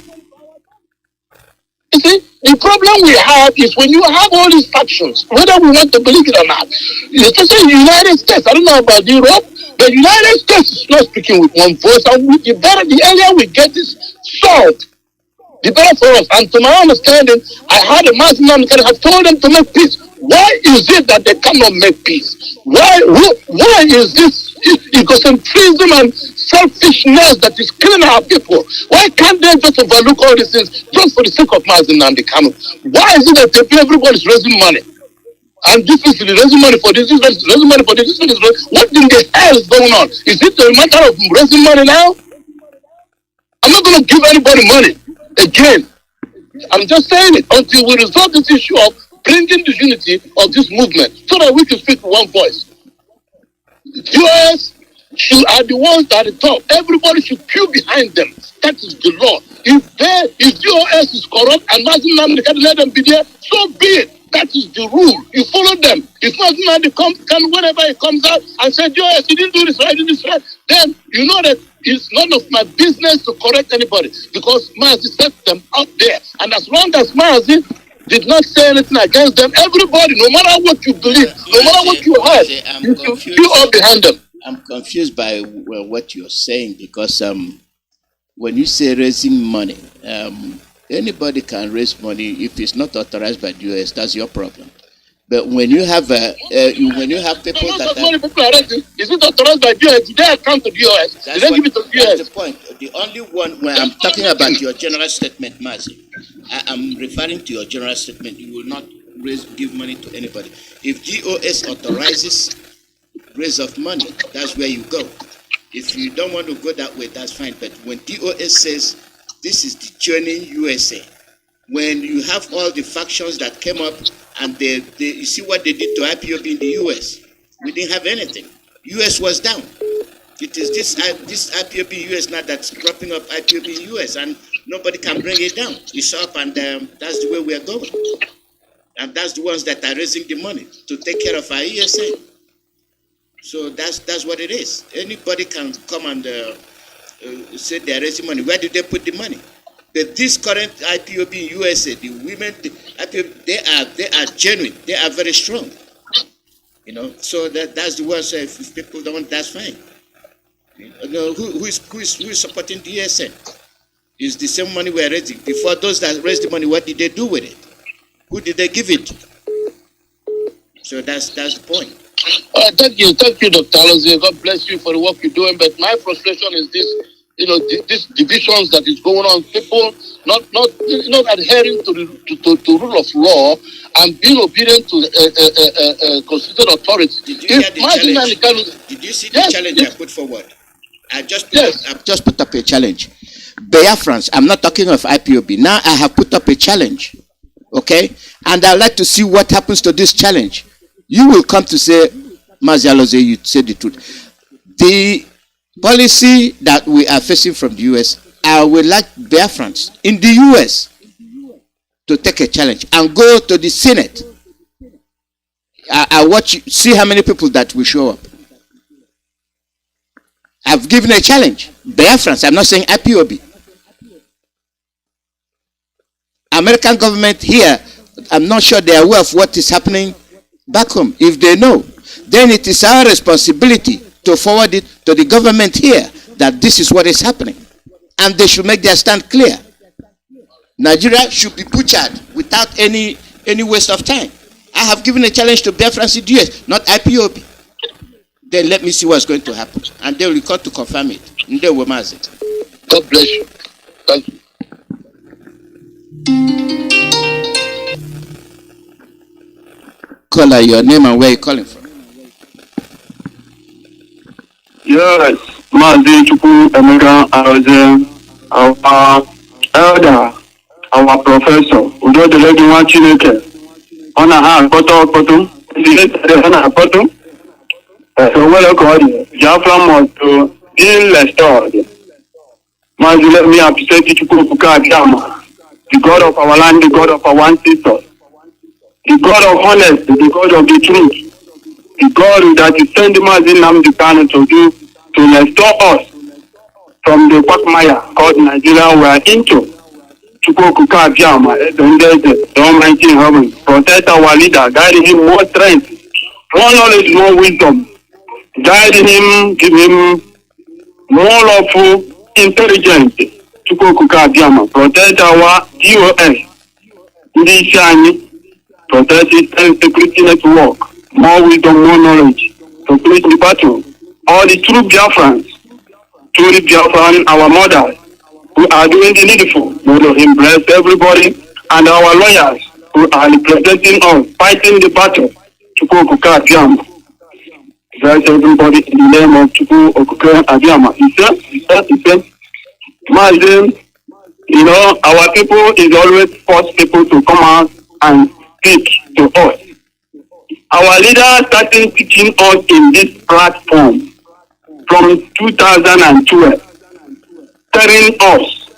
You see, the problem we have is when you have all these factions, whether we want to believe it or not, especially in the United States, I don't know about Europe, but the United States is not speaking with one voice, and the earlier we get this solved, the better for us. And to my understanding, I had a Mazi Iyke have told them to make peace. Why is it that they cannot make peace? Why is this egocentrism and selfishness that is killing our people? Why can't they just overlook all these things just for the sake of Mazi Kanu? Why is it that everybody is raising money? And this is raising money for this, this is raising money for this, this is raising. What in the hell is going on? Is it a matter of raising money now? I'm not going to give anybody money again. I'm just saying it until we resolve this issue of bringing the unity of this movement so that we can speak with one voice. US are the ones at the top. Everybody should queue behind them. That is the law. If US is corrupt and Mazi Iyke can let them be there, so be it. That is the rule. You follow them. If Mazi Iyke whenever he comes out and says, US, you didn't do this right, you did this right, then you know that it's none of my business to correct anybody because Mazi set them out there. And as long as Mazi did not say anything against them, everybody, no matter what you believe, no matter what you heard, you all behind them. I'm confused by what you're saying because when you say raising money, anybody can raise money if it's not authorized by the US. That's your problem. But when you have people that money people are raising, is it authorized by the US? Did they account to the US? Did they give it to the US? That's the point. The only one when I'm talking about your general statement, Mazi, I'm referring to your general statement. You will not give money to anybody. If GOS authorizes raise of money, that's where you go. If you don't want to go that way, that's fine. But when DOS says this is the journey USA, when you have all the factions that came up and you see what they did to IPOB in the US, we didn't have anything. US was down. It is this IPOB US now that's propping up IPOB US, and nobody can bring it down. It's up, and that's the way we are going. And that's the ones that are raising the money to take care of our ESA. So that's what it is. Anybody can come and say they're raising money. Where did they put the money? But this current IPOB in USA, the women, they are genuine. They are very strong. So that's the ones. If people don't, that's fine. Who is supporting the ESN? It's the same money we're raising. Before those that raised the money, what did they do with it? Who did they give it to? So that's the point. Thank you, Dr. Alozie. God bless you for the work you're doing. But my frustration is this, these divisions that is going on. People not adhering to the rule of law and being obedient to constituted authority. Did you see the challenge I put forward? I've just put up a challenge. Biafrans, I'm not talking of IPOB. Now I have put up a challenge. Okay? And I'd like to see what happens to this challenge. You will come to say, Mazi Iyke, you say the truth. The policy that we are facing from the US, I would like Biafrans in the US to take a challenge and go to the Senate. I watch, see how many people that will show up. I've given a challenge. Biafrans, I'm not saying IPOB. American government here, I'm not sure they are aware of what is happening back home. If they know, then it is our responsibility to forward it to the government here that this is what is happening. And they should make their stand clear. Nigeria should be butchered without any waste of time. I have given a challenge to Biafrans in the US, not IPOB. Then let me see what's going to happen. And they will come to confirm it. And they will mass it. God bless you. Thank you. Caller, your name and where you calling from? Yes, Mazi Iyke, Alozie, our elder, our professor, Udo the lady one Chineke, on a hand, photo, so well according, Biafra must be restored. Mazi, let me appreciate Iyke Abiyama, the God of our land, the God of our ancestors, the God of honesty, the God of the truth, the God that is sending Mazi Nnamdi Kanu to restore us from the quagmire called Nigeria we are into. Iyke Abiyama, the Almighty in heaven, protect our leader, guide him more strength, more knowledge, more wisdom, guide him, give him more lawful intelligence. Iyke Abiyama, protect our DOS, protect his security network, more wisdom, more knowledge, to place the battle. All the true Biafrans, truly Biafran, our mothers, who are doing the needful, Lord, him bless everybody, and our lawyers who are representing us, fighting the battle. Iyke Abiyama. Bless everybody in the name of Iyke Abiyama. He said, Mazi, our people is always force people to come out and speak to us. Our leaders started teaching us in this platform from 2012, telling us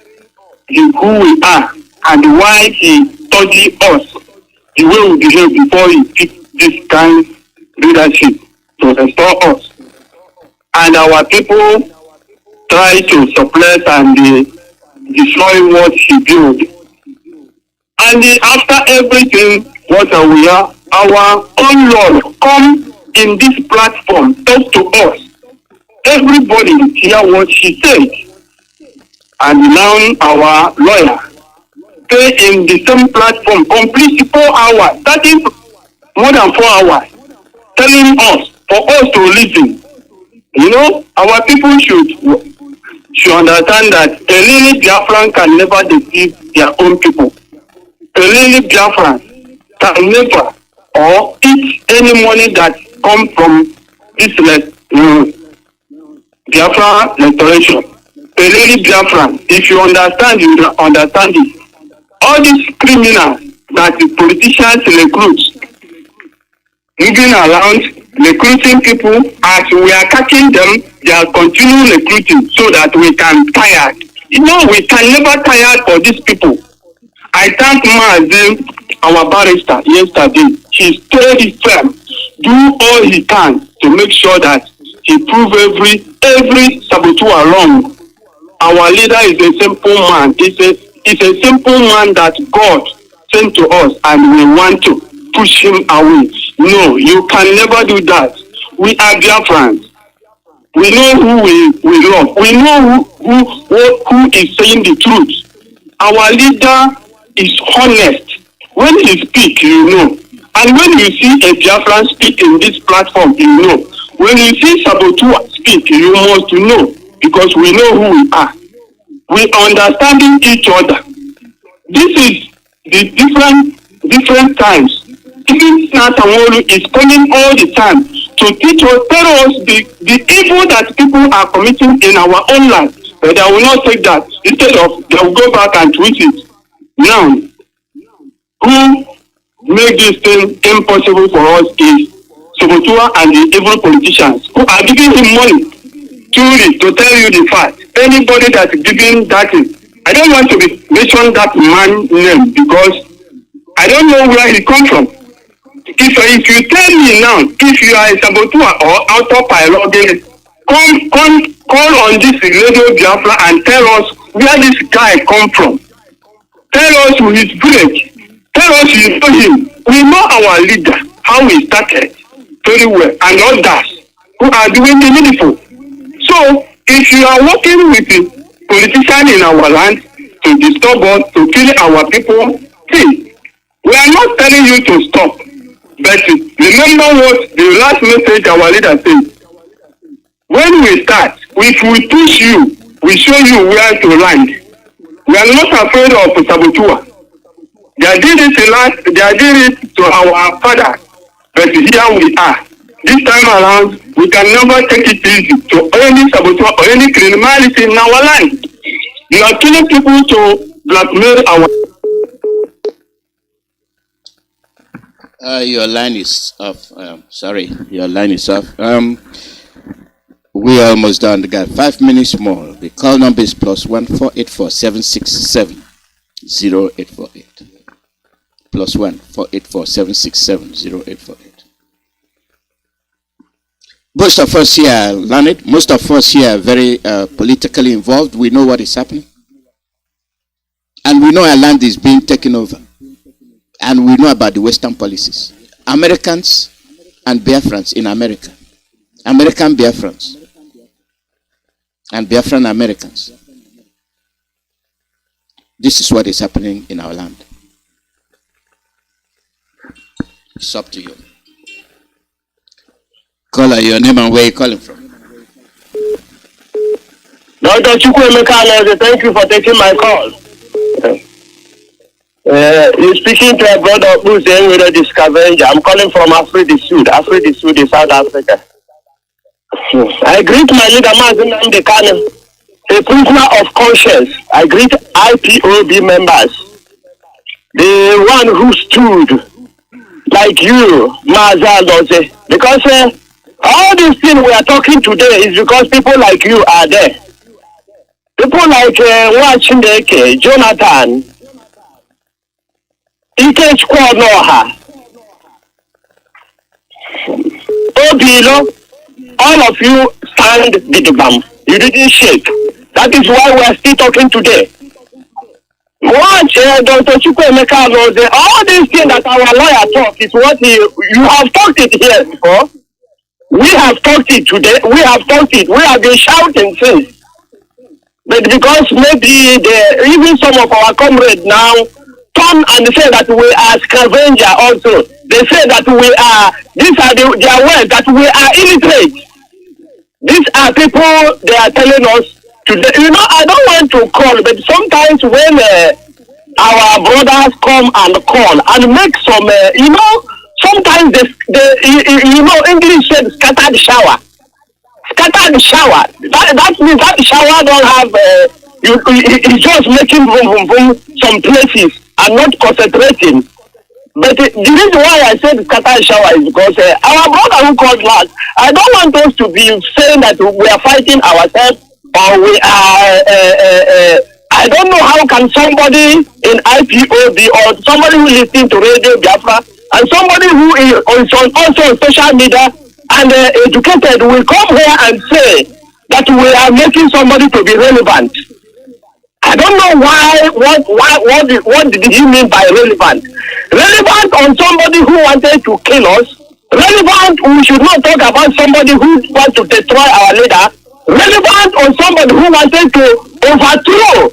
who we are and why he studied us, the way we behave before he picked this kind of leadership to restore us. And our people try to suppress and destroy what he built. And after everything, what are we are? Our own Lord come in this platform, talk to us. Everybody hear what she said. And now our lawyer stay in the same platform, complete 4 hours, starting more than 4 hours, telling us, for us to listen. Our people should understand that a really Biafran can never deceive their own people. A really Biafran can never or eat any money that come from this Biafra restoration. A really Biafran, if you understand it. All these criminals that the politicians recruit, moving around, recruiting people, as we are catching them, they are continuing recruiting so that we can tire. We can never tire for these people. I thank Mazi, our barrister, yesterday. He stayed firm, do all he can to make sure that he prove every saboteur wrong. Our leader is a simple man. It's a simple man that God sent to us, and we want to push him away. No, you can never do that. We are Biafrans. We know who we love. We know who is saying the truth. Our leader is honest. When he speaks, And when you see a Biafran speak in this platform, you know. When you see Sabotua speak, you must know, because we know who we are. We understanding each other. This is the different times. Even Natamolu is coming all the time to teach us, tell us the evil that people are committing in our own land. But they will not take that. Instead of, they will go back and twist it. Now, who make this thing impossible for us is Sobotua and the evil politicians who are giving him money to tell you the fact. Anybody that's giving that thing, I don't want to mention that man's name because I don't know where he come from. If you tell me now, if you are a Sabotua or autopilot, call on this radio Biafra and tell us where this guy come from. Tell us his village. Tell us you know him. We know our leader, how he started very well, and others who are doing the needful. So, if you are working with the politician in our land to disturb us, to kill our people, see, we are not telling you to stop. But remember what the last message our leader said. When we start, if we push you, we show you where to land. We are not afraid of Sabotua. They did it to our father, but here we are. This time around, we can never take it easy to any Sabotua or any criminality in our land. You are killing people to blackmail our... Your line is off. Sorry, your line is off. We are almost done. We got 5 minutes more. The call number is +1 484 767 0848. +1 484 767 0848. Most of us here are learned. Most of us here are very politically involved. We know what is happening. And we know our land is being taken over. And we know about the Western policies. Americans and Biafrans in America. American Biafrans. And Biafran Americans. This is what is happening in our land. It's up to you. Caller, your name and where you're calling from. Dr. Chukwuemeka Alozie, thank you for taking my call. You're speaking to a brother who's saying with the scavenger. I'm calling from Afridi Sud in South Africa. I greet my leader, Mazi Iyke, a prisoner of conscience. I greet IPOB members, the one who stood like you, Mazi Iyke, because all these things we are talking today is because people like you are there. People like Nnamdi, Jonathan, Ike Noha, Obilo, all of you stand bam. You didn't shake. That is why we are still talking today. Watch Dr. Chukwuemeka Alozie, all these things that our lawyer talk is what you have talked it here before. We have talked it today. We have talked it. We have been shouting since. But because maybe even some of our comrades now come and say that we are scavenger also. They say that we are, these are their words, that we are illiterate. These are people, they are telling us today. You know, I don't want to call, but sometimes when our brothers come and call and make some, sometimes English said scattered shower. Scattered shower. That means that shower don't have, it's just making boom, some places and not concentrating. But the reason why I said scattered shower is because our brother who called last, I don't want us to be saying that we are fighting ourselves or we are, I don't know how can somebody in IPOB or somebody who listens to Radio Biafra and somebody who is also on social media and educated will come here and say that we are making somebody to be relevant. I don't know what did he mean by relevant? Relevant on somebody who wanted to kill us. Relevant, we should not talk about somebody who wants to destroy our leader. Relevant on somebody who wanted to overthrow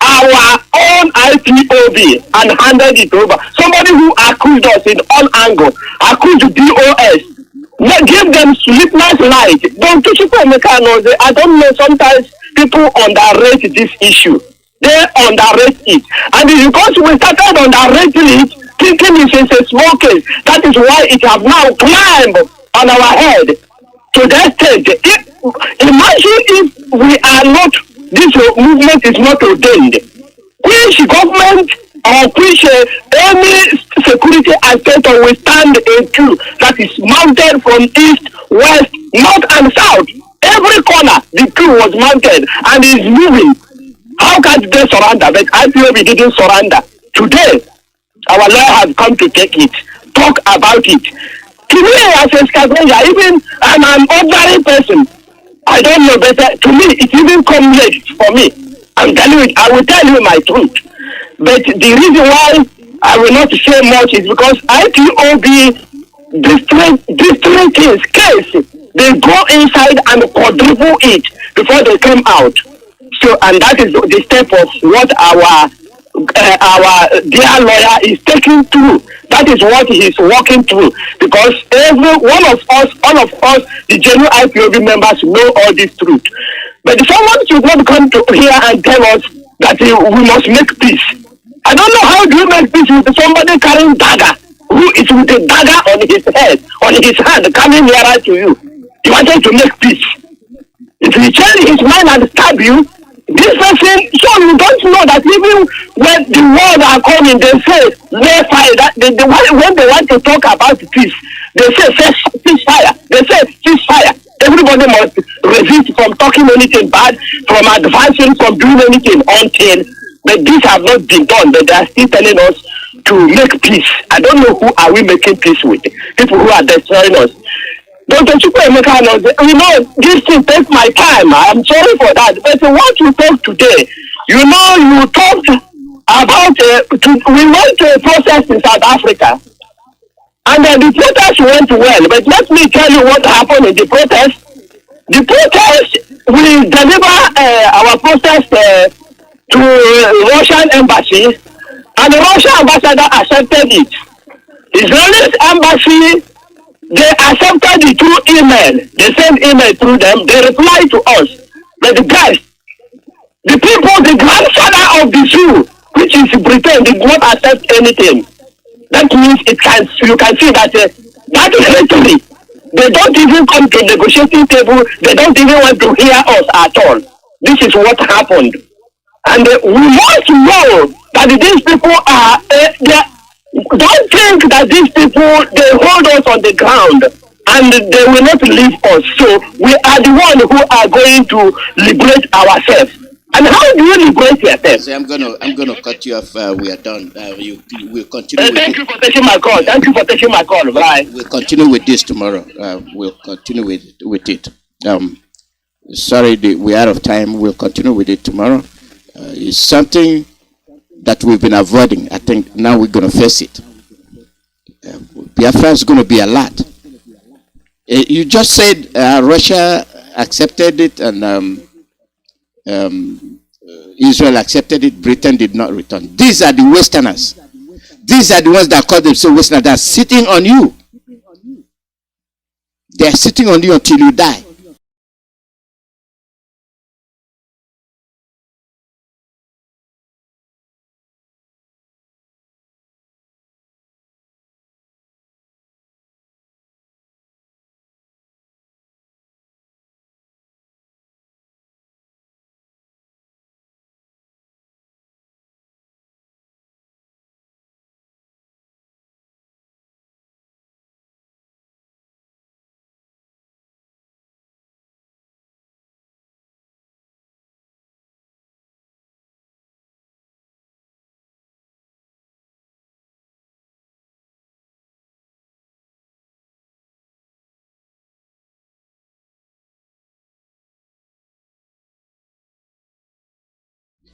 our own IPOB and handed it over. Somebody who accused us in all angles, accused BOS, give them sleepless night. Don't touch it, I don't know, sometimes people underrate this issue. They underrate it. And it's because we started underrating it, thinking it's a small case. That is why it has now climbed on our head to that stage. Imagine if we are not, this movement is not ordained. Which government or which any security actor will stand a queue that is mounted from east, west, north and south. Every corner the queue was mounted and is moving. How can they surrender? But IPOB didn't surrender. Today, our lawyer has come to take it, talk about it. To me, as a scavenger, even I'm an ordinary person, I don't know better. To me, it even comes late for me. I'm telling you, I will tell you my truth. But the reason why I will not say much is because IPOB district case, they go inside and quadruple it before they come out. So, and that is the step of what our dear lawyer is taking through. That is what he is working through. Because every one of us, all of us, the genuine IPOB members know all this truth. But someone should not come to here and tell us that we must make peace. I don't know how do you make peace with somebody carrying dagger, who is with a dagger on his head, on his hand, coming nearer to you. You wanted to make peace. If he change his mind and stab you, this person, so you don't know that even when the world are coming, they say, lay fire. That when they want to talk about peace, they say, cease fire. They say, cease fire. Everybody must resist from talking anything bad, from advancing, from doing anything until, but these have not been done, but they are still telling us to make peace. I don't know who are we making peace with. People who are destroying us. Dr. Chukwuemeka knows, this thing takes my time. I'm sorry for that. But what you talk today, you talked about, we went to a protest in South Africa. And the protest went well. But let me tell you what happened in the protest. The protest, we deliver our protest to Russian embassy. And the Russian ambassador accepted it. Israeli embassy, they accepted it through email. They sent email through them. They replied to us. But the guys, the people, the grandfather of the Jew, which is Britain, did not accept anything. That means you can see that that rhetoric, they don't even come to negotiating table. They don't even want to hear us at all. This is what happened. And we must know that these people are, don't think that these people, they hold us on the ground and they will not leave us. So we are the one who are going to liberate ourselves. And how do you liberate yourself? So I'm gonna cut you off. We are done. We'll continue. Thank you for taking my call. Thank you for taking my call. Bye. We'll continue with this tomorrow. We'll continue with it. Sorry, we're out of time. We'll continue with it tomorrow. It's something that we've been avoiding. I think now we're gonna face it. Biafra is gonna be a lot. You just said Russia accepted it and. Israel accepted it, Britain did not return. These are the Westerners. These are the ones that call themselves Westerners. They are sitting on you. They are sitting on you until you die.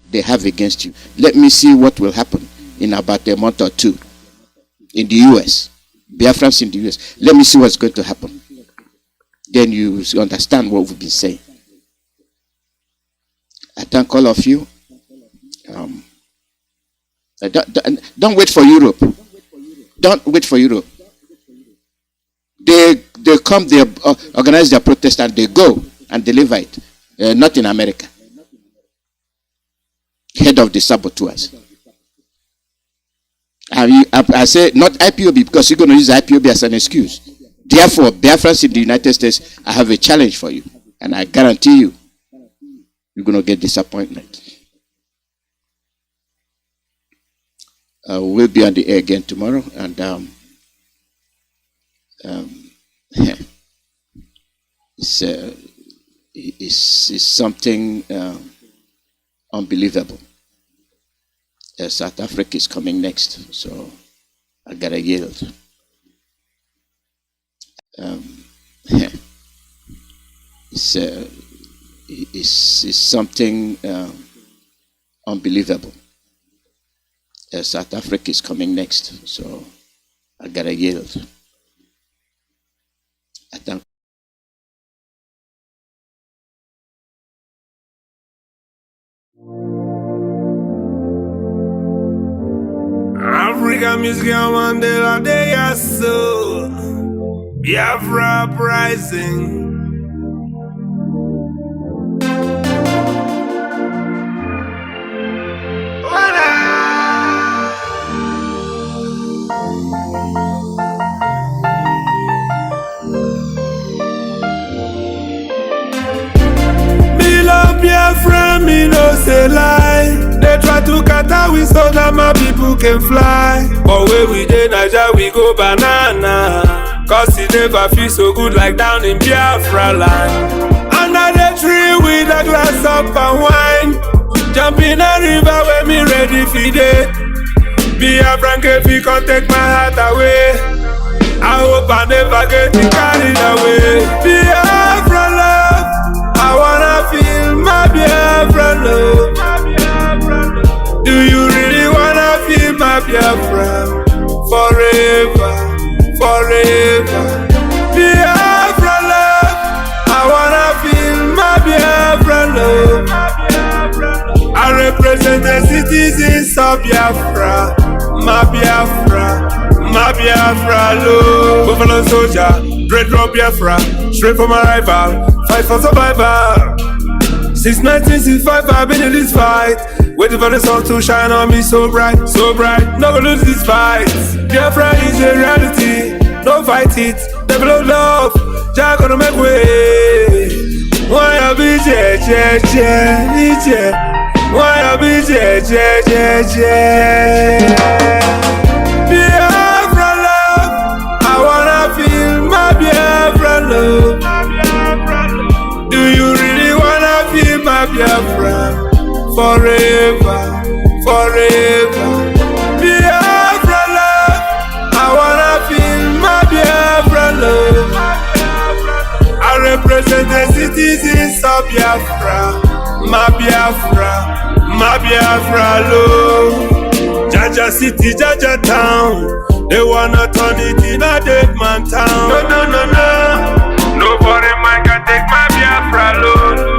They have against you. Let me see what will happen in about a month or two in the US. Biafrans in the US. Let me see what's going to happen. Then you understand what we've been saying. I thank all of you. Don't wait for Europe. Don't wait for Europe. They come, they organize their protest, and they go and deliver it. Not in America. Head of the saboteurs. I say not IPOB because you're going to use IPOB as an excuse. Therefore, Biafrans in the United States, I have a challenge for you. And I guarantee you, you're going to get disappointment. We'll be on the air again tomorrow. And it's something unbelievable. South Africa is coming next, so I gotta yield. It's something unbelievable. South Africa is coming next, so I gotta yield. I thank. Africa music Mandela Day, so Biafra uprising. Me love Biafra, me no say lie. They try to cut out we so that my people can fly. But when we dey Naija, we go banana. Cause it never feel so good like down in Biafra land. Under the tree with a glass of palm wine. Jumping a river when me ready for it. Biafran if can take my heart away. I hope I never get carried away. Biafra love, I wanna feel my Biafra love. Do you really wanna feel my Biafra forever, forever? Biafra love, I wanna feel my Biafra love. I represent the citizens of Biafra, my Biafra, my Biafra love. Buffalo soldier, dread rob Biafra, straight from my rival, fight for survival. Since 1965 I've been in this fight, waiting for the sun to shine on me so bright, not gonna lose this fight. Biafra is a reality, don't fight it, devil of love, Jah gonna make way. Why I be why I be Biafra love, I wanna feel my Biafra love. Do you really wanna feel my Biafra forever, forever? Biafra love, I wanna feel my Biafra love. I represent the citizens of Biafra, my Biafra, my Biafra love. Jaja city, Jaja town, they wanna turn it in a dead man town. No, no, no, no, nobody man can take my Biafra alone.